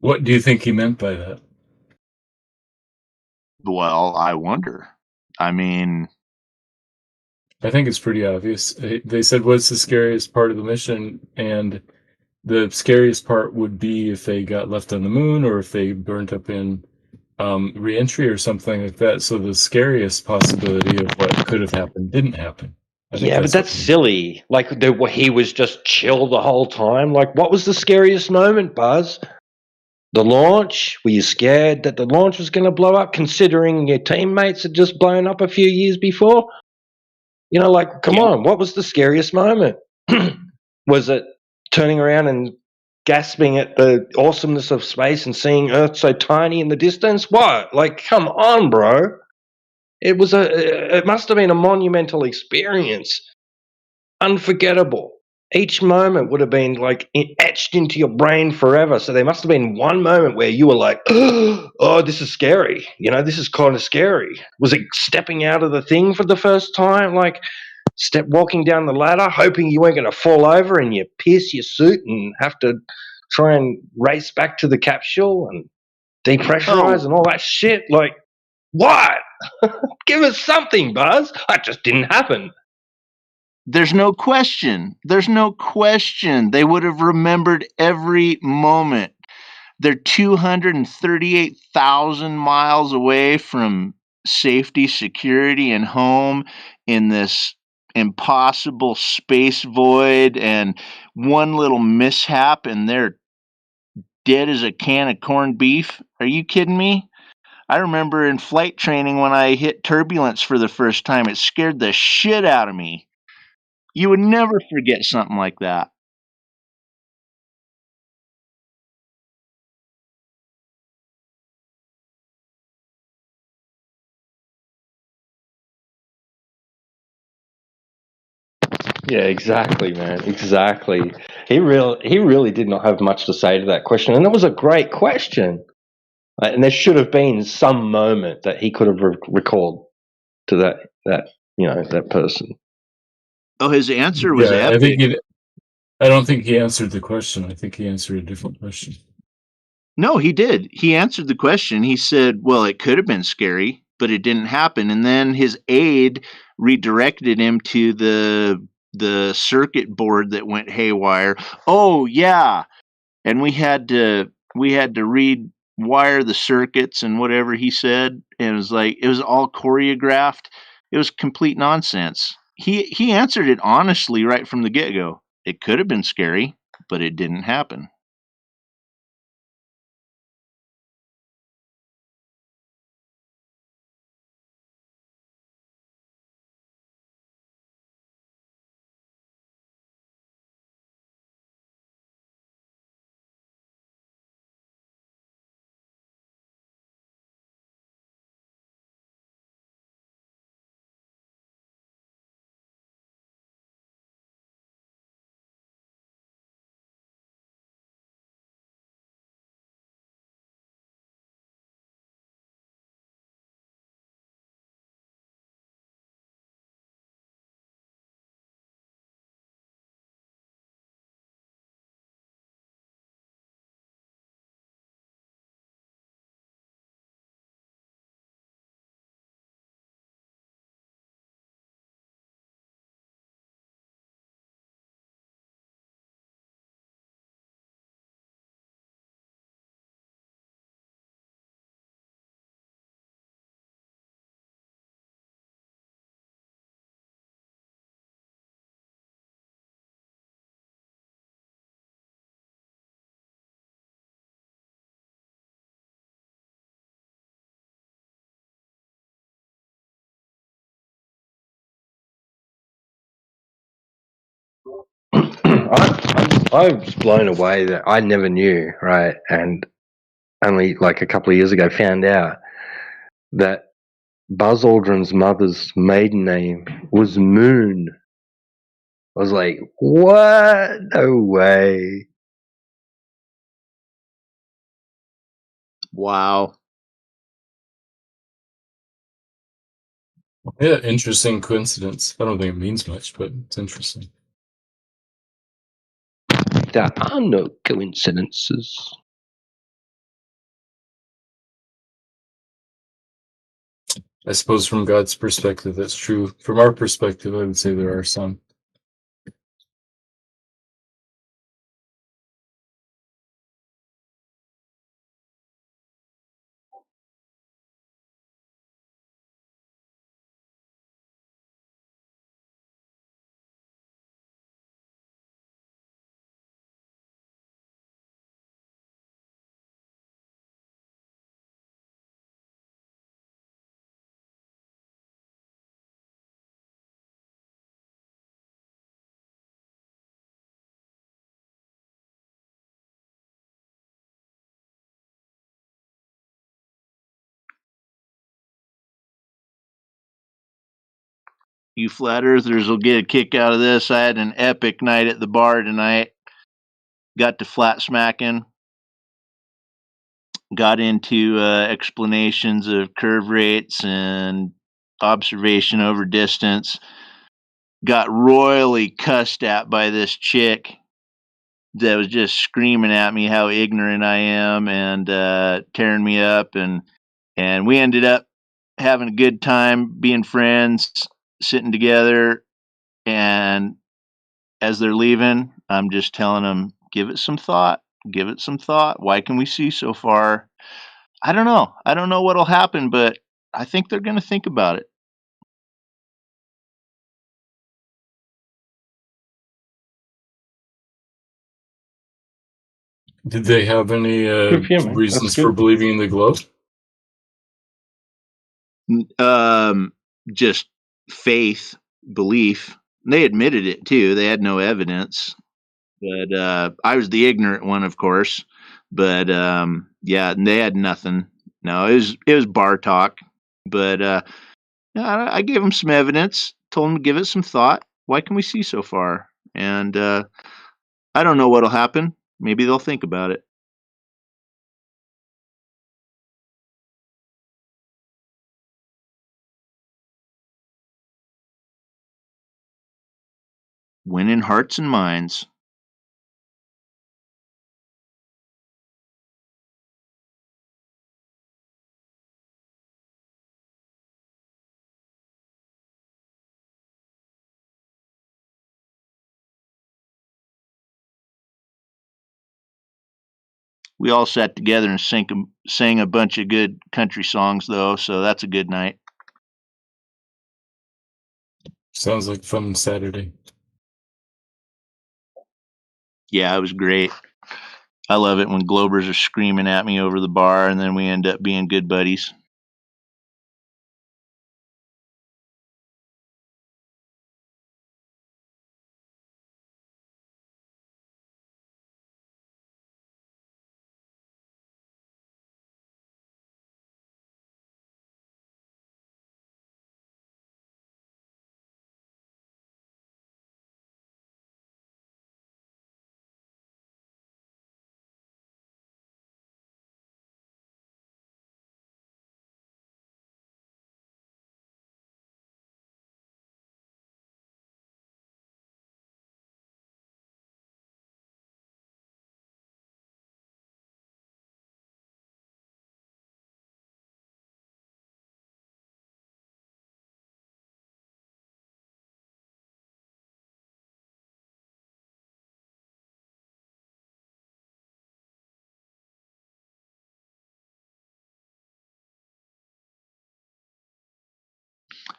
What do you think he meant by that? Well, I wonder. I mean, I think it's pretty obvious. They said, "What's the scariest part of the mission?" And the scariest part would be if they got left on the moon or if they burnt up in re-entry or something like that. So the scariest possibility of what could have happened didn't happen. I think Yeah, but that's silly. Like he was just chill the whole time. Like, what was the scariest moment, Buzz? The launch? Were you scared that the launch was going to blow up, considering your teammates had just blown up a few years before? You know, like, come on, what was the scariest moment? Was it turning around and gasping at the awesomeness of space and seeing Earth so tiny in the distance? What? Like, come on, bro. It must have been a monumental experience. Unforgettable. Each moment would have been like etched into your brain forever. So there must have been one moment where you were like, oh, this is scary. You know, this is kind of scary. Was it stepping out of the thing for the first time? Like, walking down the ladder, hoping you weren't going to fall over and you pierce your suit and have to try and race back to the capsule and depressurize and all that shit? Like, what? Give us something, Buzz. That just didn't happen. there's no question. There's no question. They would have remembered every moment. They're 238,000 miles away from safety, security, and home in this impossible space void, and one little mishap and they're dead as a can of corned beef. Are you kidding me? I remember in flight training when I hit turbulence for the first time, it scared the shit out of me. You would never forget something like that. Yeah, exactly, man. Exactly. He really did not have much to say to that question, and it was a great question. And there should have been some moment that he could have recalled to that person. Oh, his answer was Yeah, epic. I don't think he answered the question. I think he answered a different question. No, he did. He answered the question. He said, well, it could have been scary, but it didn't happen. And then his aide redirected him to the circuit board that went haywire. Oh, yeah. And we had to rewire the circuits and whatever he said. And it was all choreographed. It was complete nonsense. He answered it honestly right from the get-go. It could have been scary, but it didn't happen. I was blown away that I never knew, right? And only like a couple of years ago found out that Buzz Aldrin's mother's maiden name was Moon. I was like, what? No way. Wow. Yeah, interesting coincidence. I don't think it means much, but it's interesting. There are no coincidences. I suppose from God's perspective, that's true. From our perspective, I would say there are some. You flat earthers will get a kick out of this. I had an epic night at the bar tonight. Got to flat smacking. Got into explanations of curve rates and observation over distance. Got royally cussed at by this chick that was just screaming at me how ignorant I am and tearing me up, and we ended up having a good time, being friends, sitting together, and as they're leaving, I'm just telling them, give it some thought. Give it some thought. Why can we see so far? I don't know. I don't know what'll happen, but I think they're going to think about it. Did they have any Good for you, man. That's reasons for good. believing in the globe? Just faith, belief. They admitted it too. They had no evidence, but I was the ignorant one, of course. But yeah, they had nothing. No, it was bar talk. But yeah, I gave them some evidence. Told them to give it some thought. Why can we see so far? And I don't know what'll happen. Maybe they'll think about it. Winning hearts and minds. We all sat together and sang a bunch of good country songs, though, so that's a good night. Sounds like fun Saturday. Yeah, it was great. I love it when Globers are screaming at me over the bar, and then we end up being good buddies.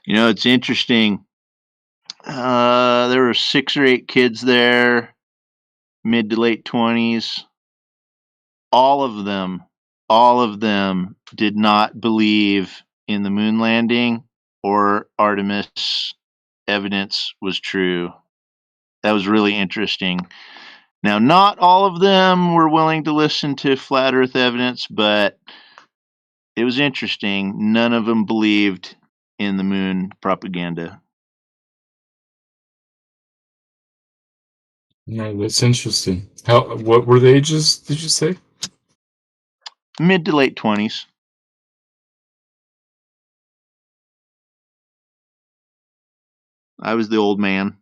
You know, it's interesting. There were 6 or 8 kids there, mid to late 20s. All of them did not believe in the moon landing or Artemis evidence was true. That was really interesting. Now, not all of them were willing to listen to flat earth evidence, but it was interesting. None of them believed in the moon propaganda. No, that's interesting. What were the ages, did you say? Mid to late 20s. I was the old man.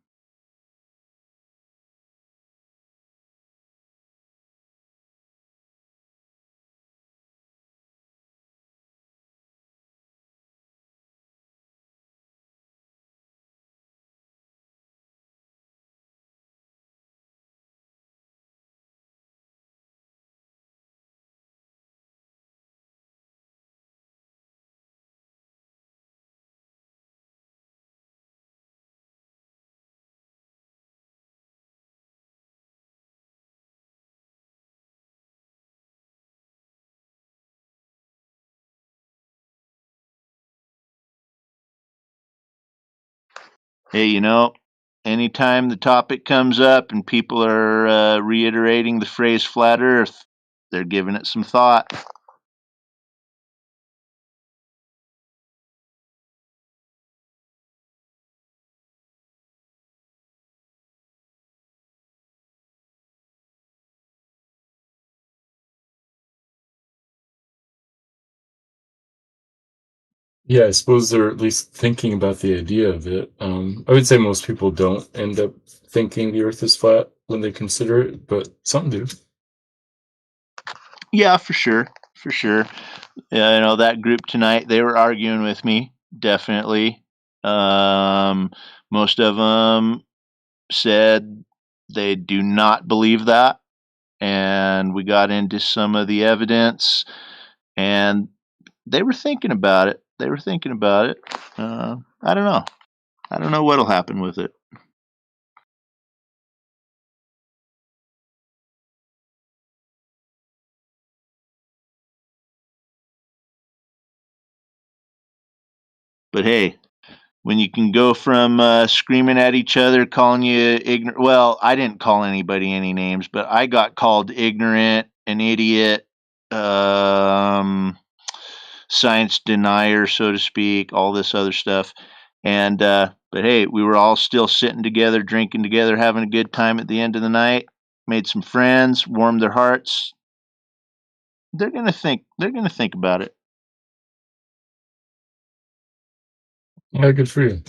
Hey, anytime the topic comes up and people are reiterating the phrase flat earth, they're giving it some thought. Yeah, I suppose they're at least thinking about the idea of it. I would say most people don't end up thinking the Earth is flat when they consider it, but some do. Yeah, for sure. For sure. That group tonight, they were arguing with me, definitely. Most of them said they do not believe that. And we got into some of the evidence, and they were thinking about it. They were thinking about it. I don't know. I don't know what'll happen with it. But hey, when you can go from screaming at each other, calling you ignorant. Well, I didn't call anybody any names, but I got called ignorant, an idiot, science denier, so to speak, all this other stuff. And but hey, we were all still sitting together, drinking together, having a good time at the end of the night. Made some friends, warmed their hearts. They're gonna think. They're gonna think about it. Yeah, good for you.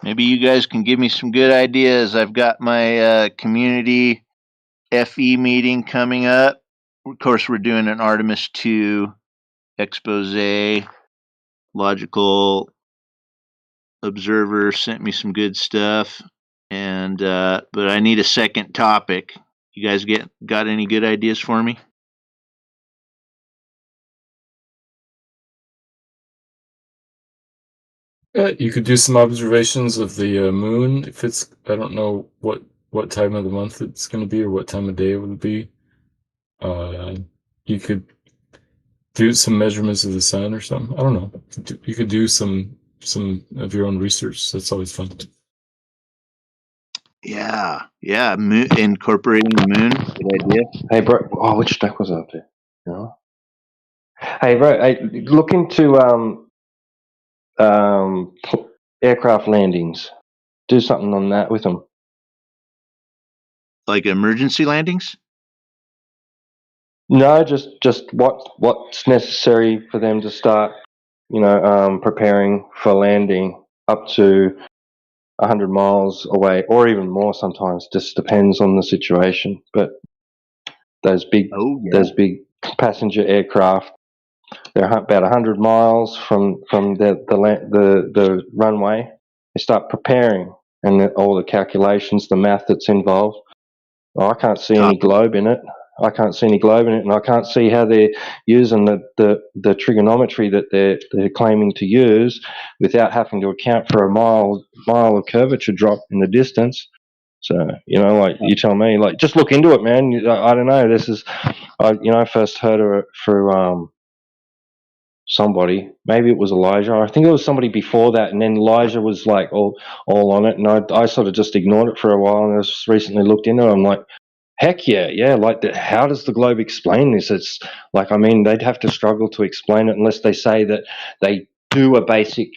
Maybe you guys can give me some good ideas. I've got my community FE meeting coming up. Of course, we're doing an Artemis 2 expose. Logical Observer sent me some good stuff, and but I need a second topic. You guys got any good ideas for me? Yeah, you could do some observations of the moon. If it's, I don't know what time of the month it's going to be or what time of day it would be. You could do some measurements of the sun or something. I don't know. You could do some of your own research. That's always fun. Yeah, incorporating the moon. Good idea. Hey, bro. Oh, which stack was I up to? You know? Hey, bro. Hey, look into aircraft landings. Do something on that with them. Like emergency landings? No, just what's necessary for them to start, preparing for landing up to 100 miles away, or even more sometimes. Just depends on the situation. But those big passenger aircraft, they're about 100 miles from the runway. They start preparing, and all the calculations, the math that's involved. I can't see any globe in it. And I can't see how they're using the trigonometry that they're claiming to use without having to account for a mile of curvature drop in the distance. So, like you tell me, like just look into it, man. I don't know. This is, I first heard of it through somebody. Maybe it was Elijah. I think it was somebody before that, and then Elijah was like all on it, and I sort of just ignored it for a while, and I just recently looked into it. I'm like, heck yeah. Like, how does the globe explain this? It's like, I mean, they'd have to struggle to explain it unless they say that they do a basic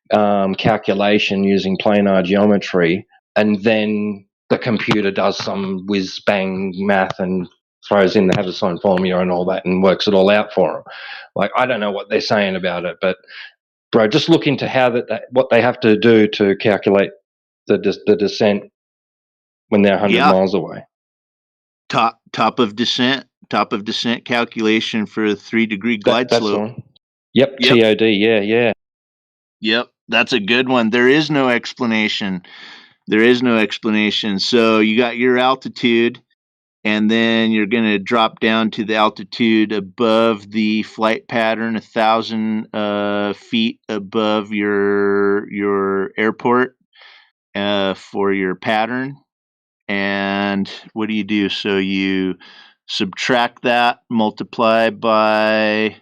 calculation using planar geometry, and then the computer does some whiz bang math and throws in the Haversine formula and all that and works it all out for them. Like, I don't know what they're saying about it, but bro, just look into how what they have to do to calculate the descent when they're 100 miles away. Top of descent calculation for a 3-degree glide that's slope. The one. Yep, TOD. Yeah. Yep, that's a good one. There is no explanation. So you got your altitude, and then you're going to drop down to the altitude above the flight pattern, 1,000 feet above your airport for your pattern. And what do you do? So you subtract that, multiply by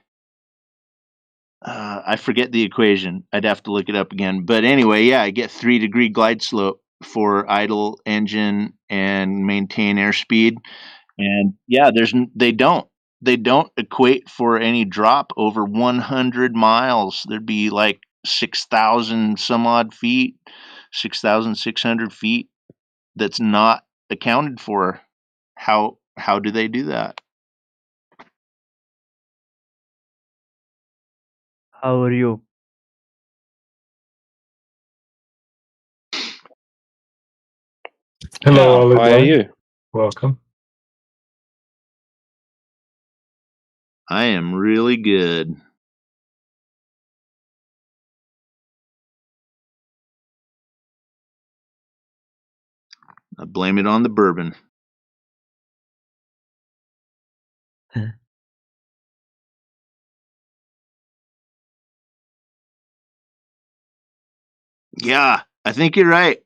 I forget the equation. I'd have to look it up again. But anyway, yeah, I get 3-degree glide slope for idle engine and maintain airspeed. And yeah, they don't equate for any drop over 100 miles. There'd be like 6,000 some odd feet, 6,600 feet that's not accounted for. How do they do that? How are you? Hello, How are you? Welcome. I am really good. I blame it on the bourbon. Yeah, I think you're right.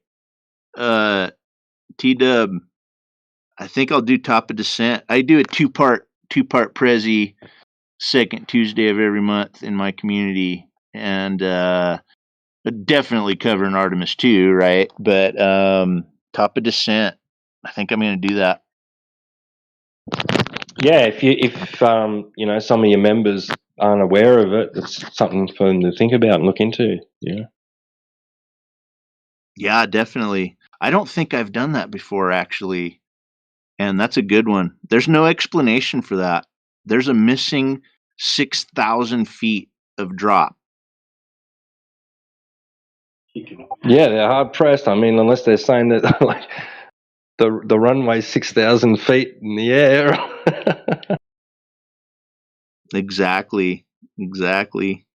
T-Dub, I think I'll do top of descent. I do a two-part Prezi second Tuesday of every month in my community, and definitely covering Artemis 2, right? But top of descent, I think I'm going to do that. Yeah, if some of your members aren't aware of it, it's something for them to think about and look into. Yeah. Yeah, definitely. I don't think I've done that before, actually. And that's a good one. There's no explanation for that. There's a missing 6,000 feet of drop. Yeah, they're hard pressed. I mean, unless they're saying that like the runway's 6,000 feet in the air. Exactly. Exactly.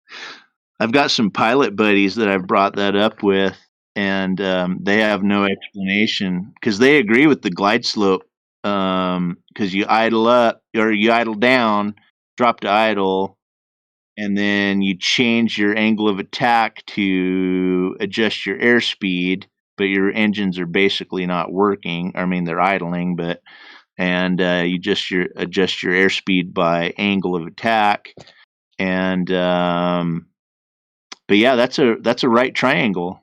I've got some pilot buddies that I've brought that up with, and they have no explanation because they agree with the glide slope. Because you idle up or you idle down, drop to idle, and then you change your angle of attack to adjust your airspeed, but your engines are basically not working. I mean, they're idling, but you just adjust your airspeed by angle of attack, and but yeah, that's a right triangle.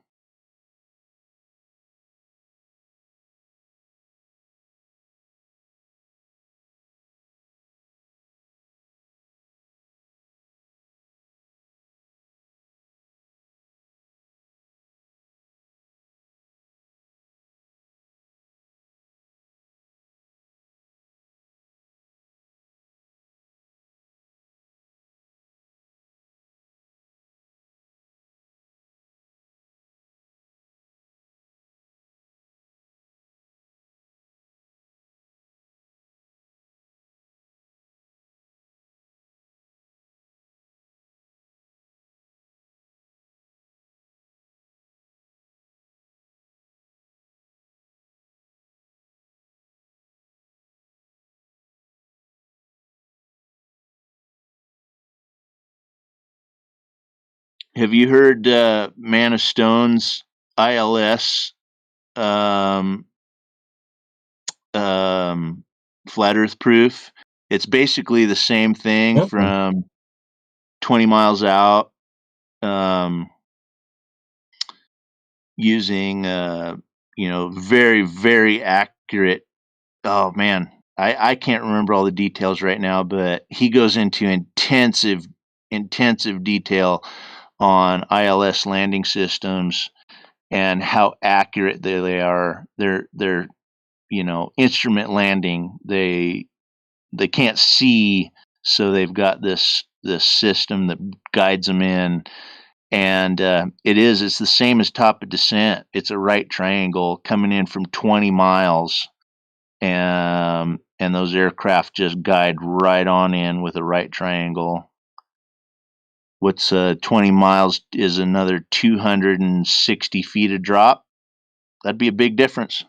Have you heard Man of Stone's ILS um, flat Earth proof? It's basically the same thing from 20 miles out, um, using very very accurate. Oh man, I can't remember all the details right now, but he goes into intensive detail on ILS landing systems and how accurate they are. They're instrument landing. They can't see, so they've got this system that guides them in. And it's the same as top of descent. It's a right triangle coming in from 20 miles, and those aircraft just guide right on in with a right triangle. What's 20 miles is another 260 feet of drop. That'd be a big difference.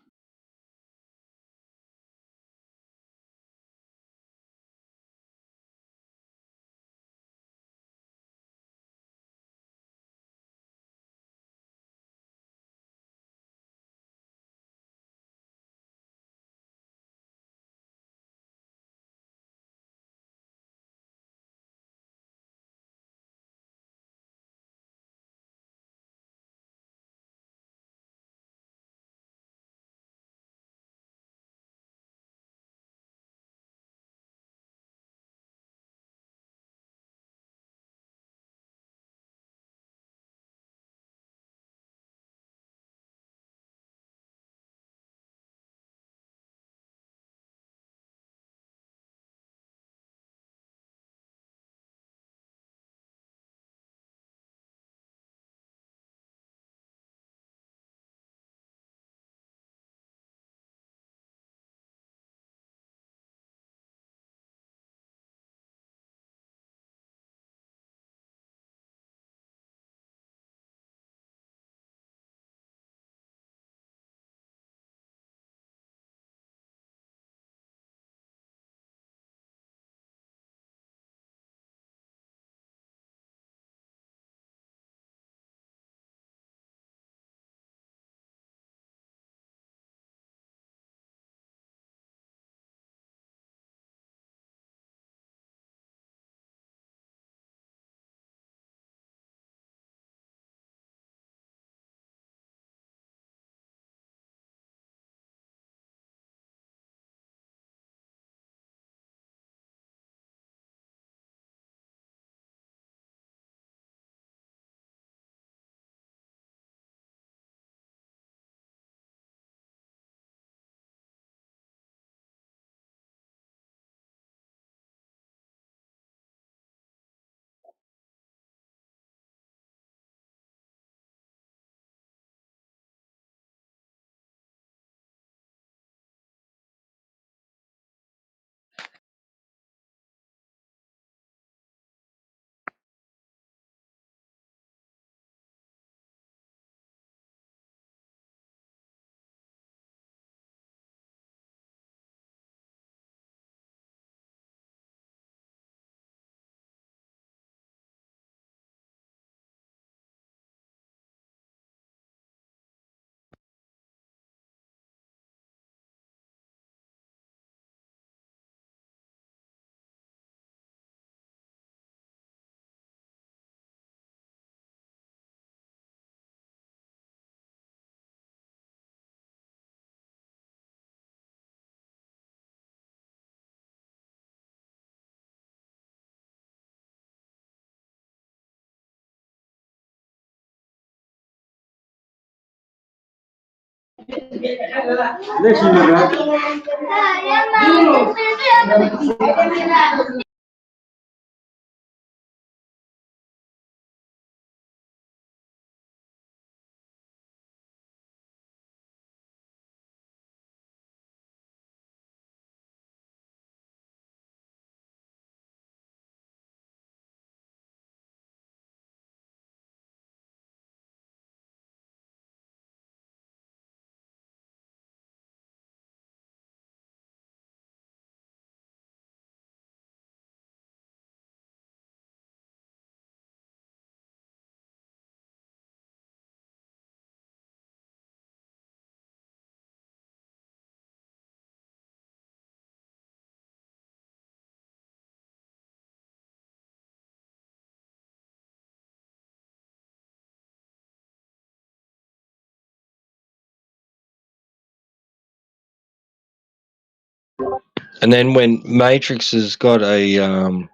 And then when Matrix has got a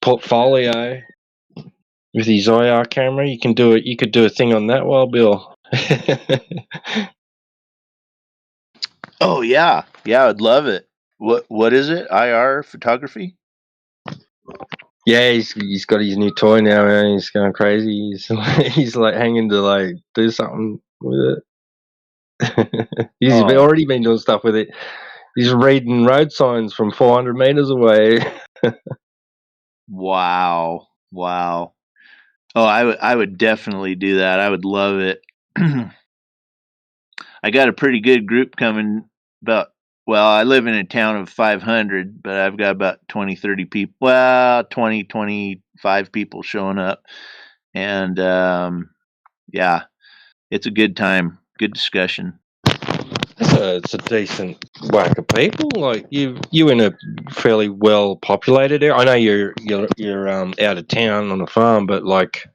portfolio with his IR camera, you can do it. You could do a thing on that, Wild Bill. Oh yeah, yeah, I'd love it. What is it? IR photography? Yeah, he's got his new toy now, man. He's going crazy. He's like hanging to like do something with it. He's Oh, already been doing stuff with it. He's reading road signs from 400 meters away. wow, wow. Oh, I would definitely do that. I would love it. I got a pretty good group coming. Well, I live in a town of 500, but I've got about 20, 30 people. Well, 20, 25 people showing up, and yeah, it's a good time, good discussion. It's a decent whack of people. Like you in a fairly well populated area. I know you're out of town on a farm, but like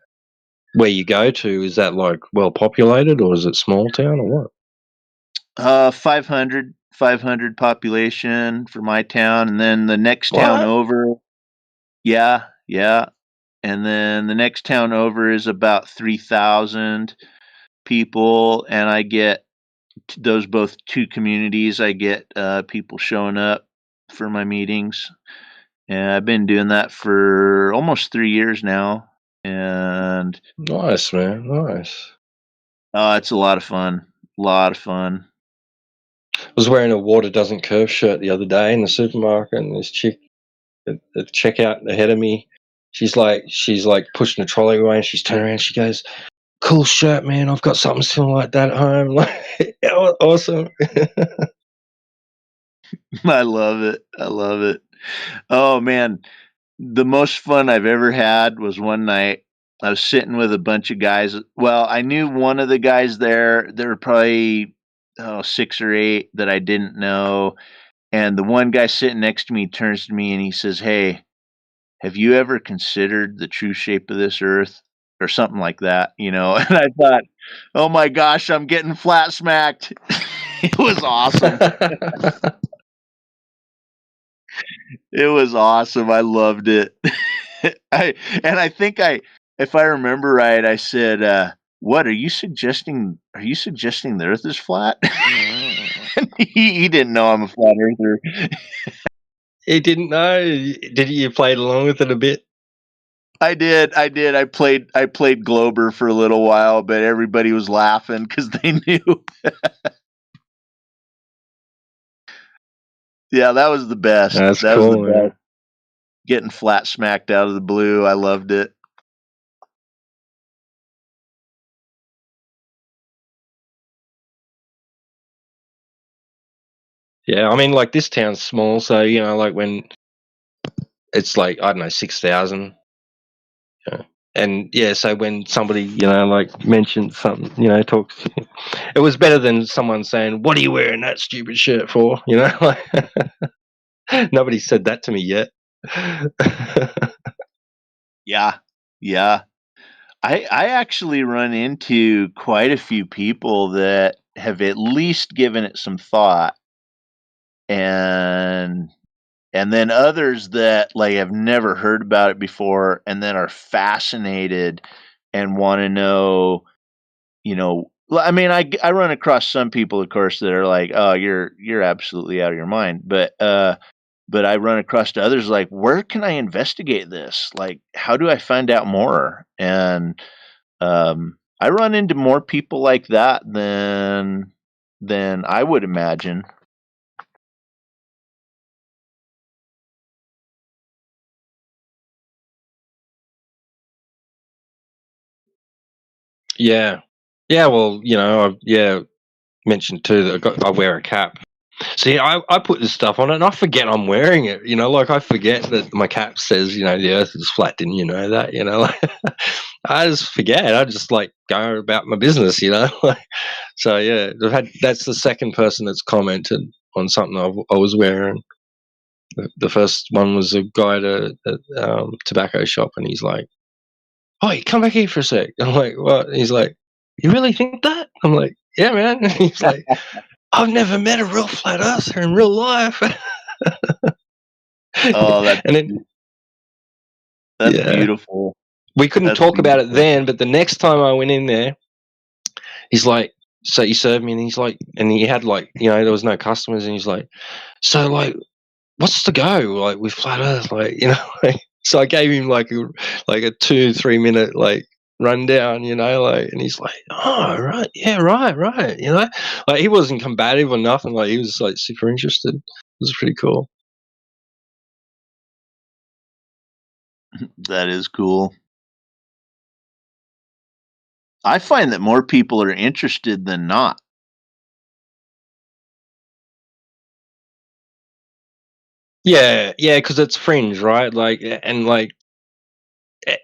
where you go to, is that like well populated or is it small town or what? 500 population for my town, and then the next town What? over. Yeah, yeah, and then the next town over is about 3,000 people, and I get those both two communities. I get people showing up for my meetings, and I've been doing that for almost 3 years now, and Nice, man. Nice. it's a lot of fun. A lot of fun. I was wearing a water doesn't curve shirt the other day in the supermarket, and this chick at the checkout ahead of me, she's like pushing the trolley away, and she's turning around. She goes, "Cool shirt, man. I've got something similar like that at home." Like, awesome. I love it. I love it. Oh man, the most fun I've ever had was one night. I was sitting with a bunch of guys. Well, I knew one of the guys there. There were probably 6 or 8 that I didn't know. And the one guy sitting next to me turns to me and he says, "Hey, have you ever considered the true shape of this earth?" Or something like that, you know. And I thought, "Oh my gosh, I'm getting flat smacked." It was awesome. It was awesome. I loved it. I think if I remember right, I said, "What are you suggesting? Are you suggesting the Earth is flat?" He didn't know I'm a flat earther. He didn't know. Did you play along with it a bit? I did. I played Glober for a little while, but everybody was laughing because they knew. Yeah, that was the best. That's That was the cool, man. best. Getting flat smacked out of the blue. I loved it. Yeah, I mean, like this town's small, so you know, like when it's like I don't know 6,000, and yeah, so when somebody like mentions something, talks, it was better than someone saying, "What are you wearing that stupid shirt for?" Like nobody said that to me yet. Yeah, yeah. I actually run into quite a few people that have at least given it some thought, and then others that like have never heard about it before and then are fascinated and want to know, Well, I mean, I run across some people, of course, that are like, "Oh, you're absolutely out of your mind." But I run across to others like, "Where can I investigate this? Like, how do I find out more?" And I run into more people like that than I would imagine. Yeah. Yeah, well, I mentioned too that I wear a cap. See, I put this stuff on it and I forget I'm wearing it. Like I forget that my cap says, the earth is flat. Didn't you know that? Like, I just forget. I just like go about my business, So yeah, that's the second person that's commented on something I was wearing. The first one was a guy at a tobacco shop, and he's like, "Oh, you come back here for a sec." I'm like, "What?" And he's like, "You really think that?" I'm like, "Yeah, man." And he's like, "I've never met a real flat earther in real life." Oh, And then that's yeah, beautiful. we couldn't That's talk about it beautiful. then, but the next time I went in there, he's like, "So he served me," and he's like, and he had like, there was no customers, and he's like, "So like, what's the go like with flat earth?" Like, like, so I gave him like a 2-3 minute like rundown, like, and he's like, "Oh, right, yeah, right, like he wasn't combative or nothing, like he was like super interested. It was pretty cool. That is cool. I find that more people are interested than not. Yeah, because it's fringe, right? Like, and like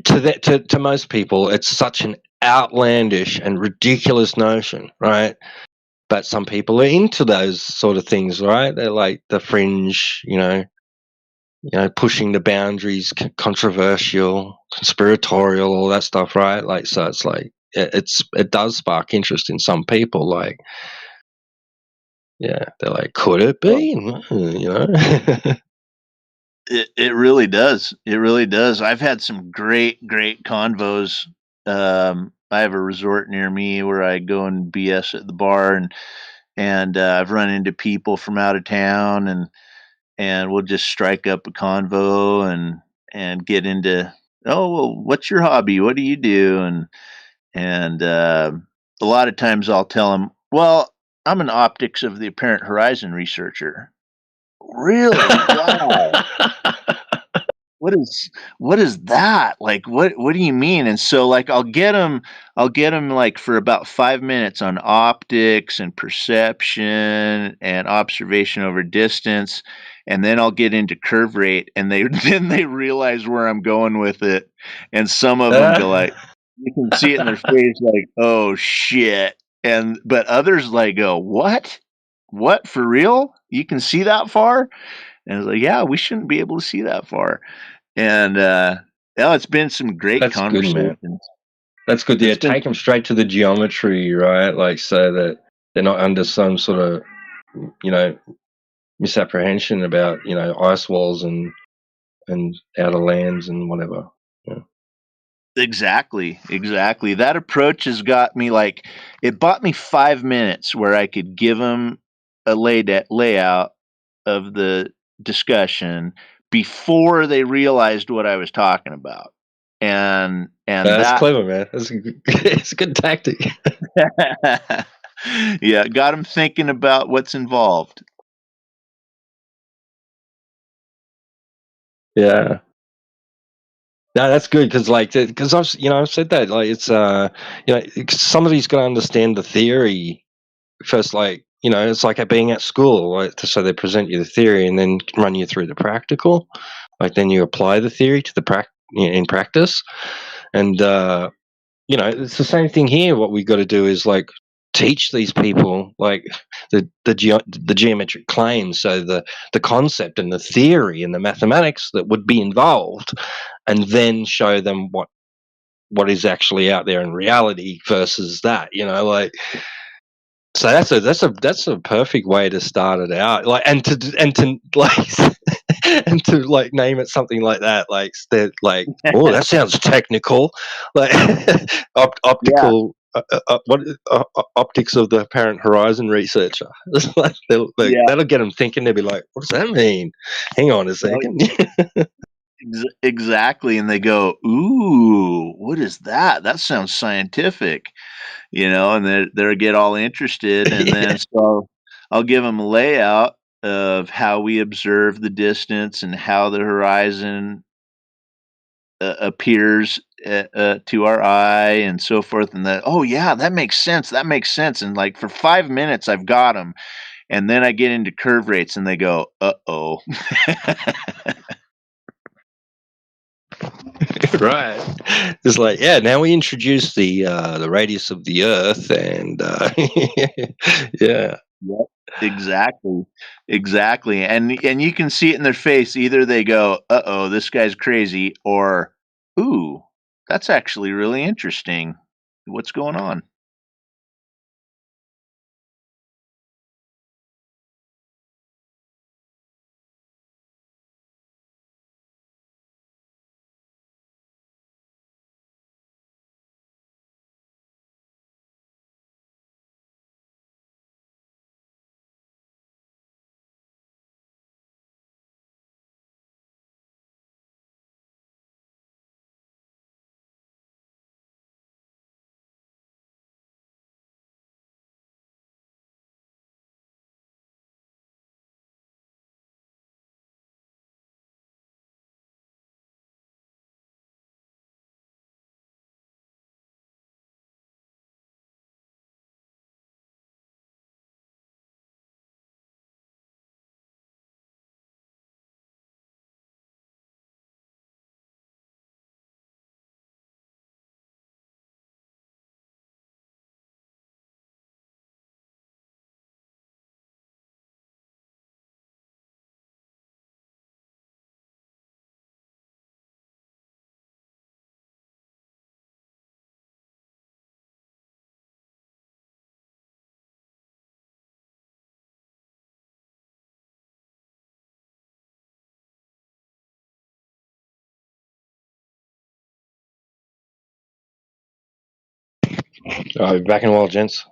to most people, it's such an outlandish and ridiculous notion, right? But some people are into those sort of things, right? They're like the fringe, pushing the boundaries, controversial, conspiratorial, all that stuff, right? Like, so it's like it does spark interest in some people. Like, yeah, they're like, could it be? It really does. It really does. I've had some great convos. I have a resort near me where I go and BS at the bar, and I've run into people from out of town, and we'll just strike up a convo and get into, oh, well, what's your hobby? What do you do? And a lot of times I'll tell them, well, I'm an optics of the apparent horizon researcher. Really? Wow. What is that? Like, what do you mean? And so like I'll get them like for about 5 minutes on optics and perception and observation over distance, and then I'll get into curve rate, and they then they realize where I'm going with it, and some of them go like, you can see it in their face like, "Oh shit." And but others like go, "What? What, for real? You can see that far?" And it's like, "Yeah, we shouldn't be able to see that far." And it's been some great That's good, man. conversations. That's good. Yeah, It's been take them straight to the geometry, right? Like, so that they're not under some sort of, misapprehension about, ice walls and outer lands and whatever. Yeah. exactly. That approach has got me like, it bought me 5 minutes where I could give them a layout of the discussion before they realized what I was talking about. And That's that clever, man. It's a good tactic. yeah, got them thinking about what's involved. Yeah. No, that's good because, I've said that, like, it's somebody's got to understand the theory first. Like, it's like being at school, like, so they present you the theory and then run you through the practical. Like, then you apply the theory to in practice, and it's the same thing here. What we got to do is like teach these people like the geometric claims, so the concept and the theory and the mathematics that would be involved, and then show them what is actually out there in reality versus that. Like, so that's a perfect way to start it out. Like, and to like and to like name it something like that. Like, oh, that sounds technical. Like Yeah. optical optics of the apparent horizon researcher. Yeah. That'll get them thinking. They'll be like, "What does that mean? Hang on a second." Exactly, and they go, "Ooh, what is that? That sounds scientific," and they'll get all interested, and then so I'll give them a layout of how we observe the distance and how the horizon appears to our eye and so forth, and that, oh yeah, that makes sense. That makes sense. And like for 5 minutes, I've got them, and then I get into curve rates, and they go, "Uh-oh." Right. It's like, yeah, now we introduce the radius of the Earth, and yeah. Yep. Exactly. Exactly. And you can see it in their face. Either they go, "Uh-oh, this guy's crazy," or, "Ooh, that's actually really interesting. What's going on?" All right, back in a while, gents.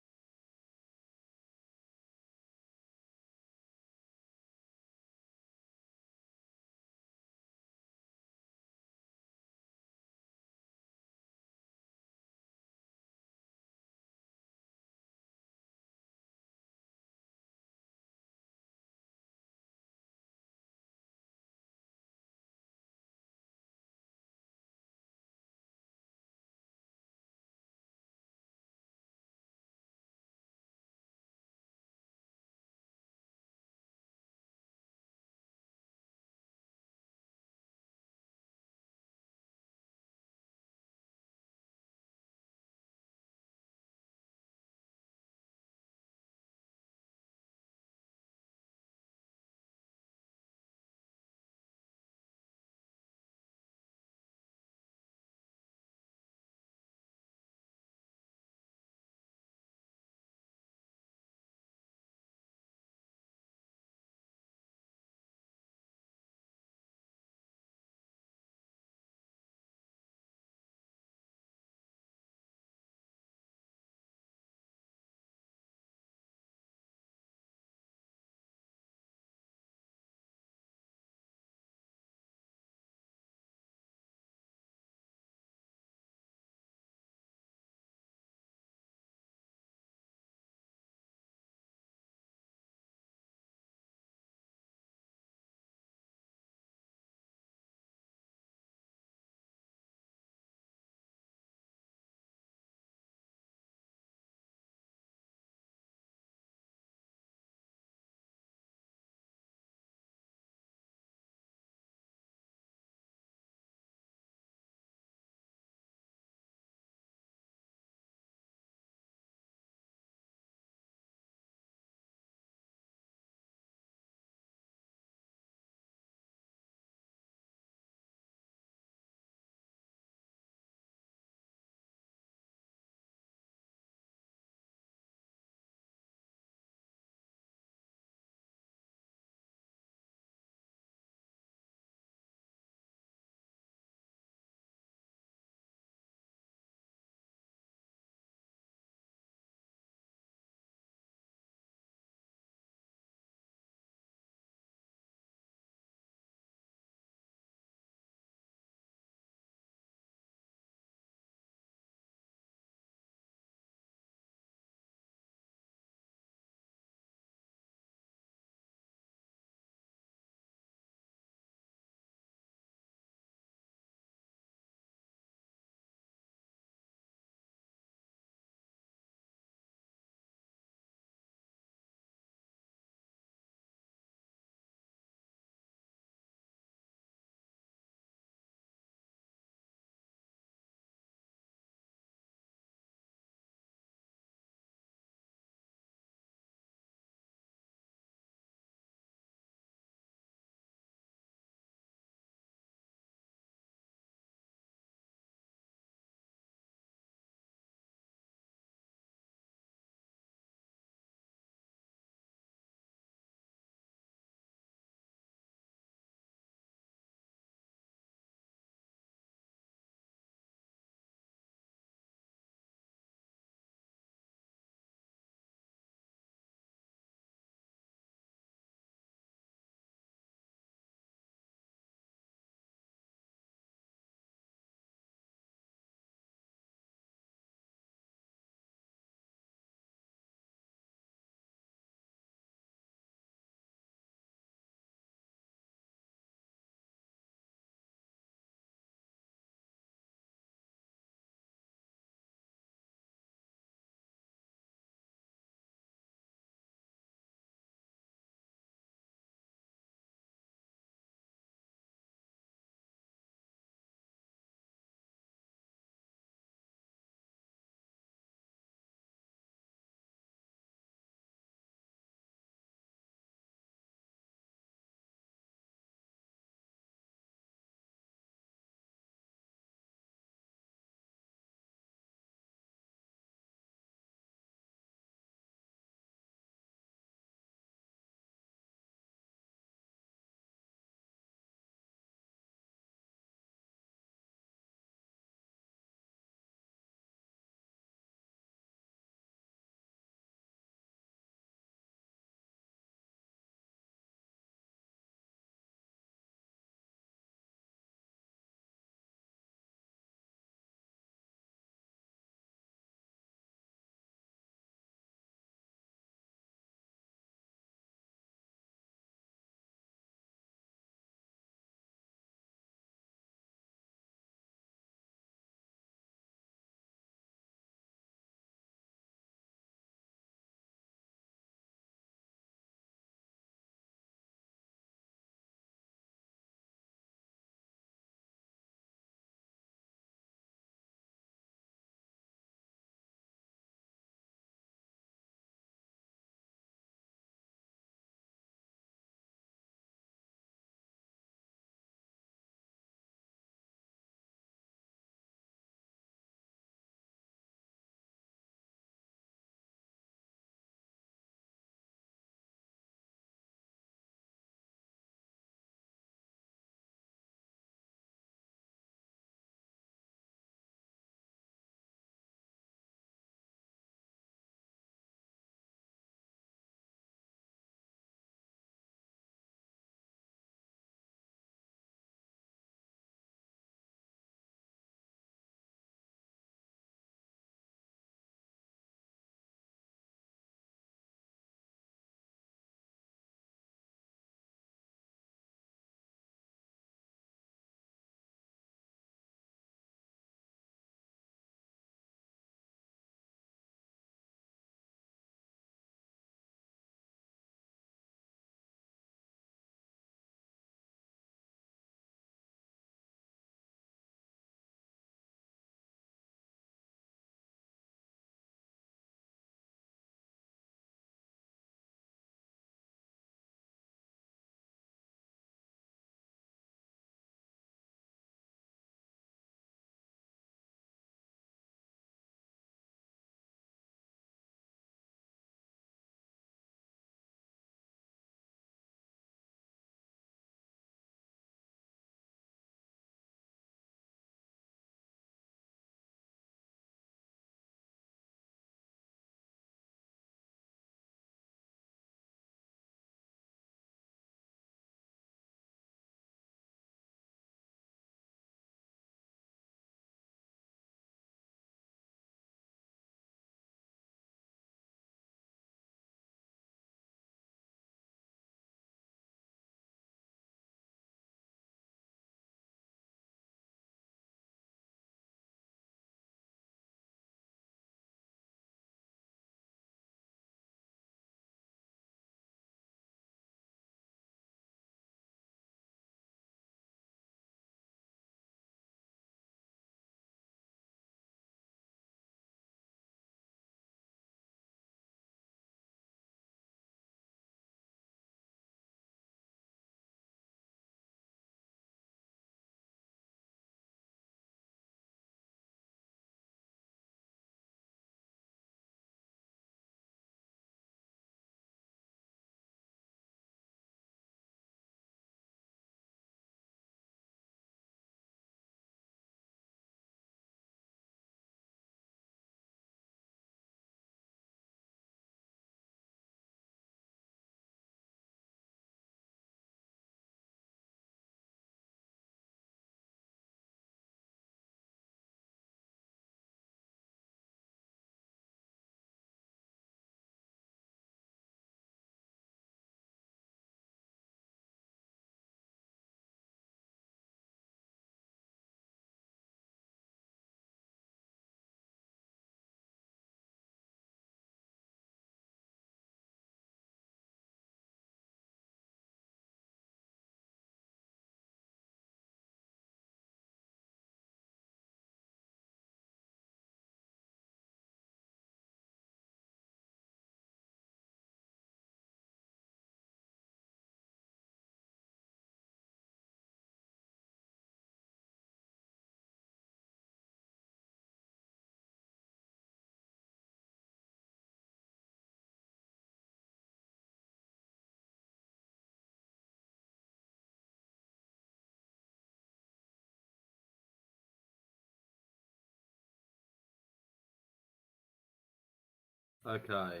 Okay.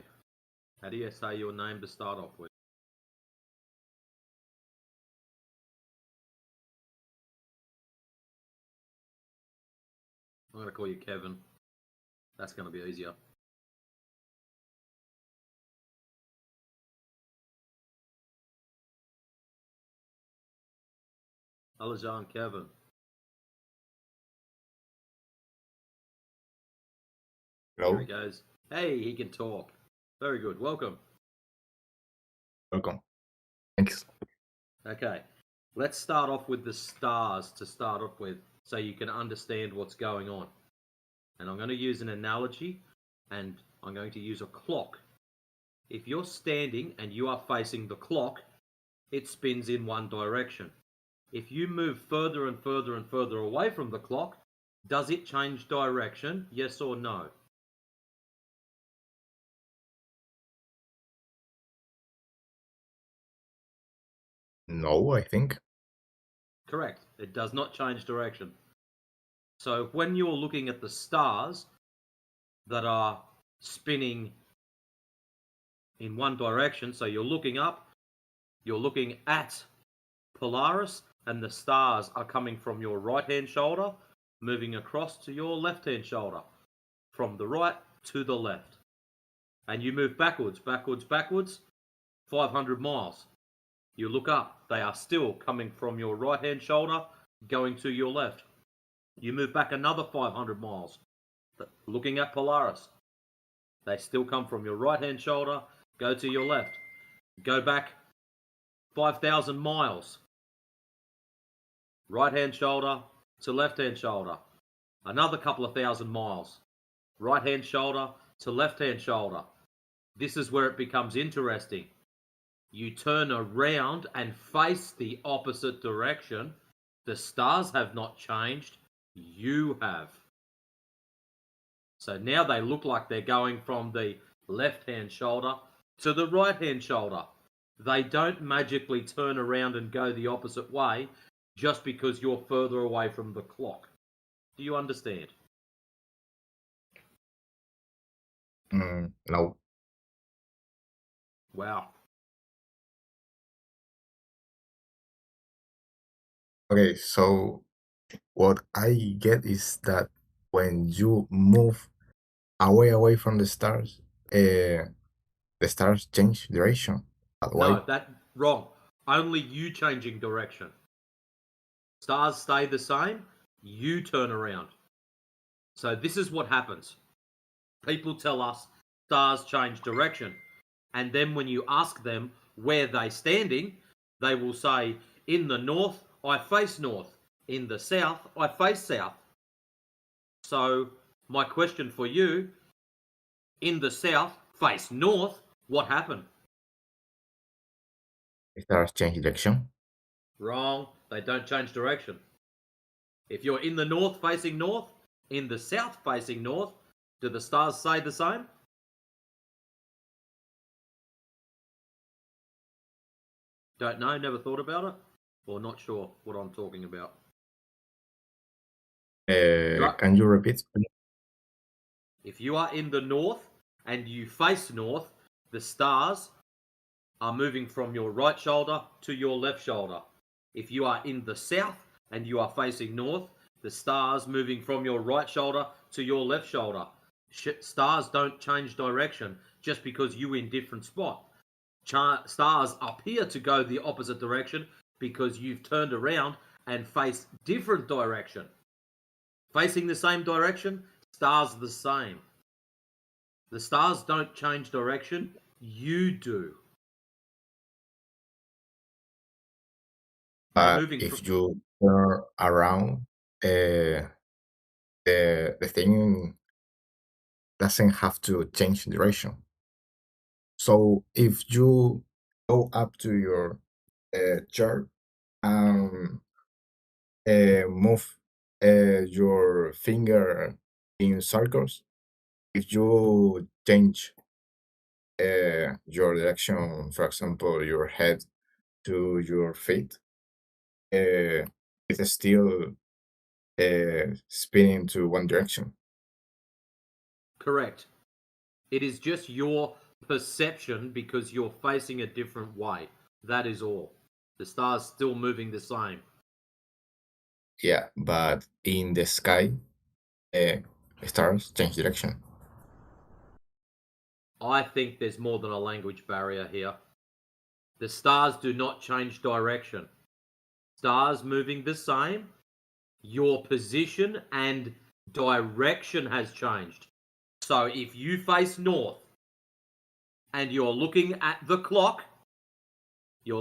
How do you say your name to start off with? I'm going to call you Kevin. That's going to be easier. Hello, John, Kevin. There Hello. he goes. Hey, he can talk. Very good. Welcome. Welcome. Thanks. Okay. Let's start off with the stars to start off with so you can understand what's going on. And I'm going to use an analogy and I'm going to use a clock. If you're standing and you are facing the clock, it spins in one direction. If you move further and further and further away from the clock, does it change direction? Yes or no? No, I think. Correct. It does not change direction. So when you're looking at the stars that are spinning in one direction, so you're looking up, you're looking at Polaris, and the stars are coming from your right-hand shoulder, moving across to your left-hand shoulder, from the right to the left. And you move backwards, 500 miles. You look up, they are still coming from your right-hand shoulder, going to your left. You move back another 500 miles, looking at Polaris. They still come from your right-hand shoulder, go to your left. Go back 5,000 miles. Right-hand shoulder to left-hand shoulder. Another couple of thousand miles. Right-hand shoulder to left-hand shoulder. This is where it becomes interesting. You turn around and face the opposite direction. The stars have not changed. You have. So now they look like they're going from the left-hand shoulder to the right-hand shoulder. They don't magically turn around and go the opposite way just because you're further away from the clock. Do you understand? No. Wow. Okay, so what I get is that when you move away from the stars change direction. Why? No, that's wrong. Only you changing direction. Stars stay the same, you turn around. So this is what happens. People tell us stars change direction. And then when you ask them where they're standing, they will say, in the north, I face north. In the south, I face south. So my question for you, in the south, face north, what happened? Stars change direction. Wrong. They don't change direction. If you're in the north facing north, in the south facing north, do the stars say the same? Don't know, never thought about it, or not sure what I'm talking about. Can you repeat? If you are in the north and you face north, the stars are moving from your right shoulder to your left shoulder. If you are in the south and you are facing north, the stars moving from your right shoulder to your left shoulder. Stars don't change direction just because you're in different spot. Stars appear to go the opposite direction because you've turned around and face different direction. Facing the same direction, stars are the same. The stars don't change direction, you do. If you turn around, the thing doesn't have to change direction. So if you go up to your chair and move your finger in circles, if you change your direction, for example, your head to your feet, it's still spinning to one direction. Correct. It is just your perception because you're facing a different way. That is all. The star's still moving the same. Yeah, but in the sky, stars change direction. I think there's more than a language barrier here. The stars do not change direction. Stars moving the same. Your position and direction has changed. So if you face north and you're looking at the clock, you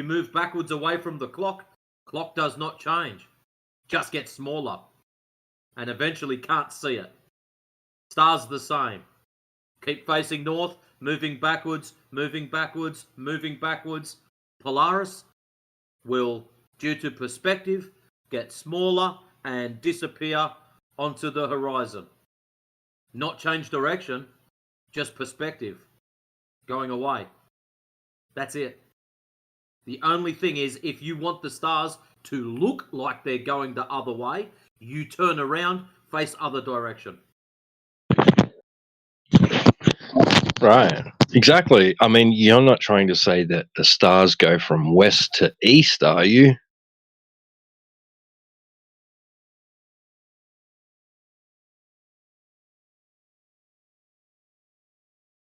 move backwards away from the clock does not change. Just gets smaller and eventually can't see it. Stars the same. Keep facing north, moving backwards, moving backwards, moving backwards. Polaris will, due to perspective, get smaller and disappear onto the horizon. Not change direction, just perspective. Going away. That's it. The only thing is, if you want the stars to look like they're going the other way, you turn around, face other direction. Right. Exactly. I mean, you're not trying to say that the stars go from west to east, are you?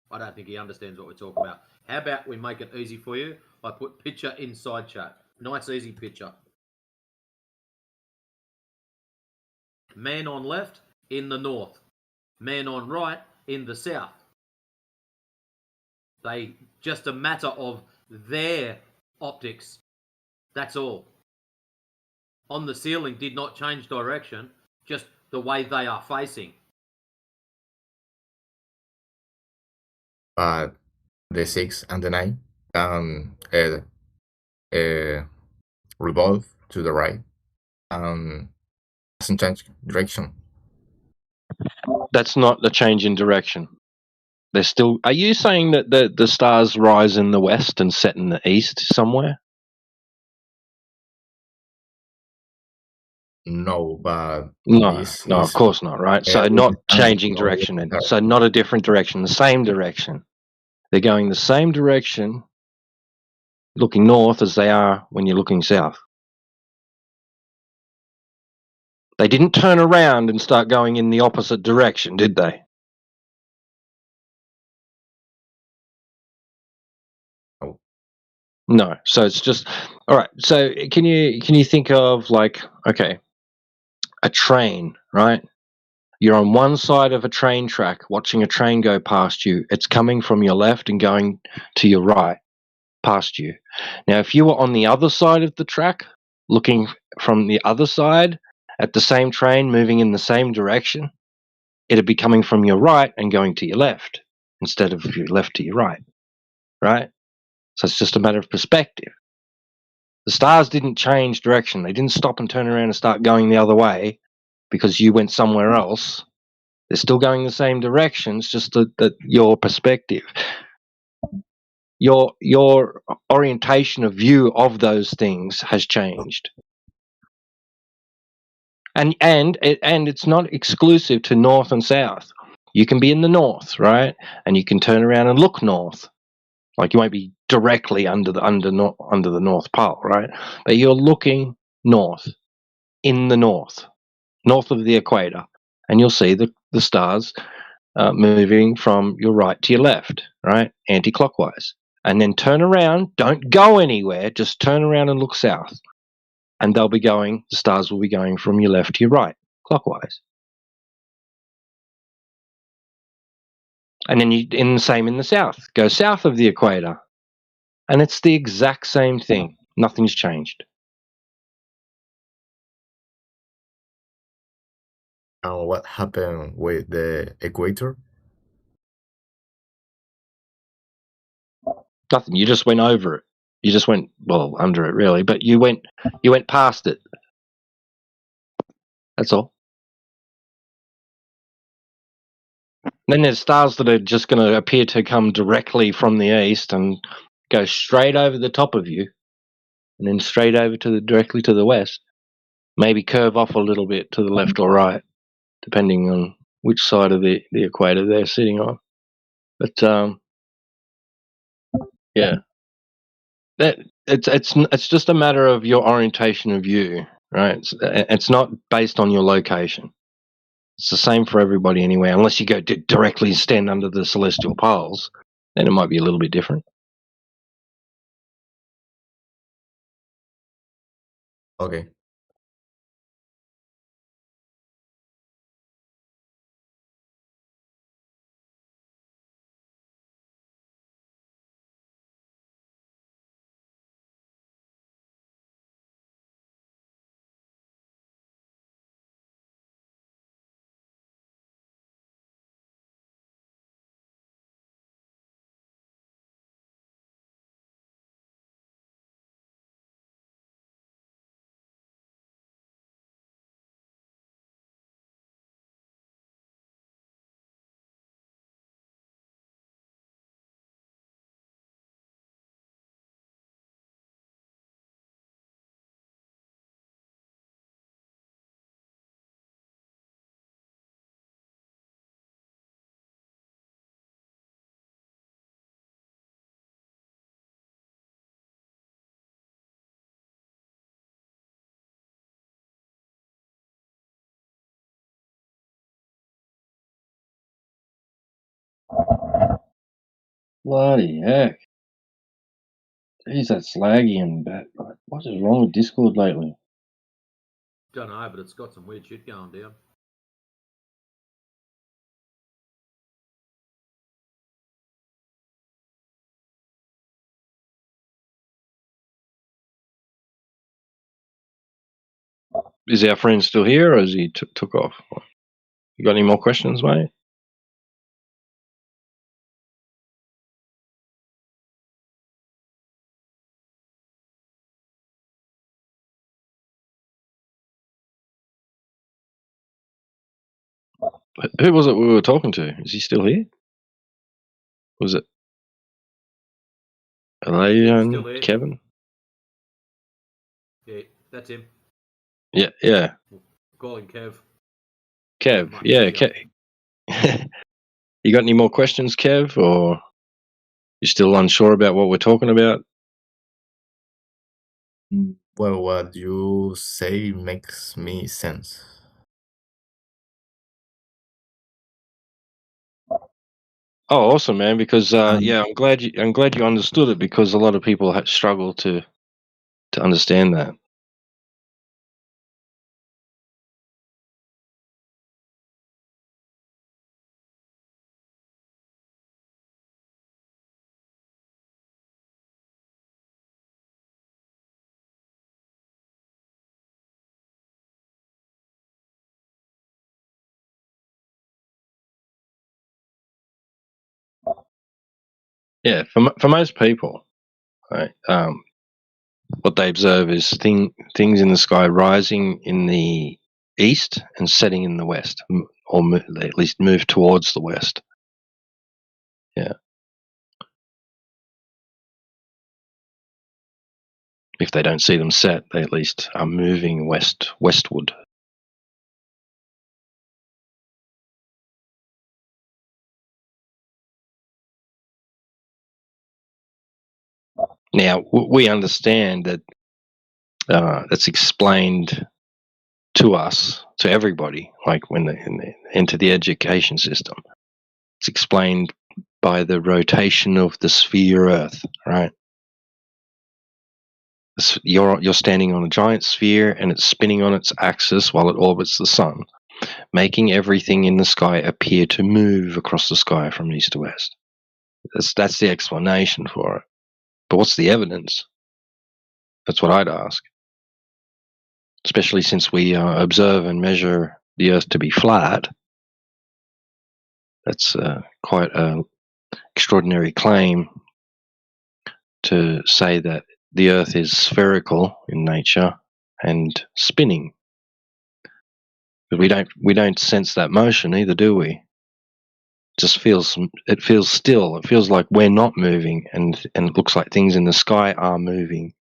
I don't think he understands what we're talking about. How about we make it easy for you? I put picture inside chat. Nice, easy picture. Man on left in the north. Man on right in the south. They just a matter of their optics. That's all. On the ceiling did not change direction, just the way they are facing. But the 6 and the 9 can revolve to the right and doesn't change direction. That's not the change in direction. They're still. Are you saying that the stars rise in the west and set in the east somewhere? No, but No, this no, of is course not, right? So with not the sun changing going direction then. there. So not a different direction, the same direction. They're going the same direction looking north as they are when you're looking south. They didn't turn around and start going in the opposite direction, did they? No. So it's just all right. So can you think of like, okay, a train, right? You're on one side of a train track watching a train go past you. It's coming from your left and going to your right past you. Now, if you were on the other side of the track, looking from the other side at the same train moving in the same direction, it'd be coming from your right and going to your left instead of your left to your right, right? So it's just a matter of perspective. The stars didn't change direction. They didn't stop and turn around and start going the other way because you went somewhere else. They're still going the same direction. It's just that your perspective, your orientation of view of those things has changed. And it's not exclusive to north and south. You can be in the north, right? And you can turn around and look north. Like you won't be directly under the North Pole, right? But you're looking north, in the north of the equator, and you'll see the stars moving from your right to your left, right? Anti-clockwise. And then turn around, don't go anywhere, just turn around and look south. And the stars will be going from your left to your right, clockwise. And then in the south, go south of the equator. And it's the exact same thing. Nothing's changed. And what happened with the equator? Nothing. You just went over it. You just went under it, really, but you went past it. That's all. Then there's stars that are just going to appear to come directly from the east and go straight over the top of you, and then straight over directly to the west. Maybe curve off a little bit to the left or right, depending on which side of the equator they're sitting on. But yeah, that it's just a matter of your orientation of view, right? It's not based on your location. It's the same for everybody anyway, unless you go directly stand under the celestial poles, then it might be a little bit different. Okay. Bloody heck. Jeez, that's laggy and bad. What is wrong with Discord lately? Don't know, but it's got some weird shit going down. Is our friend still here, or has he took off? You got any more questions, mate? Who was it we were talking to? Is he still here? Was it Still Elaine, there. Kevin? Yeah, that's him. Yeah. Call him Kev. Kev, Much yeah, easier. Kev. You got any more questions, Kev, or you still unsure about what we're talking about? Well, what you say makes me sense. Oh, awesome, man! Because yeah, I'm glad you understood it, because a lot of people struggle to understand that. Yeah, for most people, right? What they observe is things in the sky rising in the east and setting in the west, or they at least move towards the west. Yeah. If they don't see them set, they at least are moving westward. Now we understand that that's explained to us, to everybody, like when they enter the education system. It's explained by the rotation of the sphere Earth, right? You're standing on a giant sphere and it's spinning on its axis while it orbits the sun, making everything in the sky appear to move across the sky from east to west. That's the explanation for it. But what's the evidence? That's what I'd ask. Especially since we observe and measure the Earth to be flat. That's quite an extraordinary claim to say that the Earth is spherical in nature and spinning. But we don't sense that motion either, do we? It feels still. It feels like we're not moving, and it looks like things in the sky are moving.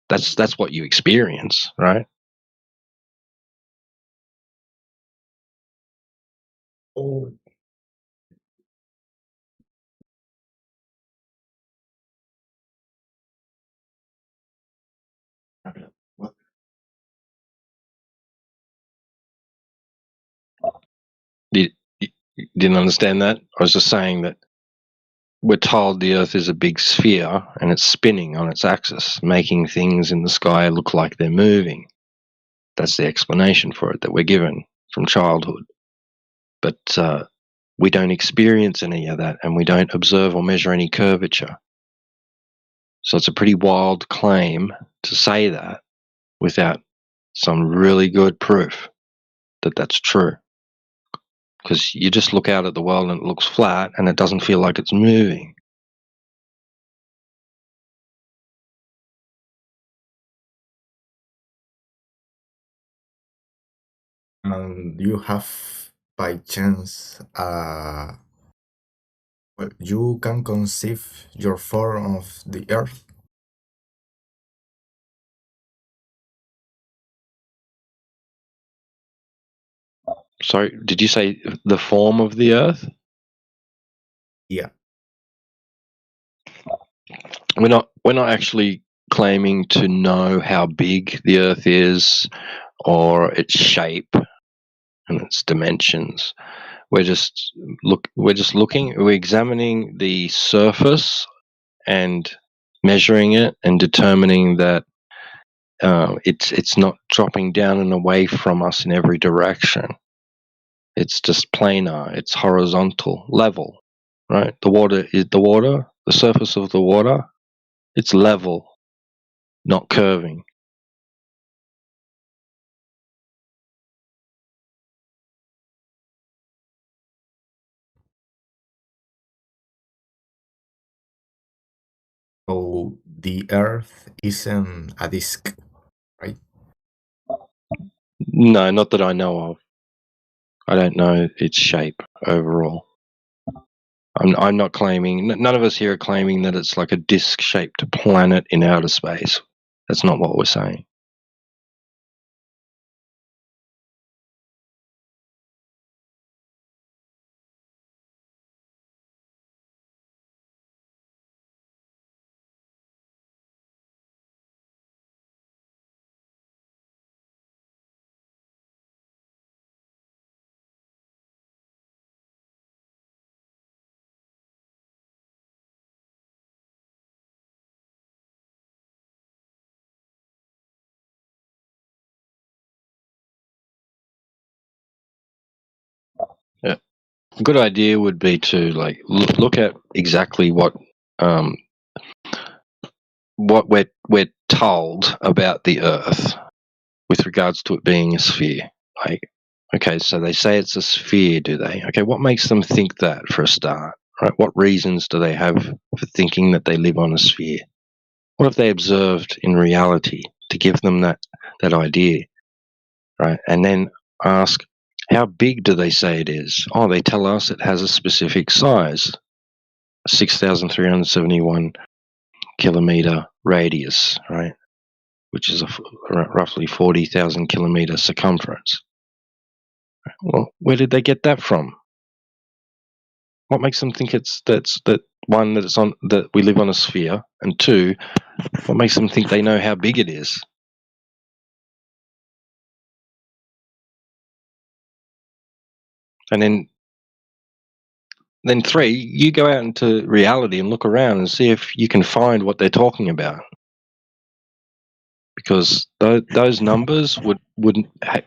That's what you experience, right? Oh. What? You didn't understand that? I was just saying that we're told the Earth is a big sphere and it's spinning on its axis, making things in the sky look like they're moving. That's the explanation for it that we're given from childhood. But we don't experience any of that, and we don't observe or measure any curvature. So it's a pretty wild claim to say that without some really good proof that that's true. Because you just look out at the world and it looks flat and it doesn't feel like it's moving. You have by chance well, you can conceive your form of the earth. Sorry, did you say the form of the Earth? Yeah. We're not actually claiming to know how big the Earth is or its shape and its dimensions. We're just looking. We're examining the surface and measuring it and determining that it's not dropping down and away from us in every direction. It's just planar. It's horizontal, level, right? The surface of the water. It's level, not curving. So the earth isn't a disk, right? No, not that I know of. I don't know its shape overall. I'm not claiming. None of us here are claiming that it's like a disc-shaped planet in outer space. That's not what we're saying. Yeah. A good idea would be to like look at exactly what we're told about the Earth with regards to it being a sphere. Like, okay, so they say it's a sphere, do they? Okay, what makes them think that for a start? Right? What reasons do they have for thinking that they live on a sphere? What have they observed in reality to give them that idea? Right? And then ask, how big do they say it is? Oh, they tell us it has a specific size, 6,371 kilometer radius, right? Which is roughly 40,000 kilometer circumference. Well, where did they get that from? What makes them think that one, that it's on, that we live on a sphere, and two, what makes them think they know how big it is? And then three, you go out into reality and look around and see if you can find what they're talking about. Because those numbers would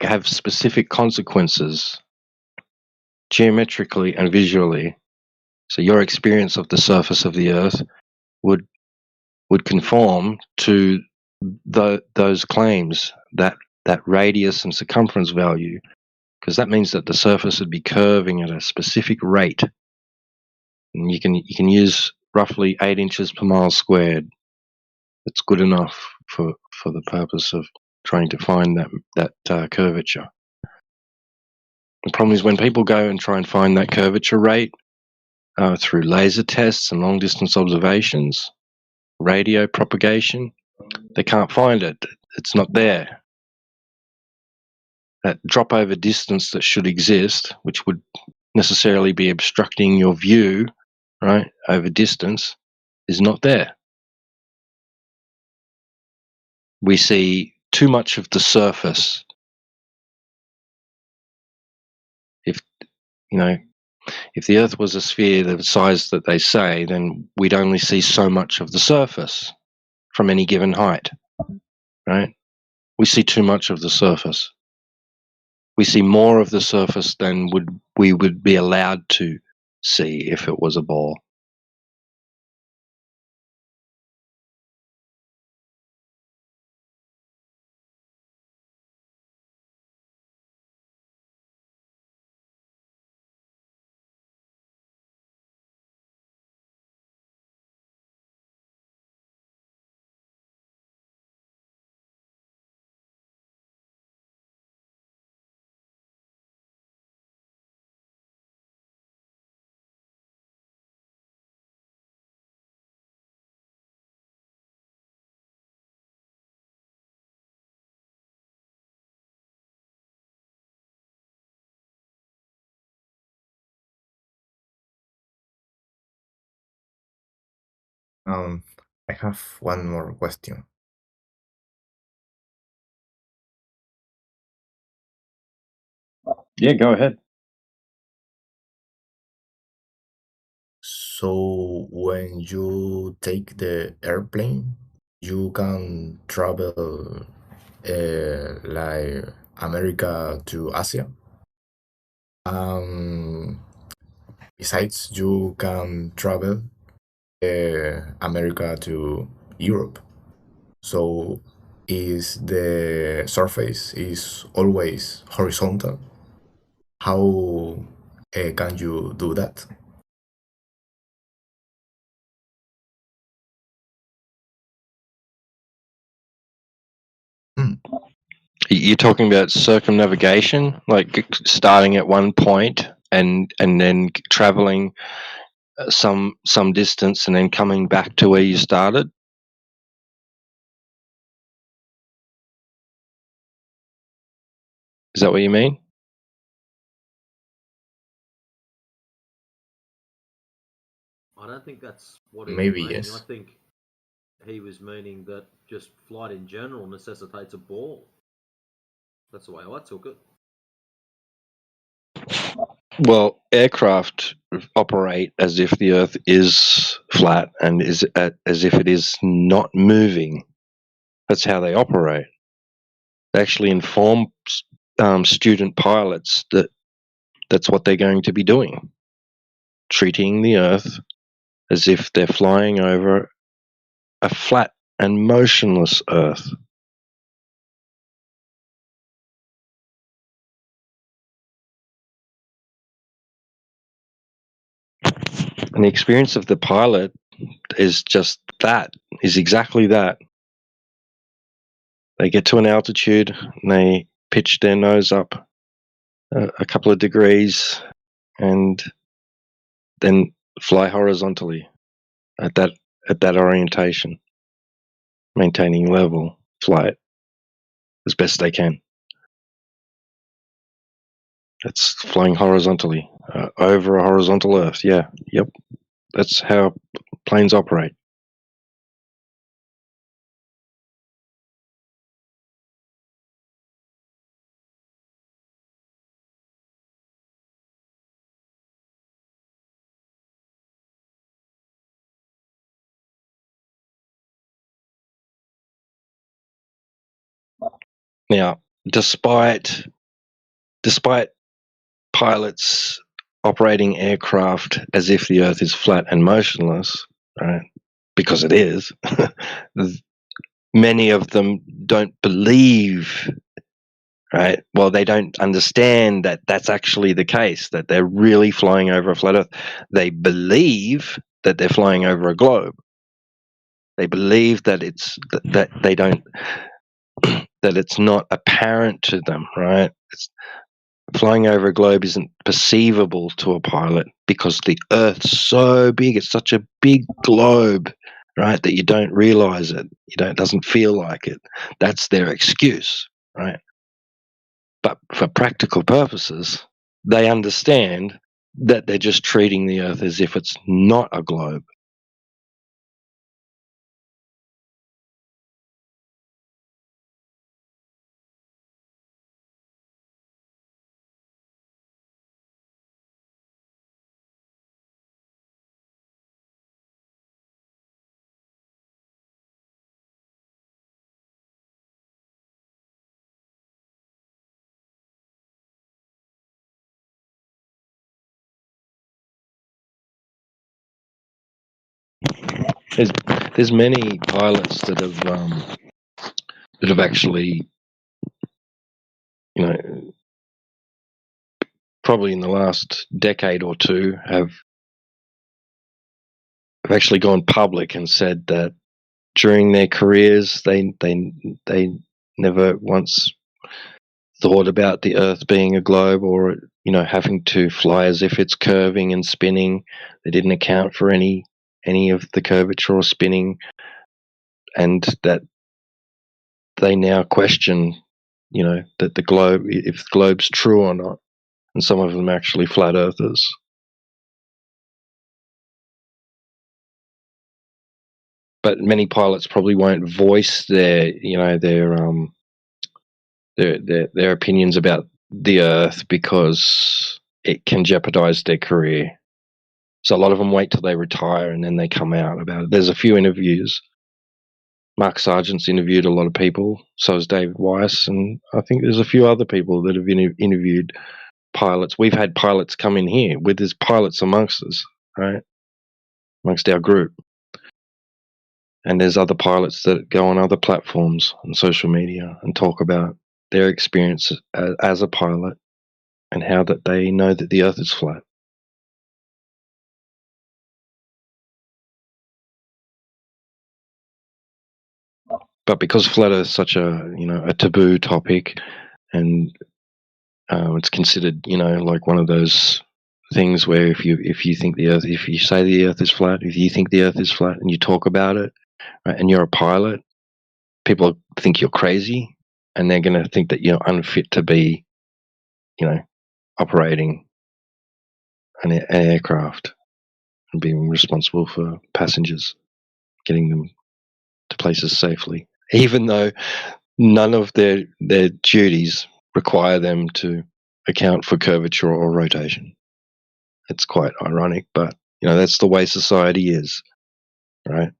have specific consequences geometrically and visually. So your experience of the surface of the Earth would conform to those claims, that radius and circumference value, because that means that the surface would be curving at a specific rate. And you can use roughly 8 inches per mile squared. It's good enough for the purpose of trying to find that curvature. The problem is when people go and try and find that curvature rate through laser tests and long distance observations, radio propagation, they can't find it. It's not there. That drop over distance that should exist, which would necessarily be obstructing your view, right, over distance, is not there. We see too much of the surface. If, you know, if the Earth was a sphere the size that they say, then we'd only see so much of the surface from any given height, right? We see too much of the surface. We see more of the surface than we would be allowed to see if it was a ball. I have one more question. Yeah, go ahead. So when you take the airplane, you can travel like America to Asia. Besides, you can travel America to Europe. So is the surface is always horizontal? How can you do that? You're talking about circumnavigation, like starting at one point and then traveling some distance and then coming back to where you started. Is that what you mean? I don't think that's what he Maybe was meaning. yes. I think he was meaning that just flight in general necessitates a ball. That's the way I took it. Well, aircraft operate as if the Earth is flat and is as if it is not moving. That's how they operate. They actually inform student pilots that that's what they're going to be doing, treating the Earth as if they're flying over a flat and motionless Earth. And the experience of the pilot is just that, is exactly that. They get to an altitude and they pitch their nose up a couple of degrees and then fly horizontally at that orientation, maintaining level flight as best they can. It's flying horizontally over a horizontal Earth. Yeah, yep. That's how planes operate. Now, despite pilots operating aircraft as if the Earth is flat and motionless, right? Because it is. Many of them don't believe, right? Well, they don't understand that that's actually the case, that they're really flying over a flat Earth. They believe that they're flying over a globe. They believe that that they don't that it's not apparent to them, right? Flying over a globe isn't perceivable to a pilot because the Earth's so big. It's such a big globe, right, that you don't realize it. It doesn't feel like it. That's their excuse, right? But for practical purposes, they understand that they're just treating the Earth as if it's not a globe. There's many pilots that have actually, you know, probably in the last decade or two have actually gone public and said that during their careers they never once thought about the Earth being a globe, or having to fly as if it's curving and spinning. They didn't account for any of the curvature or spinning, and that they now question, that the globe, if the globe's true or not, and some of them are actually flat earthers. But many pilots probably won't voice their opinions about the Earth because it can jeopardize their career. So a lot of them wait till they retire and then they come out about it. There's a few interviews. Mark Sargent's interviewed a lot of people. So has David Weiss, and I think there's a few other people that have interviewed pilots. We've had pilots come in here with there's pilots amongst us, right? Amongst our group. And there's other pilots that go on other platforms on social media and talk about their experience as a pilot and how that they know that the Earth is flat. But because flat Earth is such a taboo topic, and it's considered like one of those things where if you think if you say the Earth is flat, if you think the Earth is flat and you talk about it, right, and you're a pilot, people think you're crazy, and they're going to think that you're unfit to be, operating an aircraft and being responsible for passengers, getting them to places safely, even though none of their duties require them to account for curvature or rotation. It's quite ironic, but that's the way society is, right?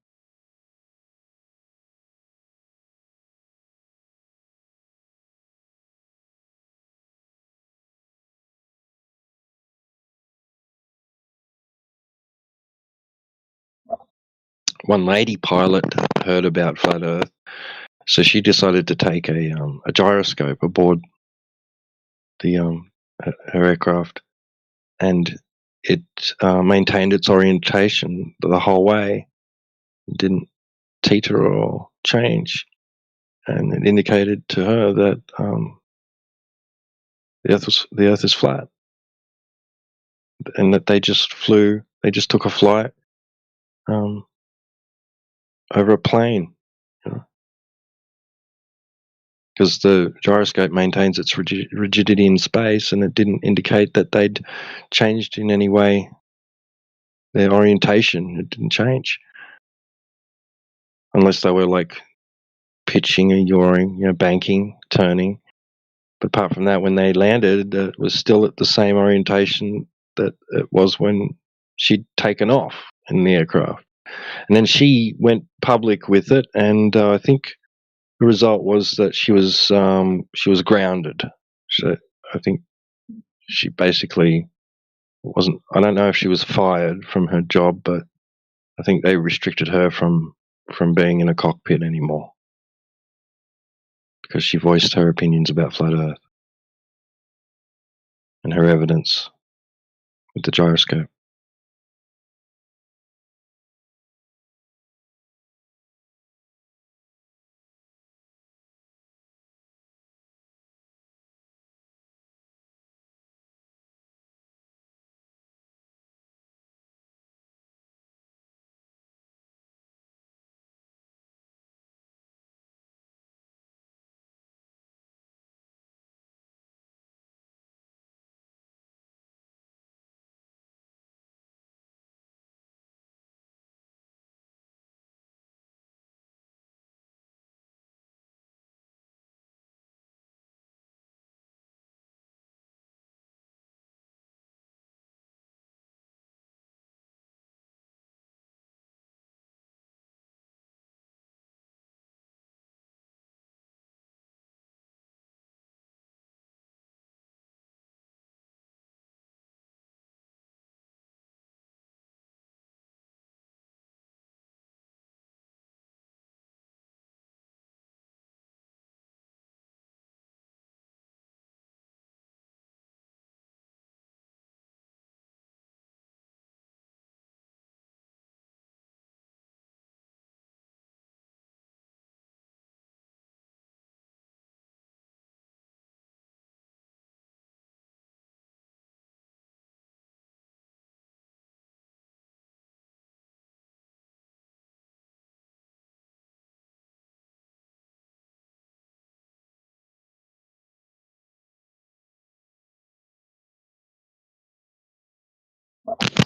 One lady pilot heard about flat Earth, so she decided to take a gyroscope aboard the her aircraft, and it maintained its orientation the whole way. It didn't teeter or change, and it indicated to her that the Earth is flat, and that they just took a flight over a plane, because the gyroscope maintains its rigidity in space, and it didn't indicate that they'd changed in any way their orientation. It didn't change unless they were like pitching or yawing, banking, turning. But apart from that, when they landed, it was still at the same orientation that it was when she'd taken off in the aircraft. And then she went public with it, and I think the result was that she was grounded. So I think she basically wasn't. I don't know if she was fired from her job, but I think they restricted her from being in a cockpit anymore because she voiced her opinions about flat Earth and her evidence with the gyroscope.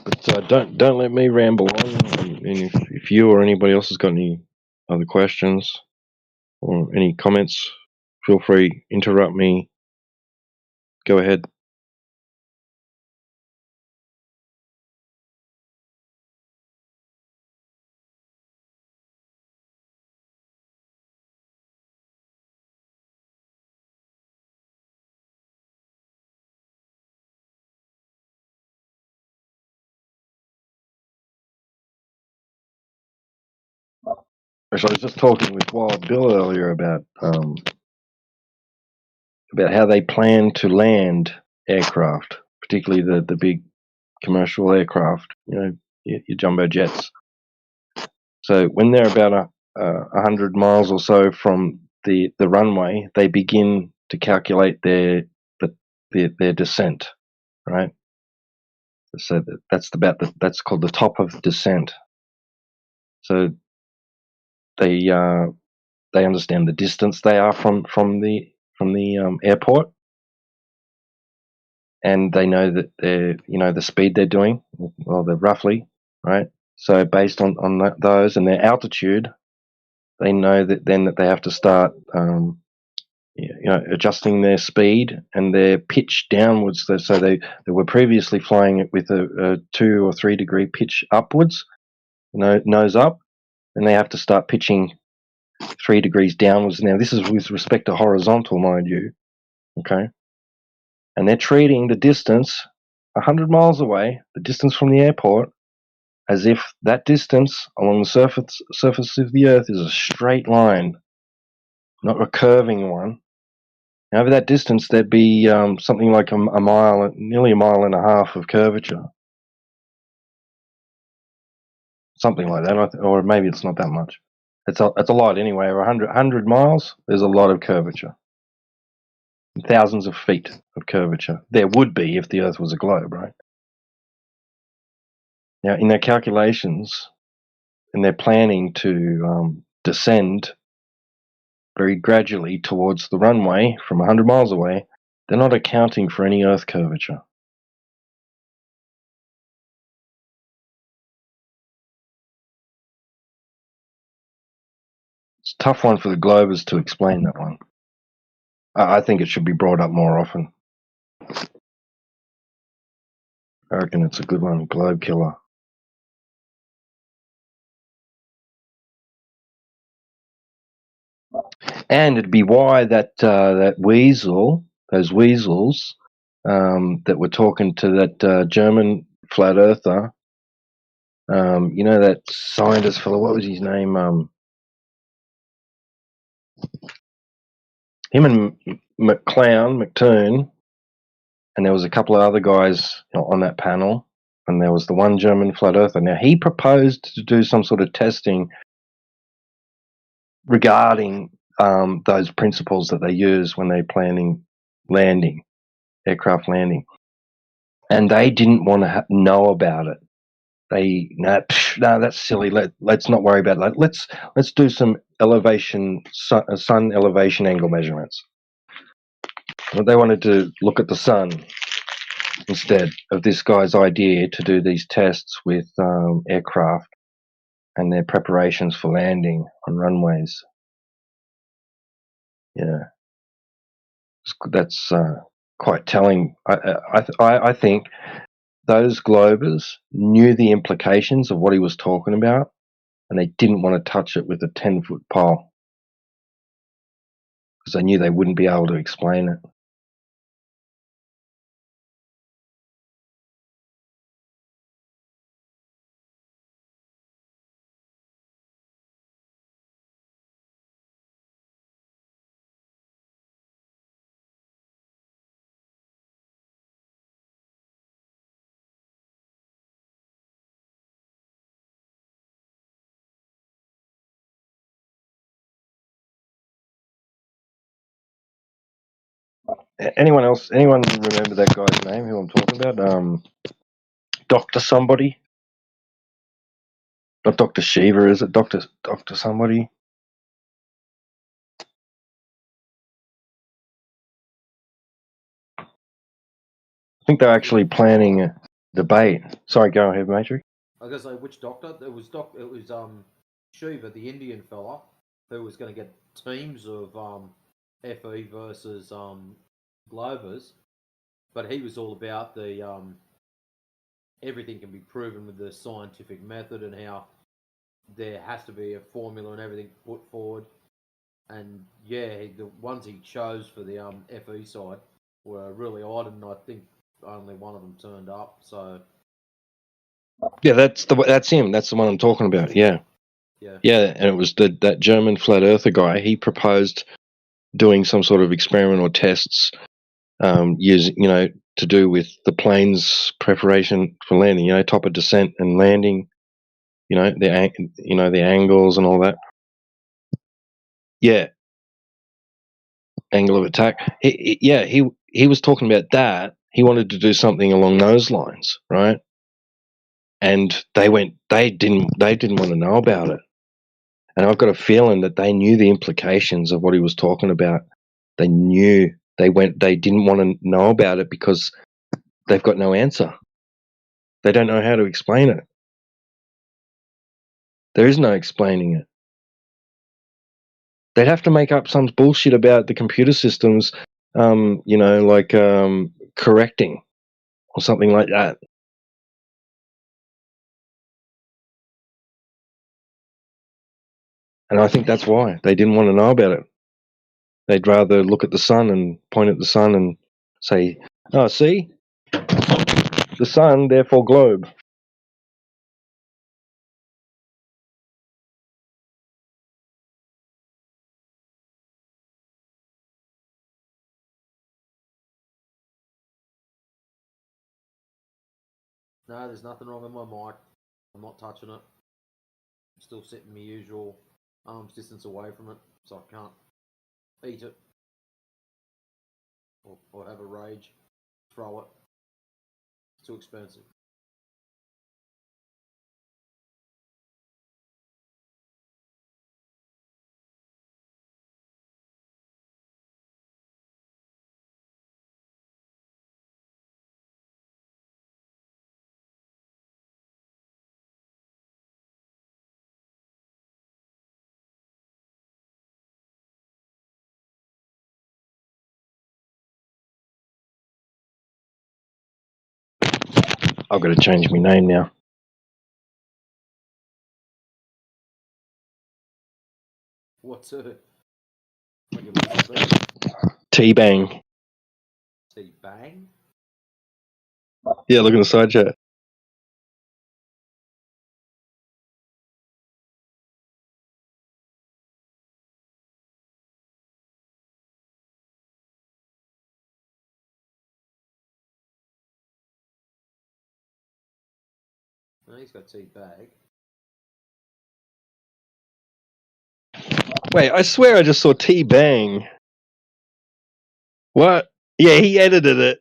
But don't let me ramble on. And if you or anybody else has got any other questions or any comments, feel free, interrupt me. Go ahead. Actually, I was just talking with Wild Bill earlier about how they plan to land aircraft, particularly the big commercial aircraft, your jumbo jets. So when they're about 100 miles or so from the runway, they begin to calculate their descent, right? So that's called the top of descent. So they understand the distance they are from the airport, and they know that they're the speed they're doing. Well, they're roughly right. So based on those and their altitude, they know that they have to start adjusting their speed and their pitch downwards. So they were previously flying it with a 2 or 3 degree pitch upwards, nose up, and they have to start pitching 3 degrees downwards. Now this is with respect to horizontal, mind you, okay? And they're treating the distance 100 miles away, the distance from the airport, as if that distance along the surface of the Earth is a straight line, not a curving one. Over that distance, there'd be something like a mile, nearly a mile and a half of curvature. Something like that, or maybe it's not that much. It's a lot anyway. Over 100 miles, there's a lot of curvature. Thousands of feet of curvature. There would be if the Earth was a globe, right? Now, in their calculations, and they're planning to descend very gradually towards the runway from 100 miles away, they're not accounting for any Earth curvature. It's a tough one for the Globers to explain, that one. I think it should be brought up more often. I reckon it's a good one, Globe Killer. And it'd be why that those weasels that were talking to that German flat earther, that scientist fellow, what was his name? Him and McToon, and there was a couple of other guys on that panel, and there was the one German flat earther. Now, he proposed to do some sort of testing regarding those principles that they use when they're planning aircraft landing. And they didn't want to know about it. No, that's silly. Let's not worry about it. Let's do some sun elevation angle measurements. Well, they wanted to look at the sun instead of this guy's idea to do these tests with aircraft and their preparations for landing on runways. Yeah, that's quite telling. I think those Globers knew the implications of what he was talking about, and they didn't want to touch it with a 10-foot pole because they knew they wouldn't be able to explain it. Anyone else? Anyone remember that guy's name? Who I'm talking about? Doctor somebody. Not Dr. Shiva, is it? Doctor somebody. I think they're actually planning debate. Sorry, go ahead, Matrix. I was gonna say which doctor? It was Shiva, the Indian fella, who was gonna get teams of FE versus Glovers, but he was all about the everything can be proven with the scientific method and how there has to be a formula and everything put forward. And yeah, the ones he chose for the FE side were really odd, and I think only one of them turned up. So Yeah, that's him. That's the one I'm talking about. Yeah, yeah, and it was that German flat earther guy. He proposed doing some sort of experiment or tests, using to do with the plane's preparation for landing. Type of descent and landing. The angles and all that. Yeah, angle of attack. He was talking about that. He wanted to do something along those lines, right? And they didn't want to know about it. And I've got a feeling that they knew the implications of what he was talking about. They knew they didn't want to know about it because they've got no answer. They don't know how to explain it. There is no explaining it. They'd have to make up some bullshit about the computer systems, correcting or something like that. And I think that's why they didn't want to know about it. They'd rather look at the sun and point at the sun and say, "Oh, see, the sun, therefore globe." no, there's nothing wrong with my mic. I'm not touching it. I'm still sitting my usual arm's distance away from it, so I can't eat it or have a rage, throw it. It's too expensive. I've got to change my name now. What's it? Like a Mr. B? T-Bang. T-Bang? Yeah, look in the side chat. No, he's got T-Bag. Wait, I swear I just saw T-Bang. What? Yeah, he edited it.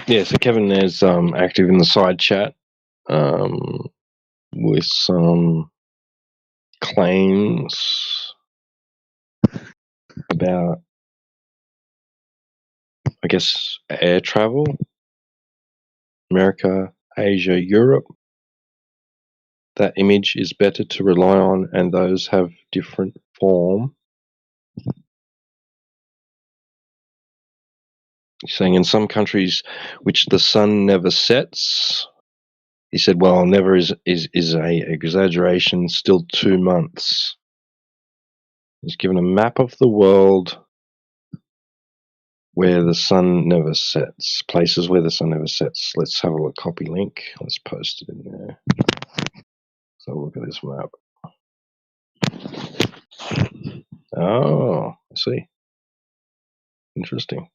Yeah, so Kevin there's active in the side chat with some claims about, I guess, air travel, America, Asia, Europe. That image is better to rely on, and those have different form. He's saying in some countries which the sun never sets, he said, well, never is a exaggeration, still 2 months. He's given a map of the world where the sun never sets, places where the sun never sets. Let's have a look, copy link. Let's post it in there. So look at this map. Oh, I see. Interesting.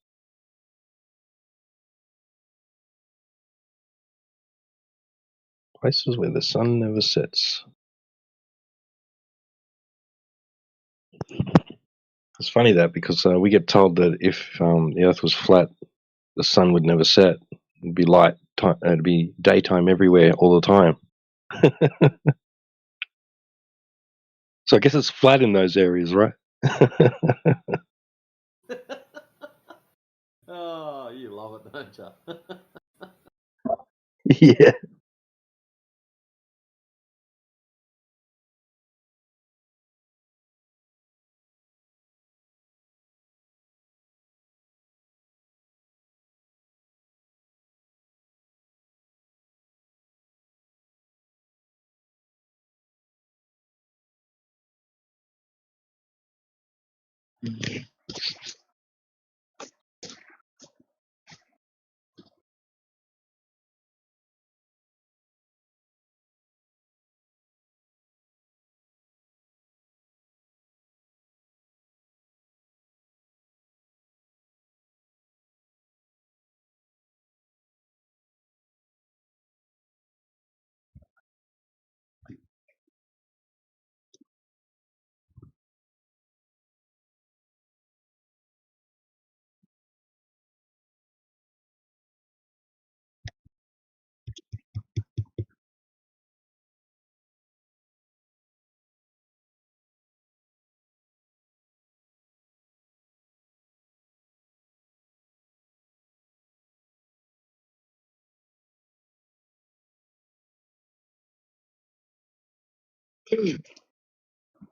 Places where the sun never sets. It's funny that because we get told that if the Earth was flat, the sun would never set. It'd be light. It'd be daytime everywhere all the time. So I guess it's flat in those areas, right? Oh, you love it, don't you? Yeah.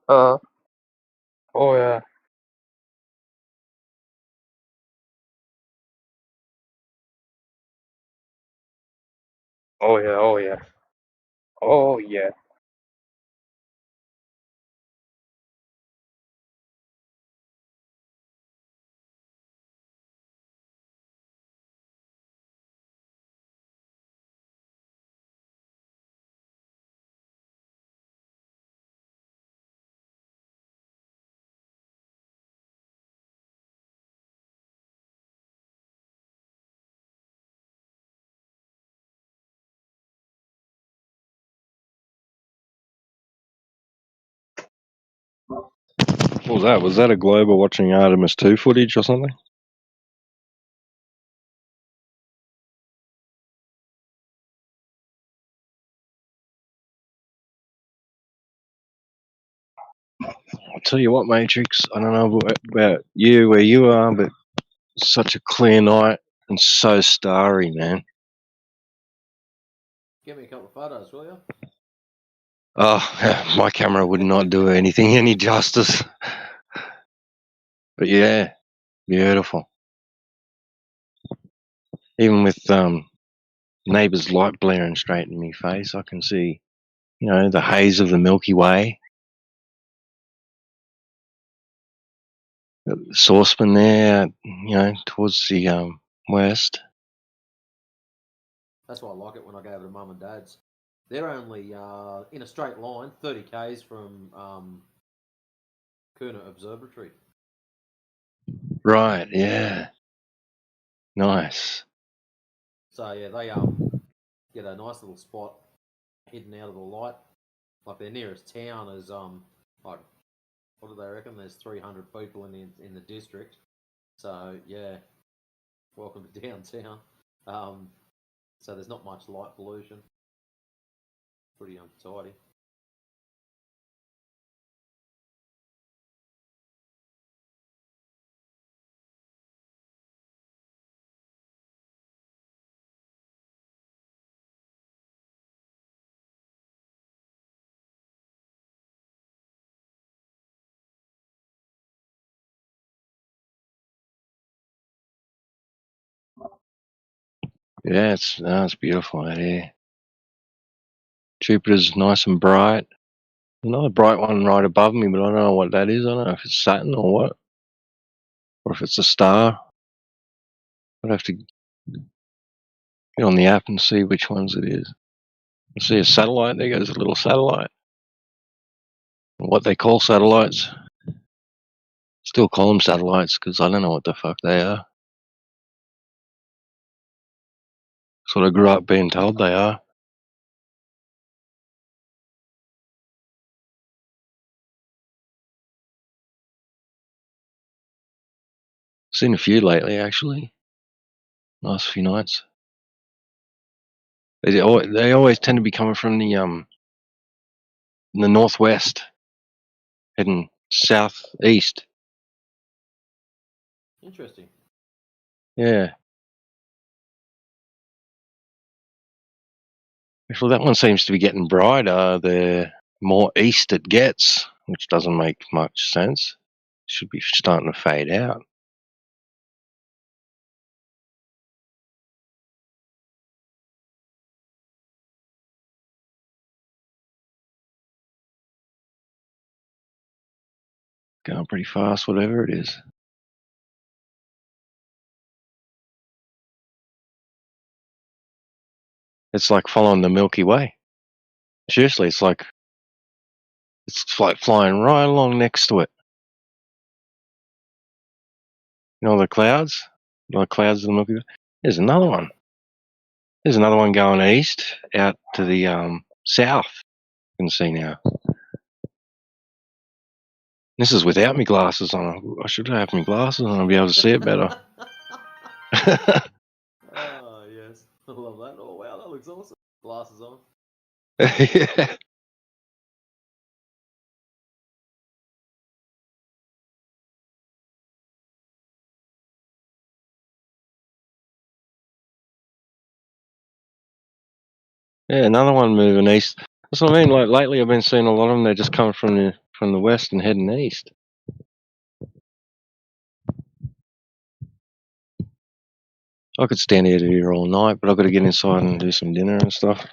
Uh, oh yeah, oh yeah, oh yeah, oh yeah. What was that? Was that a Glober watching Artemis 2 footage or something? I'll tell you what, Matrix, I don't know about you, where you are, but such a clear night and so starry, man. Give me a couple of photos, will you? Oh, my camera would not do anything any justice. But yeah, beautiful. Even with neighbour's light blaring straight in my face, I can see, the haze of the Milky Way. Got the saucepan there, towards the west. That's why I like it when I go over to Mum and Dad's. They're only in a straight line, 30 k's from Kuna Observatory. Right, yeah. Nice. So yeah, they get a nice little spot hidden out of the light. Like their nearest town is like, what do they reckon? There's 300 people in the district. So yeah, welcome to downtown. So there's not much light pollution. Pretty untidy. Yeah, it's beautiful out here. Jupiter's nice and bright. Another bright one right above me, but I don't know what that is. I don't know if it's Saturn or what, or if it's a star. I'd have to get on the app and see which ones it is. I see a satellite. There goes a little satellite. What they call satellites. Still call them satellites because I don't know what the fuck they are. Sort of grew up being told they are. Seen a few lately, actually. Last few nights. They always tend to be coming from the northwest, heading southeast. Interesting. Yeah. Actually, that one seems to be getting brighter the more east it gets, which doesn't make much sense. Should be starting to fade out. Going pretty fast, whatever it is. It's like following the Milky Way. Seriously, it's like flying right along next to it. You know the clouds? You know the clouds of the Milky Way? There's another one. There's another one going east out to the south. You can see now. This is without my glasses on. I should have my glasses on and be able to see it better. Oh, yes. I love that. Oh, wow, that looks awesome. Glasses on. Yeah. Yeah, another one moving east. That's what I mean. Like lately, I've been seeing a lot of them. They're just coming from the west and heading east. I could stand here all night, but I've got to get inside and do some dinner and stuff.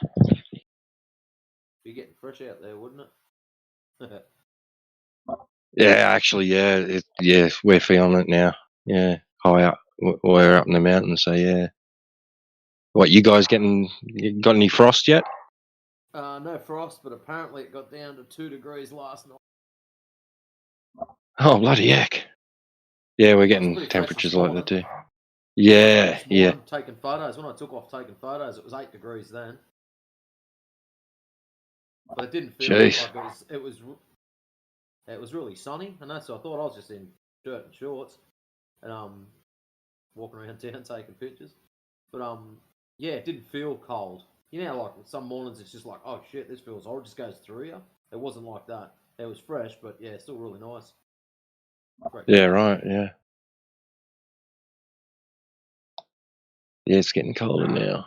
Be getting fresh out there, wouldn't it? Yeah, actually, yeah, we're feeling it now. Yeah, high up, we're up in the mountains, so yeah. What, you guys got any frost yet? No frost, but apparently it got down to 2 degrees last night. Oh, bloody heck. Yeah, we're I was getting pretty fresh this temperatures like that morning. too. I woke up Yeah, this yeah. morning taking photos. When I took off taking photos, it was 8 degrees then. But it didn't feel Jeez. like it was really sunny, and that's so I thought I was just in shirt and shorts and walking around town taking pictures. But yeah, it didn't feel cold. You know, like some mornings it's just like, oh shit, this feels hot, it just goes through you. It wasn't like that. It was fresh, but yeah, still really nice. Great Yeah, photos. right, yeah. Yeah, it's getting colder now.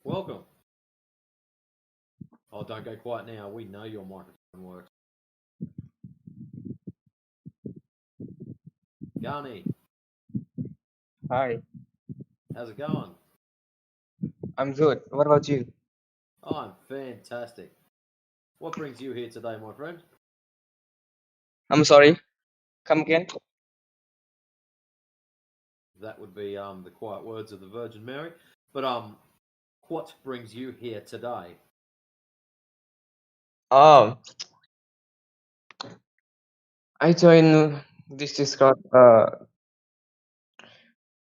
Welcome. Oh, don't go quiet now. We know your microphone works. Garni, Hi, how's it going? I'm good. What about you? Oh, I'm fantastic. What brings you here today, my friend? I'm sorry. Come again? That would be the quiet words of the Virgin Mary. But what brings you here today? Oh, I joined this Discord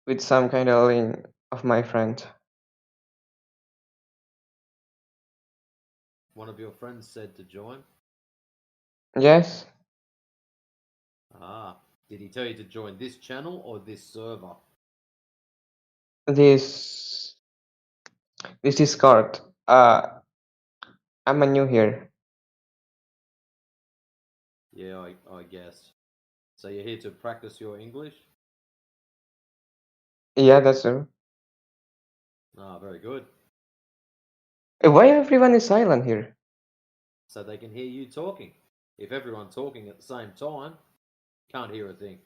with some kind of link of my friend. One of your friends said to join. Yes, Ah, did he tell you to join this channel or this server? this this Discord. I'm a new here. Yeah, I guess. So you're here to practice your English? Yeah, that's true. Ah, very good. Why everyone is silent here? So they can hear you talking. If everyone's talking at the same time, can't hear a thing.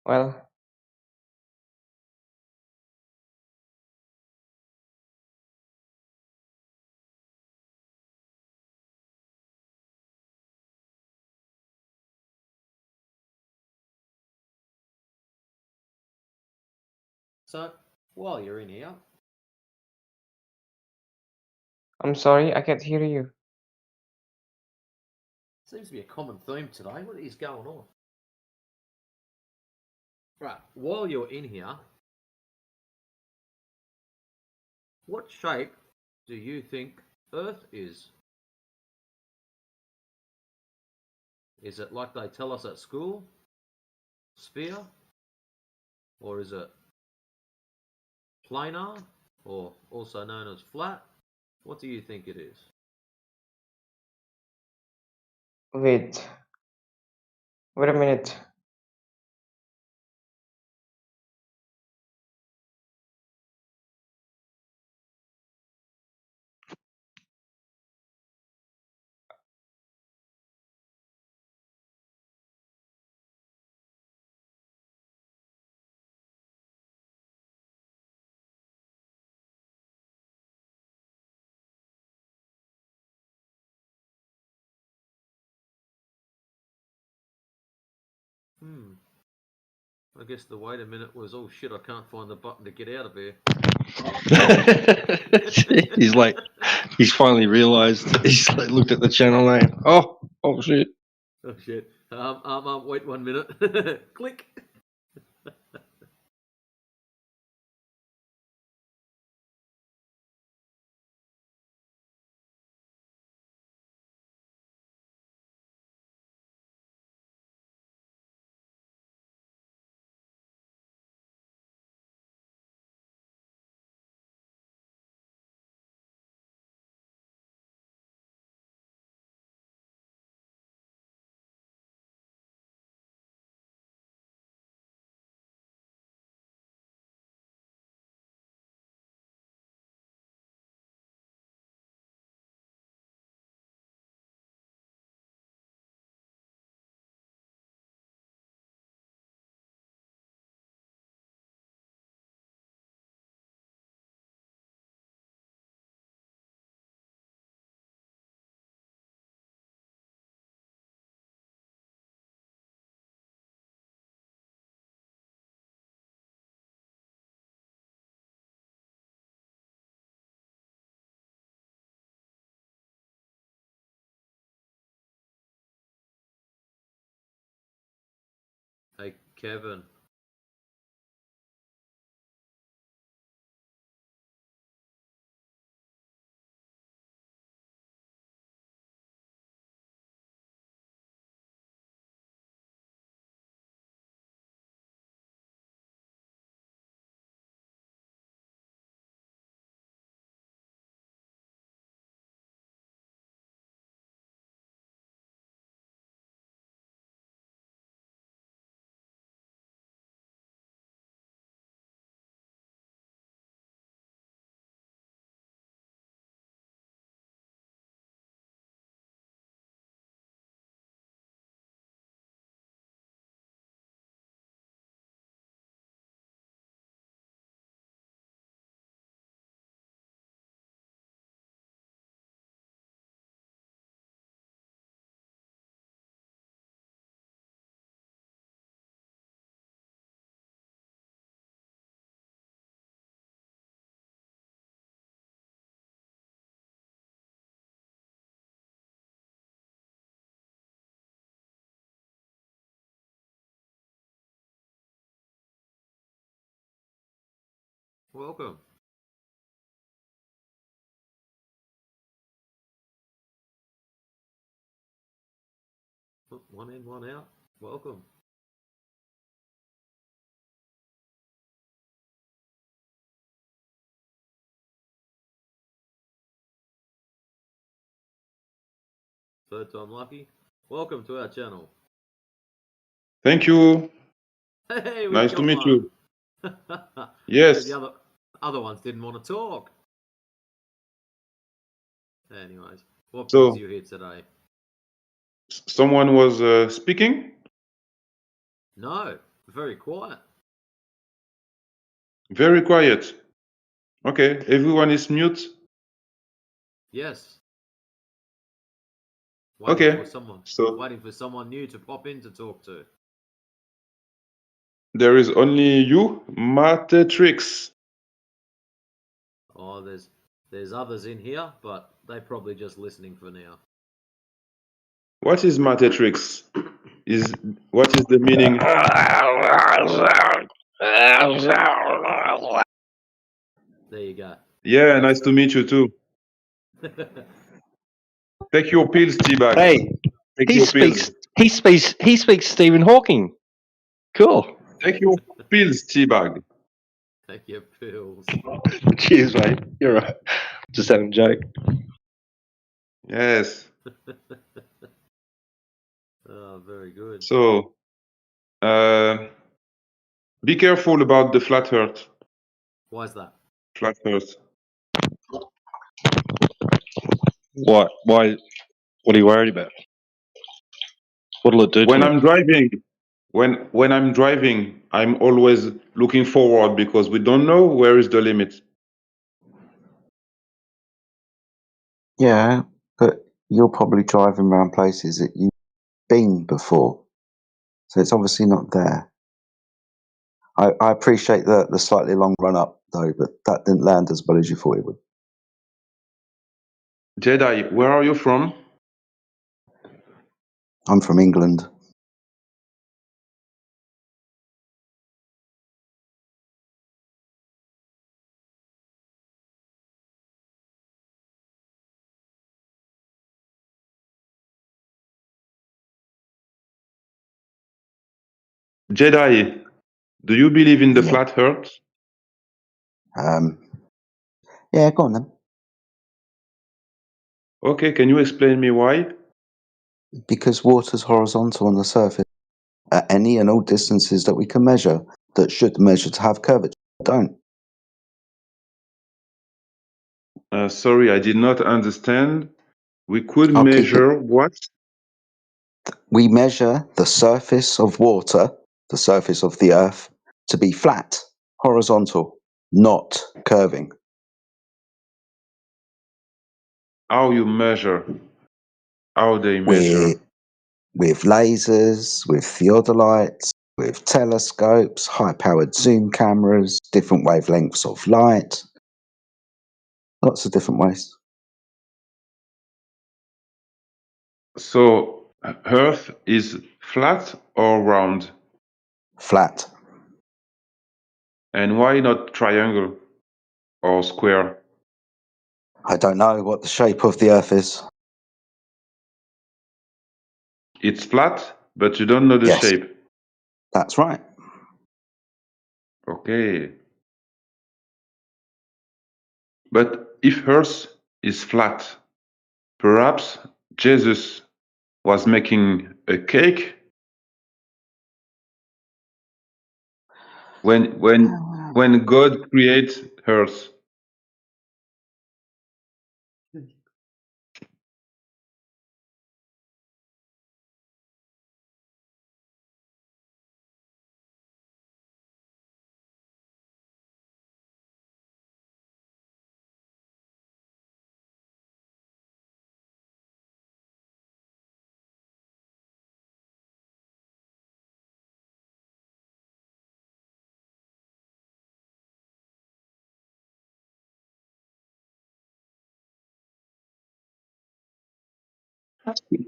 Well, So while you're in here, I'm sorry, I can't hear you. seems to be a common theme today. What is going on? Right, while you're in here, what shape do you think Earth is? Is it like they tell us at school? Sphere? Or is it planar? Or also known as flat? What do you think it is? Wait, wait a minute. I guess the wait a minute was, oh shit, I can't find the button to get out of here. he's finally realised. He's like, looked at the channel name. Oh shit. Oh shit. Wait 1 minute. Click. Hey, Kevin. Welcome. One in, one out. Welcome. Third time lucky. Welcome to our channel. Thank you. Hey, we've Nice to got meet one. you. So Yes. the other ones didn't want to talk. Anyways, what brings So you here today? someone was speaking. No, very quiet. Very quiet. Okay, everyone is mute. Yes. Okay, so waiting for someone new to pop in to talk to. there is only you, Matrix. Oh, there's others in here, but they're probably just listening for now. What is Matrix? What is the meaning? There you go. Yeah, nice to meet you too. Take your pills, T-Bag. Hey, Take he your speaks. pills. He speaks Stephen Hawking. Cool. Take your pills, T-Bag. Take your pills. Cheers, mate. You're right. Just having a joke. Yes. Oh, very good. So, be careful about the flat earth. Why is that? Flat earth. What? Why? What are you worried about? What'll it do When to me? I'm driving, when I'm driving, I'm always looking forward because we don't know where is the limit. Yeah, but you're probably driving around places that you've been before, so it's obviously not there. I appreciate the slightly long run up though, but that didn't land as well as you thought it would. Jedi, where are you from? I'm from England. Jedi, do you believe in the Yeah. flat earth? Yeah, go on then. Okay, can you explain me why? Because water's horizontal on the surface at any and all distances that we can measure that should measure to have curvature. Don't. Sorry, I did not understand. We could I'll keep it. measure what? We measure the surface of water, the surface of the earth, to be flat, horizontal, not curving. How you measure? How they measure? With lasers, with theodolites, with telescopes, high-powered zoom cameras, different wavelengths of light, lots of different ways. So, Earth is flat or round? Flat. And why not triangle or square? I don't know what the shape of the Earth is. It's flat, but you don't know the Yes, shape. that's right. Okay. But if Earth is flat, perhaps Jesus was making a cake when God creates Earth.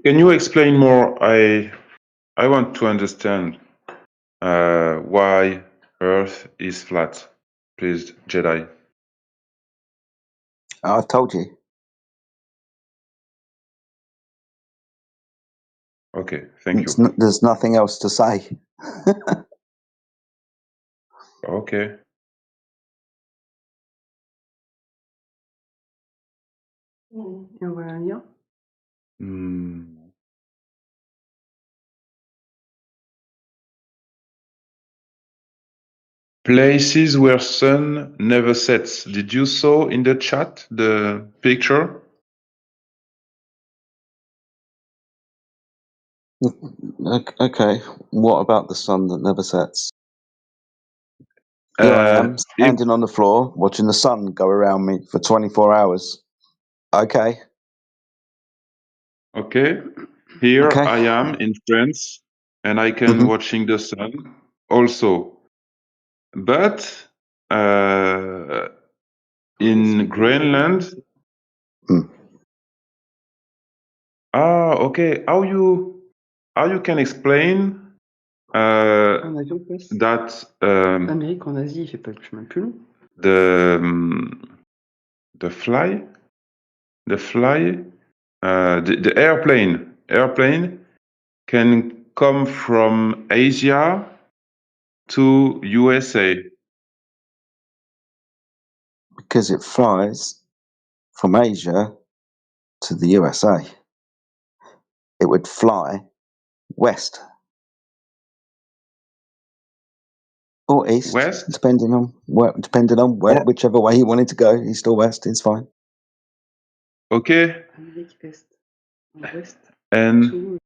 Can you explain more? I want to understand why Earth is flat. please, Jedi? I told you. Okay, thank It's you. there's nothing else to say. Okay. Et on va lire. Places where sun never sets. Did you saw in the chat the picture? Okay, what about the sun that never sets? Here I am, standing on the floor, watching the sun go around me for 24 hours. Okay. Okay. Here Okay. I am in France, and I can watching the sun also. But in Greenland. Okay. How you can explain En avion passe. that Amérique en Asie, il fait pas le chemin le plus long. the fly the airplane can come from Asia to USA Because it flies from Asia to the USA. It would fly west or east, west, depending on where, whichever way you wanted to go. East or west is fine. okay. Amérique Est. Ouest. And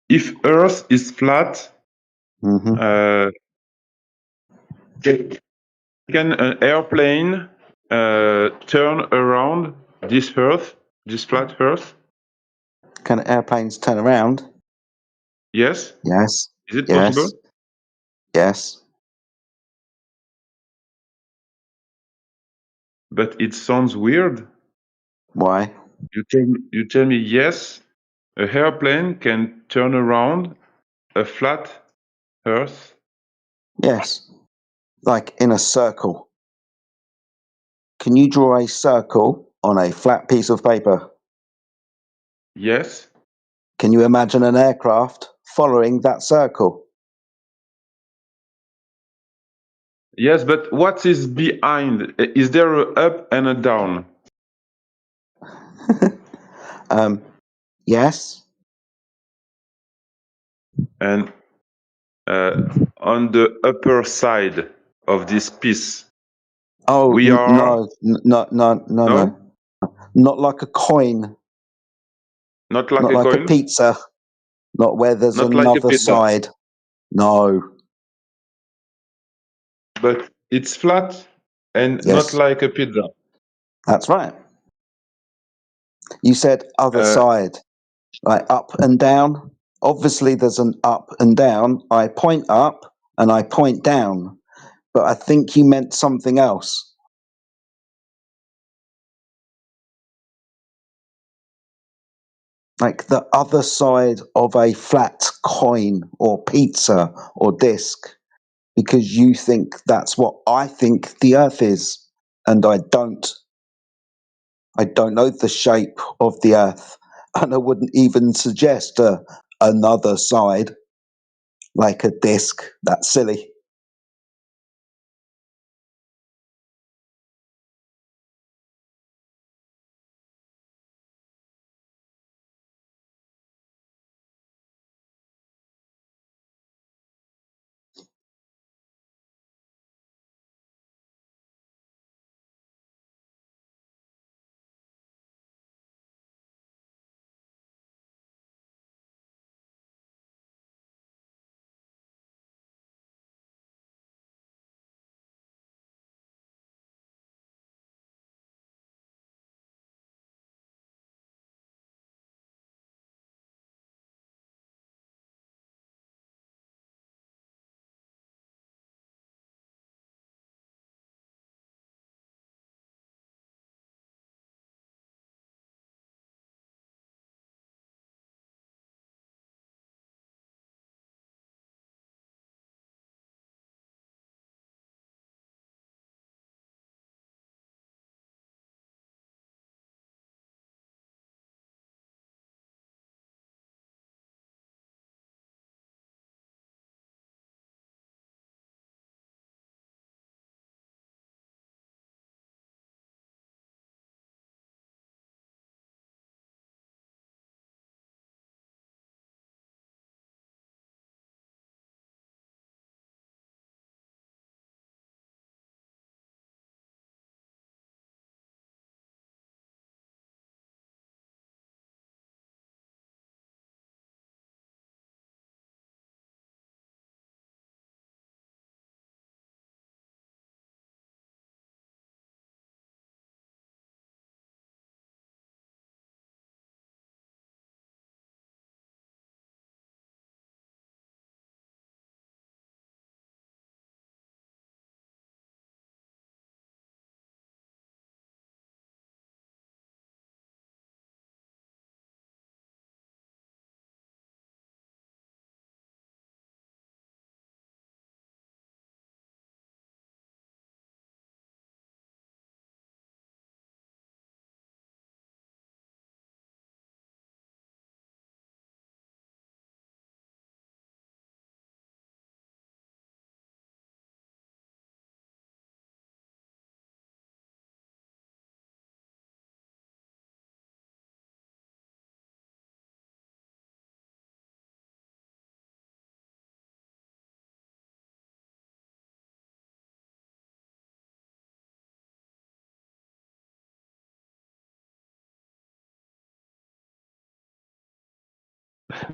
if Earth is flat, can an airplane turn around this Earth, this flat Earth? Can airplanes turn around? Yes. Yes. Is it Yes. possible? Yes. But it sounds weird. Why? You tell me yes, a airplane can turn around a flat Earth. Yes. Like in a circle. Can you draw a circle on a flat piece of paper? Yes. Can you imagine an aircraft following that circle? Yes, but what is behind? Is there a up and a down? Yes. And on the upper side of this piece, we are no. Not like a coin. not like Not a like a coin, pizza. Not where there's not like a another pizza, side. No. but it's flat and not Yes. like a pizza. That's right. You said other side. Like up and down. Obviously there's an up and down. I point up and I point down. But I think you meant something else. Like the other side of a flat coin or pizza or disc, because you think that's what I think the earth is, and I don't. I don't know the shape of the earth, and I wouldn't even suggest another side, like a disc. That's silly.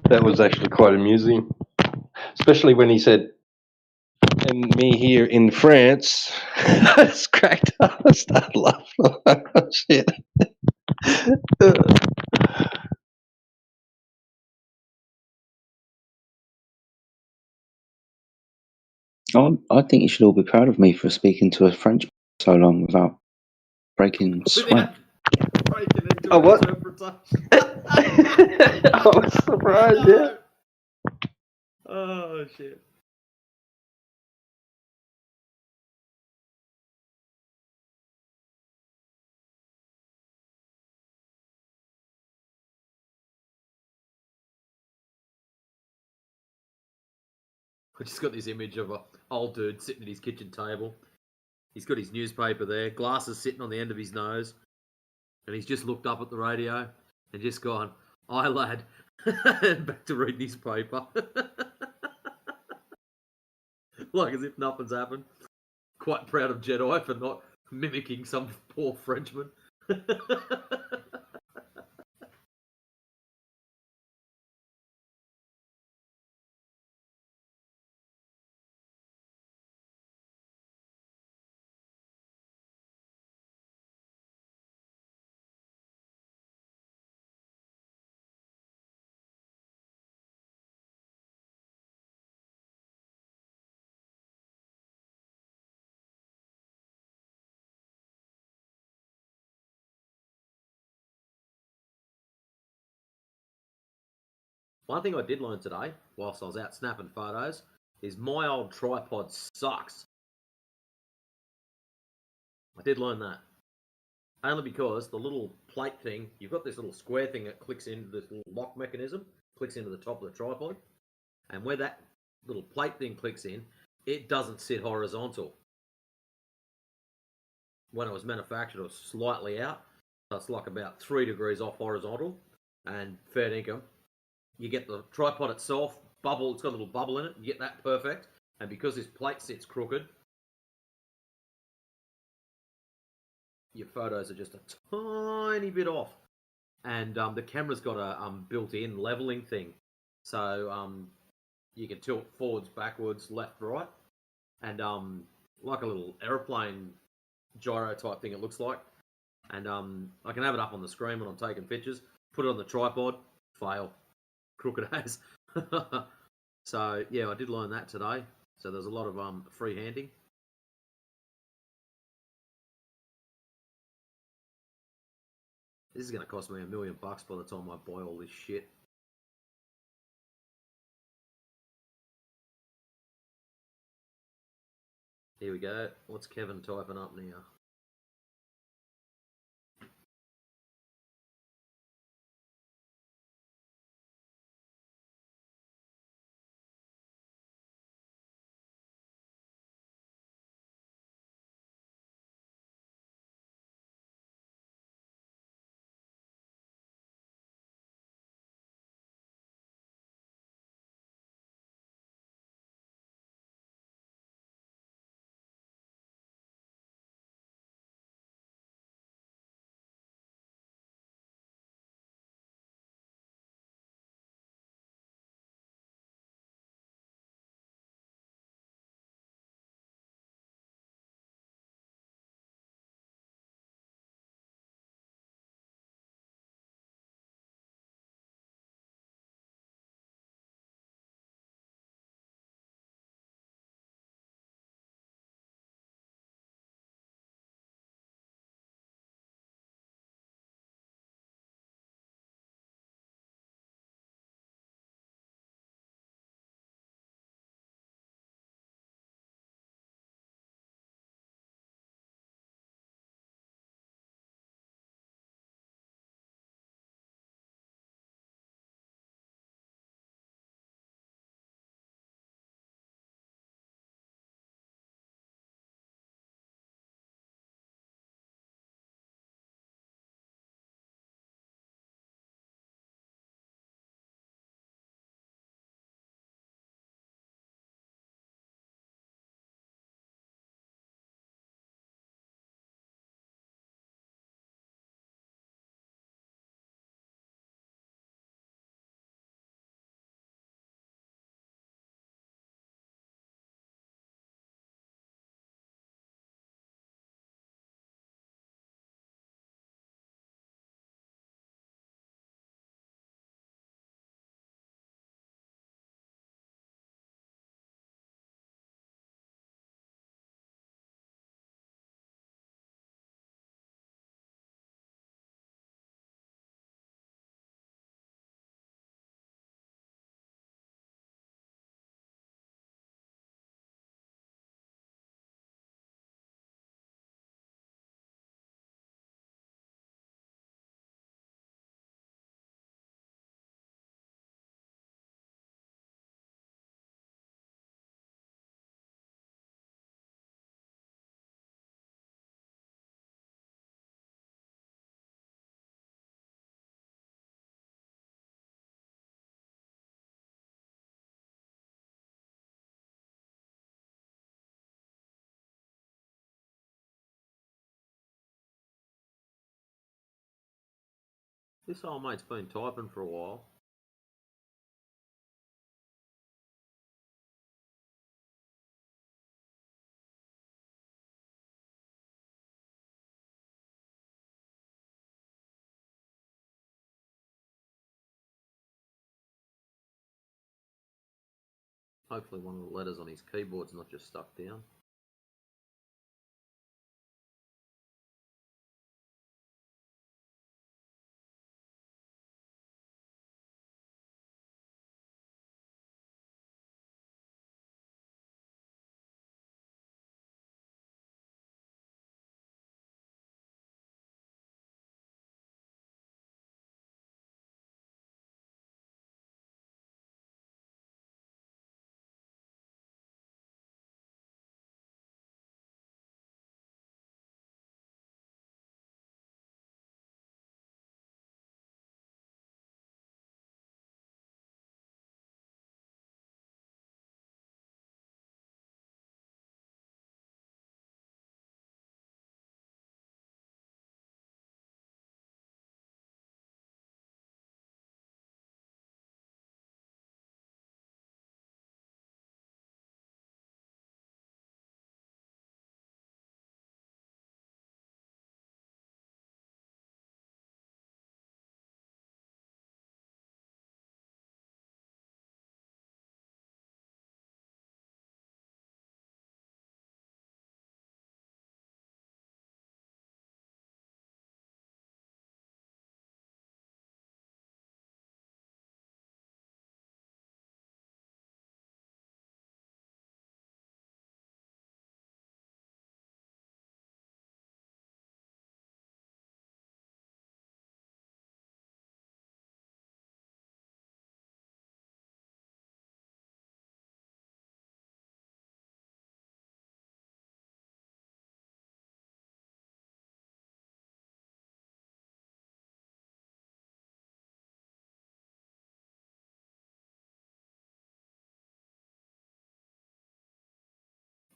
That was actually quite amusing, especially when he said, "And me here in France." I just cracked up. I started laughing. Oh, shit. I think you should all be proud of me for speaking to a French so long without breaking sweat. Breaking into Oh, an what? interpretation. I was surprised, yeah. Oh shit. I just got this image of a old dude sitting at his kitchen table. He's got his newspaper there, glasses sitting on the end of his nose, and he's just looked up at the radio and just gone, "Aye, lad," and back to reading his paper. Like as if nothing's happened. Quite proud of Jedi for not mimicking some poor Frenchman. One thing I did learn today, whilst I was out snapping photos, is my old tripod sucks. I did learn that. Only because the little plate thing, you've got this little square thing that clicks into this little lock mechanism, clicks into the top of the tripod, and where that little plate thing clicks in, it doesn't sit horizontal. When it was manufactured, it was slightly out, so it's like about 3 degrees off horizontal, and fair dinkum. You get the tripod itself, bubble, it's got a little bubble in it, you get that perfect, and because this plate sits crooked, your photos are just a tiny bit off. And the camera's got a built-in leveling thing, so you can tilt forwards, backwards, left, right, and like a little aeroplane gyro type thing it looks like. And I can have it up on the screen when I'm taking pictures, put it on the tripod, fail, crooked as. So yeah, I did learn that today. So there's a lot of freehanding. This is going to cost me $1 million by the time I buy all this shit. Here we go. What's Kevin typing up now? This old mate's been typing for a while. Hopefully one of the letters on his keyboard's not just stuck down.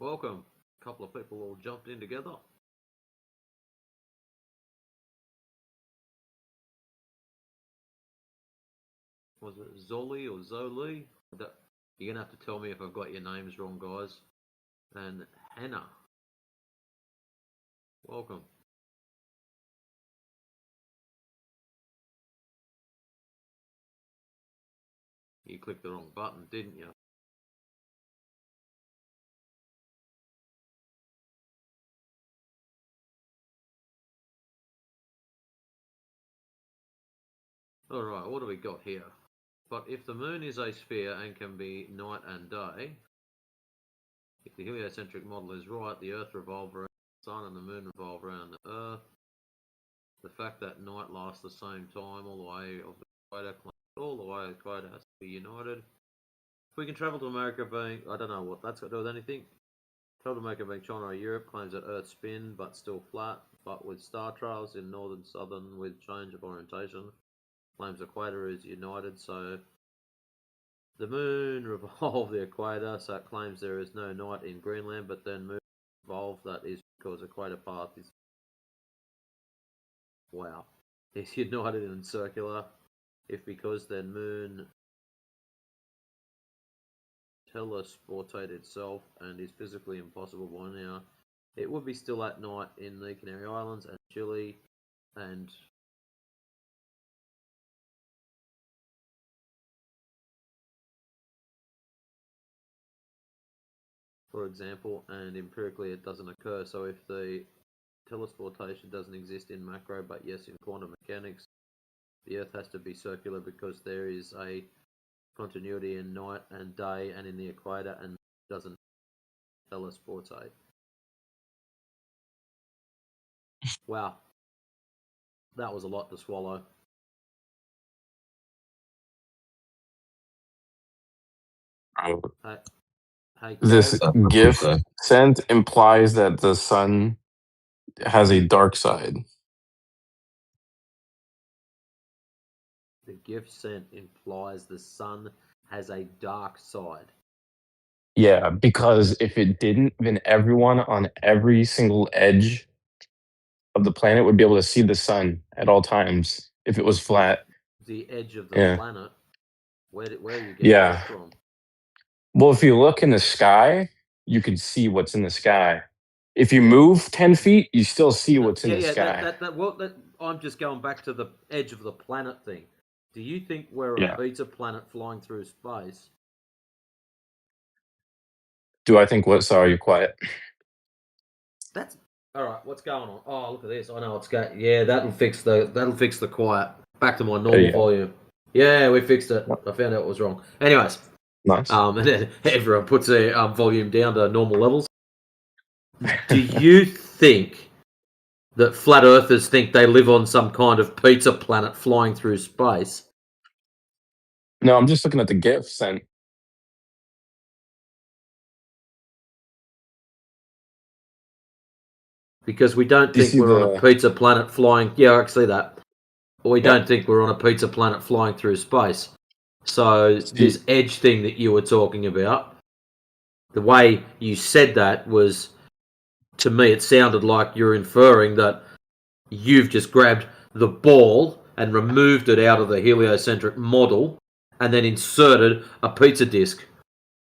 Welcome. A couple of people all jumped in together. Was it Zoli or Zoli? You're going to have to tell me if I've got your names wrong, guys. And Hannah. Welcome. You clicked the wrong button, didn't you? Alright, what do we got here? But if the moon is a sphere and can be night and day, if the heliocentric model is right, the Earth revolves around the Sun and the moon revolve around the Earth. The fact that night lasts the same time all the way of the equator, all the way the equator has to be united. If we can travel to America being, I don't know what that's got to do with anything. Travel to America being China or Europe claims that Earth spin but still flat, but with star trails in northern southern with change of orientation. Claims equator is united, so the moon revolves the equator, so it claims there is no night in Greenland, but then moon revolve, that is because equator path is is united and circular. If because then moon telesportate itself and is physically impossible by now, it would be still at night in the Canary Islands and Chile and for example, and empirically it doesn't occur. So if the teleportation doesn't exist in macro but yes in quantum mechanics, the Earth has to be circular because there is a continuity in night and day and in the equator and doesn't teleportate. Wow. That was a lot to swallow. Hey, This Kev. gift sent implies that the sun has a dark side. The gift sent implies the sun has a dark side. Yeah, because if it didn't, then everyone on every single edge of the planet would be able to see the sun at all times. if it was flat. The edge of the Yeah. planet. Where are you getting Yeah. that from? Well, if you look in the sky, you can see what's in the sky. If you move 10 feet, you still see what's in the sky. I'm just going back to the edge of the planet thing. Do you think we're Yeah. a pizza planet flying through space? Do I think what? Sorry, you're quiet. That's all right. What's going on? Oh, look at this. I know it's got. Yeah, that'll fix the quiet. Back to my normal yeah. volume. Yeah, we fixed it. I found out what was wrong. Anyways, Nice. and then everyone puts their volume down to normal levels. Do you think that flat earthers think they live on some kind of pizza planet flying through space? No, I'm just looking at the gifs and Because we don't Do you think see we're on a the- pizza planet flying. Yeah, I can see that. But we don't think we're on a pizza planet flying through space. So this edge thing that you were talking about, the way you said that was, to me, it sounded like you're inferring that you've just grabbed the ball and removed it out of the heliocentric model and then inserted a pizza disc.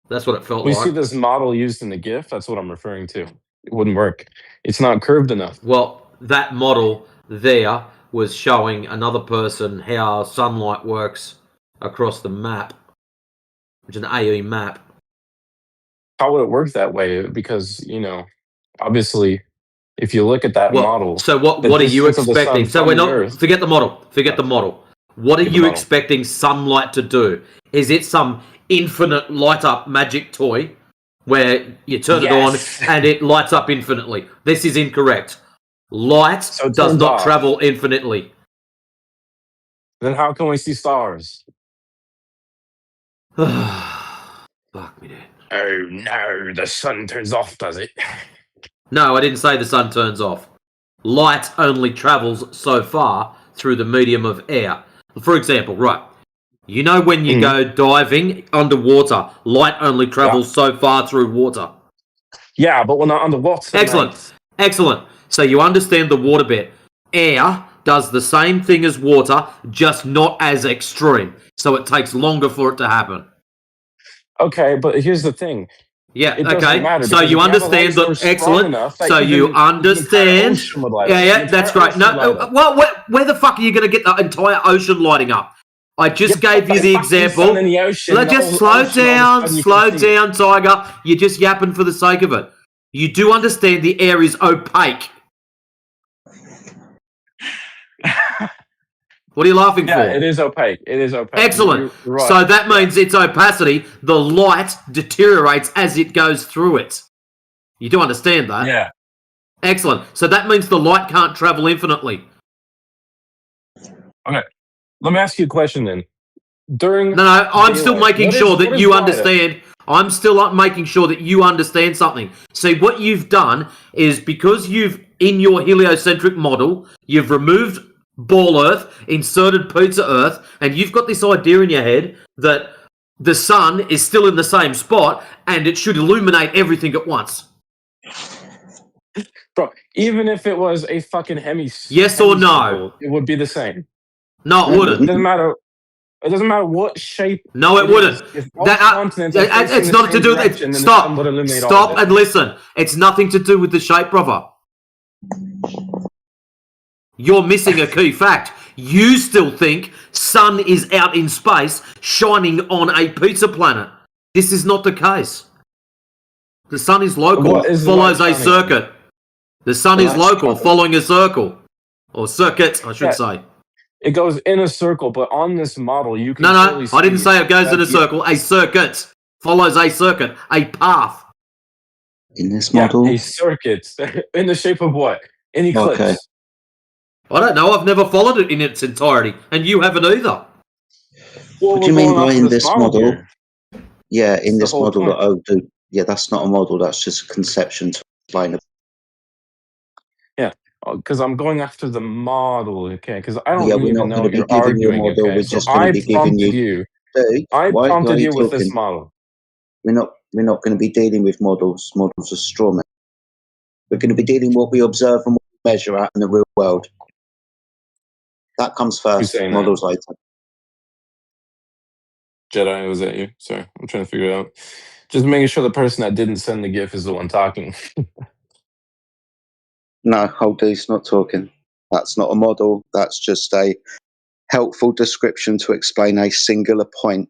That's what it felt we like. see this model used in the GIF. That's what I'm referring to. It wouldn't work. It's not curved enough. Well, that model there was showing another person how sunlight works across the map, which is an AE map. How would it work that way? Because, obviously, if you look at that model. So what the are you distance of the sun expecting? So from we're the not Earth- forget the model. Forget the model. What are Forget the you model. expecting sunlight to do? Is it some infinite light up magic toy where you turn Yes! it on and it lights up infinitely? This is incorrect. Light it does turns not off. travel infinitely. Then how can we see stars? Fuck me, dude. Oh no, the sun turns off, does it? No, I didn't say the sun turns off. Light only travels so far through the medium of air. For example, right, you know when you go diving underwater, light only travels so far through water. Yeah, but we're not underwater. Excellent. Mate. Excellent. So you understand the water bit. Air does the same thing as water, just not as extreme. So it takes longer for it to happen. Okay, but here's the thing. Yeah, It doesn't okay. matter, So because you if you have a understand light source that. strong Excellent. enough that So you even the entire understand. ocean would light Yeah, up. yeah, The entire that's great. ocean would light No, up. well, where the fuck are you going to get the entire ocean lighting up? I just gave you the example. Sun in the ocean, Let's the just whole slow ocean, all of a down, sudden you slow can see it. down, Tiger. You're just yapping for the sake of it. You do understand the air is opaque. What are you laughing for? Yeah, it is opaque. It is opaque. Excellent. You're right. So that means its opacity, the light deteriorates as it goes through it. You do understand that? Yeah. Excellent. So that means the light can't travel infinitely. Okay. Let me ask you a question then. During No, I'm still daylight, making what sure is that you light at? understand. I'm still making sure that you understand something. See, what you've done is because you've, in your heliocentric model, you've removed ball Earth, inserted pizza Earth, and you've got this idea in your head that the sun is still in the same spot and it should illuminate everything at once. Bro, even if it was a fucking Yes or no? hemicircle, it would be the same. No, it wouldn't. It doesn't matter. It doesn't matter what shape. No, it wouldn't. Is. If all continents are facing It's the not to same do with direction, it. then the sun would Stop. illuminate all Stop of it. and listen. It's nothing to do with the shape, brother. You're missing a key fact. You still think sun is out in space shining on a pizza planet. This is not the case. The sun is local, What is the follows light a shining on? circuit. The sun The is light's local, shining. following a circle. Or circuit, I should Yeah. say. It goes in a circle, but on this model, you can No, clearly see I didn't say it goes that in a circle. A circuit. Follows a circuit. A path. In this model? a circuit in the shape of what? An eclipse. Okay. I don't know. I've never followed it in its entirety. And you haven't either. Well, What do you mean by in this model? here. Yeah, in the this whole model point. that I do. Yeah, that's not a model. That's just a conception to explain. Yeah, because I'm going after the model, okay? Because I don't Yeah, we're even not know going what to be you're giving you a arguing, model. okay? We're So just going I to be giving prompted you. you. Dude, I why are prompted you you with this talking? model. We're not going to be dealing with models. Models are straw men. We're going to be dealing with what we observe and what we measure out in the real world. That comes Who's first. saying that? Models later. Jedi, was that you? Sorry, I'm trying to figure it out. Just making sure the person that didn't send the GIF is the one talking. No, Whole D's not talking. That's not a model. That's just a helpful description to explain a singular point.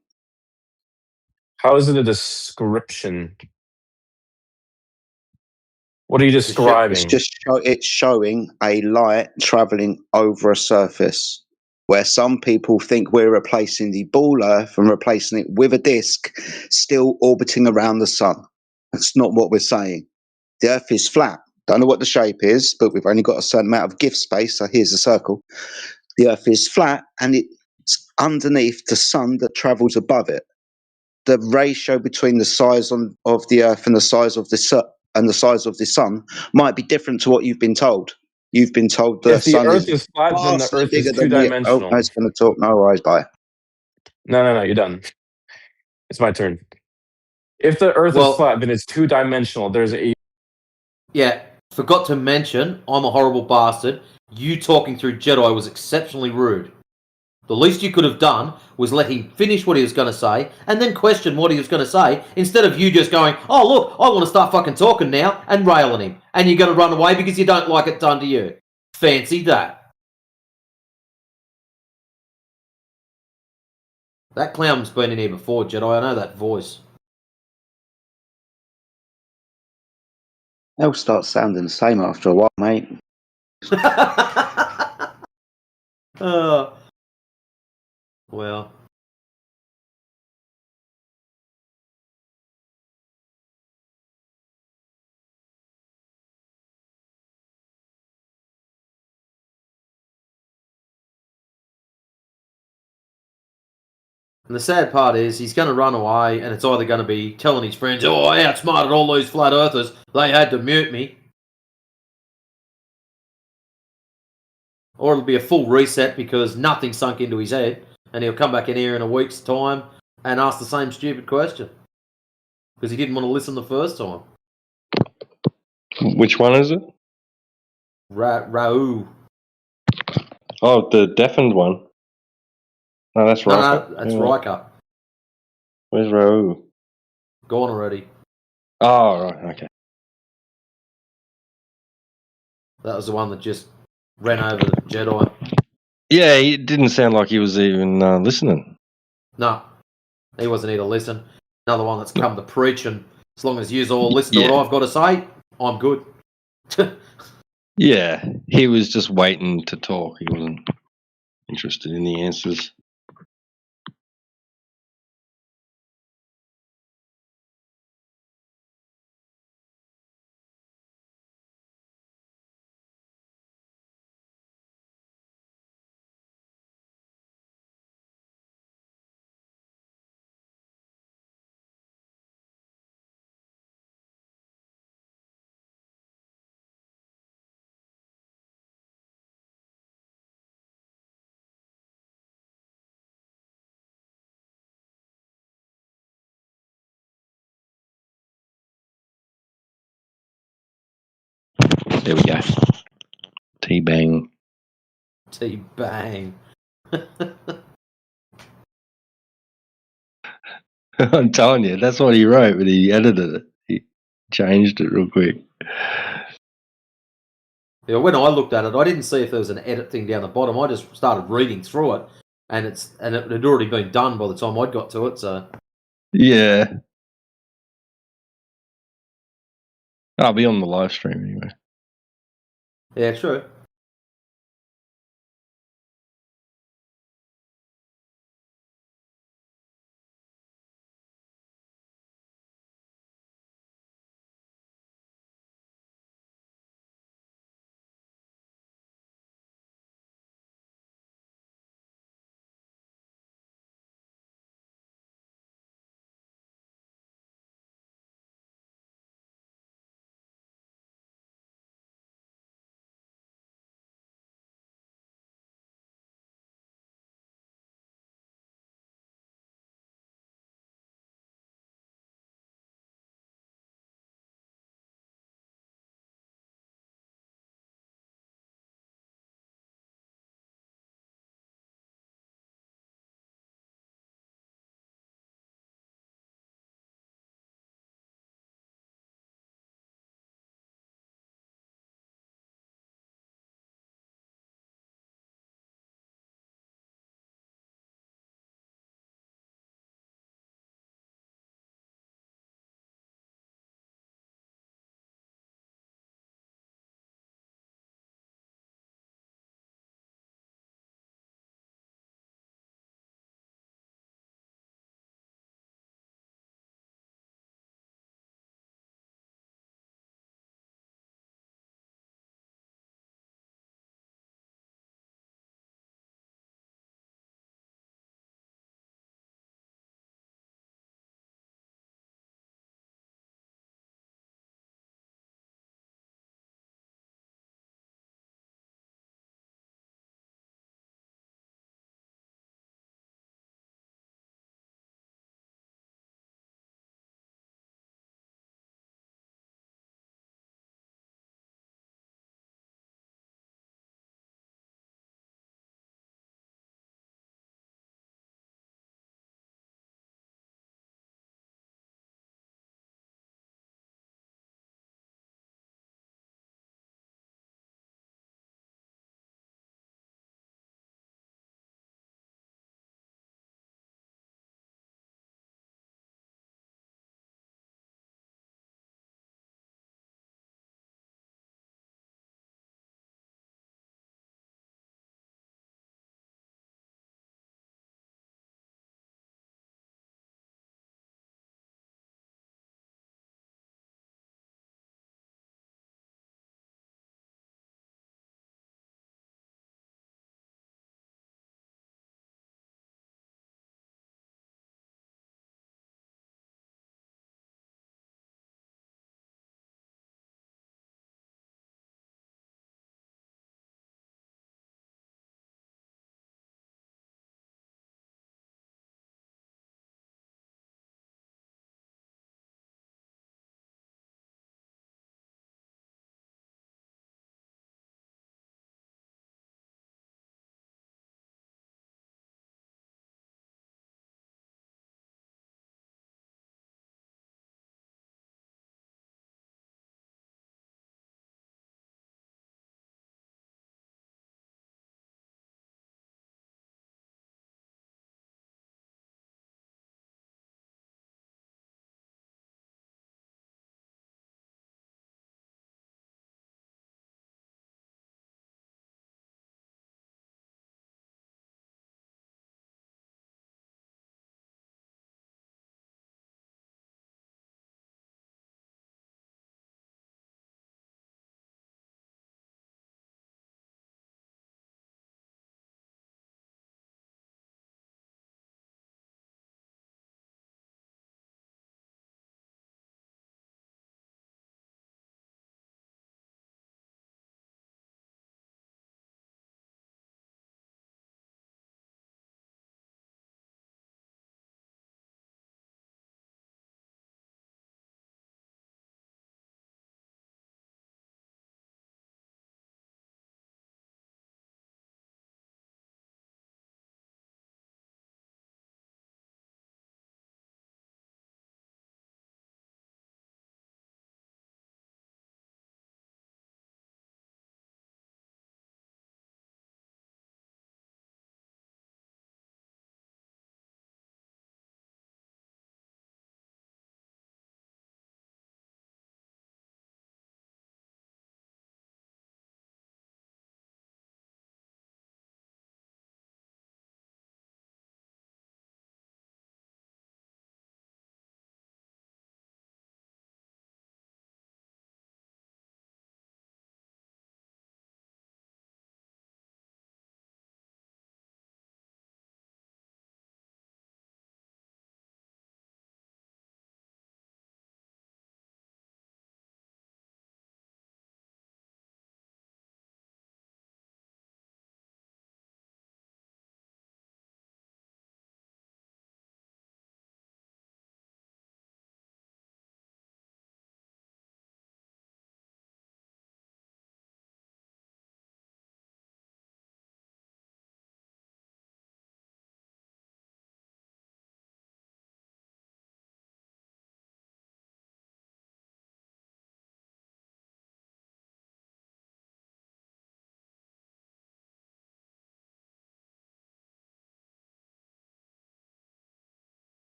How is it a description? What are you describing? It's showing a light traveling over a surface where some people think we're replacing the ball Earth and replacing it with a disk still orbiting around the sun. That's not what we're saying. The Earth is flat. Don't know what the shape is, but we've only got a certain amount of GIF space, so here's a circle. The Earth is flat and it's underneath the sun that travels above it. The ratio between the size of the Earth and the size of the sun might be different to what you've been told. You've been told the If the sun Earth is is flat, then the vastly Earth is bigger than the. Oh, two-dimensional. I was going to talk. No worries, bye. No, you're done. It's my turn. If the Earth is flat, then it's two-dimensional. There's a... Yeah, forgot to mention, I'm a horrible bastard. You talking through Jedi was exceptionally rude. The least you could have done was let him finish what he was going to say and then question what he was going to say instead of you just going, oh, look, I want to start fucking talking now and railing him. And you're going to run away because you don't like it done to you. Fancy that. That clown's been in here before, Jedi. I know that voice. They'll start sounding the same after a while, mate. Well. And the sad part is he's going to run away and it's either going to be telling his friends, oh, I outsmarted all those flat earthers. They had to mute me. Or it'll be a full reset because nothing sunk into his head and he'll come back in here in a week's time and ask the same stupid question. Because he didn't want to listen the first time. Which one is it? Raul. Oh, the deafened one. No, that's Riker. No, that's Riker. Where's Raul? Gone already. Oh, right, okay. That was the one that just ran over the Jedi. Yeah, it didn't sound like he was even listening. No, he wasn't here to listen. Another one that's come to preach, and as long as you all listen to what I've got to say, I'm good. Yeah, he was just waiting to talk. He wasn't interested in the answers. There we go. T-bang. T-bang. I'm telling you, that's what he wrote, but he edited it. He changed it real quick. Yeah, when I looked at it, I didn't see if there was an edit thing down the bottom. I just started reading through it, and it had already been done by the time I'd got to it. So Yeah. I'll be on the live stream anyway. yeah, true.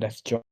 Let's join.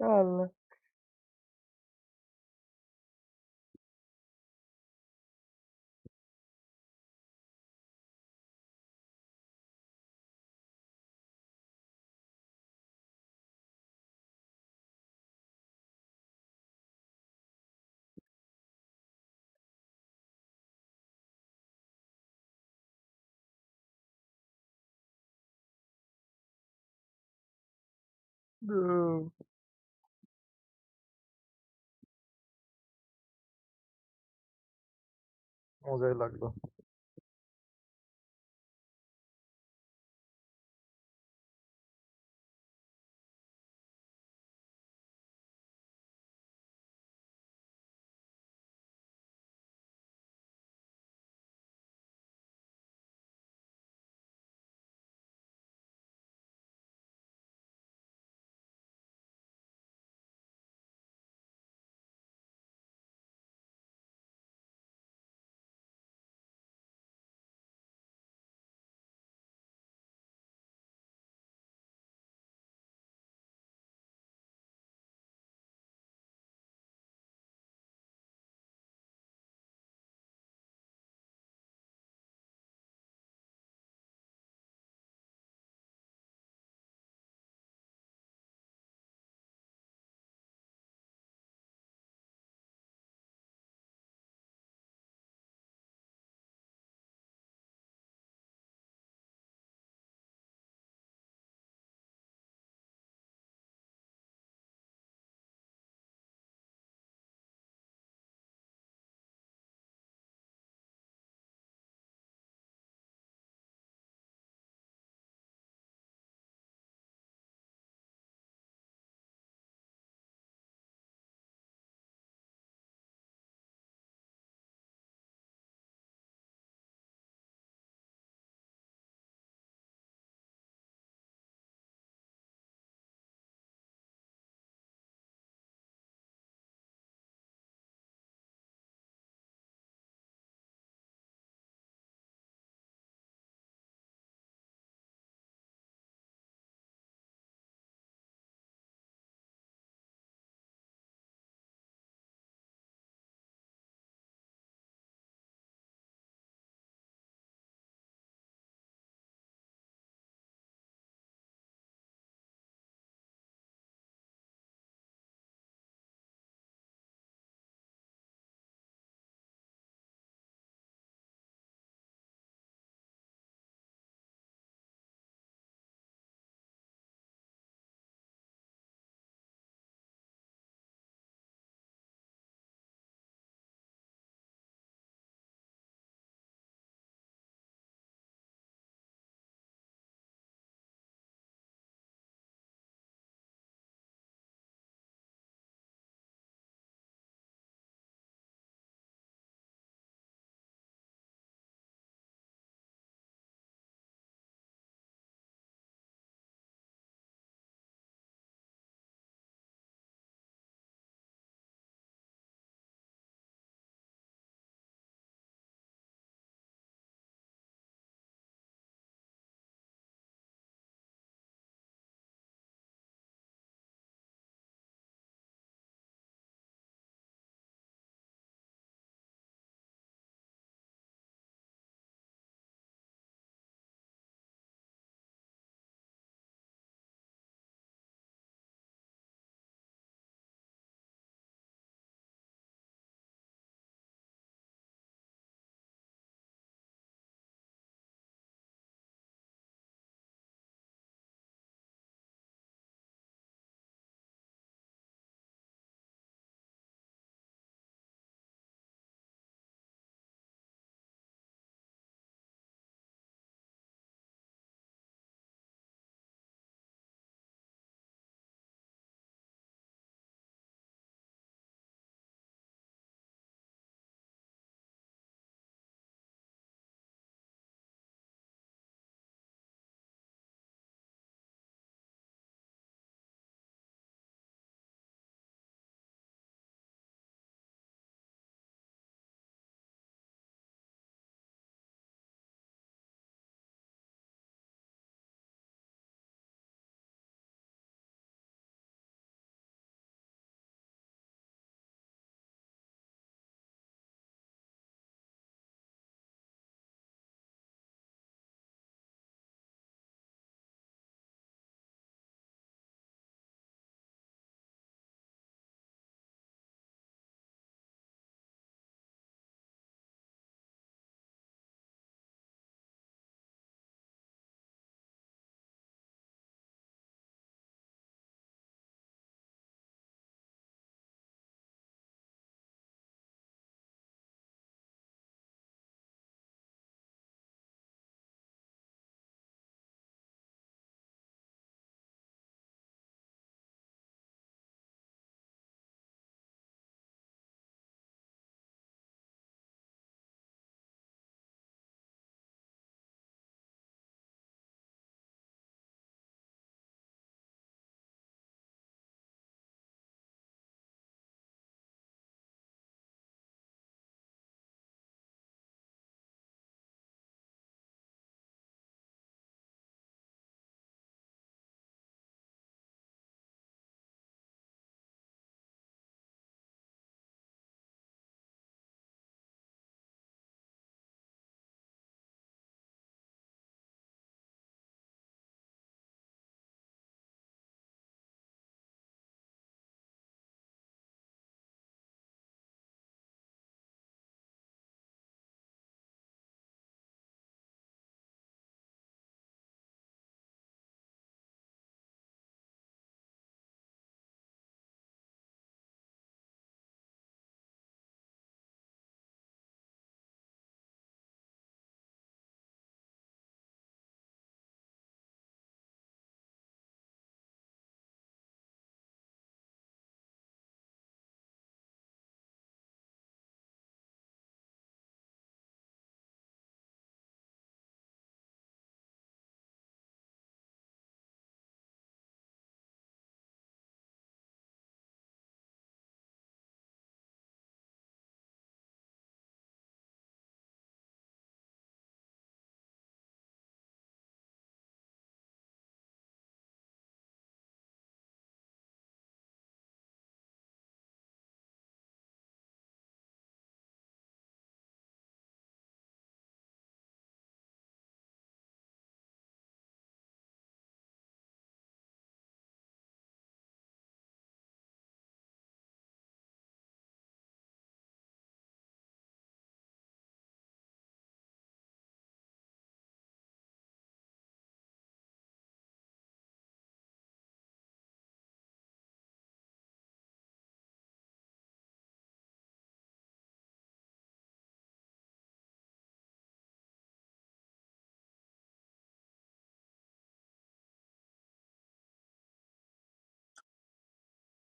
Yalla. No. मजा ही लागला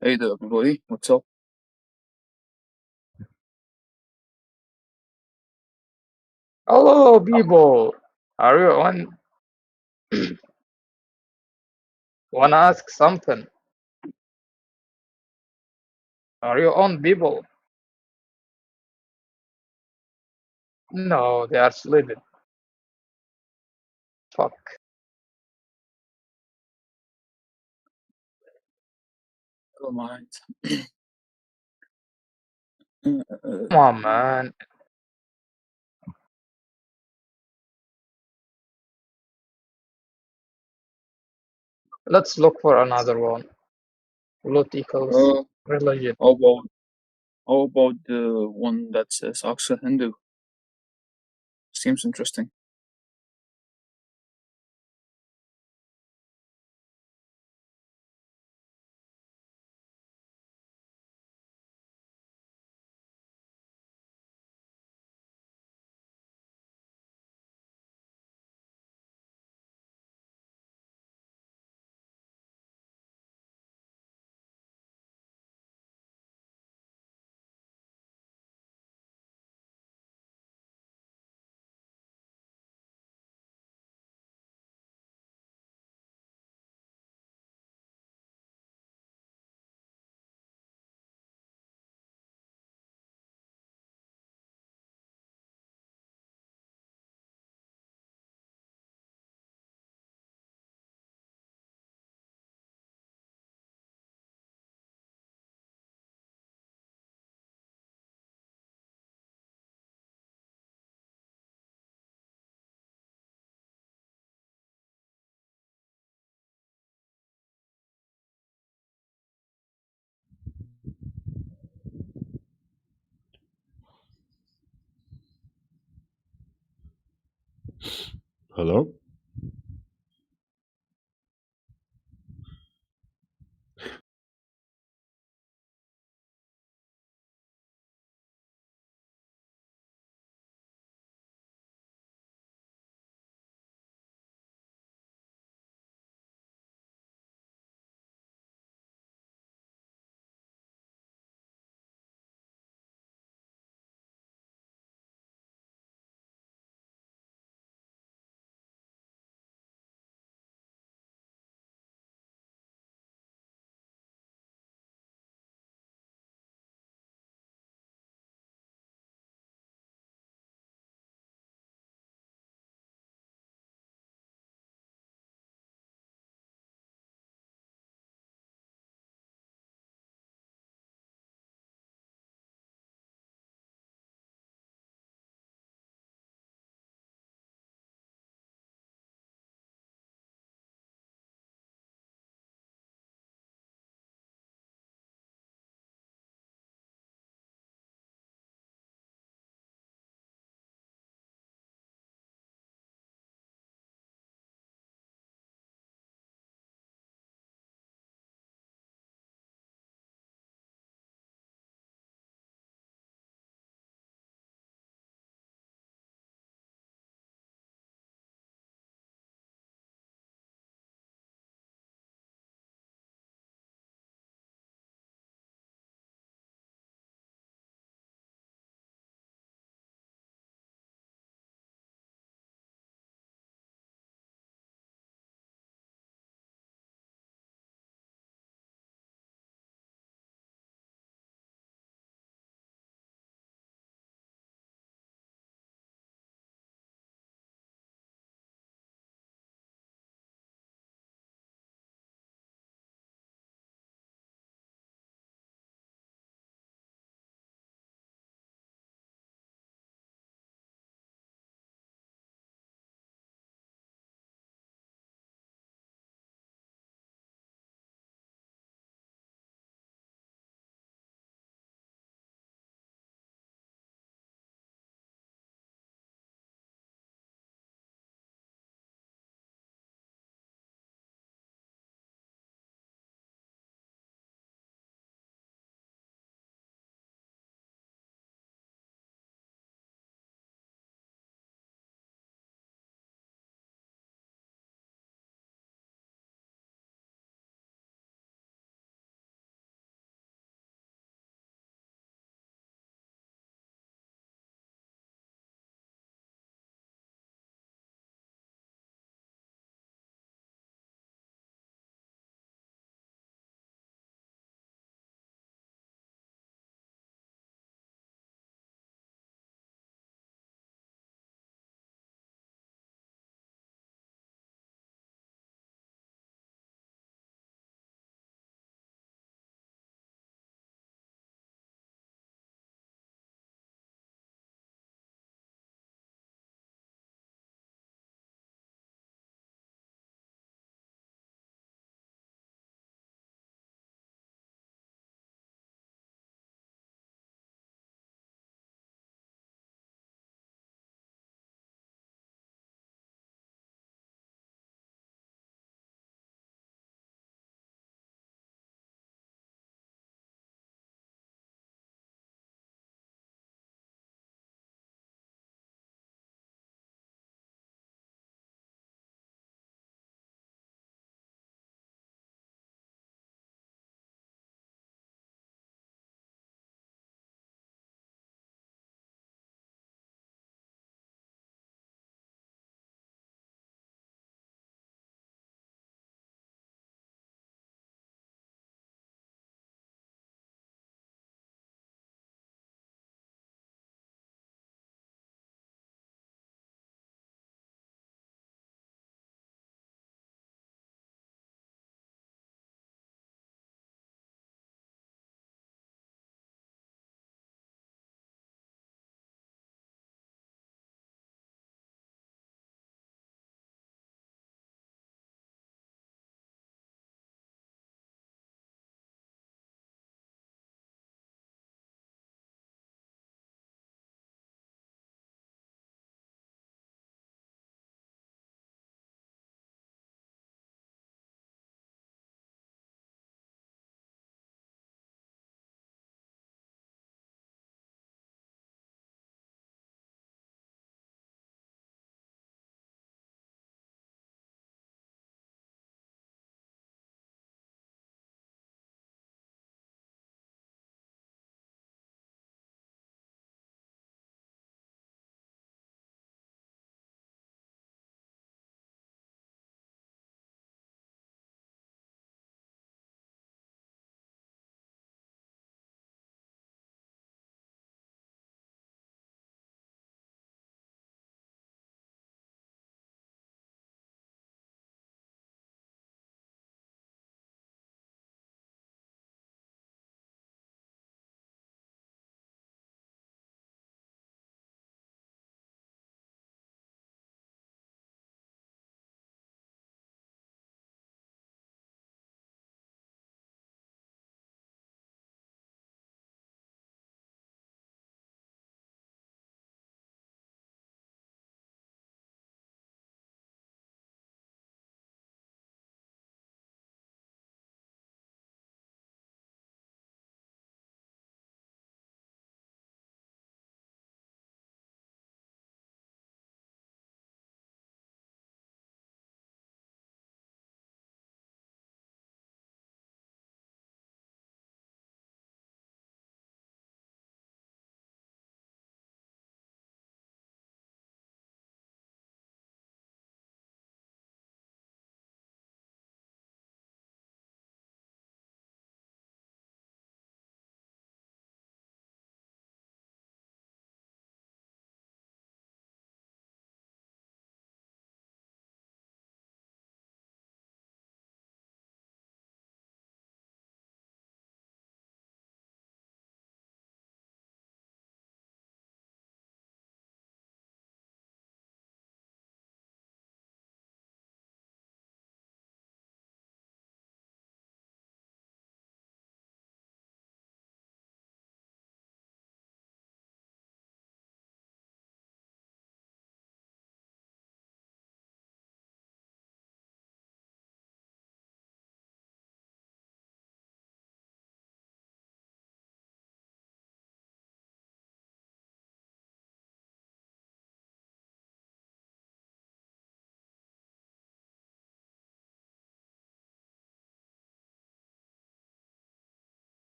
Hey there, everybody. What's up? Hello, people. Are you on? Wanna ask something? Are you on, people? No, they are sleeping. Fuck. Never mind. Come on, man. Let's look for another one. Blood equals religion. How about the one that says Aksa Hindu? Seems interesting. Hello?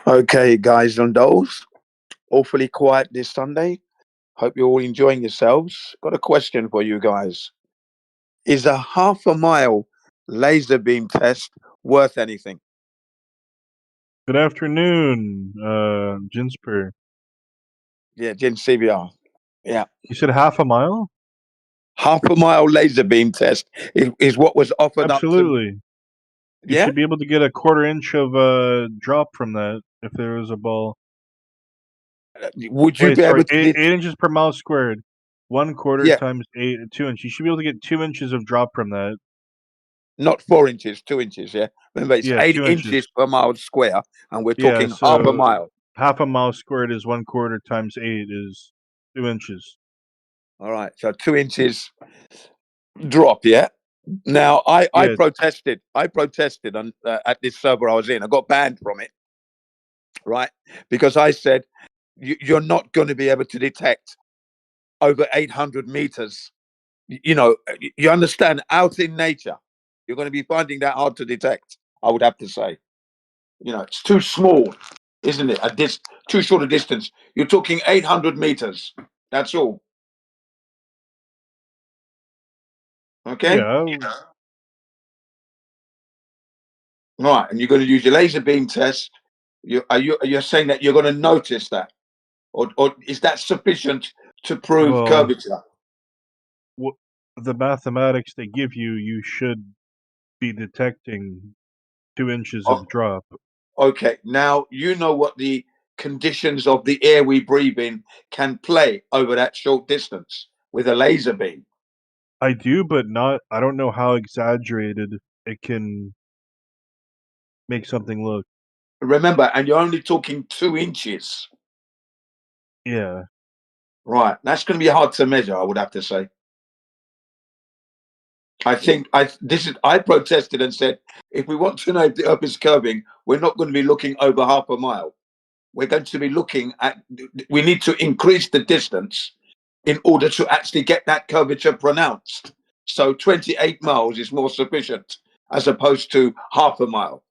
Okay, guys and dolls, awfully quiet this Sunday. Hope you're all enjoying yourselves. Got a question for you guys. Is a half a mile laser beam test worth anything? Good afternoon, Jinsper. Yeah, Jin CBR. Yeah. You said half a mile? Half a mile laser beam test is what was offered up to. Absolutely. You Yeah? should be able to get a quarter-inch of drop from that if there was a ball. Would you be able to 8 inches per mile squared. 1/4 Yeah. times 2 inches. You should be able to get 2 inches of drop from that. Not 4 inches, 2 inches, yeah? Remember, it's Yeah, 8 2 inches inches. per mile square, and we're Yeah, talking half a so mile. half a mile squared is 1/4 times 8 is 2 inches. All right, so 2 inches drop, yeah? Now, I Yeah. protested. I protested on, at this server I was in. I got banned from it, right? Because I said, you're not going to be able to detect over 800 meters. You know, you understand, out in nature, you're going to be finding that hard to detect, I would have to say. You know, it's too small, isn't it? Too short a distance. You're talking 800 meters. That's all. Okay? Yeah. Right, and you're going to use your laser beam test. You're saying that you're going to notice that, or is that sufficient to prove Well, curvature? the mathematics they give you, you should be detecting 2 inches of drop. Okay, now you know what the conditions of the air we breathe in can play over that short distance with a laser beam. I do, but I don't know how exaggerated it can make something look. Remember, and you're only talking 2 inches. Yeah. Right, that's going to be hard to measure, I would have to say. I think I protested and said, if we want to know if the Earth is curving, we're not going to be looking over half a mile. We're going to be looking at. We need to increase the distance in order to actually get that curvature pronounced. So 28 miles is more sufficient as opposed to half a mile.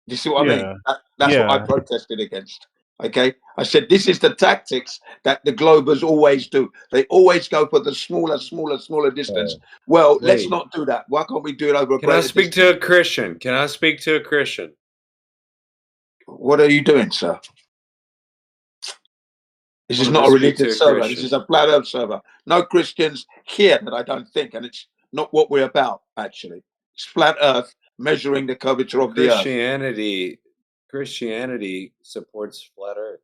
You see what I mean? That's what I protested against. Okay, I said this is the tactics that the Globers always do. They always go for the smaller distance. Well, let's wait. not do that. Why can't we do it over a Can I greater speak distance? to a Christian? Can I speak to a Christian? What are you doing, sir? This is Wanted not to a speak to religious a server. Christian. This is a flat earth server. No Christians here that I don't think, and it's not what we're about, actually. It's flat earth, measuring the curvature of the earth. Christianity supports flat earth.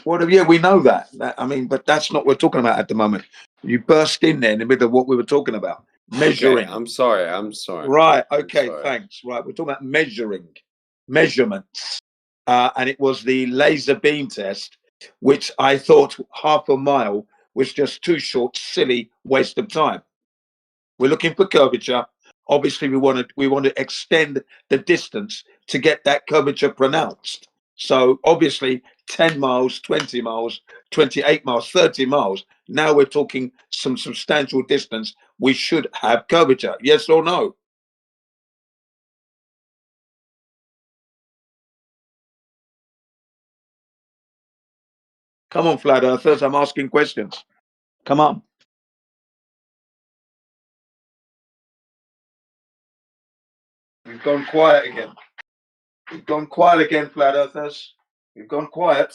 Well, yeah, we know that. I mean, but that's not what we're talking about at the moment. You burst in there in the middle of what we were talking about. Measuring. Okay, I'm sorry. Right. Okay, thanks. Right. We're talking about measurements. And it was the laser beam test, which I thought half a mile was just too short, silly waste of time. We're looking for curvature. Obviously, we want to extend the distance to get that curvature pronounced. So obviously 10 miles, 20 miles, 28 miles, 30 miles. Now we're talking some substantial distance. We should have curvature. Yes or no? Come on, flat earthers. I'm asking questions. Come on. We've gone quiet again. We've gone quiet again, flat earthers. We've gone quiet.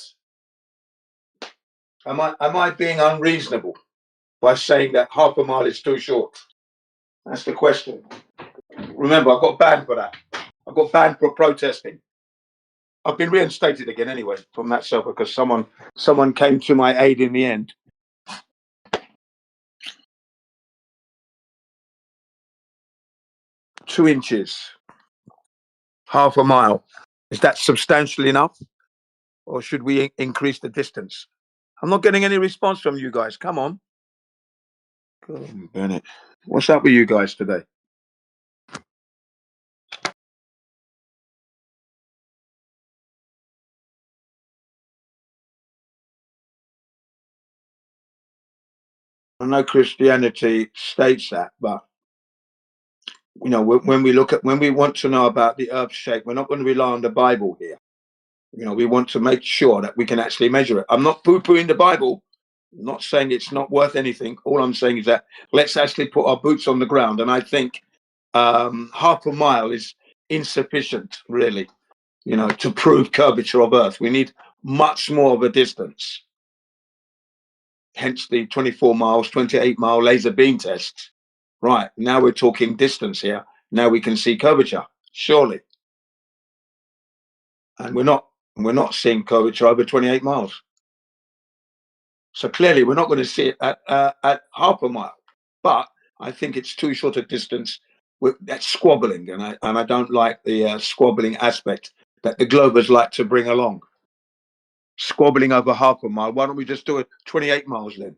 Am I being unreasonable by saying that half a mile is too short? That's the question. Remember, I got banned for that. I got banned for protesting. I've been reinstated again anyway from that server because someone came to my aid in the end. Two inches, half a mile. Is that substantial enough? Or should we increase the distance? I'm not getting any response from you guys. Come on. God, Bennett. What's up with you guys today? I know Christianity states that, but you know, when we want to know about the earth shape, we're not going to rely on the Bible here. You know, we want to make sure that we can actually measure it. I'm not poo-pooing the Bible. I'm not saying it's not worth anything. All I'm saying is that let's actually put our boots on the ground. And I think half a mile is insufficient, really, you know, to prove curvature of Earth. We need much more of a distance. Hence the 24 miles, 28-mile laser beam tests. Right, now we're talking distance here. Now we can see curvature, surely. And we're not seeing curvature over 28 miles. So clearly we're not going to see it at half a mile. But I think it's too short a distance. That's squabbling, and I don't like the squabbling aspect that the Globers like to bring along. Squabbling over half a mile. Why don't we just do it 28 miles then?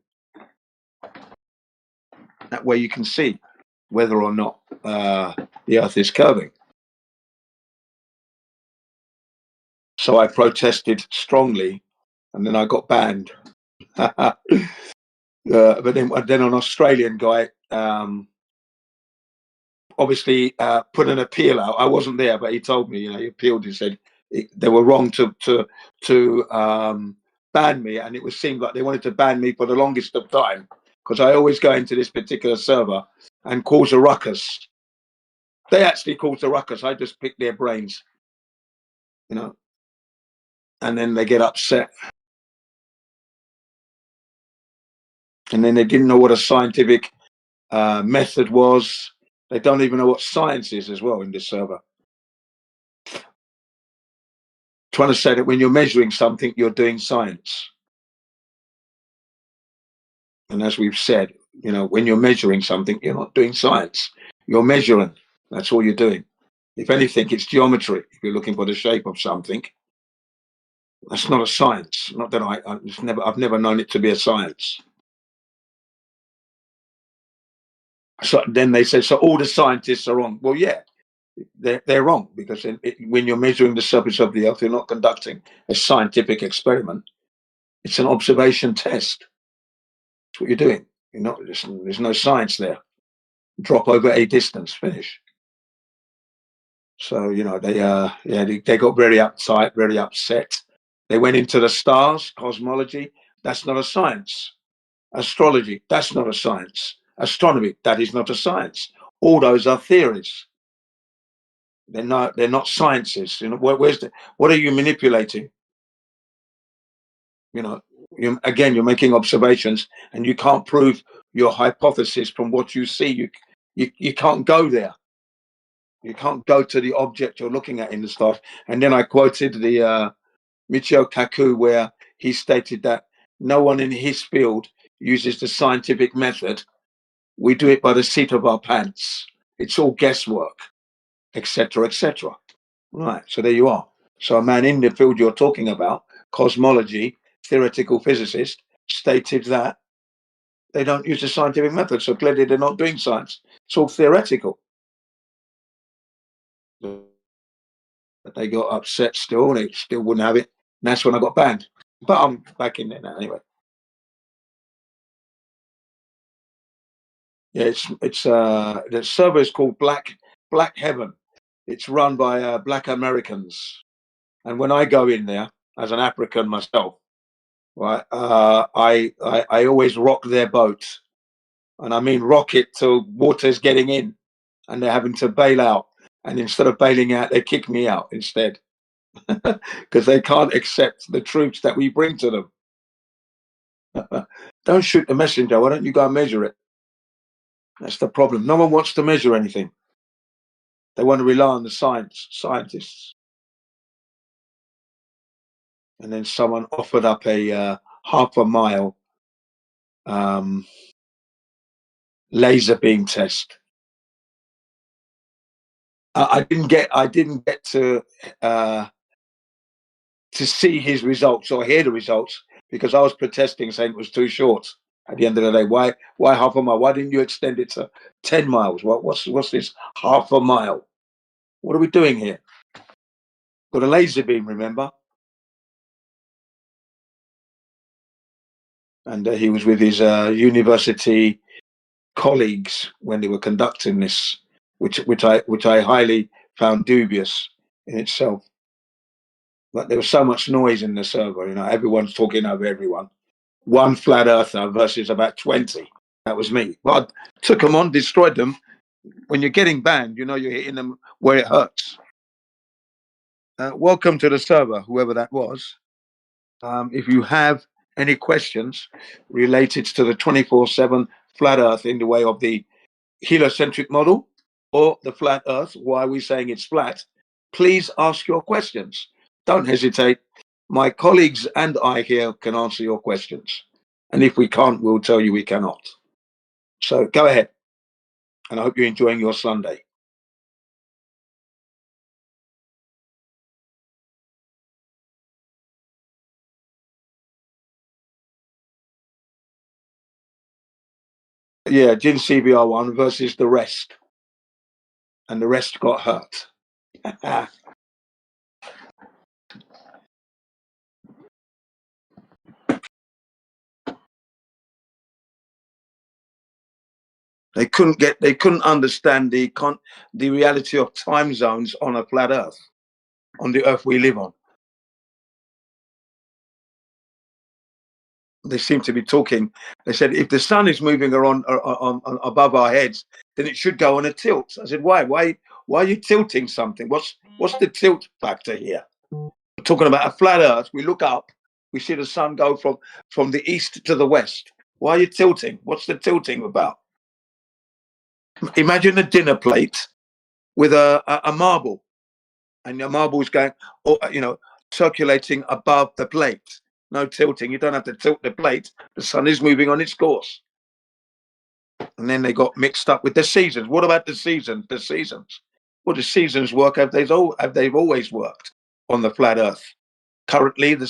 That way you can see whether or not the Earth is curving. So I protested strongly, and then I got banned. But then an Australian guy obviously put an appeal out. I wasn't there, but he told me, you know, he appealed. He said they were wrong to ban me, and it seemed like they wanted to ban me for the longest of time because I always go into this particular server and cause a ruckus. They actually cause a ruckus. I just pick their brains, you know, and then they get upset. And then they didn't know what a scientific method was. They don't even know what science is as well in this server. Trying to say that when you're measuring something, you're doing science. And as we've said, you know, when you're measuring something, you're not doing science. You're measuring. That's all you're doing. If anything, it's geometry. If you're looking for the shape of something, that's not a science. Not that I've never known it to be a science. So then they say, so all the scientists are wrong. Well, yeah, they're wrong because when you're measuring the surface of the Earth, you're not conducting a scientific experiment. It's an observation test. That's what you're doing. You're not. There's no science there. Drop over a distance, finish. So you know they got very uptight, very upset. They went into the stars, cosmology. That's not a science. Astrology. That's not a science. Astronomy. That is not a science. All those are theories. They're not sciences. You know, what are you manipulating? You know, you're making observations and you can't prove your hypothesis from what you see. You can't go there. You can't go to the object you're looking at in the stars. And then I quoted the Michio Kaku, where he stated that no one in his field uses the scientific method. We do it by the seat of our pants. It's all guesswork, etc., etc. Right. So there you are. So a man in the field you're talking about, cosmology, theoretical physicist, stated that they don't use the scientific method. So clearly they're not doing science. It's all theoretical. But they got upset still. They still wouldn't have it. And that's when I got banned. But I'm back in there now anyway. Yeah, the server is called Black Heaven. It's run by Black Americans. And when I go in there as an African myself, right, I always rock their boat. And I mean rock it till water's getting in and they're having to bail out. And instead of bailing out, they kick me out instead. Because they can't accept the truths that we bring to them. Don't shoot the messenger. Why don't you go and measure it? That's the problem. No one wants to measure anything. They want to rely on the scientists. And then someone offered up a half a mile laser beam test. I didn't get to see his results or hear the results because I was protesting, saying it was too short. At the end of the day, why half a mile? Why didn't you extend it to 10 miles? What's this half a mile? What are we doing here? Got a laser beam, remember? And he was with his university colleagues when they were conducting this, which I highly found dubious in itself. But there was so much noise in the server, you know, everyone's talking over everyone. One flat earther versus about 20. That was me. But I took them on, destroyed them. When you're getting banned, you know you're hitting them where it hurts. Welcome to the server, whoever that was. If you have any questions related to the 24/7 flat earth in the way of the heliocentric model or the flat earth, why are we saying it's flat? Please ask your questions. Don't hesitate. My colleagues and I here can answer your questions. And if we can't, we'll tell you we cannot. So go ahead. And I hope you're enjoying your Sunday. Yeah, Jin CBR1 versus the rest. And the rest got hurt. They couldn't understand the reality of time zones on a flat earth, on the earth we live on. They seem to be talking. They said, if the sun is moving around on above our heads, then it should go on a tilt. I said, why? Why are you tilting something? What's the tilt factor here? We're talking about a flat earth. We look up, we see the sun go from the east to the west. Why are you tilting? What's the tilting about? Imagine a dinner plate with a marble, and your marble is going, you know, circulating above the plate. No tilting. You don't have to tilt the plate. The sun is moving on its course. And then they got mixed up with the seasons. What about the seasons? The seasons. Well, the seasons work as they've always worked on the flat earth. Currently, the